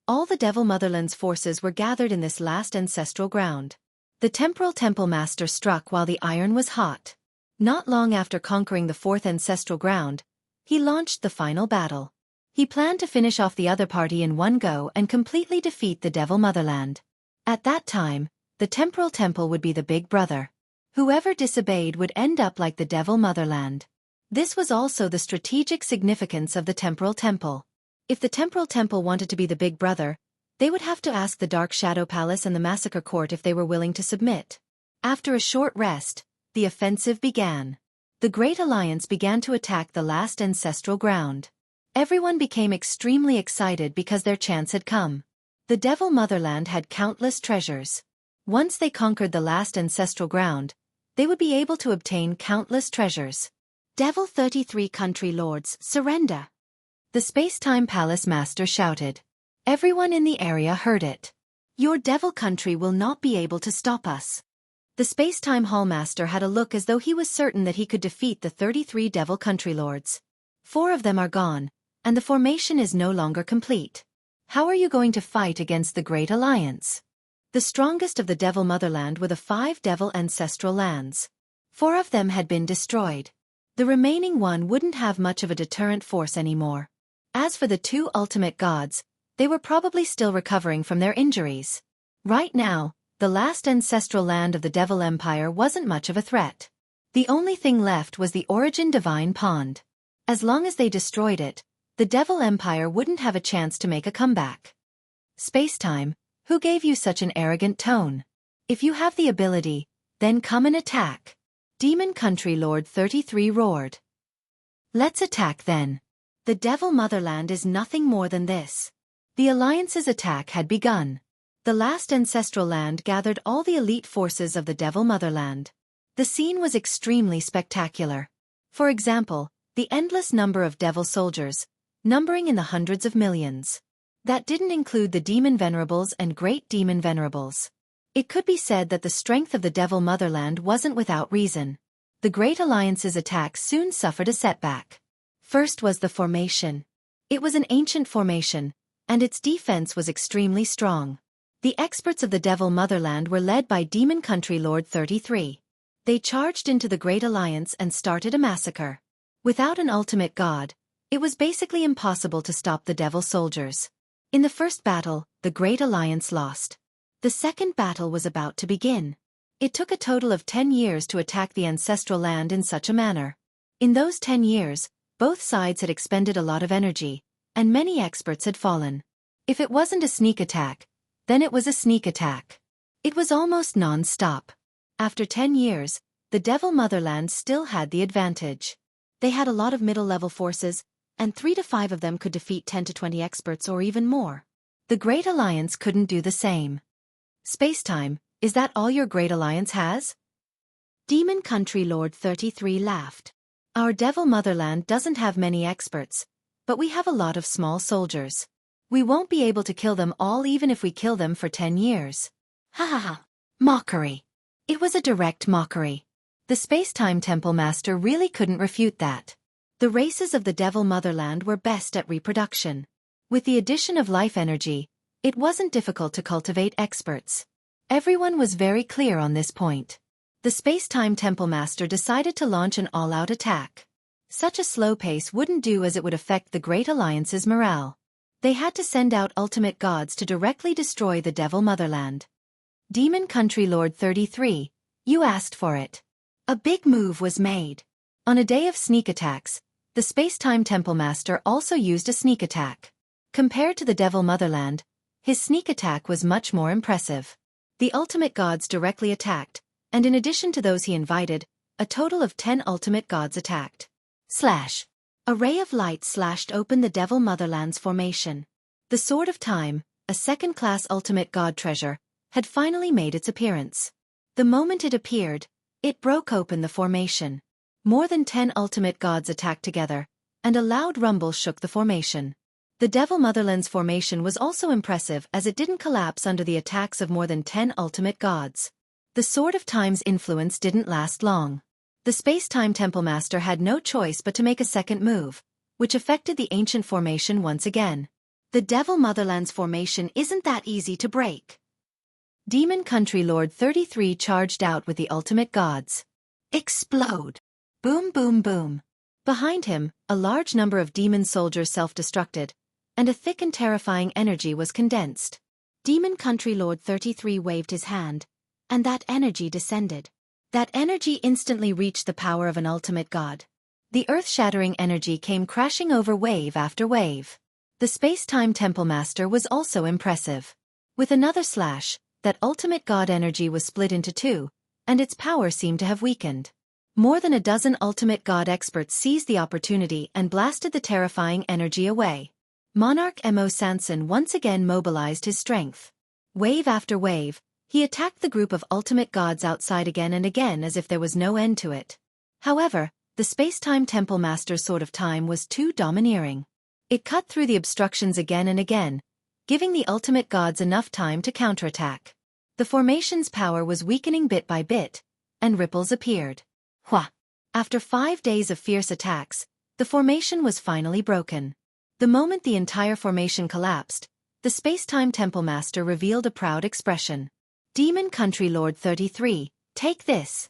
all the Devil Motherland's forces were gathered in this last ancestral ground. The Temporal Temple Master struck while the iron was hot. Not long after conquering the 4th ancestral ground, he launched the final battle. He planned to finish off the other party in one go and completely defeat the Devil Motherland. At that time, the Temporal Temple would be the big brother. Whoever disobeyed would end up like the Devil Motherland. This was also the strategic significance of the Temporal Temple. If the Temporal Temple wanted to be the big brother, they would have to ask the Dark Shadow Palace and the Massacre Court if they were willing to submit. After a short rest, the offensive began. The Great Alliance began to attack the last ancestral ground. Everyone became extremely excited because their chance had come. The Devil Motherland had countless treasures. Once they conquered the last ancestral ground, they would be able to obtain countless treasures. "Devil 33 country lords, surrender!" The Space-Time Palace Master shouted. Everyone in the area heard it. "Your Devil country will not be able to stop us." The Space-Time Hall Master had a look as though he was certain that he could defeat the 33 Devil country lords. 4 of them are gone, and the formation is no longer complete. How are you going to fight against the Great Alliance? The strongest of the Devil Motherland were the 5 Devil ancestral lands. 4 of them had been destroyed. The remaining one wouldn't have much of a deterrent force anymore. As for the 2 ultimate gods, they were probably still recovering from their injuries. Right now, the last ancestral land of the Devil Empire wasn't much of a threat. The only thing left was the Origin Divine Pond. As long as they destroyed it, the Devil Empire wouldn't have a chance to make a comeback. Spacetime, who gave you such an arrogant tone? If you have the ability, then come and attack. Demon Country Lord 33 roared. Let's attack then. The Devil Motherland is nothing more than this. The Alliance's attack had begun. The last ancestral land gathered all the elite forces of the Devil Motherland. The scene was extremely spectacular. For example, the endless number of devil soldiers, numbering in the hundreds of millions. That didn't include the Demon Venerables and Great Demon Venerables. It could be said that the strength of the Devil Motherland wasn't without reason. The Great Alliance's attack soon suffered a setback. First was the formation. It was an ancient formation, and its defense was extremely strong. The experts of the Devil Motherland were led by Demon Country Lord 33. They charged into the Great Alliance and started a massacre. Without an ultimate god, it was basically impossible to stop the Devil soldiers. In the first battle, the Great Alliance lost. The second battle was about to begin. It took a total of 10 years to attack the ancestral land in such a manner. In those 10 years, both sides had expended a lot of energy, and many experts had fallen. If it wasn't a sneak attack, then it was a sneak attack. It was almost non-stop. After 10 years, the Devil Motherland still had the advantage. They had a lot of middle-level forces, and 3 to 5 of them could defeat 10 to 20 experts or even more. The Great Alliance couldn't do the same. Spacetime, is that all your Great Alliance has? Demon Country Lord 33 laughed. Our Devil Motherland doesn't have many experts, but we have a lot of small soldiers. We won't be able to kill them all even if we kill them for 10 years. Ha ha ha. Mockery. It was a direct mockery. The Spacetime Temple Master really couldn't refute that. The races of the Devil Motherland were best at reproduction. With the addition of life energy, it wasn't difficult to cultivate experts. Everyone was very clear on this point. The Spacetime Temple Master decided to launch an all-out attack. Such a slow pace wouldn't do as it would affect the Great Alliance's morale. They had to send out ultimate gods to directly destroy the Devil Motherland. Demon Country Lord 33, you asked for it. A big move was made. On a day of sneak attacks, the Spacetime Temple Master also used a sneak attack. Compared to the Devil Motherland, his sneak attack was much more impressive. The ultimate gods directly attacked, and in addition to those he invited, a total of 10 ultimate gods attacked. Slash. A ray of light slashed open the Devil Motherland's formation. The Sword of Time, a second-class ultimate god treasure, had finally made its appearance. The moment it appeared, it broke open the formation. More than 10 ultimate gods attacked together, and a loud rumble shook the formation. The Devil Motherland's formation was also impressive as it didn't collapse under the attacks of more than 10 ultimate gods. The Sword of Time's influence didn't last long. The Spacetime Temple Master had no choice but to make a second move, which affected the ancient formation once again. The Devil Motherland's formation isn't that easy to break. Demon Country Lord 33 charged out with the ultimate gods. Explode! Boom boom boom! Behind him, a large number of demon soldiers self-destructed, and a thick and terrifying energy was condensed. Demon Country Lord 33 waved his hand, and that energy descended. That energy instantly reached the power of an ultimate god. The earth-shattering energy came crashing over wave after wave. The Spacetime Temple Master was also impressive. With another slash, that ultimate god energy was split into 2, and its power seemed to have weakened. More than a dozen ultimate god experts seized the opportunity and blasted the terrifying energy away. Monarch Mo Sanson once again mobilized his strength. Wave after wave, he attacked the group of ultimate gods outside again and again as if there was no end to it. However, the Spacetime Temple Master's Sword of Time was too domineering. It cut through the obstructions again and again, giving the ultimate gods enough time to counterattack. The formation's power was weakening bit by bit, and ripples appeared. Hwah! After 5 days of fierce attacks, the formation was finally broken. The moment the entire formation collapsed, the Spacetime Temple Master revealed a proud expression. Demon Country Lord 33, take this.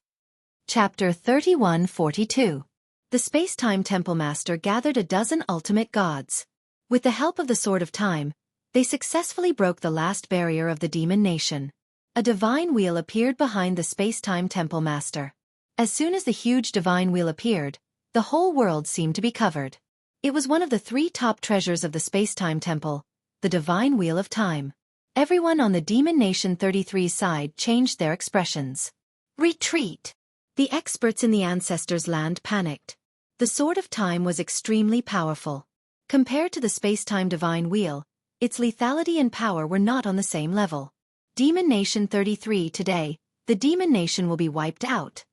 Chapter 3142. The Spacetime Temple Master gathered a dozen ultimate gods. With the help of the Sword of Time, they successfully broke the last barrier of the demon nation. A divine wheel appeared behind the Spacetime Temple Master. As soon as the huge divine wheel appeared, the whole world seemed to be covered. It was one of the 3 top treasures of the Spacetime Temple, the divine wheel of time. Everyone on the Demon Nation 33 side changed their expressions. Retreat! The experts in the Ancestors' Land panicked. The Sword of Time was extremely powerful. Compared to the space-time divine wheel, its lethality and power were not on the same level. Demon Nation 33 today, the Demon Nation will be wiped out.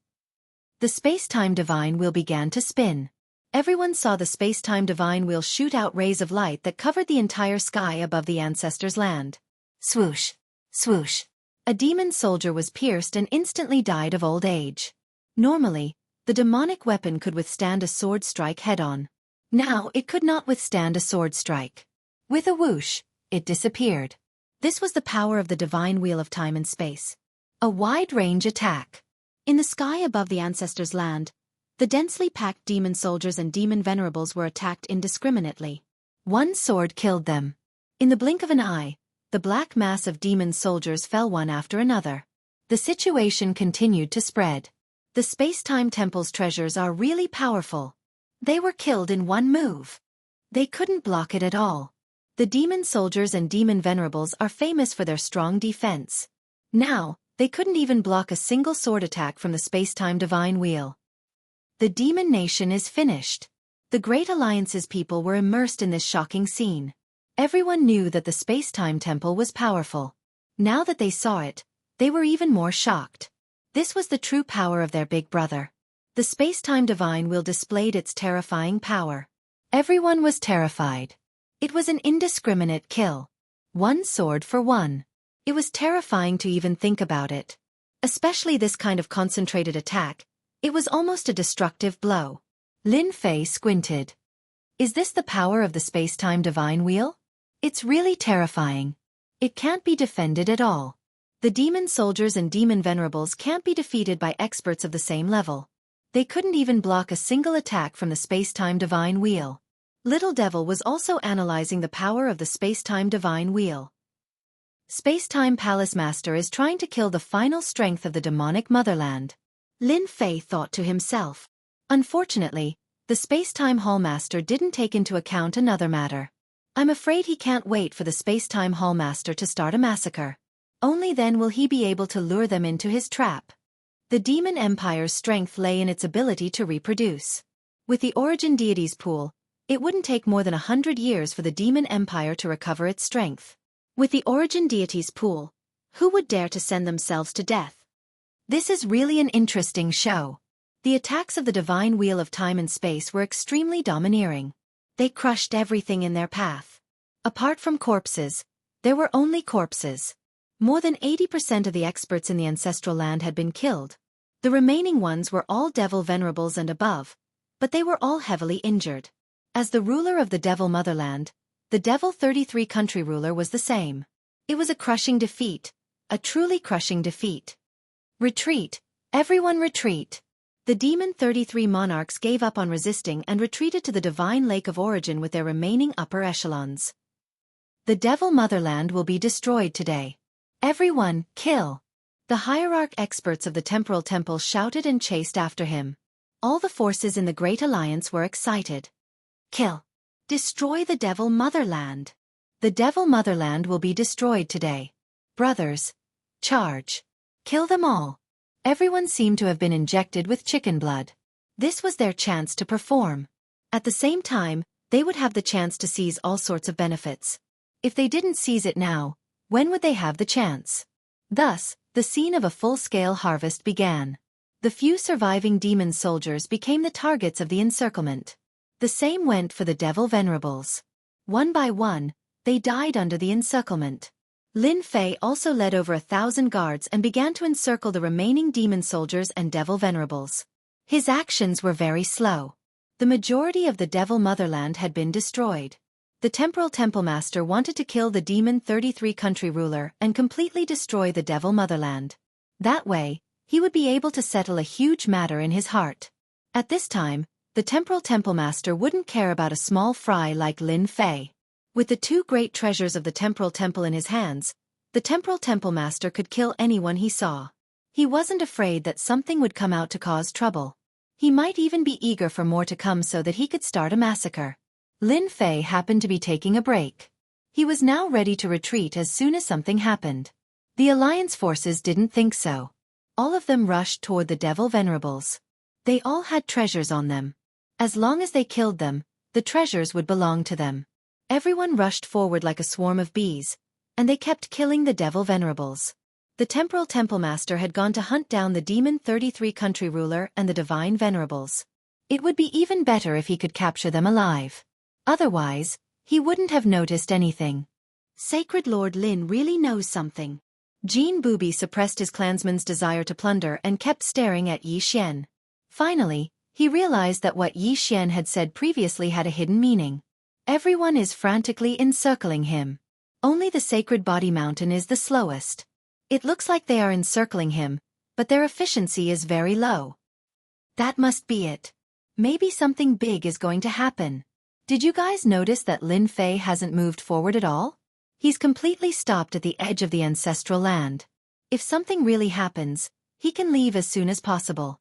The space-time divine wheel began to spin. Everyone saw the space-time divine wheel shoot out rays of light that covered the entire sky above the Ancestors' Land. Swoosh! Swoosh! A demon soldier was pierced and instantly died of old age. Normally, the demonic weapon could withstand a sword strike head-on. Now it could not withstand a sword strike. With a whoosh, it disappeared. This was the power of the divine wheel of time and space. A wide-range attack. In the sky above the Ancestors' Land, the densely packed demon soldiers and demon venerables were attacked indiscriminately. One sword killed them. In the blink of an eye, the black mass of demon soldiers fell one after another. The situation continued to spread. The space-time temple's treasures are really powerful. They were killed in one move. They couldn't block it at all. The demon soldiers and demon venerables are famous for their strong defense. Now, they couldn't even block a single sword attack from the space-time divine wheel. The Demon Nation is finished. The Great Alliance's people were immersed in this shocking scene. Everyone knew that the space-time temple was powerful. Now that they saw it, they were even more shocked. This was the true power of their big brother. The space-time divine wheel displayed its terrifying power. Everyone was terrified. It was an indiscriminate kill. One sword for one. It was terrifying to even think about it. Especially this kind of concentrated attack. It was almost a destructive blow. Lin Fei squinted. Is this the power of the space-time divine wheel? It's really terrifying. It can't be defended at all. The demon soldiers and demon venerables can't be defeated by experts of the same level. They couldn't even block a single attack from the space-time divine wheel. Little Devil was also analyzing the power of the space-time divine wheel. Space-time Palace Master is trying to kill the final strength of the demonic motherland. Lin Fei thought to himself. Unfortunately, the space-time Hall Master didn't take into account another matter. I'm afraid he can't wait for the space-time Hall Master to start a massacre. Only then will he be able to lure them into his trap. The Demon Empire's strength lay in its ability to reproduce. With the origin deity's pool, it wouldn't take more than 100 years for the Demon Empire to recover its strength. With the origin deity's pool, who would dare to send themselves to death? This is really an interesting show. The attacks of the divine wheel of time and space were extremely domineering. They crushed everything in their path. Apart from corpses, there were only corpses. More than 80% of the experts in the ancestral land had been killed. The remaining ones were all devil venerables and above, but they were all heavily injured. As the ruler of the devil motherland, the Devil 33 country ruler was the same. It was a crushing defeat, a truly crushing defeat. Retreat, everyone retreat. The Demon 33 monarchs gave up on resisting and retreated to the divine lake of origin with their remaining upper echelons. The devil motherland will be destroyed today. Everyone, kill! The hierarch experts of the temporal temple shouted and chased after him. All the forces in the Great Alliance were excited. Kill! Destroy the devil motherland! The devil motherland will be destroyed today. Brothers, charge! Kill them all! Everyone seemed to have been injected with chicken blood. This was their chance to perform. At the same time, they would have the chance to seize all sorts of benefits. If they didn't seize it now, when would they have the chance? Thus, the scene of a full-scale harvest began. The few surviving demon soldiers became the targets of the encirclement. The same went for the devil venerables. One by one, they died under the encirclement. Lin Fei also led over 1,000 guards and began to encircle the remaining demon soldiers and devil venerables. His actions were very slow. The majority of the devil motherland had been destroyed. The temporal temple master wanted to kill the Demon 33 country ruler and completely destroy the devil motherland. That way, he would be able to settle a huge matter in his heart. At this time, the temporal temple master wouldn't care about a small fry like Lin Fei. With the two great treasures of the temporal temple in his hands, the temporal temple master could kill anyone he saw. He wasn't afraid that something would come out to cause trouble. He might even be eager for more to come so that he could start a massacre. Lin Fei happened to be taking a break. He was now ready to retreat as soon as something happened. The Alliance forces didn't think so. All of them rushed toward the Devil Venerables. They all had treasures on them. As long as they killed them, the treasures would belong to them. Everyone rushed forward like a swarm of bees, and they kept killing the Devil Venerables. The Temporal Temple Master had gone to hunt down the Demon 33 Country Ruler and the Divine Venerables. It would be even better if he could capture them alive. Otherwise, he wouldn't have noticed anything. Sacred Lord Lin really knows something. Jean Booby suppressed his clansman's desire to plunder and kept staring at Yi Xian. Finally, he realized that what Yi Xian had said previously had a hidden meaning. Everyone is frantically encircling him. Only the Sacred Body Mountain is the slowest. It looks like they are encircling him, but their efficiency is very low. That must be it. Maybe something big is going to happen. Did you guys notice that Lin Fei hasn't moved forward at all? He's completely stopped at the edge of the ancestral land. If something really happens, he can leave as soon as possible.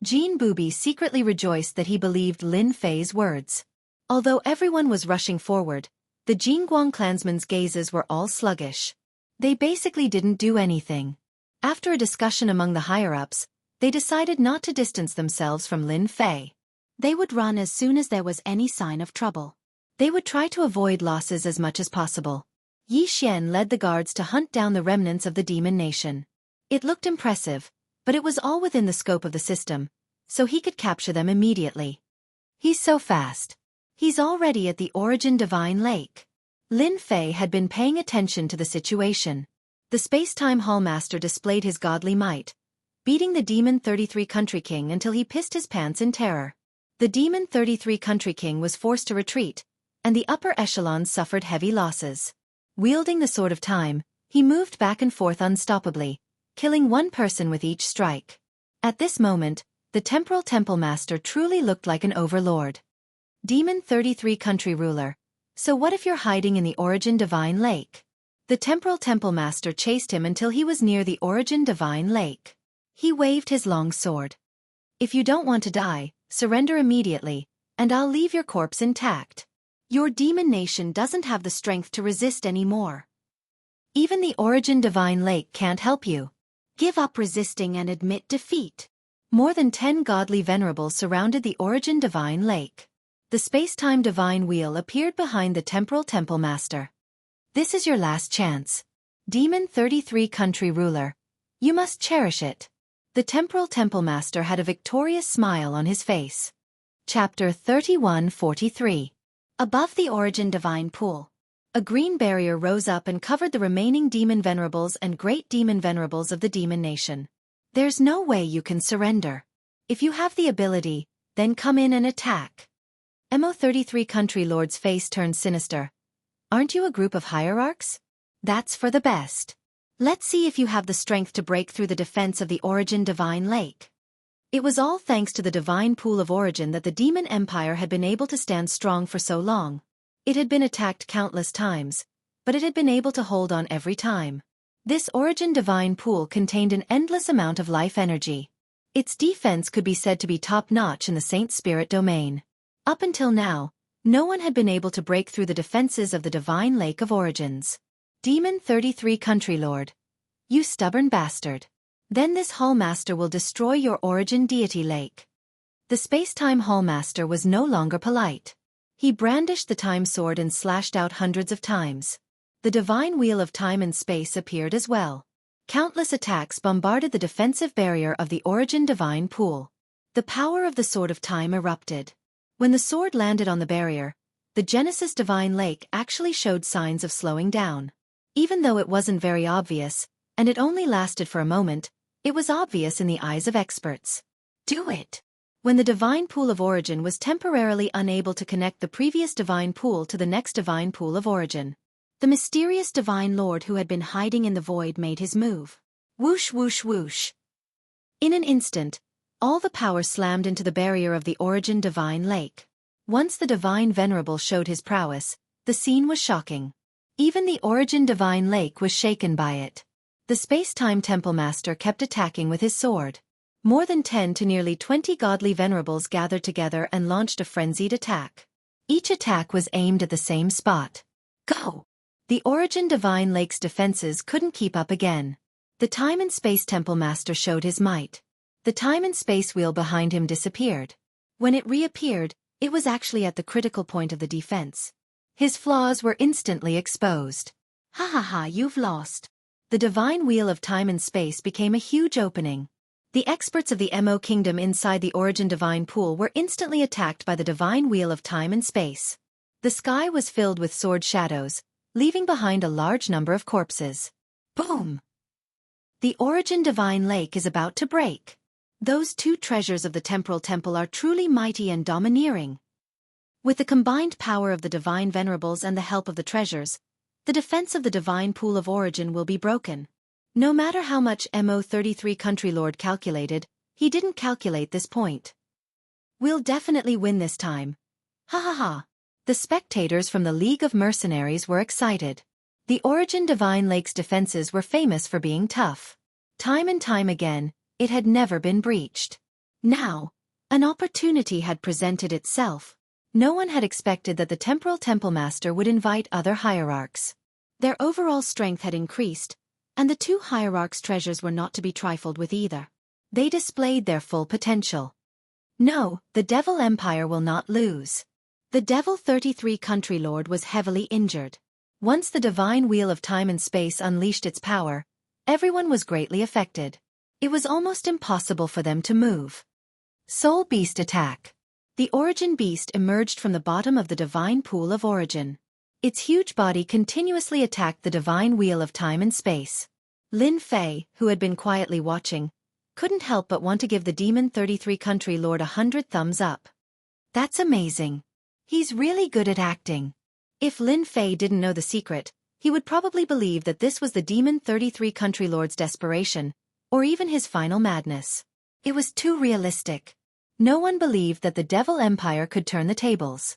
Jean Booby secretly rejoiced that he believed Lin Fei's words. Although everyone was rushing forward, the Jingguang clansmen's gazes were all sluggish. They basically didn't do anything. After a discussion among the higher-ups, they decided not to distance themselves from Lin Fei. They would run as soon as there was any sign of trouble. They would try to avoid losses as much as possible. Yi Xian led the guards to hunt down the remnants of the demon nation. It looked impressive, but it was all within the scope of the system, so he could capture them immediately. He's so fast. He's already at the Origin Divine Lake. Lin Fei had been paying attention to the situation. The Space-Time Hallmaster displayed his godly might, beating the Demon 33 Country King until he pissed his pants in terror. The Demon 33 Country King was forced to retreat, and the upper echelons suffered heavy losses. Wielding the Sword of Time, he moved back and forth unstoppably, killing one person with each strike. At this moment, the Temporal Temple Master truly looked like an overlord. Demon 33 Country Ruler. So what if you're hiding in the Origin Divine Lake? The Temporal Temple Master chased him until he was near the Origin Divine Lake. He waved his long sword. If you don't want to die, surrender immediately, and I'll leave your corpse intact. Your demon nation doesn't have the strength to resist anymore. Even the Origin Divine Lake can't help you. Give up resisting and admit defeat. More than 10 godly venerables surrounded the Origin Divine Lake. The Space-Time Divine Wheel appeared behind the Temporal Temple Master. This is your last chance. Demon 33 Country Ruler. You must cherish it. The Temporal Temple Master had a victorious smile on his face. Chapter 3143. Above the Origin Divine Pool. A green barrier rose up and covered the remaining Demon Venerables and Great Demon Venerables of the Demon Nation. There's no way you can surrender. If you have the ability, then come in and attack. Mo33 Country Lord's face turned sinister. Aren't you a group of hierarchs? That's for the best. Let's see if you have the strength to break through the defense of the Origin Divine Lake. It was all thanks to the Divine Pool of Origin that the Demon Empire had been able to stand strong for so long. It had been attacked countless times, but it had been able to hold on every time. This Origin Divine Pool contained an endless amount of life energy. Its defense could be said to be top-notch in the Saint Spirit domain. Up until now, no one had been able to break through the defenses of the Divine Lake of Origins. Demon 33 Country Lord. You stubborn bastard. Then this Hallmaster will destroy your Origin Deity Lake. The Space-Time Hallmaster was no longer polite. He brandished the Time Sword and slashed out hundreds of times. The Divine Wheel of Time and Space appeared as well. Countless attacks bombarded the defensive barrier of the Origin Divine Pool. The power of the Sword of Time erupted. When the sword landed on the barrier, the Genesis Divine Lake actually showed signs of slowing down. Even though it wasn't very obvious, and it only lasted for a moment, it was obvious in the eyes of experts. Do it! When the Divine Pool of Origin was temporarily unable to connect the previous Divine Pool to the next Divine Pool of Origin, the mysterious Divine Lord who had been hiding in the void made his move. Whoosh whoosh whoosh. In an instant, all the power slammed into the barrier of the Origin Divine Lake. Once the Divine Venerable showed his prowess, the scene was shocking. Even the Origin Divine Lake was shaken by it. The Space-Time Temple Master kept attacking with his sword. More than 10 to nearly 20 godly venerables gathered together and launched a frenzied attack. Each attack was aimed at the same spot. Go! The Origin Divine Lake's defenses couldn't keep up again. The Time and Space Temple Master showed his might. The time and space wheel behind him disappeared. When it reappeared, it was actually at the critical point of the defense. His flaws were instantly exposed. Ha ha ha, you've lost. The divine wheel of time and space became a huge opening. The experts of the Mo Kingdom inside the Origin Divine Pool were instantly attacked by the divine wheel of time and space. The sky was filled with sword shadows, leaving behind a large number of corpses. Boom! The Origin Divine Lake is about to break. Those two treasures of the Temporal Temple are truly mighty and domineering. With the combined power of the Divine Venerables and the help of the treasures, the defense of the Divine Pool of Origin will be broken. No matter how much Mo33 Country Lord calculated, he didn't calculate this point. We'll definitely win this time. Ha ha ha. The spectators from the League of Mercenaries were excited. The Origin Divine Lake's defenses were famous for being tough. Time and time again, it had never been breached. Now, an opportunity had presented itself. No one had expected that the Temporal Temple Master would invite other hierarchs. Their overall strength had increased, and the two hierarchs' treasures were not to be trifled with either. They displayed their full potential. No, the Devil Empire will not lose. The Devil 33 Country Lord was heavily injured. Once the Divine Wheel of Time and Space unleashed its power, everyone was greatly affected. It was almost impossible for them to move. Soul Beast Attack. The Origin Beast emerged from the bottom of the Divine Pool of Origin. Its huge body continuously attacked the Divine Wheel of Time and Space. Lin Fei, who had been quietly watching, couldn't help but want to give the Demon 33 Country Lord 100 thumbs up. That's amazing. He's really good at acting. If Lin Fei didn't know the secret, he would probably believe that this was the Demon 33 Country Lord's desperation, or even his final madness. It was too realistic. No one believed that the Devil Empire could turn the tables.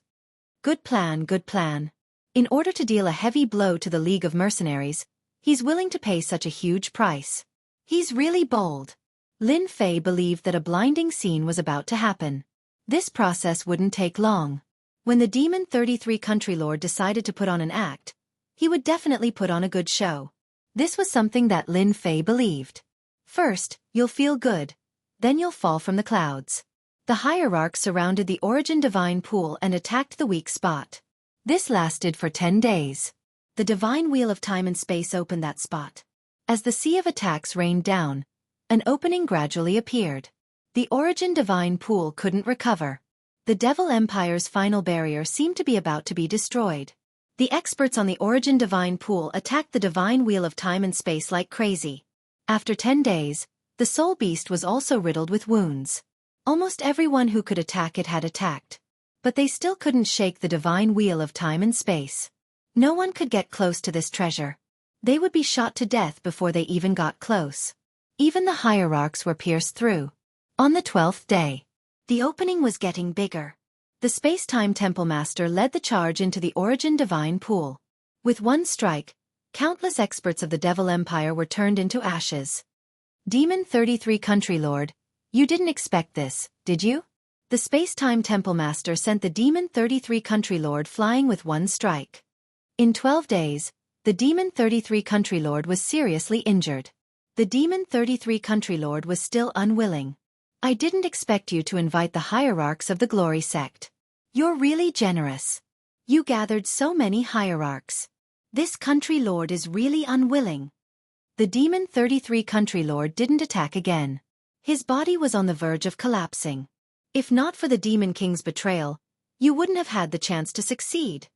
Good plan, good plan. In order to deal a heavy blow to the League of Mercenaries, he's willing to pay such a huge price. He's really bold. Lin Fei believed that a blinding scene was about to happen. This process wouldn't take long. When the Demon 33 Country Lord decided to put on an act, he would definitely put on a good show. This was something that Lin Fei believed. First, you'll feel good. Then you'll fall from the clouds. The hierarchs surrounded the Origin Divine Pool and attacked the weak spot. This lasted for 10 days. The Divine Wheel of Time and Space opened that spot. As the sea of attacks rained down, an opening gradually appeared. The Origin Divine Pool couldn't recover. The Devil Empire's final barrier seemed to be about to be destroyed. The experts on the Origin Divine Pool attacked the Divine Wheel of Time and Space like crazy. After 10 days, the Soul Beast was also riddled with wounds. Almost everyone who could attack it had attacked. But they still couldn't shake the Divine Wheel of Time and Space. No one could get close to this treasure. They would be shot to death before they even got close. Even the hierarchs were pierced through. On the 12th day, the opening was getting bigger. The Space-Time Temple Master led the charge into the Origin Divine Pool. With one strike, countless experts of the Devil Empire were turned into ashes. Demon 33 Country Lord, you didn't expect this, did you? The Space-Time Temple Master sent the Demon 33 Country Lord flying with one strike. In 12 days, the Demon 33 Country Lord was seriously injured. The Demon 33 Country Lord was still unwilling. I didn't expect you to invite the hierarchs of the Glory Sect. You're really generous. You gathered so many hierarchs. This Country Lord is really unwilling. The Demon 33 Country Lord didn't attack again. His body was on the verge of collapsing. If not for the Demon King's betrayal, you wouldn't have had the chance to succeed.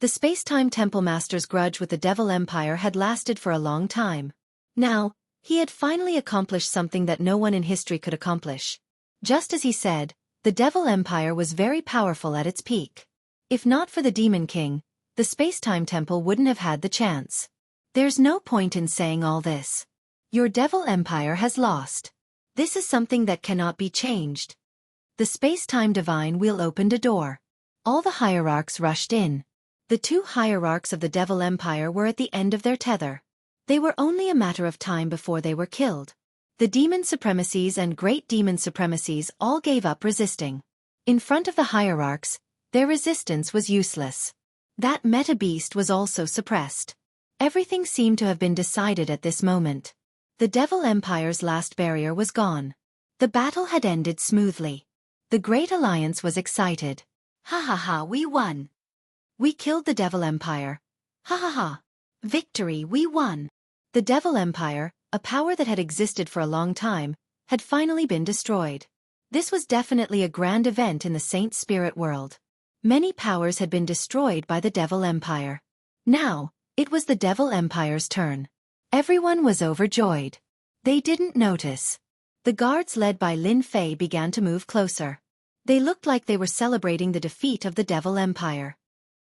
The Space-Time Temple Master's grudge with the Devil Empire had lasted for a long time. Now, he had finally accomplished something that no one in history could accomplish. Just as he said, the Devil Empire was very powerful at its peak. If not for the Demon King, the Space-Time Temple wouldn't have had the chance. There's no point in saying all this. Your Devil Empire has lost. This is something that cannot be changed. The Space-Time Divine Wheel opened a door. All the hierarchs rushed in. The two hierarchs of the Devil Empire were at the end of their tether. They were only a matter of time before they were killed. The Demon Supremacies and Great Demon Supremacies all gave up resisting. In front of the hierarchs, their resistance was useless. That meta beast was also suppressed. Everything seemed to have been decided at this moment. The Devil Empire's last barrier was gone. The battle had ended smoothly. The Great Alliance was excited. Ha ha ha, we won. We killed the Devil Empire. Ha ha ha. Victory, we won. The Devil Empire, a power that had existed for a long time, had finally been destroyed. This was definitely a grand event in the Saint Spirit world. Many powers had been destroyed by the Devil Empire. Now, it was the Devil Empire's turn. Everyone was overjoyed. They didn't notice. The guards led by Lin Fei began to move closer. They looked like they were celebrating the defeat of the Devil Empire.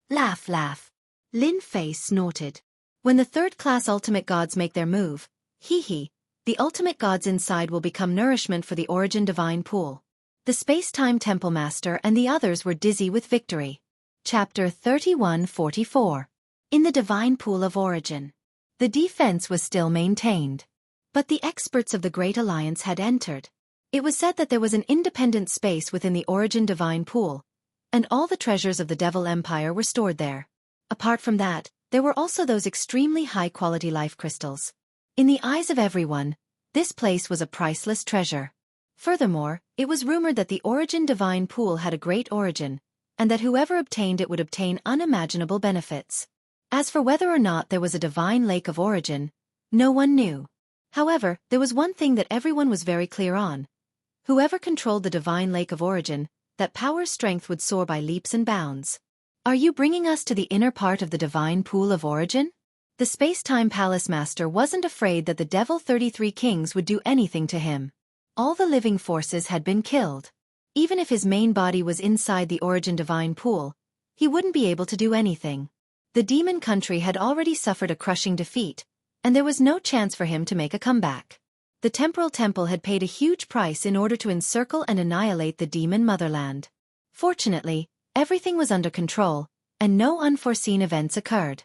Laugh, laugh. Lin Fei snorted. When the third-class ultimate gods make their move, hee, the ultimate gods inside will become nourishment for the Origin Divine Pool. The Space-Time Temple Master and the others were dizzy with victory. Chapter 3144. In the Divine Pool of Origin. The defense was still maintained. But the experts of the Great Alliance had entered. It was said that there was an independent space within the Origin Divine Pool, and all the treasures of the Devil Empire were stored there. Apart from that, there were also those extremely high-quality life crystals. In the eyes of everyone, this place was a priceless treasure. Furthermore, it was rumored that the Origin Divine Pool had a great origin, and that whoever obtained it would obtain unimaginable benefits. As for whether or not there was a divine lake of origin, no one knew. However, there was one thing that everyone was very clear on. Whoever controlled the divine lake of origin, that power's strength would soar by leaps and bounds. Are you bringing us to the inner part of the divine pool of origin? The Space-Time Palace Master wasn't afraid that the Devil 33 Kings would do anything to him. All the living forces had been killed. Even if his main body was inside the Origin Divine Pool, he wouldn't be able to do anything. The demon country had already suffered a crushing defeat, and there was no chance for him to make a comeback. The Temporal Temple had paid a huge price in order to encircle and annihilate the demon motherland. Fortunately, everything was under control, and no unforeseen events occurred.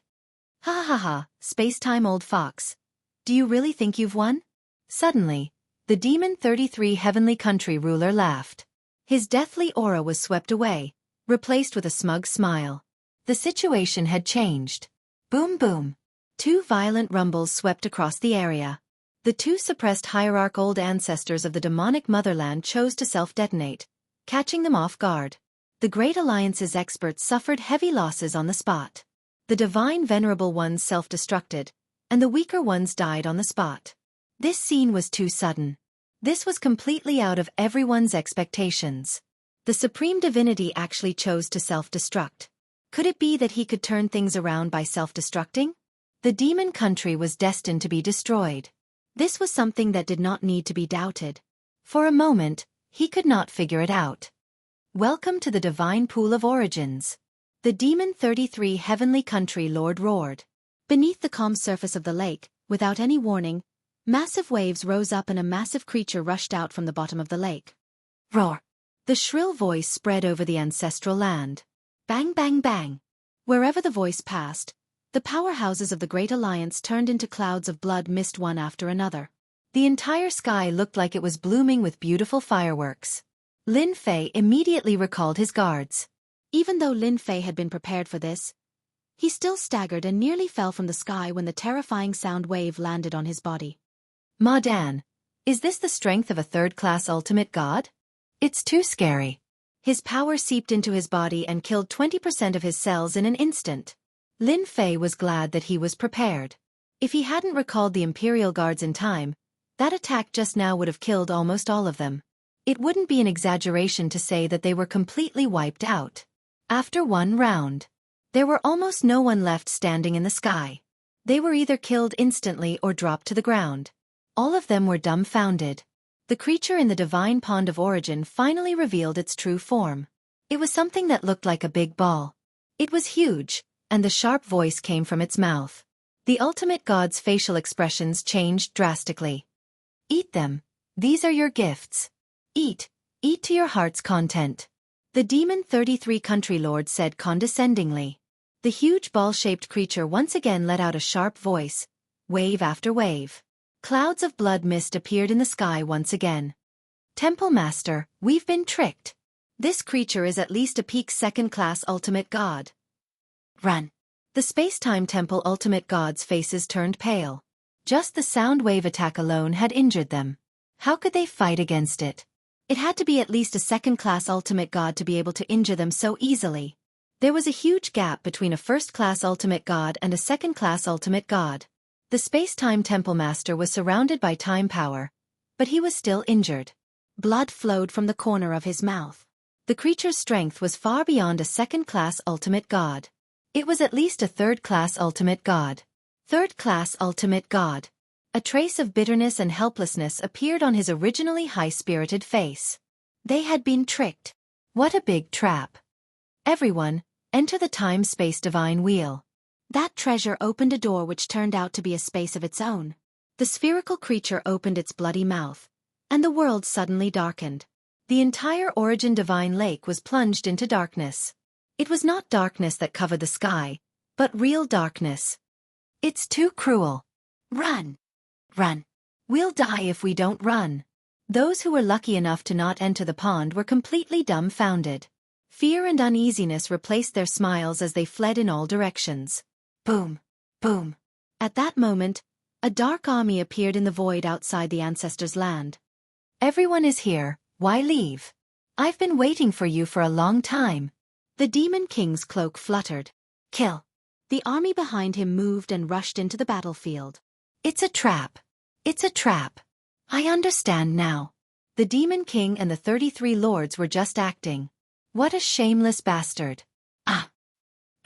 Ha ha ha, space-time old fox. Do you really think you've won? Suddenly, the Demon 33 Heavenly Country ruler laughed. His deathly aura was swept away, replaced with a smug smile. The situation had changed. Boom boom. Two violent rumbles swept across the area. The two suppressed hierarch old ancestors of the demonic motherland chose to self-detonate, catching them off guard. The Great Alliance's experts suffered heavy losses on the spot. The divine venerable ones self-destructed, and the weaker ones died on the spot. This scene was too sudden. This was completely out of everyone's expectations. The Supreme Divinity actually chose to self-destruct. Could it be that he could turn things around by self-destructing? The demon country was destined to be destroyed. This was something that did not need to be doubted. For a moment, he could not figure it out. Welcome to the Divine Pool of Origins. The Demon 33 Heavenly Country Lord roared. Beneath the calm surface of the lake, without any warning, massive waves rose up and a massive creature rushed out from the bottom of the lake. Roar! The shrill voice spread over the ancestral land. Bang bang bang! Wherever the voice passed, the powerhouses of the Great Alliance turned into clouds of blood mist one after another. The entire sky looked like it was blooming with beautiful fireworks. Lin Fei immediately recalled his guards. Even though Lin Fei had been prepared for this, he still staggered and nearly fell from the sky when the terrifying sound wave landed on his body. Ma Dan, is this the strength of a third-class ultimate god? It's too scary. His power seeped into his body and killed 20% of his cells in an instant. Lin Fei was glad that he was prepared. If he hadn't recalled the Imperial Guards in time, that attack just now would have killed almost all of them. It wouldn't be an exaggeration to say that they were completely wiped out. After one round, there were almost no one left standing in the sky. They were either killed instantly or dropped to the ground. All of them were dumbfounded. The creature in the divine pond of origin finally revealed its true form. It was something that looked like a big ball. It was huge, and the sharp voice came from its mouth. The ultimate god's facial expressions changed drastically. Eat them. These are your gifts. Eat to your heart's content. The Demon 33 Country Lord said condescendingly. The huge ball-shaped creature once again let out a sharp voice, wave after wave. Clouds of blood mist appeared in the sky once again. Temple Master, we've been tricked. This creature is at least a peak second-class ultimate god. Run! The space-time temple ultimate gods' faces turned pale. Just the sound wave attack alone had injured them. How could they fight against it? It had to be at least a second-class ultimate god to be able to injure them so easily. There was a huge gap between a first-class ultimate god and a second-class ultimate god. The space-time temple master was surrounded by time power, but he was still injured. Blood flowed from the corner of his mouth. The creature's strength was far beyond a second-class ultimate god. It was at least a third-class ultimate god. Third-class ultimate god. A trace of bitterness and helplessness appeared on his originally high-spirited face. They had been tricked. What a big trap. Everyone, enter the time-space divine wheel. That treasure opened a door which turned out to be a space of its own. The spherical creature opened its bloody mouth, and the world suddenly darkened. The entire Origin Divine Lake was plunged into darkness. It was not darkness that covered the sky, but real darkness. It's too cruel. Run! Run! We'll die if we don't run. Those who were lucky enough to not enter the pond were completely dumbfounded. Fear and uneasiness replaced their smiles as they fled in all directions. Boom! Boom! At that moment, a dark army appeared in the void outside the ancestors' land. Everyone is here, why leave? I've been waiting for you for a long time. The Demon King's cloak fluttered. Kill! The army behind him moved and rushed into the battlefield. It's a trap. It's a trap. I understand now. The Demon King and the 33 lords were just acting. What a shameless bastard. Ah!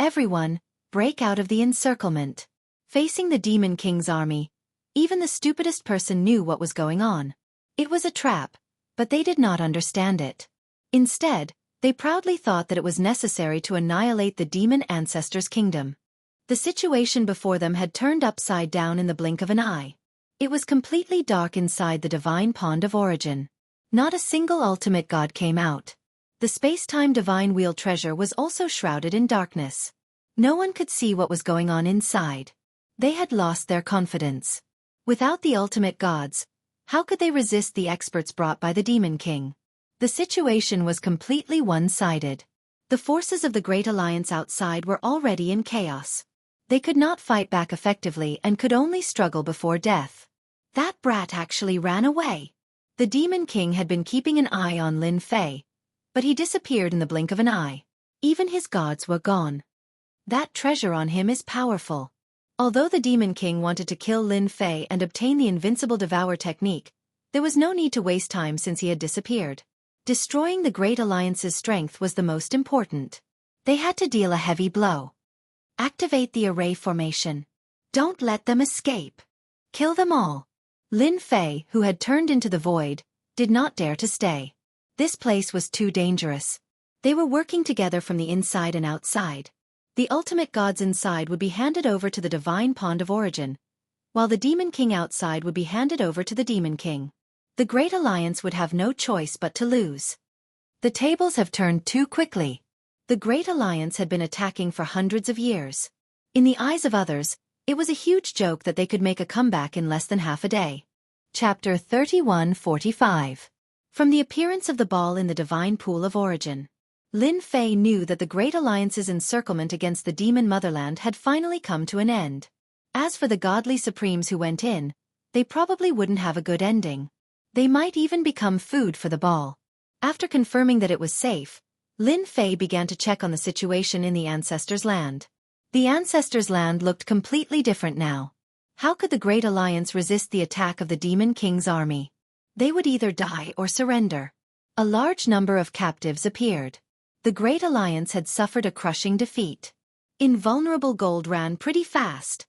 Everyone, break out of the encirclement. Facing the Demon King's army, even the stupidest person knew what was going on. It was a trap, but they did not understand it. Instead, they proudly thought that it was necessary to annihilate the demon ancestors' kingdom. The situation before them had turned upside down in the blink of an eye. It was completely dark inside the divine pond of origin. Not a single ultimate god came out. The space-time divine wheel treasure was also shrouded in darkness. No one could see what was going on inside. They had lost their confidence. Without the ultimate gods, how could they resist the experts brought by the Demon King? The situation was completely one-sided. The forces of the Great Alliance outside were already in chaos. They could not fight back effectively and could only struggle before death. That brat actually ran away. The Demon King had been keeping an eye on Lin Fei, but he disappeared in the blink of an eye. Even his gods were gone. That treasure on him is powerful. Although the Demon King wanted to kill Lin Fei and obtain the invincible devour technique, there was no need to waste time since he had disappeared. Destroying the Great Alliance's strength was the most important. They had to deal a heavy blow. Activate the array formation. Don't let them escape. Kill them all. Lin Fei, who had turned into the void, did not dare to stay. This place was too dangerous. They were working together from the inside and outside. The ultimate gods inside would be handed over to the divine pond of origin, while the Demon King outside would be handed over to the Demon King. The Great Alliance would have no choice but to lose. The tables have turned too quickly. The Great Alliance had been attacking for hundreds of years. In the eyes of others, it was a huge joke that they could make a comeback in less than half a day. Chapter 3145. From the appearance of the ball in the divine pool of origin, Lin Fei knew that the Great Alliance's encirclement against the demon motherland had finally come to an end. As for the godly supremes who went in, they probably wouldn't have a good ending. They might even become food for the ball. After confirming that it was safe, Lin Fei began to check on the situation in the ancestors' land. The ancestors' land looked completely different now. How could the Great Alliance resist the attack of the Demon King's army? They would either die or surrender. A large number of captives appeared. The Great Alliance had suffered a crushing defeat. Invulnerable Gold ran pretty fast.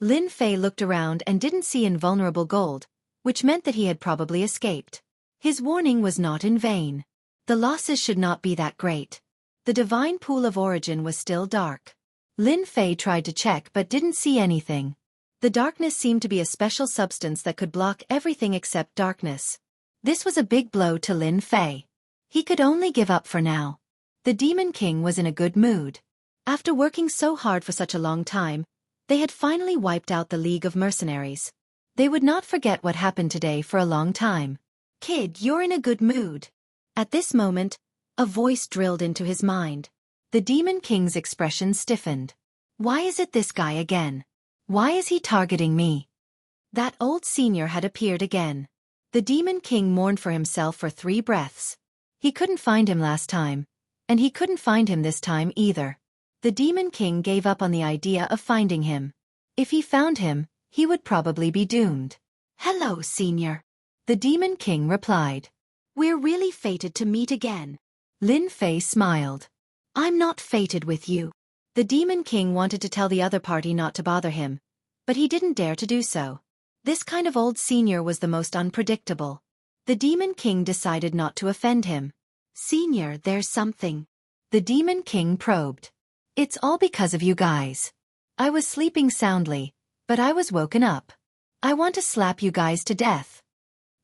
Lin Fei looked around and didn't see Invulnerable Gold, which meant that he had probably escaped. His warning was not in vain. The losses should not be that great. The divine pool of origin was still dark. Lin Fei tried to check but didn't see anything. The darkness seemed to be a special substance that could block everything except darkness. This was a big blow to Lin Fei. He could only give up for now. The Demon King was in a good mood. After working so hard for such a long time, they had finally wiped out the League of Mercenaries. They would not forget what happened today for a long time. Kid, you're in a good mood. At this moment, a voice drilled into his mind. The Demon King's expression stiffened. Why is it this guy again? Why is he targeting me? That old senior had appeared again. The Demon King mourned for himself for 3 breaths. He couldn't find him last time, and he couldn't find him this time either. The Demon King gave up on the idea of finding him. If he found him, he would probably be doomed. Hello, senior. The Demon King replied. We're really fated to meet again. Lin Fei smiled. I'm not fated with you. The Demon King wanted to tell the other party not to bother him, but he didn't dare to do so. This kind of old senior was the most unpredictable. The Demon King decided not to offend him. Senior, there's something. The Demon King probed. It's all because of you guys. I was sleeping soundly, but I was woken up. I want to slap you guys to death.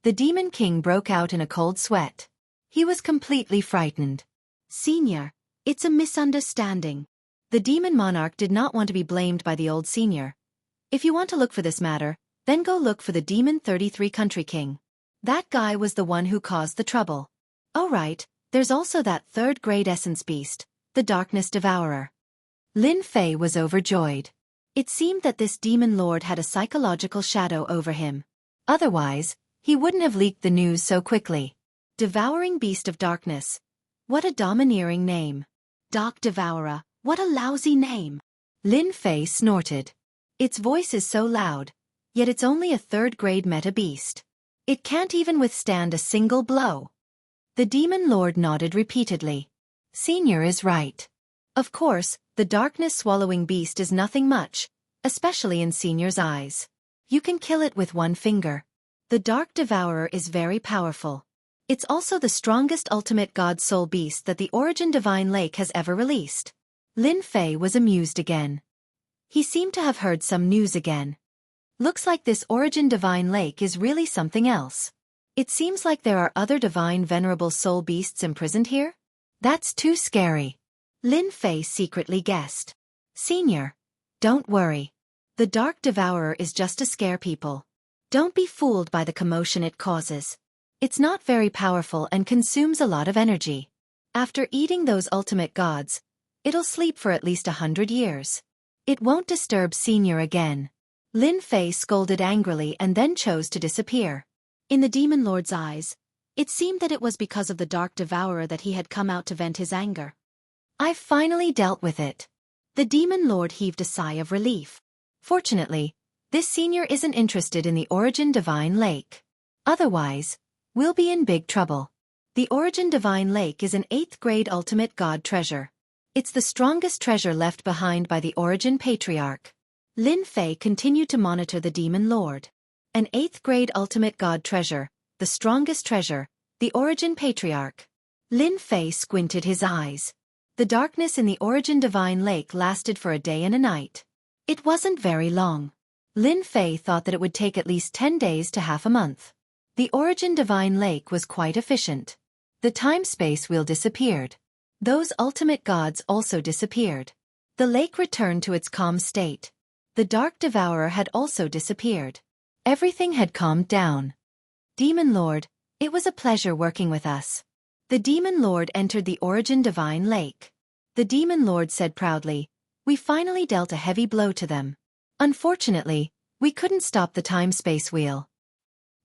The Demon King broke out in a cold sweat. He was completely frightened. Senior, it's a misunderstanding. The Demon Monarch did not want to be blamed by the old senior. If you want to look for this matter, then go look for the Demon 33 Country King. That guy was the one who caused the trouble. Oh right, there's also that 3rd grade essence beast, the Darkness Devourer. Lin Fei was overjoyed. It seemed that this demon lord had a psychological shadow over him. Otherwise, he wouldn't have leaked the news so quickly. Devouring Beast of Darkness. What a domineering name. Dark Devourer, what a lousy name. Lin Fei snorted. Its voice is so loud, yet it's only a 3rd grade meta beast. It can't even withstand a single blow. The Demon Lord nodded repeatedly. Senior is right. Of course, the darkness-swallowing beast is nothing much, especially in Senior's eyes. You can kill it with 1 finger. The Dark Devourer is very powerful. It's also the strongest ultimate god soul beast that the Origin Divine Lake has ever released. Lin Fei was amused again. He seemed to have heard some news again. Looks like this Origin Divine Lake is really something else. It seems like there are other divine venerable soul beasts imprisoned here? That's too scary. Lin Fei secretly guessed. Senior, don't worry. The Dark Devourer is just to scare people. Don't be fooled by the commotion it causes. It's not very powerful and consumes a lot of energy. After eating those ultimate gods, it'll sleep for at least 100 years. It won't disturb Senior again. Lin Fei scolded angrily and then chose to disappear. In the Demon Lord's eyes, it seemed that it was because of the Dark Devourer that he had come out to vent his anger. I've finally dealt with it. The Demon Lord heaved a sigh of relief. Fortunately, this senior isn't interested in the Origin Divine Lake. Otherwise, we'll be in big trouble. The Origin Divine Lake is an 8th grade ultimate god treasure. It's the strongest treasure left behind by the Origin Patriarch. Lin Fei continued to monitor the Demon Lord. An 8th grade ultimate god treasure, the strongest treasure, the Origin Patriarch. Lin Fei squinted his eyes. The darkness in the Origin Divine Lake lasted for a day and a night. It wasn't very long. Lin Fei thought that it would take at least 10 days to half a month. The Origin Divine Lake was quite efficient. The time-space wheel disappeared. Those ultimate gods also disappeared. The lake returned to its calm state. The Dark Devourer had also disappeared. Everything had calmed down. Demon Lord, it was a pleasure working with us. The Demon Lord entered the Origin Divine Lake. The Demon Lord said proudly, we finally dealt a heavy blow to them. Unfortunately, we couldn't stop the time-space wheel.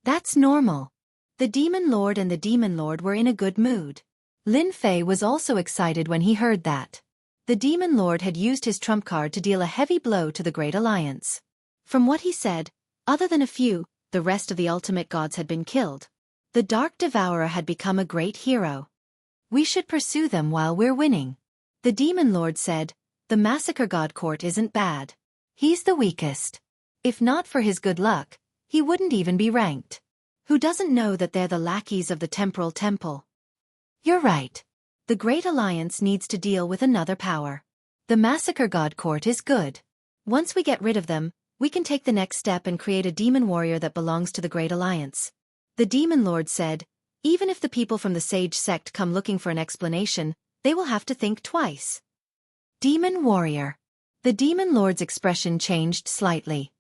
That's normal. The Demon Lord and the Demon Lord were in a good mood. Lin Fei was also excited when he heard that. The Demon Lord had used his trump card to deal a heavy blow to the Great Alliance. From what he said, other than a few, the rest of the ultimate gods had been killed. The Dark Devourer had become a great hero. We should pursue them while we're winning. The Demon Lord said, the Massacre God Court isn't bad. He's the weakest. If not for his good luck, he wouldn't even be ranked. Who doesn't know that they're the lackeys of the Temporal Temple? You're right. The Great Alliance needs to deal with another power. The Massacre God Court is good. Once we get rid of them, we can take the next step and create a demon warrior that belongs to the Great Alliance. The Demon Lord said, even if the people from the Sage sect come looking for an explanation, they will have to think twice. Demon Warrior. The Demon Lord's expression changed slightly.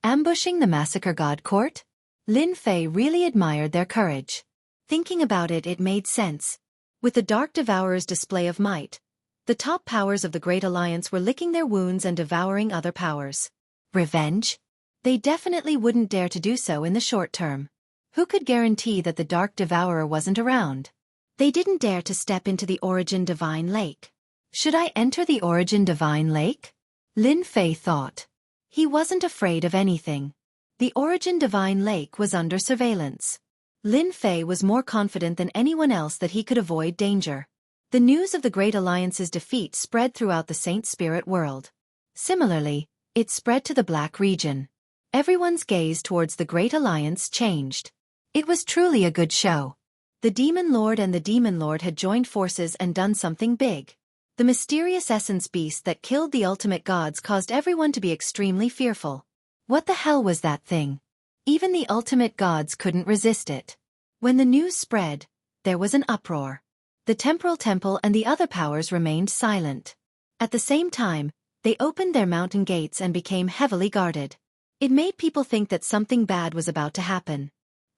Ambushing the Massacre God Court? Lin Fei really admired their courage. Thinking about it, it made sense. With the Dark Devourer's display of might, the The top powers of the Great Alliance were licking their wounds and devouring other powers. Revenge? They definitely wouldn't dare to do so in the short term. Who could guarantee that the Dark Devourer wasn't around? They didn't dare to step into the Origin Divine Lake. Should I enter the Origin Divine Lake? Lin Fei thought. He wasn't afraid of anything. The Origin Divine Lake was under surveillance. Lin Fei was more confident than anyone else that he could avoid danger. The news of the Great Alliance's defeat spread throughout the Saint Spirit world. Similarly, it spread to the Black region. Everyone's gaze towards the Great Alliance changed. It was truly a good show. The Demon Lord and the Demon Lord had joined forces and done something big. The mysterious essence beast that killed the ultimate gods caused everyone to be extremely fearful. What the hell was that thing? Even the ultimate gods couldn't resist it. When the news spread, there was an uproar. The Temporal Temple and the other powers remained silent. At the same time, they opened their mountain gates and became heavily guarded. It made people think that something bad was about to happen.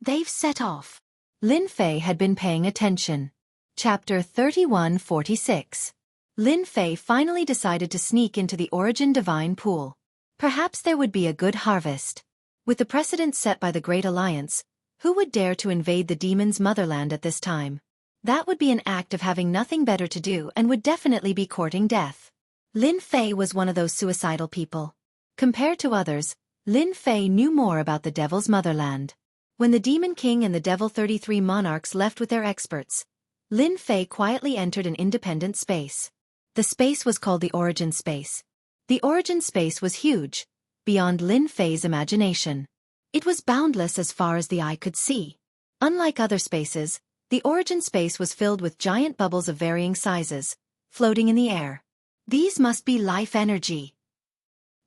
They've set off. Lin Fei had been paying attention. Chapter 3146. Lin Fei finally decided to sneak into the Origin Divine Pool. Perhaps there would be a good harvest. With the precedent set by the Great Alliance, who would dare to invade the demon's motherland at this time? That would be an act of having nothing better to do and would definitely be courting death. Lin Fei was one of those suicidal people. Compared to others, Lin Fei knew more about the Devil's motherland. When the Demon King and the Devil 33 monarchs left with their experts, Lin Fei quietly entered an independent space. The space was called the Origin Space. The Origin Space was huge, beyond Lin Fei's imagination. It was boundless as far as the eye could see. Unlike other spaces, the Origin Space was filled with giant bubbles of varying sizes, floating in the air. These must be life energy.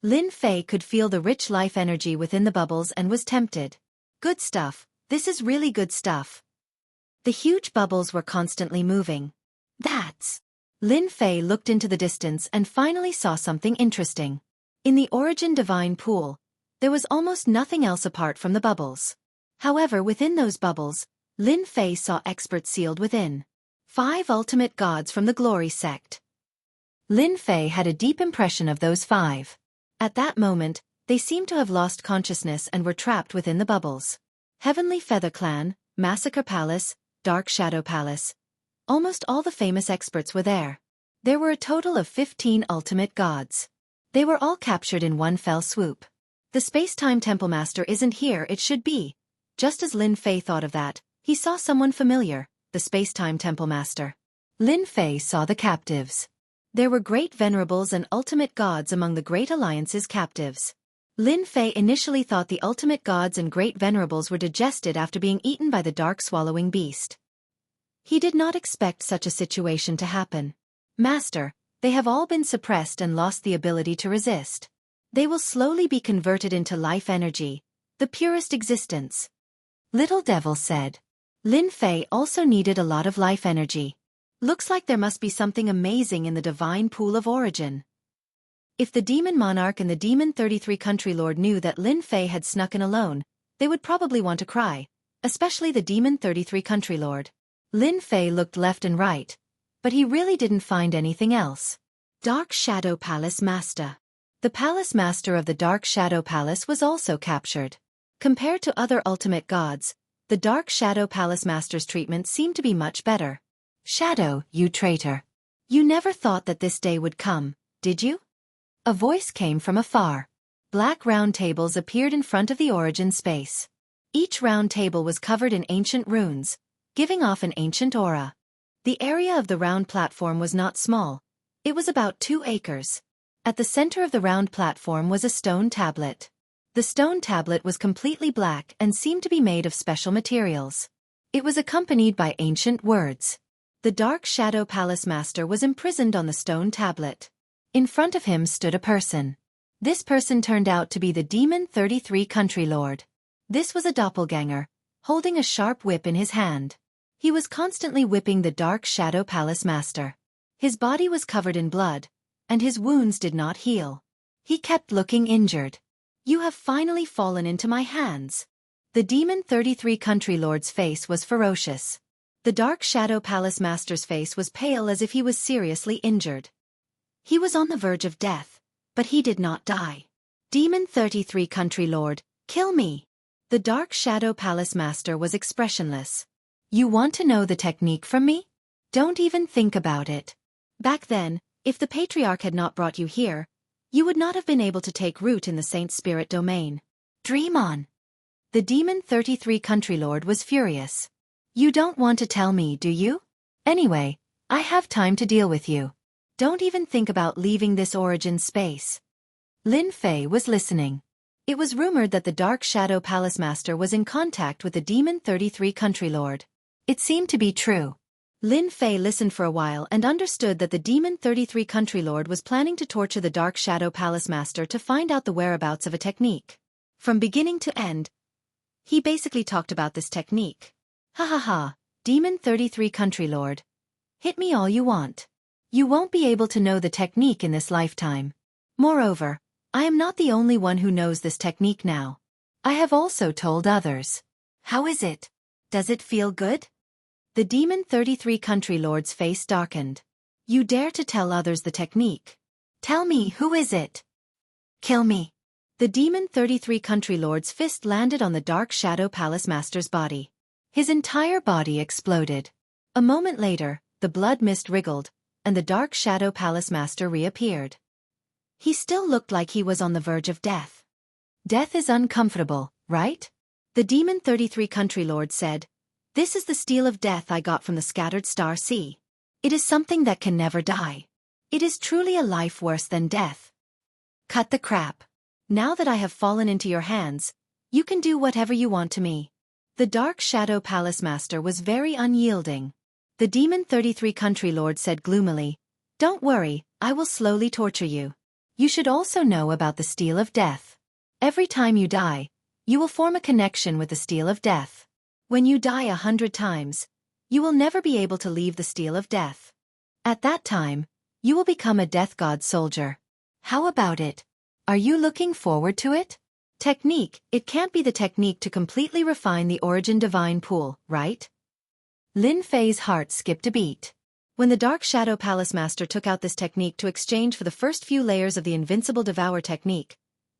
Lin Fei could feel the rich life energy within the bubbles and was tempted. Good stuff, this is really good stuff. The huge bubbles were constantly moving. That's... Lin Fei looked into the distance and finally saw something interesting. In the Origin Divine Pool, there was almost nothing else apart from the bubbles. However, within those bubbles, Lin Fei saw experts sealed within. 5 ultimate gods from the Glory sect. Lin Fei had a deep impression of those 5. At that moment, they seemed to have lost consciousness and were trapped within the bubbles. Heavenly Feather Clan, Massacre Palace, Dark Shadow Palace. Almost all the famous experts were there. There were a total of 15 ultimate gods. They were all captured in one fell swoop. The Space-Time Temple Master isn't here, it should be. Just as Lin Fei thought of that, he saw someone familiar, the Space-Time Temple Master. Lin Fei saw the captives. There were great venerables and ultimate gods among the Great Alliance's captives. Lin Fei initially thought the ultimate gods and great venerables were digested after being eaten by the dark swallowing beast. He did not expect such a situation to happen. Master, they have all been suppressed and lost the ability to resist. They will slowly be converted into life energy, the purest existence. Little Devil said. Lin Fei also needed a lot of life energy. Looks like there must be something amazing in the divine pool of origin. If the Demon Monarch and the Demon 33 Country Lord knew that Lin Fei had snuck in alone, they would probably want to cry, especially the Demon 33 Country Lord. Lin Fei looked left and right, but he really didn't find anything else. Dark Shadow Palace Master. The Palace Master of the Dark Shadow Palace was also captured. Compared to other ultimate gods, the Dark Shadow Palace Master's treatment seemed to be much better. Shadow, you traitor. You never thought that this day would come, did you? A voice came from afar. Black round tables appeared in front of the origin space. Each round table was covered in ancient runes, giving off an ancient aura. The area of the round platform was not small. It was about 2 acres. At the center of the round platform was a stone tablet. The stone tablet was completely black and seemed to be made of special materials. It was accompanied by ancient words. The Dark Shadow Palace Master was imprisoned on the stone tablet. In front of him stood a person. This person turned out to be the Demon 33 Country Lord. This was a doppelganger, holding a sharp whip in his hand. He was constantly whipping the Dark Shadow Palace Master. His body was covered in blood, and his wounds did not heal. He kept looking injured. You have finally fallen into my hands. The Demon 33 Country Lord's face was ferocious. The Dark Shadow Palace Master's face was pale as if he was seriously injured. He was on the verge of death, but he did not die. Demon 33 Country Lord, kill me. The Dark Shadow Palace Master was expressionless. You want to know the technique from me? Don't even think about it. Back then, if the Patriarch had not brought you here, you would not have been able to take root in the Saint Spirit domain. Dream on. The Demon 33 Country Lord was furious. You don't want to tell me, do you? Anyway, I have time to deal with you. Don't even think about leaving this origin space. Lin Fei was listening. It was rumored that the Dark Shadow Palace Master was in contact with the Demon 33 Country Lord. It seemed to be true. Lin Fei listened for a while and understood that the Demon 33 Country Lord was planning to torture the Dark Shadow Palace Master to find out the whereabouts of a technique. From beginning to end, he basically talked about this technique. Ha ha ha, Demon 33 Country Lord. Hit me all you want. You won't be able to know the technique in this lifetime. Moreover, I am not the only one who knows this technique now. I have also told others. How is it? Does it feel good? The Demon 33 Country Lord's face darkened. You dare to tell others the technique? Tell me, who is it? Kill me. The Demon 33 Country Lord's fist landed on the Dark Shadow Palace Master's body. His entire body exploded. A moment later, the blood mist wriggled, and the Dark Shadow Palace Master reappeared. He still looked like he was on the verge of death. Death is uncomfortable, right? The Demon 33 Country Lord said, This is the steel of death I got from the scattered star sea. It is something that can never die. It is truly a life worse than death. Cut the crap. Now that I have fallen into your hands, you can do whatever you want to me. The Dark Shadow Palace Master was very unyielding. The Demon 33 Country Lord said gloomily, Don't worry, I will slowly torture you. You should also know about the steel of death. Every time you die, you will form a connection with the steel of death. When you die 100 times, you will never be able to leave the steel of death. At that time, you will become a death god soldier. How about it? Are you looking forward to it? Technique, it can't be the technique to completely refine the origin divine pool, right? Lin Fei's heart skipped a beat. When the Dark Shadow Palace Master took out this technique to exchange for the first few layers of the Invincible Devour technique,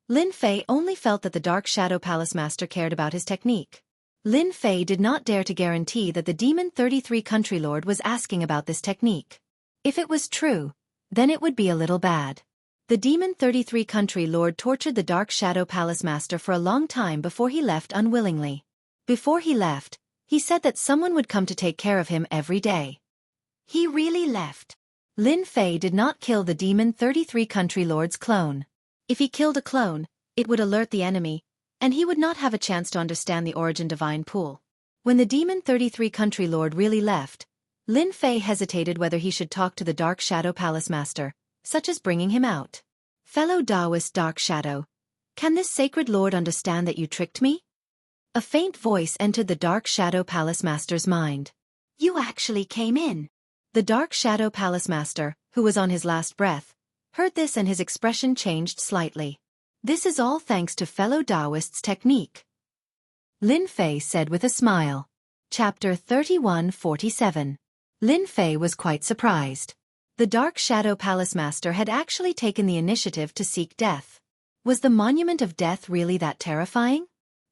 Lin Fei only felt that the Dark Shadow Palace Master cared about his technique. Lin Fei did not dare to guarantee that the Demon 33 Country Lord was asking about this technique. If it was true, then it would be a little bad. The Demon 33 Country Lord tortured the Dark Shadow Palace Master for a long time before he left unwillingly. Before he left, he said that someone would come to take care of him every day. He really left. Lin Fei did not kill the Demon 33 Country Lord's clone. If he killed a clone, it would alert the enemy, and he would not have a chance to understand the origin divine pool. When the Demon 33 Country Lord really left, Lin Fei hesitated whether he should talk to the Dark Shadow Palace Master, such as bringing him out. Fellow Taoist Dark Shadow, can this sacred lord understand that you tricked me? A faint voice entered the Dark Shadow Palace Master's mind. You actually came in. The Dark Shadow Palace Master, who was on his last breath, heard this and his expression changed slightly. This is all thanks to fellow Taoist's technique. Lin Fei said with a smile. Chapter 3147. Lin Fei was quite surprised. The Dark Shadow Palace Master had actually taken the initiative to seek death. Was the Monument of Death really that terrifying?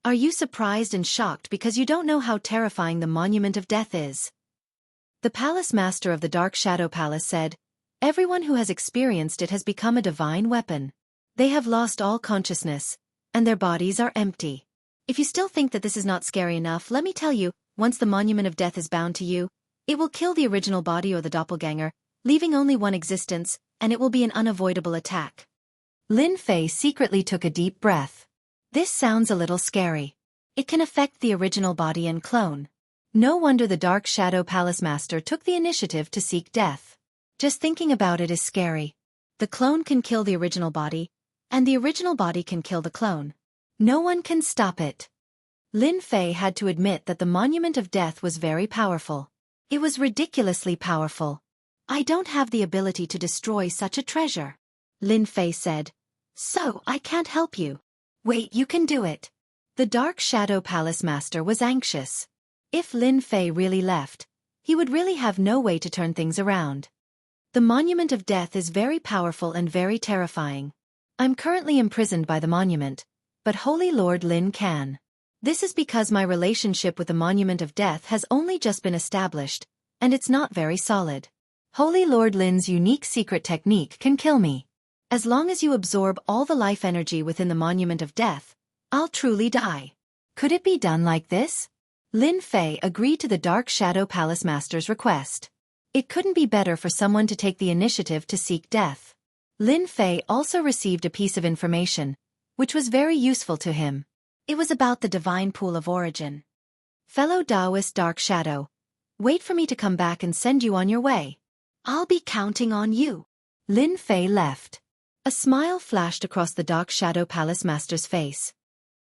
Are you surprised and shocked because you don't know how terrifying the Monument of Death is? The Palace Master of the Dark Shadow Palace said, Everyone who has experienced it has become a divine weapon. They have lost all consciousness, and their bodies are empty. If you still think that this is not scary enough, let me tell you, once the Monument of Death is bound to you, it will kill the original body or the doppelganger, leaving only one existence, and it will be an unavoidable attack. Lin Fei secretly took a deep breath. This sounds a little scary. It can affect the original body and clone. No wonder the Dark Shadow Palace Master took the initiative to seek death. Just thinking about it is scary. The clone can kill the original body, and the original body can kill the clone. No one can stop it. Lin Fei had to admit that the Monument of Death was very powerful. It was ridiculously powerful. I don't have the ability to destroy such a treasure, Lin Fei said. So I can't help you. Wait, you can do it. The Dark Shadow Palace Master was anxious. If Lin Fei really left, he would really have no way to turn things around. The Monument of Death is very powerful and very terrifying. I'm currently imprisoned by the monument, but Holy Lord Lin can. This is because my relationship with the Monument of Death has only just been established, and it's not very solid. Holy Lord Lin's unique secret technique can kill me. As long as you absorb all the life energy within the Monument of Death, I'll truly die. Could it be done like this? Lin Fei agreed to the Dark Shadow Palace Master's request. It couldn't be better for someone to take the initiative to seek death. Lin Fei also received a piece of information, which was very useful to him. It was about the divine pool of origin. Fellow Taoist Dark Shadow, wait for me to come back and send you on your way. I'll be counting on you. Lin Fei left. A smile flashed across the Dark Shadow Palace Master's face.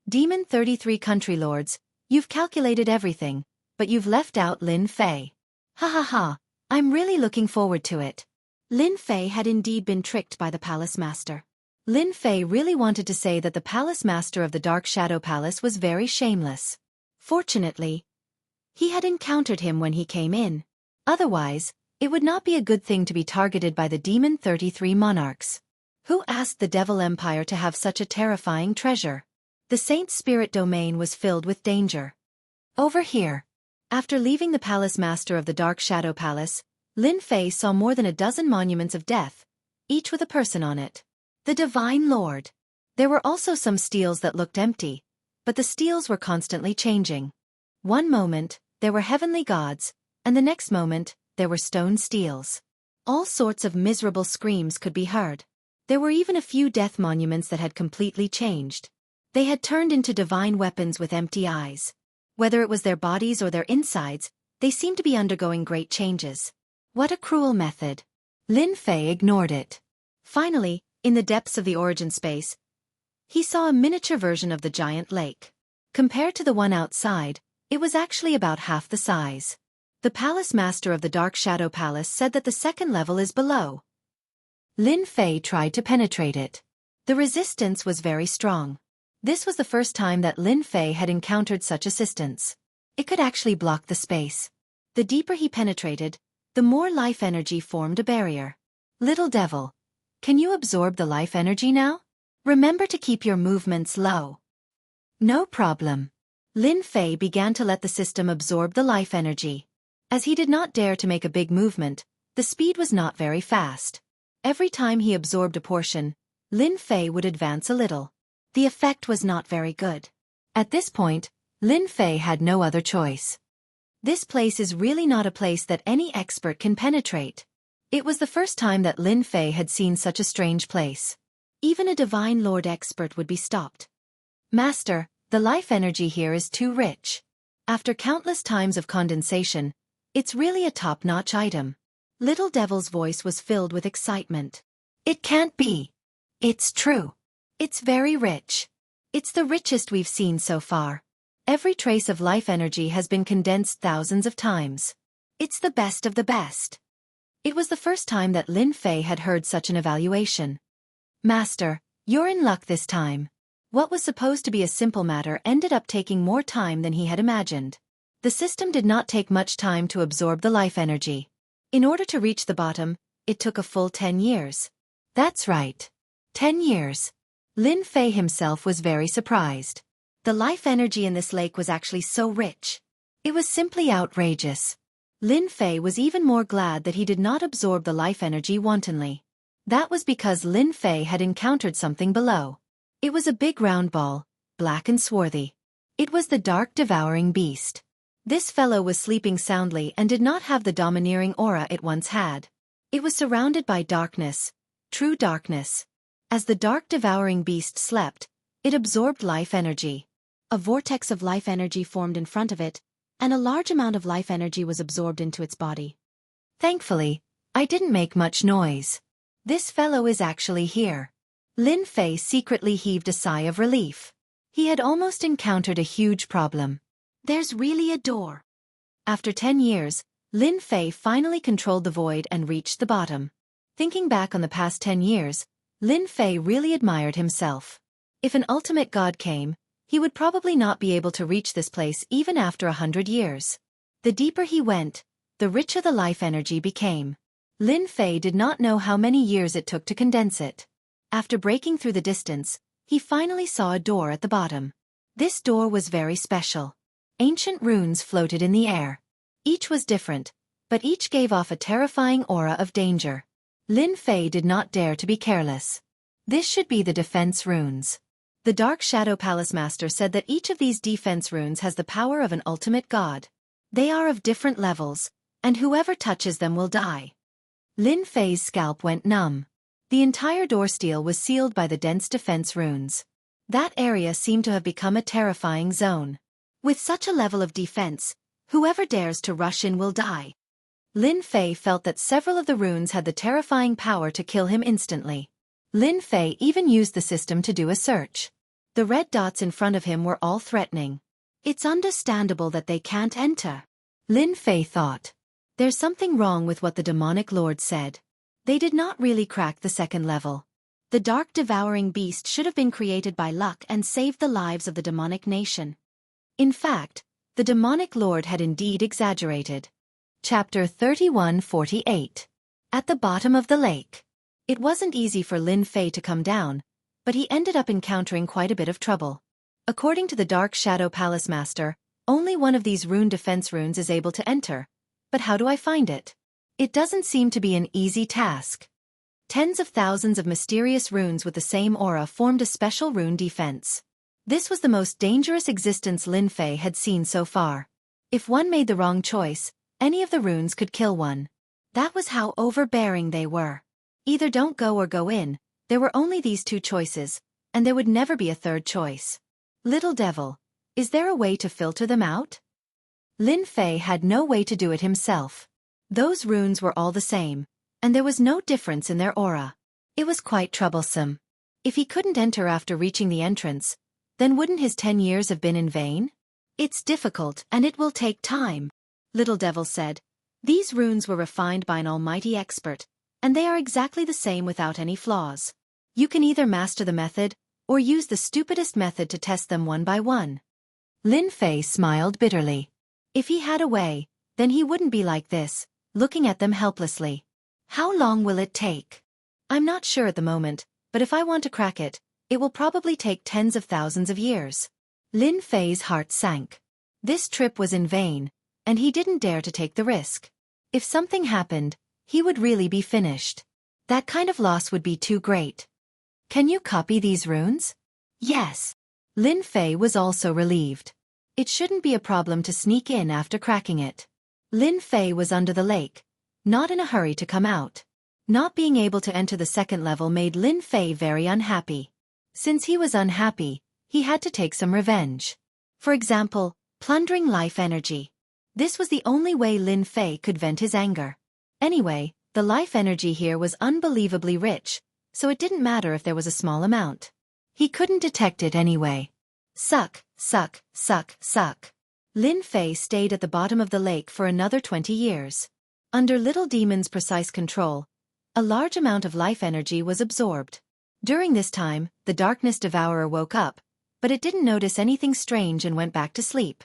Demon 33 Country Lords, you've calculated everything, but you've left out Lin Fei. Ha ha ha, I'm really looking forward to it. Lin Fei had indeed been tricked by the Palace Master. Lin Fei really wanted to say that the Palace Master of the Dark Shadow Palace was very shameless. Fortunately, he had encountered him when he came in. Otherwise, it would not be a good thing to be targeted by the Demon 33 monarchs. Who asked the Devil Empire to have such a terrifying treasure? The Saint's spirit domain was filled with danger. Over here. After leaving the Palace Master of the Dark Shadow Palace, Lin Fei saw more than a dozen monuments of death, each with a person on it. The Divine Lord. There were also some steles that looked empty, but the steles were constantly changing. One moment, there were heavenly gods, and the next moment, there were stone steles. All sorts of miserable screams could be heard. There were even a few death monuments that had completely changed. They had turned into divine weapons with empty eyes. Whether it was their bodies or their insides, they seemed to be undergoing great changes. What a cruel method. Lin Fei ignored it. Finally, in the depths of the origin space, he saw a miniature version of the giant lake. Compared to the one outside, it was actually about half the size. The Palace Master of the Dark Shadow Palace said that the second level is below. Lin Fei tried to penetrate it. The resistance was very strong. This was the first time that Lin Fei had encountered such assistance. It could actually block the space. The deeper he penetrated, the more life energy formed a barrier. Little devil, can you absorb the life energy now? Remember to keep your movements low. No problem. Lin Fei began to let the system absorb the life energy. As he did not dare to make a big movement, the speed was not very fast. Every time he absorbed a portion, Lin Fei would advance a little. The effect was not very good. At this point, Lin Fei had no other choice. This place is really not a place that any expert can penetrate. It was the first time that Lin Fei had seen such a strange place. Even a Divine Lord expert would be stopped. Master, the life energy here is too rich. After countless times of condensation, it's really a top-notch item. Little Devil's voice was filled with excitement. It can't be. It's true. It's very rich. It's the richest we've seen so far. Every trace of life energy has been condensed thousands of times. It's the best of the best. It was the first time that Lin Fei had heard such an evaluation. Master, you're in luck this time. What was supposed to be a simple matter ended up taking more time than he had imagined. The system did not take much time to absorb the life energy. In order to reach the bottom, it took a full 10 years. That's right. 10 years. Lin Fei himself was very surprised. The life energy in this lake was actually so rich. It was simply outrageous. Lin Fei was even more glad that he did not absorb the life energy wantonly. That was because Lin Fei had encountered something below. It was a big round ball, black and swarthy. It was the dark devouring beast. This fellow was sleeping soundly and did not have the domineering aura it once had. It was surrounded by darkness, true darkness. As the dark devouring beast slept, it absorbed life energy. A vortex of life energy formed in front of it, and a large amount of life energy was absorbed into its body. Thankfully, I didn't make much noise. This fellow is actually here. Lin Fei secretly heaved a sigh of relief. He had almost encountered a huge problem. There's really a door. After 10 years, Lin Fei finally controlled the void and reached the bottom. Thinking back on the past 10 years, Lin Fei really admired himself. If an ultimate god came, he would probably not be able to reach this place even after 100 years. The deeper he went, the richer the life energy became. Lin Fei did not know how many years it took to condense it. After breaking through the distance, he finally saw a door at the bottom. This door was very special. Ancient runes floated in the air. Each was different, but each gave off a terrifying aura of danger. Lin Fei did not dare to be careless. This should be the defense runes. The Dark Shadow Palace Master said that each of these defense runes has the power of an ultimate god. They are of different levels, and whoever touches them will die. Lin Fei's scalp went numb. The entire door steel was sealed by the dense defense runes. That area seemed to have become a terrifying zone. With such a level of defense, whoever dares to rush in will die. Lin Fei felt that several of the runes had the terrifying power to kill him instantly. Lin Fei even used the system to do a search. The red dots in front of him were all threatening. It's understandable that they can't enter. Lin Fei thought. There's something wrong with what the demonic lord said. They did not really crack the second level. The dark devouring beast should have been created by luck and saved the lives of the demonic nation. In fact, the demonic lord had indeed exaggerated. Chapter 31:48. At the bottom of the lake. It wasn't easy for Lin Fei to come down, but he ended up encountering quite a bit of trouble. According to the Dark Shadow Palace Master, only one of these rune defense runes is able to enter. But how do I find it? It doesn't seem to be an easy task. Tens of thousands of mysterious runes with the same aura formed a special rune defense. This was the most dangerous existence Lin Fei had seen so far. If one made the wrong choice, any of the runes could kill one. That was how overbearing they were. Either don't go or go in. There were only these two choices, and there would never be a third choice. Little devil, is there a way to filter them out? Lin Fei had no way to do it himself. Those runes were all the same, and there was no difference in their aura. It was quite troublesome. If he couldn't enter after reaching the entrance, then wouldn't his 10 years have been in vain? It's difficult and it will take time. Little Devil said. These runes were refined by an almighty expert, and they are exactly the same without any flaws. You can either master the method, or use the stupidest method to test them one by one. Lin Fei smiled bitterly. If he had a way, then he wouldn't be like this, looking at them helplessly. How long will it take? I'm not sure at the moment, but if I want to crack it, it will probably take tens of thousands of years. Lin Fei's heart sank. This trip was in vain, and he didn't dare to take the risk. If something happened, he would really be finished. That kind of loss would be too great. Can you copy these runes? Yes. Lin Fei was also relieved. It shouldn't be a problem to sneak in after cracking it. Lin Fei was under the lake, not in a hurry to come out. Not being able to enter the second level made Lin Fei very unhappy. Since he was unhappy, he had to take some revenge. For example, plundering life energy. This was the only way Lin Fei could vent his anger. Anyway, the life energy here was unbelievably rich, so it didn't matter if there was a small amount. He couldn't detect it anyway. Suck, suck, suck, suck. Lin Fei stayed at the bottom of the lake for another 20 years. Under Little Demon's precise control, a large amount of life energy was absorbed. During this time, the Darkness Devourer woke up, but it didn't notice anything strange and went back to sleep.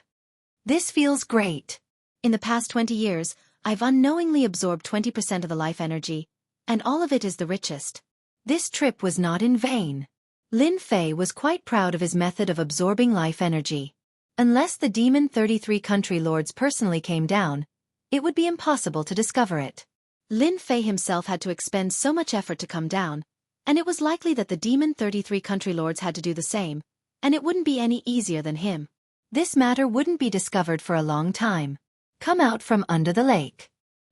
This feels great. In the past 20 years, I've unknowingly absorbed 20% of the life energy, and all of it is the richest. This trip was not in vain. Lin Fei was quite proud of his method of absorbing life energy. Unless the Demon 33 country lords personally came down, it would be impossible to discover it. Lin Fei himself had to expend so much effort to come down, and it was likely that the Demon 33 country lords had to do the same, and it wouldn't be any easier than him. This matter wouldn't be discovered for a long time. Come out from under the lake.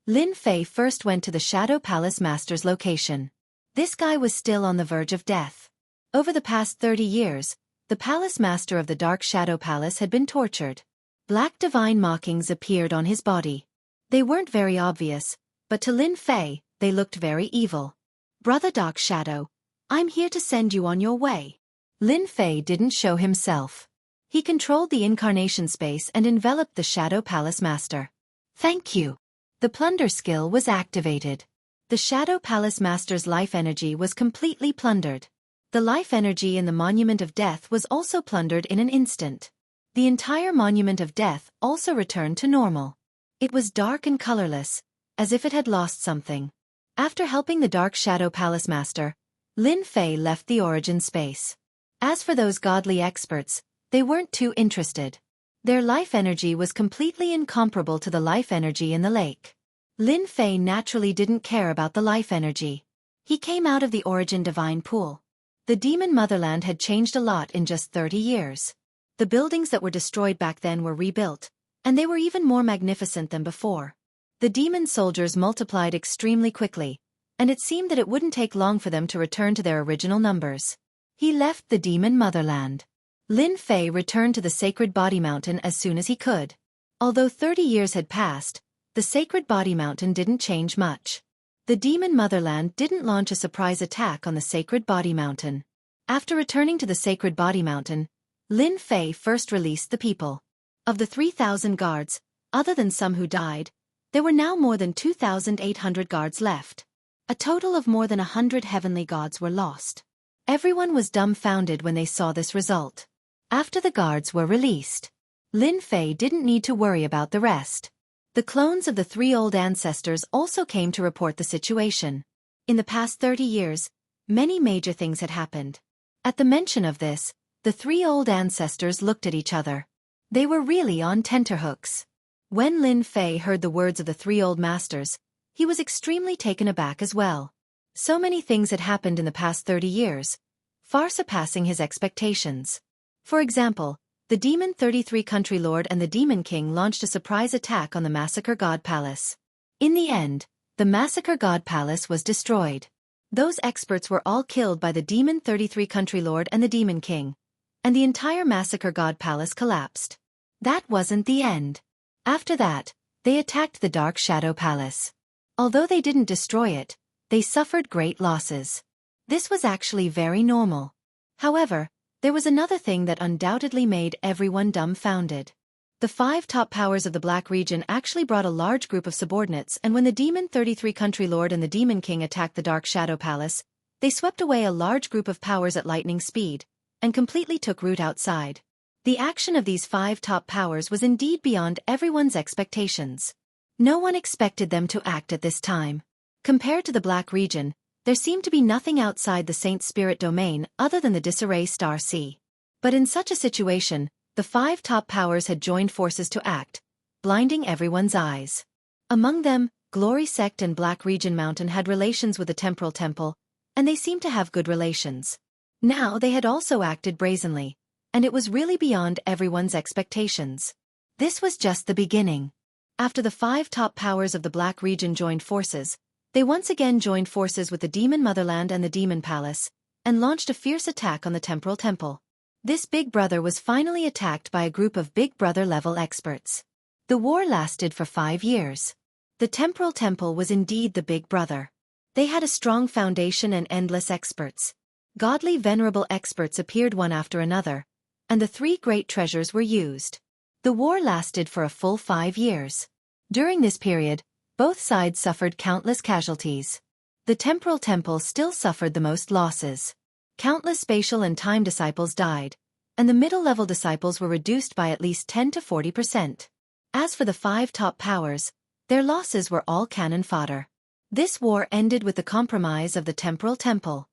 Lin Fei first went to the Shadow Palace Master's location. This guy was still on the verge of death. Over the past 30 years, the Palace Master of the Dark Shadow Palace had been tortured. Black divine markings appeared on his body. They weren't very obvious, but to Lin Fei, they looked very evil. Brother Dark Shadow, I'm here to send you on your way. Lin Fei didn't show himself. He controlled the incarnation space and enveloped the Shadow Palace Master. Thank you. The plunder skill was activated. The Shadow Palace Master's life energy was completely plundered. The life energy in the Monument of Death was also plundered in an instant. The entire Monument of Death also returned to normal. It was dark and colorless, as if it had lost something. After helping the Dark Shadow Palace Master, Lin Fei left the origin space. As for those godly experts, they weren't too interested. Their life energy was completely incomparable to the life energy in the lake. Lin Fei naturally didn't care about the life energy. He came out of the origin divine pool. The demon motherland had changed a lot in just 30 years. The buildings that were destroyed back then were rebuilt, and they were even more magnificent than before. The demon soldiers multiplied extremely quickly, and it seemed that it wouldn't take long for them to return to their original numbers. He left the demon motherland. Lin Fei returned to the Sacred Body Mountain as soon as he could. Although 30 years had passed, the Sacred Body Mountain didn't change much. The demon motherland didn't launch a surprise attack on the Sacred Body Mountain. After returning to the Sacred Body Mountain, Lin Fei first released the people. Of the 3,000 guards, other than some who died, there were now more than 2,800 guards left. A total of more than 100 heavenly gods were lost. Everyone was dumbfounded when they saw this result. After the guards were released, Lin Fei didn't need to worry about the rest. The clones of the 3 old ancestors also came to report the situation. In the past 30 years, many major things had happened. At the mention of this, the 3 old ancestors looked at each other. They were really on tenterhooks. When Lin Fei heard the words of the 3 old masters, he was extremely taken aback as well. So many things had happened in the past 30 years, far surpassing his expectations. For example, the Demon 33 Country Lord and the Demon King launched a surprise attack on the Massacre God Palace. In the end, the Massacre God Palace was destroyed. Those experts were all killed by the Demon 33 Country Lord and the Demon King, and the entire Massacre God Palace collapsed. That wasn't the end. After that, they attacked the Dark Shadow Palace. Although they didn't destroy it, they suffered great losses. This was actually very normal. However, there was another thing that undoubtedly made everyone dumbfounded. The 5 top powers of the Black region actually brought a large group of subordinates, and when the Demon 33 Country Lord and the Demon King attacked the Dark Shadow Palace, they swept away a large group of powers at lightning speed, and completely took root outside. The action of these 5 top powers was indeed beyond everyone's expectations. No one expected them to act at this time. Compared to the Black region, there seemed to be nothing outside the Saint Spirit domain other than the disarray Star Sea. But in such a situation, the 5 top powers had joined forces to act, blinding everyone's eyes. Among them, Glory Sect and Black Region Mountain had relations with the Temporal Temple, and they seemed to have good relations. Now they had also acted brazenly, and it was really beyond everyone's expectations. This was just the beginning. After the 5 top powers of the Black region joined forces, they once again joined forces with the Demon Motherland and the Demon Palace, and launched a fierce attack on the Temporal Temple. This Big Brother was finally attacked by a group of Big Brother-level experts. The war lasted for 5 years. The Temporal Temple was indeed the Big Brother. They had a strong foundation and endless experts. Godly venerable experts appeared one after another, and the 3 great treasures were used. The war lasted for a full 5 years. During this period, both sides suffered countless casualties. The Temporal Temple still suffered the most losses. Countless spatial and time disciples died, and the middle-level disciples were reduced by at least 10 to 40%. As for the 5 top powers, their losses were all cannon fodder. This war ended with the compromise of the Temporal Temple.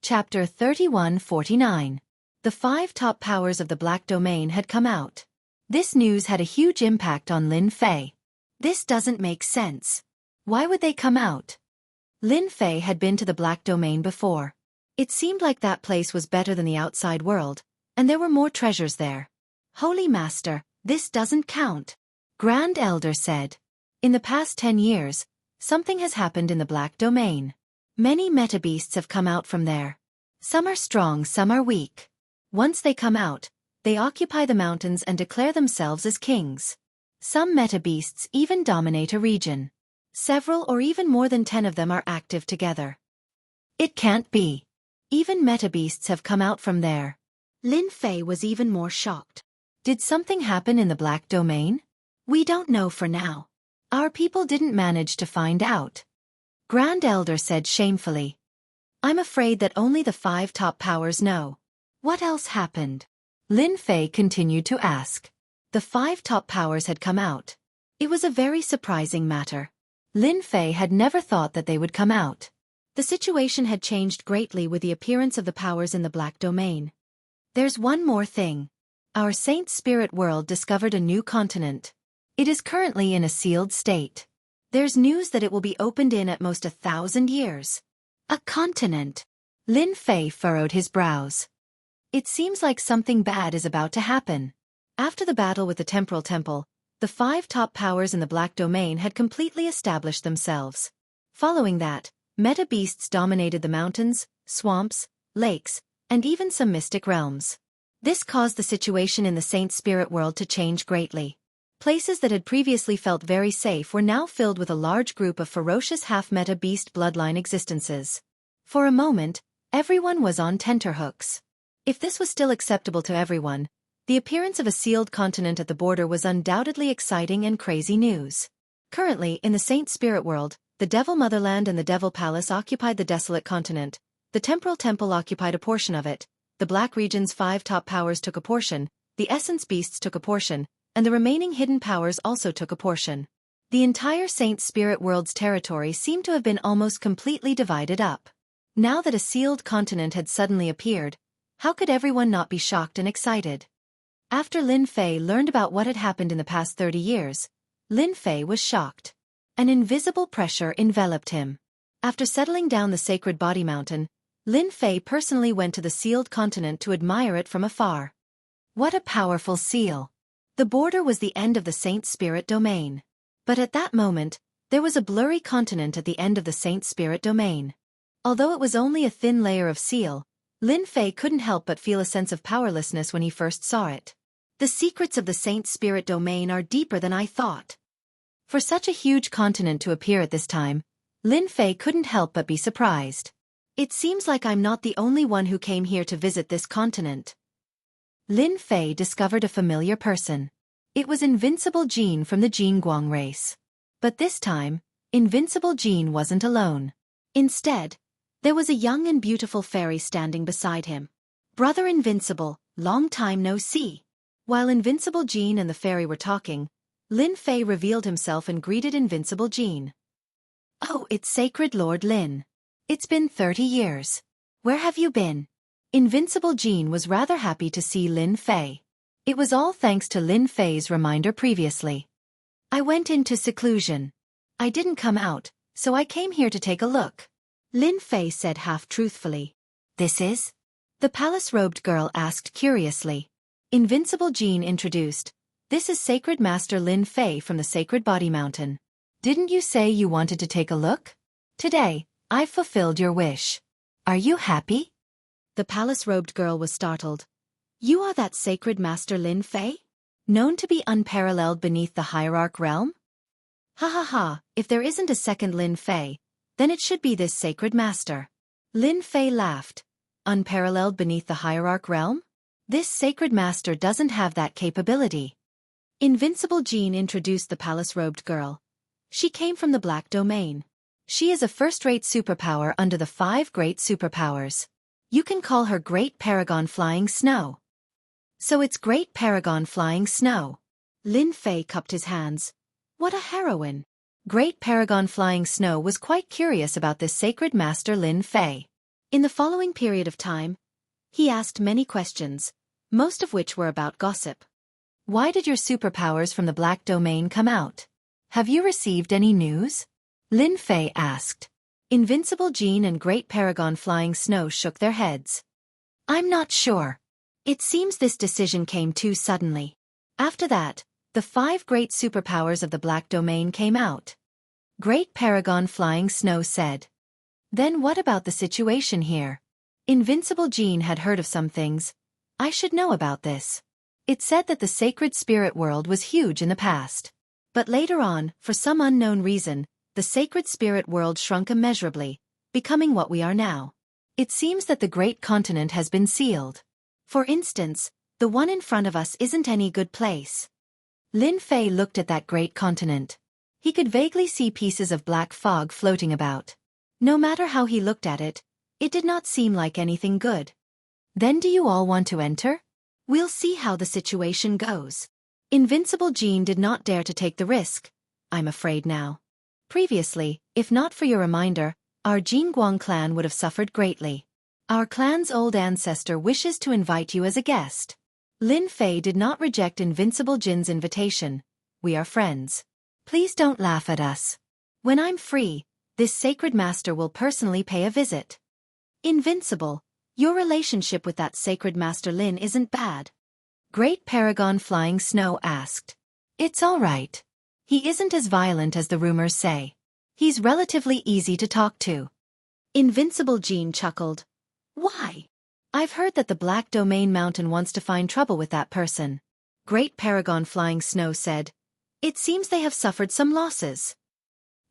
Chapter 3149. The 5 top powers of the Black Domain had come out. This news had a huge impact on Lin Fei. This doesn't make sense. Why would they come out? Lin Fei had been to the Black Domain before. It seemed like that place was better than the outside world, and there were more treasures there. Holy Master, this doesn't count. Grand Elder said. In the past 10 years, something has happened in the Black Domain. Many metabeasts have come out from there. Some are strong, some are weak. Once they come out, they occupy the mountains and declare themselves as kings. Some metabeasts even dominate a region. Several or even more than 10 of them are active together. It can't be. Even metabeasts have come out from there. Lin Fei was even more shocked. Did something happen in the Black Domain? We don't know for now. Our people didn't manage to find out. Grand Elder said shamefully. I'm afraid that only the 5 top powers know. What else happened? Lin Fei continued to ask. The 5 top powers had come out. It was a very surprising matter. Lin Fei had never thought that they would come out. The situation had changed greatly with the appearance of the powers in the Black Domain. There's one more thing. Our Saint Spirit world discovered a new continent. It is currently in a sealed state. There's news that it will be opened in at most 1,000 years. A continent. Lin Fei furrowed his brows. It seems like something bad is about to happen. After the battle with the Temporal Temple, the 5 top powers in the Black Domain had completely established themselves. Following that, meta beasts dominated the mountains, swamps, lakes, and even some mystic realms. This caused the situation in the Saint Spirit world to change greatly. Places that had previously felt very safe were now filled with a large group of ferocious half-meta beast bloodline existences. For a moment, everyone was on tenterhooks. If this was still acceptable to everyone, the appearance of a sealed continent at the border was undoubtedly exciting and crazy news. Currently, in the Saint Spirit world, the Devil Motherland and the Devil Palace occupied the desolate continent, the Temporal Temple occupied a portion of it, the Black Region's 5 top powers took a portion, the Essence Beasts took a portion, and the remaining hidden powers also took a portion. The entire Saint Spirit world's territory seemed to have been almost completely divided up. Now that a sealed continent had suddenly appeared, how could everyone not be shocked and excited? After Lin Fei learned about what had happened in the past 30 years, Lin Fei was shocked. An invisible pressure enveloped him. After settling down the sacred body mountain, Lin Fei personally went to the sealed continent to admire it from afar. What a powerful seal! The border was the end of the Saint Spirit domain. But at that moment, there was a blurry continent at the end of the Saint Spirit domain. Although it was only a thin layer of seal, Lin Fei couldn't help but feel a sense of powerlessness when he first saw it. The secrets of the Saint Spirit domain are deeper than I thought. For such a huge continent to appear at this time, Lin Fei couldn't help but be surprised. It seems like I'm not the only one who came here to visit this continent. Lin Fei discovered a familiar person. It was Invincible Jean from the Jingguang race. But this time, Invincible Jean wasn't alone. Instead, there was a young and beautiful fairy standing beside him. Brother Invincible, long time no see. While Invincible Jean and the fairy were talking, Lin Fei revealed himself and greeted Invincible Jean. Oh, it's Sacred Lord Lin. It's been 30 years. Where have you been? Invincible Jean was rather happy to see Lin Fei. It was all thanks to Lin Fei's reminder previously. I went into seclusion. I didn't come out, so I came here to take a look. Lin Fei said half-truthfully. This is? The palace-robed girl asked curiously. Invincible Jean introduced. This is Sacred Master Lin Fei from the Sacred Body Mountain. Didn't you say you wanted to take a look? Today, I've fulfilled your wish. Are you happy? The palace-robed girl was startled. You are that Sacred Master Lin Fei? Known to be unparalleled beneath the hierarch realm? Ha ha ha, if there isn't a second Lin Fei, then it should be this Sacred Master. Lin Fei laughed. Unparalleled beneath the hierarch realm? This Sacred Master doesn't have that capability. Invincible Jean introduced the palace-robed girl. She came from the Black Domain. She is a first-rate superpower under the 5 great superpowers. You can call her Great Paragon Flying Snow. So it's Great Paragon Flying Snow. Lin Fei cupped his hands. What a heroine. Great Paragon Flying Snow was quite curious about this Sacred Master Lin Fei. In the following period of time, he asked many questions, most of which were about gossip. Why did your superpowers from the Black Domain come out? Have you received any news? Lin Fei asked. Invincible Jean and Great Paragon Flying Snow shook their heads. I'm not sure. It seems this decision came too suddenly. After that, the 5 great superpowers of the Black Domain came out. Great Paragon Flying Snow said. Then what about the situation here? Invincible Jean had heard of some things. I should know about this. It said that the Sacred Spirit world was huge in the past. But later on, for some unknown reason, the Sacred Spirit world shrunk immeasurably, becoming what we are now. It seems that the great continent has been sealed. For instance, the one in front of us isn't any good place. Lin Fei looked at that great continent. He could vaguely see pieces of black fog floating about. No matter how he looked at it, it did not seem like anything good. Then do you all want to enter? We'll see how the situation goes. Invincible Jean did not dare to take the risk, I'm afraid now. Previously, if not for your reminder, our Jingguang clan would have suffered greatly. Our clan's old ancestor wishes to invite you as a guest. Lin Fei did not reject Invincible Jin's invitation. We are friends. Please don't laugh at us. When I'm free, this sacred master will personally pay a visit. Invincible, your relationship with that sacred master Lin isn't bad. Great Paragon Flying Snow asked. It's all right. He isn't as violent as the rumors say. He's relatively easy to talk to. Invincible Jin chuckled. Why? I've heard that the Black Domain Mountain wants to find trouble with that person. Great Paragon Flying Snow said. It seems they have suffered some losses.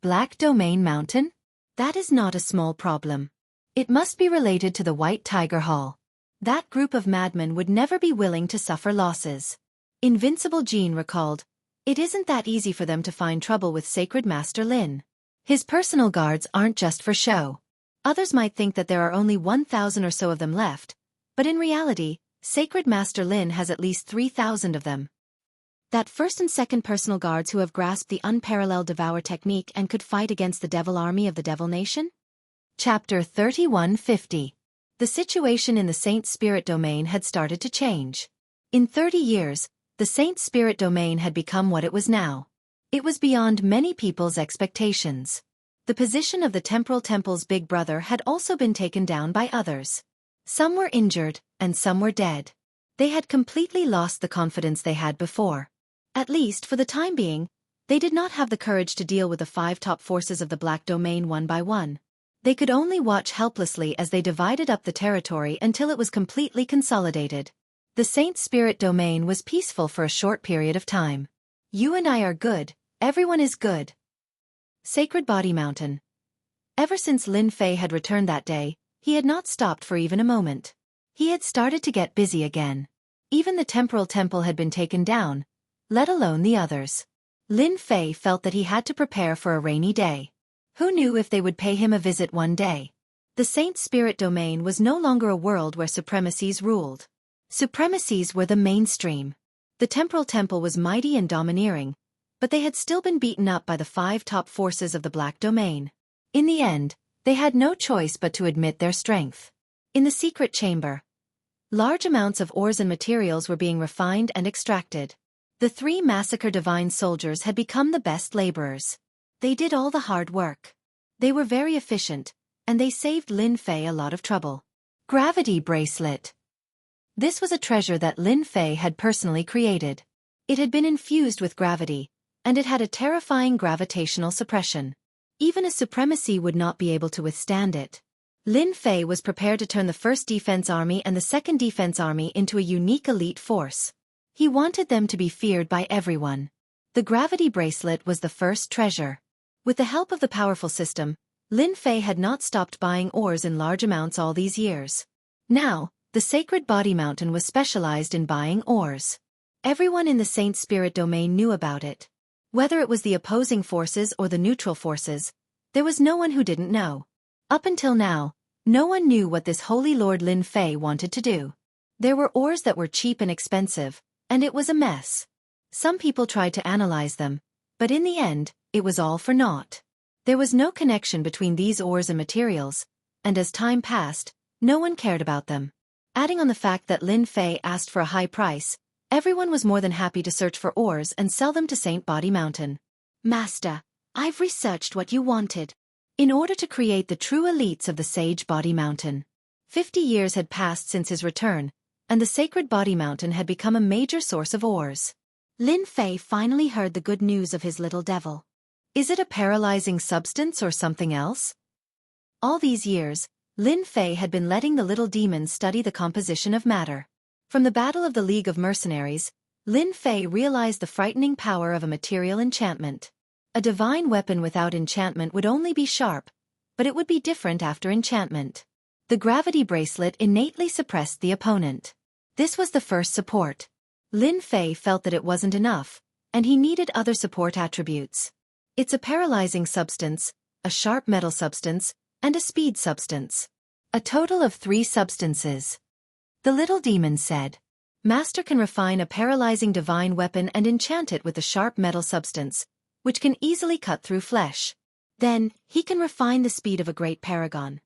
Black Domain Mountain? That is not a small problem. It must be related to the White Tiger Hall. That group of madmen would never be willing to suffer losses. Invincible Jin recalled. It isn't that easy for them to find trouble with Sacred Master Lin. His personal guards aren't just for show. Others might think that there are only 1,000 or so of them left, but in reality, Sacred Master Lin has at least 3,000 of them. That first and second personal guards who have grasped the unparalleled Devour technique and could fight against the Devil Army of the Devil Nation? Chapter 3150. The situation in the Saint Spirit Domain had started to change. In 30 years, the Saint Spirit Domain had become what it was now. It was beyond many people's expectations. The position of the Temporal Temple's big brother had also been taken down by others. Some were injured, and some were dead. They had completely lost the confidence they had before. At least for the time being, they did not have the courage to deal with the 5 top forces of the Black Domain one by one. They could only watch helplessly as they divided up the territory until it was completely consolidated. The Saint Spirit Domain was peaceful for a short period of time. You and I are good, everyone is good. Sacred Body Mountain. Ever since Lin Fei had returned that day, he had not stopped for even a moment. He had started to get busy again. Even the Temporal Temple had been taken down, let alone the others. Lin Fei felt that he had to prepare for a rainy day. Who knew if they would pay him a visit one day? The Saint Spirit Domain was no longer a world where supremacies ruled. Supremacies were the mainstream. The Temporal Temple was mighty and domineering, but they had still been beaten up by the 5 top forces of the Black Domain. In the end, they had no choice but to admit their strength. In the secret chamber, large amounts of ores and materials were being refined and extracted. The 3 massacre divine soldiers had become the best laborers. They did all the hard work. They were very efficient, and they saved Lin Fei a lot of trouble. Gravity Bracelet. This was a treasure that Lin Fei had personally created. It had been infused with gravity, and it had a terrifying gravitational suppression. Even a supremacy would not be able to withstand it. Lin Fei was prepared to turn the 1st Defense Army and the 2nd Defense Army into a unique elite force. He wanted them to be feared by everyone. The Gravity Bracelet was the first treasure. With the help of the powerful system, Lin Fei had not stopped buying ores in large amounts all these years. Now, the Sacred Body Mountain was specialized in buying ores. Everyone in the Saint Spirit Domain knew about it. Whether it was the opposing forces or the neutral forces, there was no one who didn't know. Up until now, no one knew what this Holy Lord Lin Fei wanted to do. There were ores that were cheap and expensive, and it was a mess. Some people tried to analyze them, but in the end, it was all for naught. There was no connection between these ores and materials, and as time passed, no one cared about them. Adding on the fact that Lin Fei asked for a high price, everyone was more than happy to search for ores and sell them to Saint Body Mountain. Master, I've researched what you wanted. In order to create the true elites of the Sage Body Mountain. 50 years had passed since his return, and the Sacred Body Mountain had become a major source of ores. Lin Fei finally heard the good news of his little devil. Is it a paralyzing substance or something else? All these years, Lin Fei had been letting the little demons study the composition of matter. From the Battle of the League of Mercenaries, Lin Fei realized the frightening power of a material enchantment. A divine weapon without enchantment would only be sharp, but it would be different after enchantment. The Gravity Bracelet innately suppressed the opponent. This was the first support. Lin Fei felt that it wasn't enough, and he needed other support attributes. It's a paralyzing substance, a sharp metal substance, and a speed substance. A total of 3 substances. The little demon said. Master can refine a paralyzing divine weapon and enchant it with a sharp metal substance, which can easily cut through flesh. Then, he can refine the speed of a great paragon.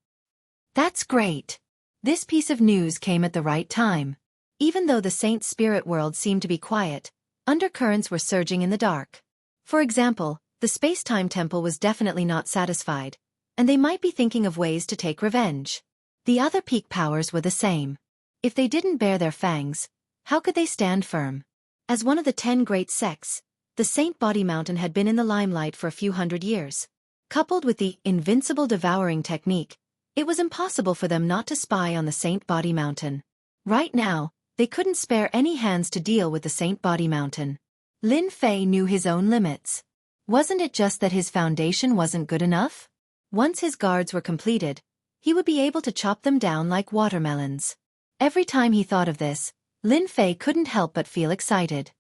That's great. This piece of news came at the right time. Even though the saint's spirit world seemed to be quiet, undercurrents were surging in the dark. For example, the space-time temple was definitely not satisfied, and they might be thinking of ways to take revenge. The other peak powers were the same. If they didn't bare their fangs, how could they stand firm? As one of the 10 great sects, the Saint Body Mountain had been in the limelight for a few hundred years. Coupled with the invincible devouring technique, it was impossible for them not to spy on the Saint Body Mountain. Right now, they couldn't spare any hands to deal with the Saint Body Mountain. Lin Fei knew his own limits. Wasn't it just that his foundation wasn't good enough? Once his guards were completed, he would be able to chop them down like watermelons. Every time he thought of this, Lin Fei couldn't help but feel excited.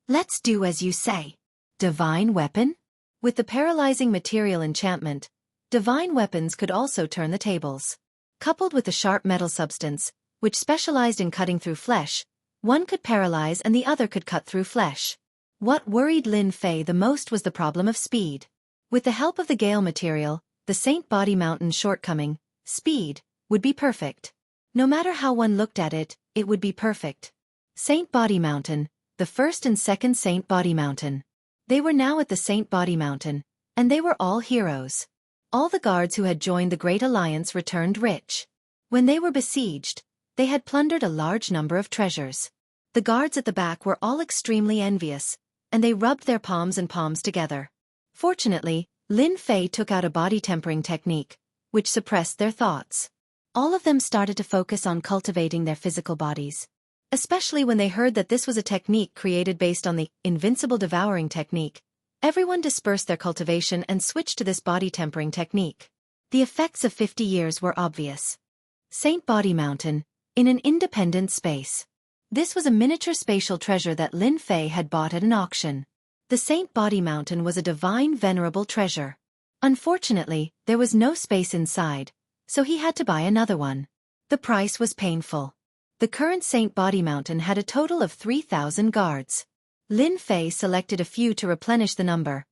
Let's do as you say. Divine weapon? With the paralyzing material enchantment, divine weapons could also turn the tables. Coupled with the sharp metal substance, which specialized in cutting through flesh, one could paralyze and the other could cut through flesh. What worried Lin Fei the most was the problem of speed. With the help of the Gale material, the Saint Body Mountain's shortcoming, speed, would be perfect. No matter how one looked at it, it would be perfect. Saint Body Mountain, the first and second Saint Body Mountain. They were now at the Saint Body Mountain, and they were all heroes. All the guards who had joined the Great Alliance returned rich. When they were besieged, they had plundered a large number of treasures. The guards at the back were all extremely envious, and they rubbed their palms and palms together. Fortunately, Lin Fei took out a body-tempering technique, which suppressed their thoughts. All of them started to focus on cultivating their physical bodies. Especially when they heard that this was a technique created based on the invincible devouring technique, everyone dispersed their cultivation and switched to this body-tempering technique. The effects of 50 years were obvious. Saint Body Mountain, in an independent space. This was a miniature spatial treasure that Lin Fei had bought at an auction. The Saint Body Mountain was a divine venerable treasure. Unfortunately, there was no space inside, so he had to buy another one. The price was painful. The current Saint Body Mountain had a total of 3,000 guards. Lin Fei selected a few to replenish the number,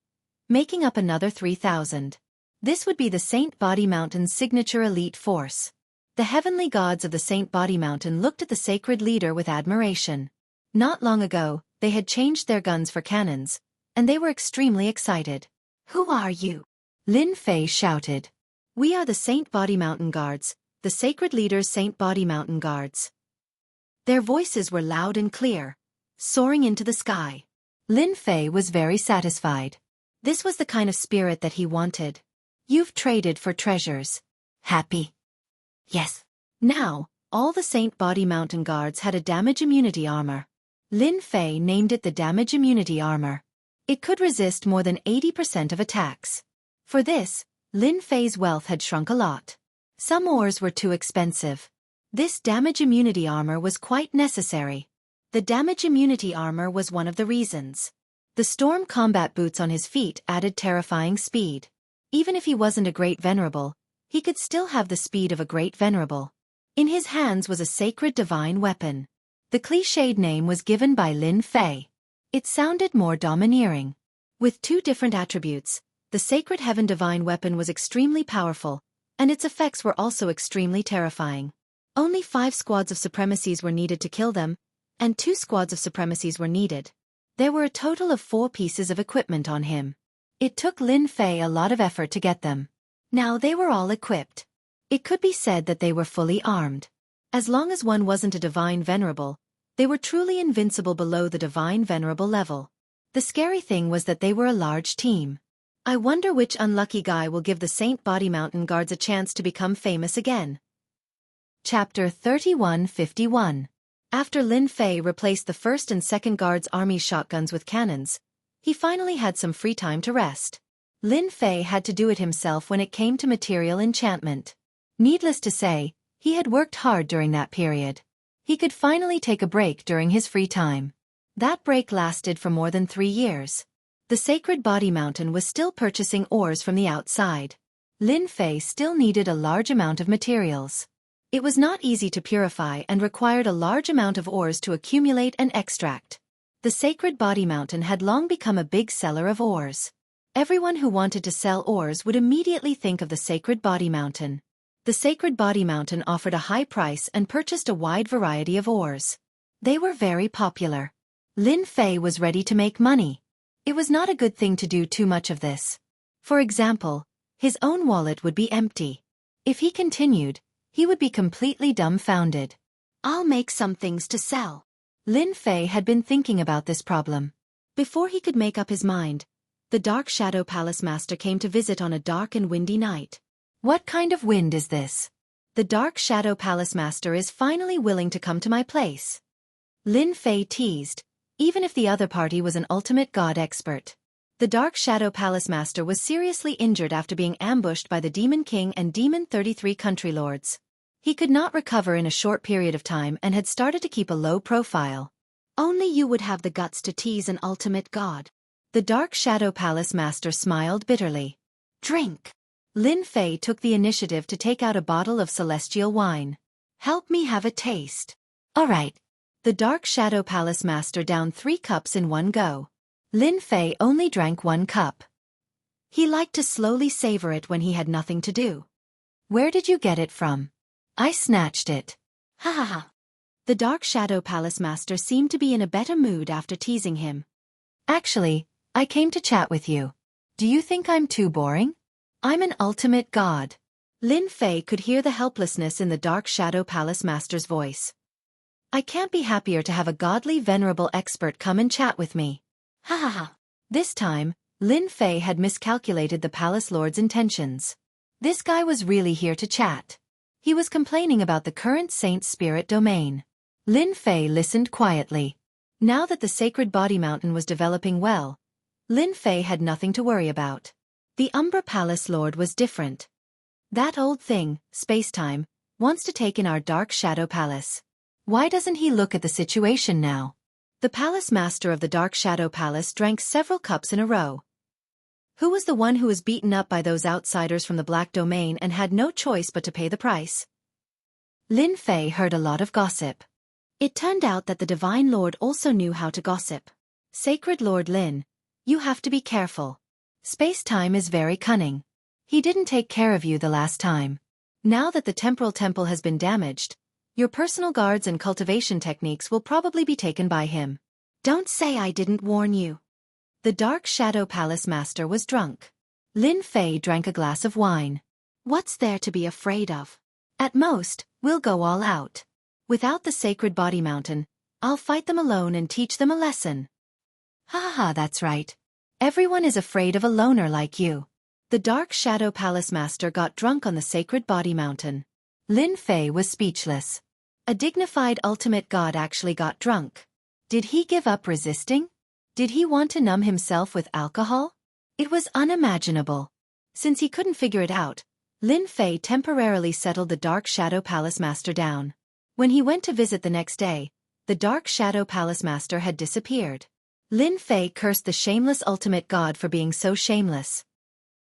making up another 3,000. This would be the Saint Body Mountain's signature elite force. The heavenly gods of the Saint Body Mountain looked at the sacred leader with admiration. Not long ago, they had changed their guns for cannons, and they were extremely excited. Who are you? Lin Fei shouted. We are the Saint Body Mountain Guards, the sacred leader's Saint Body Mountain Guards. Their voices were loud and clear, soaring into the sky. Lin Fei was very satisfied. This was the kind of spirit that he wanted. You've traded for treasures. Happy? Yes. Now, all the Saint Body Mountain Guards had a damage immunity armor. Lin Fei named it the damage immunity armor. It could resist more than 80% of attacks. For this, Lin Fei's wealth had shrunk a lot. Some ores were too expensive. This damage immunity armor was quite necessary. The damage immunity armor was one of the reasons. The storm combat boots on his feet added terrifying speed. Even if he wasn't a great venerable, he could still have the speed of a great venerable. In his hands was a sacred divine weapon. The cliched name was given by Lin Fei. It sounded more domineering. With two different attributes, the sacred heaven divine weapon was extremely powerful, and its effects were also extremely terrifying. Only 5 squads of supremacies were needed to kill them, and 2 squads of supremacies were needed. There were a total of 4 pieces of equipment on him. It took Lin Fei a lot of effort to get them. Now they were all equipped. It could be said that they were fully armed. As long as one wasn't a divine venerable, they were truly invincible below the divine venerable level. The scary thing was that they were a large team. I wonder which unlucky guy will give the Saint Body Mountain Guards a chance to become famous again. Chapter 3151. After Lin Fei replaced the 1st and 2nd Guards' army shotguns with cannons, he finally had some free time to rest. Lin Fei had to do it himself when it came to material enchantment. Needless to say, he had worked hard during that period. He could finally take a break during his free time. That break lasted for more than 3 years. The Sacred Body Mountain was still purchasing ores from the outside. Lin Fei still needed a large amount of materials. It was not easy to purify and required a large amount of ores to accumulate and extract. The Sacred Body Mountain had long become a big seller of ores. Everyone who wanted to sell ores would immediately think of the Sacred Body Mountain. The Sacred Body Mountain offered a high price and purchased a wide variety of ores. They were very popular. Lin Fei was ready to make money. It was not a good thing to do too much of this. For example, his own wallet would be empty. If he continued, he would be completely dumbfounded. I'll make some things to sell. Lin Fei had been thinking about this problem. Before he could make up his mind, the Dark Shadow Palace Master came to visit on a dark and windy night. What kind of wind is this? The Dark Shadow Palace Master is finally willing to come to my place. Lin Fei teased, even if the other party was an ultimate god expert. The Dark Shadow Palace Master was seriously injured after being ambushed by the Demon King and Demon 33 country lords. He could not recover in a short period of time and had started to keep a low profile. Only you would have the guts to tease an ultimate god. The Dark Shadow Palace Master smiled bitterly. Drink. Lin Fei took the initiative to take out a bottle of celestial wine. Help me have a taste. All right. The Dark Shadow Palace Master downed 3 cups in one go. Lin Fei only drank 1 cup. He liked to slowly savor it when he had nothing to do. Where did you get it from? I snatched it. Ha ha ha. The Dark Shadow Palace Master seemed to be in a better mood after teasing him. Actually, I came to chat with you. Do you think I'm too boring? I'm an ultimate god. Lin Fei could hear the helplessness in the Dark Shadow Palace Master's voice. I can't be happier to have a godly venerable expert come and chat with me. Ha ha ha. This time, Lin Fei had miscalculated the Palace Lord's intentions. This guy was really here to chat. He was complaining about the current Saint Spirit domain. Lin Fei listened quietly. Now that the Sacred Body Mountain was developing well, Lin Fei had nothing to worry about. The Umbra Palace Lord was different. That old thing, Spacetime, wants to take in our Dark Shadow Palace. Why doesn't he look at the situation now? The Palace Master of the Dark Shadow Palace drank several cups in a row. Who was the one who was beaten up by those outsiders from the Black Domain and had no choice but to pay the price? Lin Fei heard a lot of gossip. It turned out that the Divine Lord also knew how to gossip. Sacred Lord Lin, you have to be careful. Space-time is very cunning. He didn't take care of you the last time. Now that the Temporal Temple has been damaged, your personal guards and cultivation techniques will probably be taken by him. Don't say I didn't warn you. The Dark Shadow Palace Master was drunk. Lin Fei drank a glass of wine. What's there to be afraid of? At most, we'll go all out. Without the Sacred Body Mountain, I'll fight them alone and teach them a lesson. Ha ha ha, that's right. Everyone is afraid of a loner like you. The Dark Shadow Palace Master got drunk on the Sacred Body Mountain. Lin Fei was speechless. A dignified ultimate god actually got drunk. Did he give up resisting? Did he want to numb himself with alcohol? It was unimaginable. Since he couldn't figure it out, Lin Fei temporarily settled the Dark Shadow Palace Master down. When he went to visit the next day, the Dark Shadow Palace Master had disappeared. Lin Fei cursed the shameless ultimate god for being so shameless.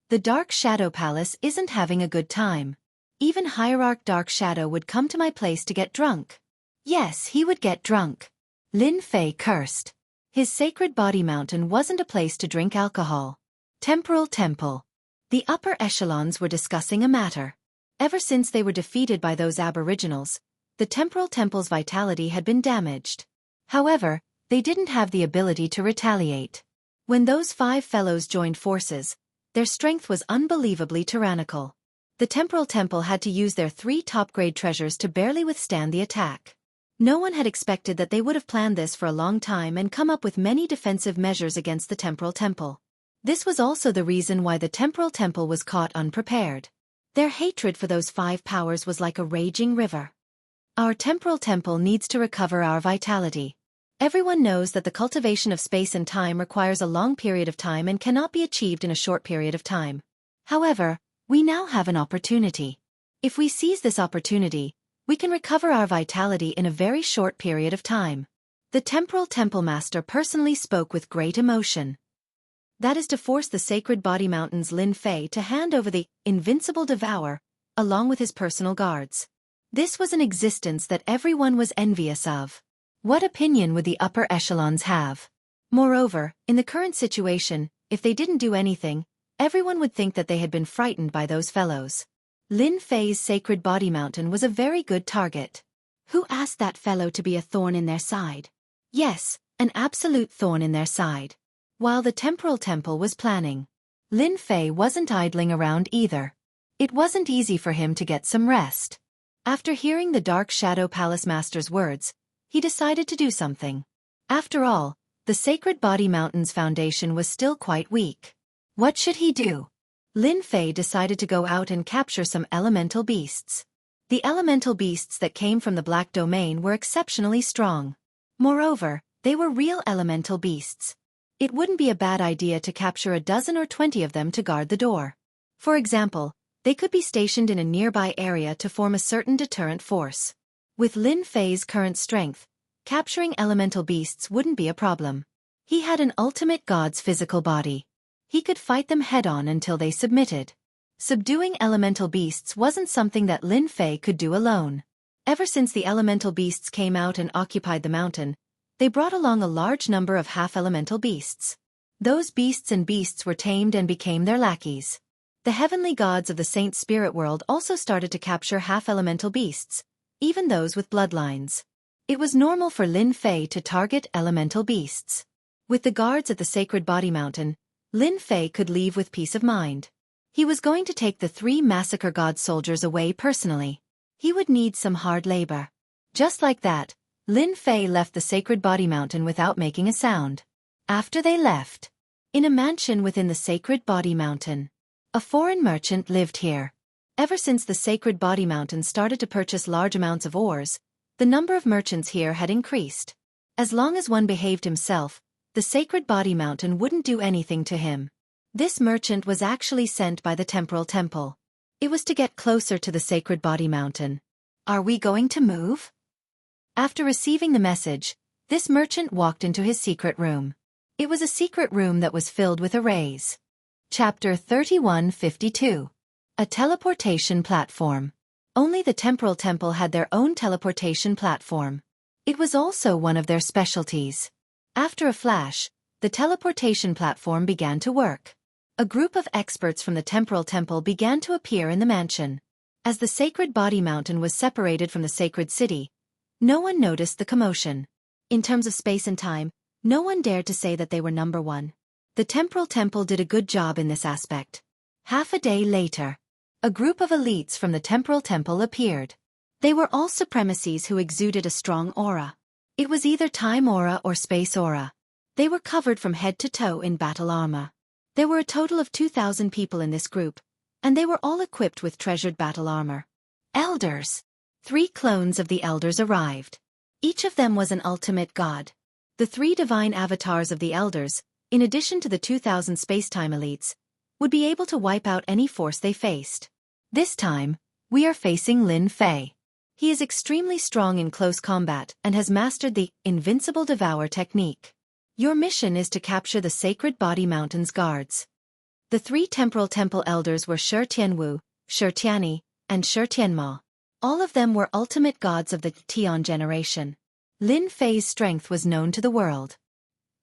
The Dark Shadow Palace isn't having a good time. Even Hierarch Dark Shadow would come to my place to get drunk. Yes, he would get drunk. Lin Fei cursed. His Sacred Body Mountain wasn't a place to drink alcohol. Temporal Temple. The upper echelons were discussing a matter. Ever since they were defeated by those aboriginals, the Temporal Temple's vitality had been damaged. However, they didn't have the ability to retaliate. When those 5 fellows joined forces, their strength was unbelievably tyrannical. The Temporal Temple had to use their 3 top-grade treasures to barely withstand the attack. No one had expected that they would have planned this for a long time and come up with many defensive measures against the Temporal Temple. This was also the reason why the Temporal Temple was caught unprepared. Their hatred for those 5 powers was like a raging river. Our Temporal Temple needs to recover our vitality. Everyone knows that the cultivation of space and time requires a long period of time and cannot be achieved in a short period of time. However, we now have an opportunity. If we seize this opportunity, we can recover our vitality in a very short period of time. The Temporal Temple Master personally spoke with great emotion. That is to force the Sacred Body Mountain's Lin Fei to hand over the Invincible Devourer, along with his personal guards. This was an existence that everyone was envious of. What opinion would the upper echelons have? Moreover, in the current situation, If they didn't do anything, everyone would think that they had been frightened by those fellows. Lin Fei's sacred body mountain was a very good target. Who asked that fellow to be a thorn in their side? Yes, an absolute thorn in their side. While the temporal temple was planning, Lin Fei wasn't idling around either. It wasn't easy for him to get some rest. After hearing the Dark Shadow Palace Master's words, he decided to do something. After all, the Sacred Body Mountain's foundation was still quite weak. What should he do? Lin Fei decided to go out and capture some elemental beasts. The elemental beasts that came from the Black Domain were exceptionally strong. Moreover, they were real elemental beasts. It wouldn't be a bad idea to capture a dozen or 20 of them to guard the door. For example, they could be stationed in a nearby area to form a certain deterrent force. With Lin Fei's current strength, capturing elemental beasts wouldn't be a problem. He had an ultimate god's physical body. He could fight them head-on until they submitted. Subduing elemental beasts wasn't something that Lin Fei could do alone. Ever since the elemental beasts came out and occupied the mountain, they brought along a large number of half-elemental beasts. Those beasts were tamed and became their lackeys. The heavenly gods of the Saint Spirit world also started to capture half-elemental beasts, even those with bloodlines. It was normal for Lin Fei to target elemental beasts. With the guards at the Sacred Body Mountain, Lin Fei could leave with peace of mind. He was going to take the 3 Massacre God soldiers away personally. He would need some hard labor. Just like that, Lin Fei left the Sacred Body Mountain without making a sound. After they left, in a mansion within the Sacred Body Mountain, a foreign merchant lived here. Ever since the Sacred Body Mountain started to purchase large amounts of ores, the number of merchants here had increased. As long as one behaved himself, the Sacred Body Mountain wouldn't do anything to him. This merchant was actually sent by the Temporal Temple. It was to get closer to the Sacred Body Mountain. Are we going to move? After receiving the message, this merchant walked into his secret room. It was a secret room that was filled with arrays. Chapter 3152. A teleportation platform. Only the Temporal Temple had their own teleportation platform. It was also one of their specialties. After a flash, the teleportation platform began to work. A group of experts from the Temporal Temple began to appear in the mansion. As the Sacred Body Mountain was separated from the Sacred City, no one noticed the commotion. In terms of space and time, no one dared to say that they were number one. The Temporal Temple did a good job in this aspect. Half a day later, a group of elites from the Temporal Temple appeared. They were all supremacies who exuded a strong aura. It was either time aura or space aura. They were covered from head to toe in battle armor. There were a total of 2,000 people in this group, and they were all equipped with treasured battle armor. Elders. 3 clones of the elders arrived. Each of them was an ultimate god. The 3 divine avatars of the elders, in addition to the 2,000 space-time elites, would be able to wipe out any force they faced. This time, we are facing Lin Fei. He is extremely strong in close combat and has mastered the Invincible Devour technique. Your mission is to capture the Sacred Body Mountain's guards. The 3 Temporal Temple elders were Shi Tianwu, Shi Tianyi, and Shi Tianma. All of them were ultimate gods of the Tian generation. Lin Fei's strength was known to the world.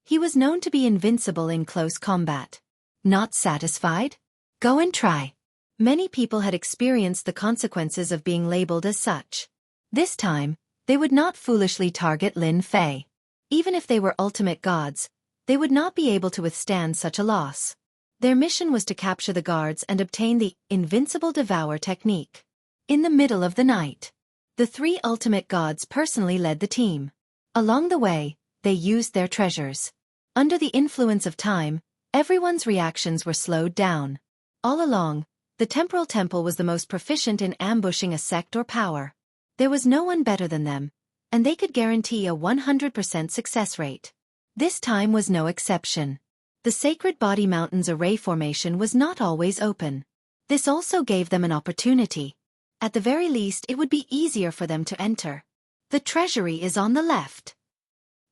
He was known to be invincible in close combat. Not satisfied? Go and try. Many people had experienced the consequences of being labeled as such. This time, they would not foolishly target Lin Fei. Even if they were ultimate gods, they would not be able to withstand such a loss. Their mission was to capture the guards and obtain the Invincible Devour technique. In the middle of the night, the 3 ultimate gods personally led the team. Along the way, they used their treasures. Under the influence of time, everyone's reactions were slowed down. All along, the Temporal Temple was the most proficient in ambushing a sect or power. There was no one better than them, and they could guarantee a 100% success rate. This time was no exception. The Sacred Body Mountain's array formation was not always open. This also gave them an opportunity. At the very least, it would be easier for them to enter. The treasury is on the left.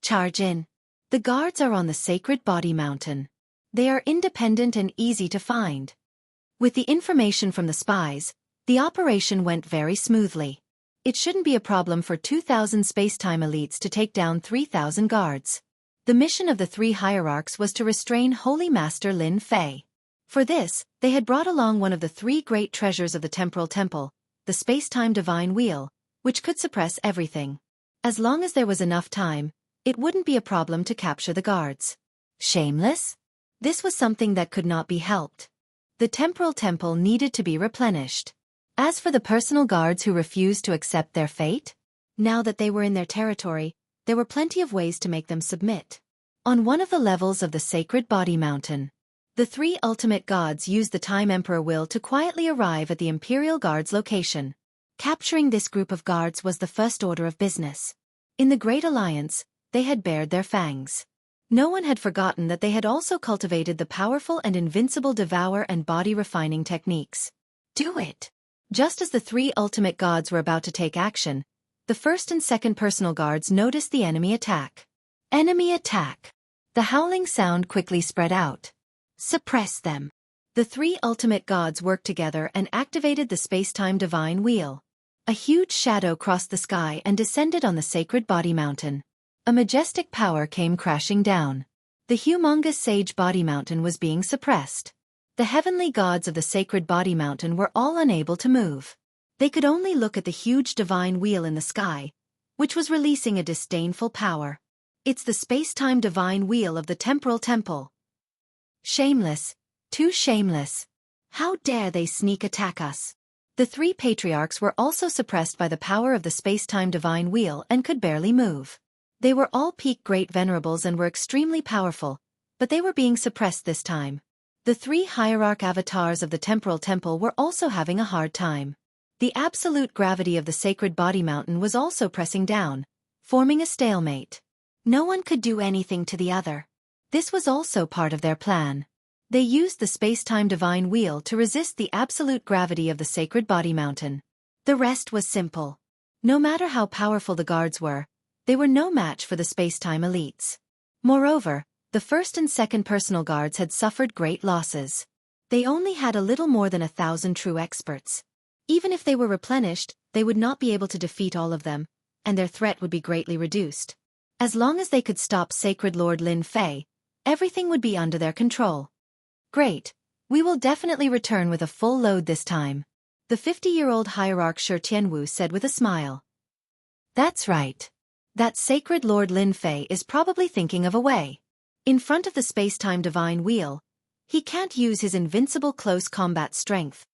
Charge in. The guards are on the Sacred Body Mountain. They are independent and easy to find. With the information from the spies, the operation went very smoothly. It shouldn't be a problem for 2,000 space-time elites to take down 3,000 guards. The mission of the three hierarchs was to restrain Holy Master Lin Fei. For this, they had brought along one of the three great treasures of the temporal temple, the space-time divine wheel, which could suppress everything. As long as there was enough time, it wouldn't be a problem to capture the guards. Shameless? This was something that could not be helped. The temporal temple needed to be replenished. As for the personal guards who refused to accept their fate, now that they were in their territory, there were plenty of ways to make them submit. On one of the levels of the sacred body mountain, the three ultimate gods used the Time Emperor will to quietly arrive at the Imperial Guard's location. Capturing this group of guards was the first order of business. In the Great Alliance, they had bared their fangs. No one had forgotten that they had also cultivated the powerful and invincible devour and body-refining techniques. Do it! Just as the three ultimate gods were about to take action, the first and second personal guards noticed the enemy attack. Enemy attack! The howling sound quickly spread out. Suppress them! The three ultimate gods worked together and activated the space-time divine wheel. A huge shadow crossed the sky and descended on the sacred body mountain. A majestic power came crashing down. The humongous sage body mountain was being suppressed. The heavenly gods of the sacred body mountain were all unable to move. They could only look at the huge divine wheel in the sky, which was releasing a disdainful power. It's the space-time divine wheel of the temporal temple. Shameless, too shameless. How dare they sneak attack us? The three patriarchs were also suppressed by the power of the space-time divine wheel and could barely move. They were all peak great venerables and were extremely powerful, but they were being suppressed this time. The three hierarch avatars of the temporal temple were also having a hard time. The absolute gravity of the sacred body mountain was also pressing down, forming a stalemate. No one could do anything to the other. This was also part of their plan. They used the space-time divine wheel to resist the absolute gravity of the sacred body mountain. The rest was simple. No matter how powerful the guards were, they were no match for the space-time elites. Moreover, the first and second personal guards had suffered great losses. They only had a little more than 1,000 true experts. Even if they were replenished, they would not be able to defeat all of them, and their threat would be greatly reduced. As long as they could stop Sacred Lord Lin Fei, everything would be under their control. Great, we will definitely return with a full load this time, the 50-year-old hierarch Shi Tianwu said with a smile. That's right. That Sacred Lord Lin Fei is probably thinking of a way. In front of the space-time divine wheel, he can't use his invincible close combat strength.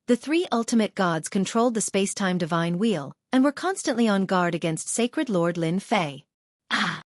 The three ultimate gods controlled the space-time divine wheel and were constantly on guard against Sacred Lord Lin Fei. Ah!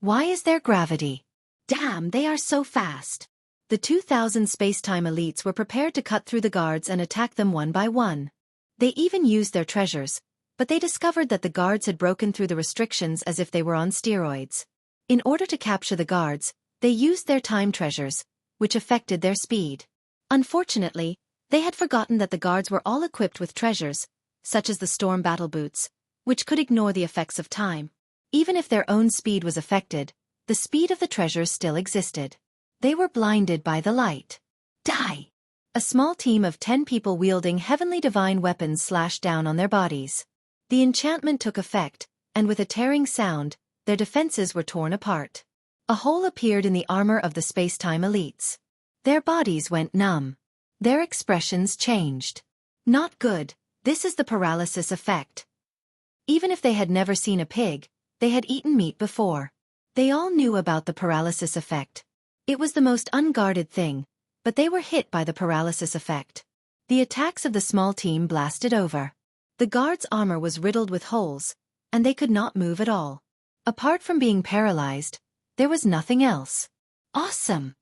Why is there gravity? Damn, they are so fast. The 2,000 space-time elites were prepared to cut through the guards and attack them one by one. They even used their treasures, but they discovered that the guards had broken through the restrictions as if they were on steroids. In order to capture the guards, they used their time treasures, which affected their speed. Unfortunately, they had forgotten that the guards were all equipped with treasures, such as the storm battle boots, which could ignore the effects of time. Even if their own speed was affected, the speed of the treasures still existed. They were blinded by the light. Die! A small team of 10 people wielding heavenly divine weapons slashed down on their bodies. The enchantment took effect, and with a tearing sound, their defenses were torn apart. A hole appeared in the armor of the space-time elites. Their bodies went numb. Their expressions changed. Not good, this is the paralysis effect. Even if they had never seen a pig, they had eaten meat before. They all knew about the paralysis effect. It was the most unguarded thing, but they were hit by the paralysis effect. The attacks of the small team blasted over. The guards' armor was riddled with holes, and they could not move at all. Apart from being paralyzed, there was nothing else. Awesome!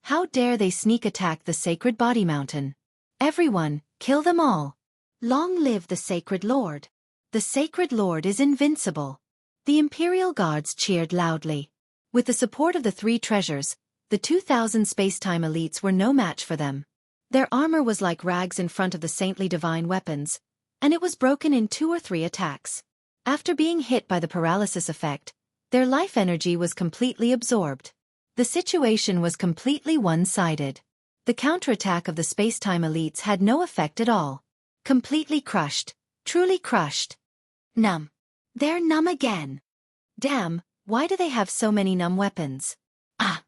How dare they sneak attack the sacred body mountain? Everyone, kill them all! Long live the Sacred Lord! The Sacred Lord is invincible! The Imperial Guards cheered loudly. With the support of the three treasures, the 2,000 space-time elites were no match for them. Their armor was like rags in front of the saintly divine weapons, and it was broken in 2 or 3 attacks. After being hit by the paralysis effect, their life energy was completely absorbed. The situation was completely one-sided. The counterattack of the space-time elites had no effect at all. Completely crushed. Truly crushed. Numb. They're numb again. Damn, Why do they have so many numb weapons? Ah!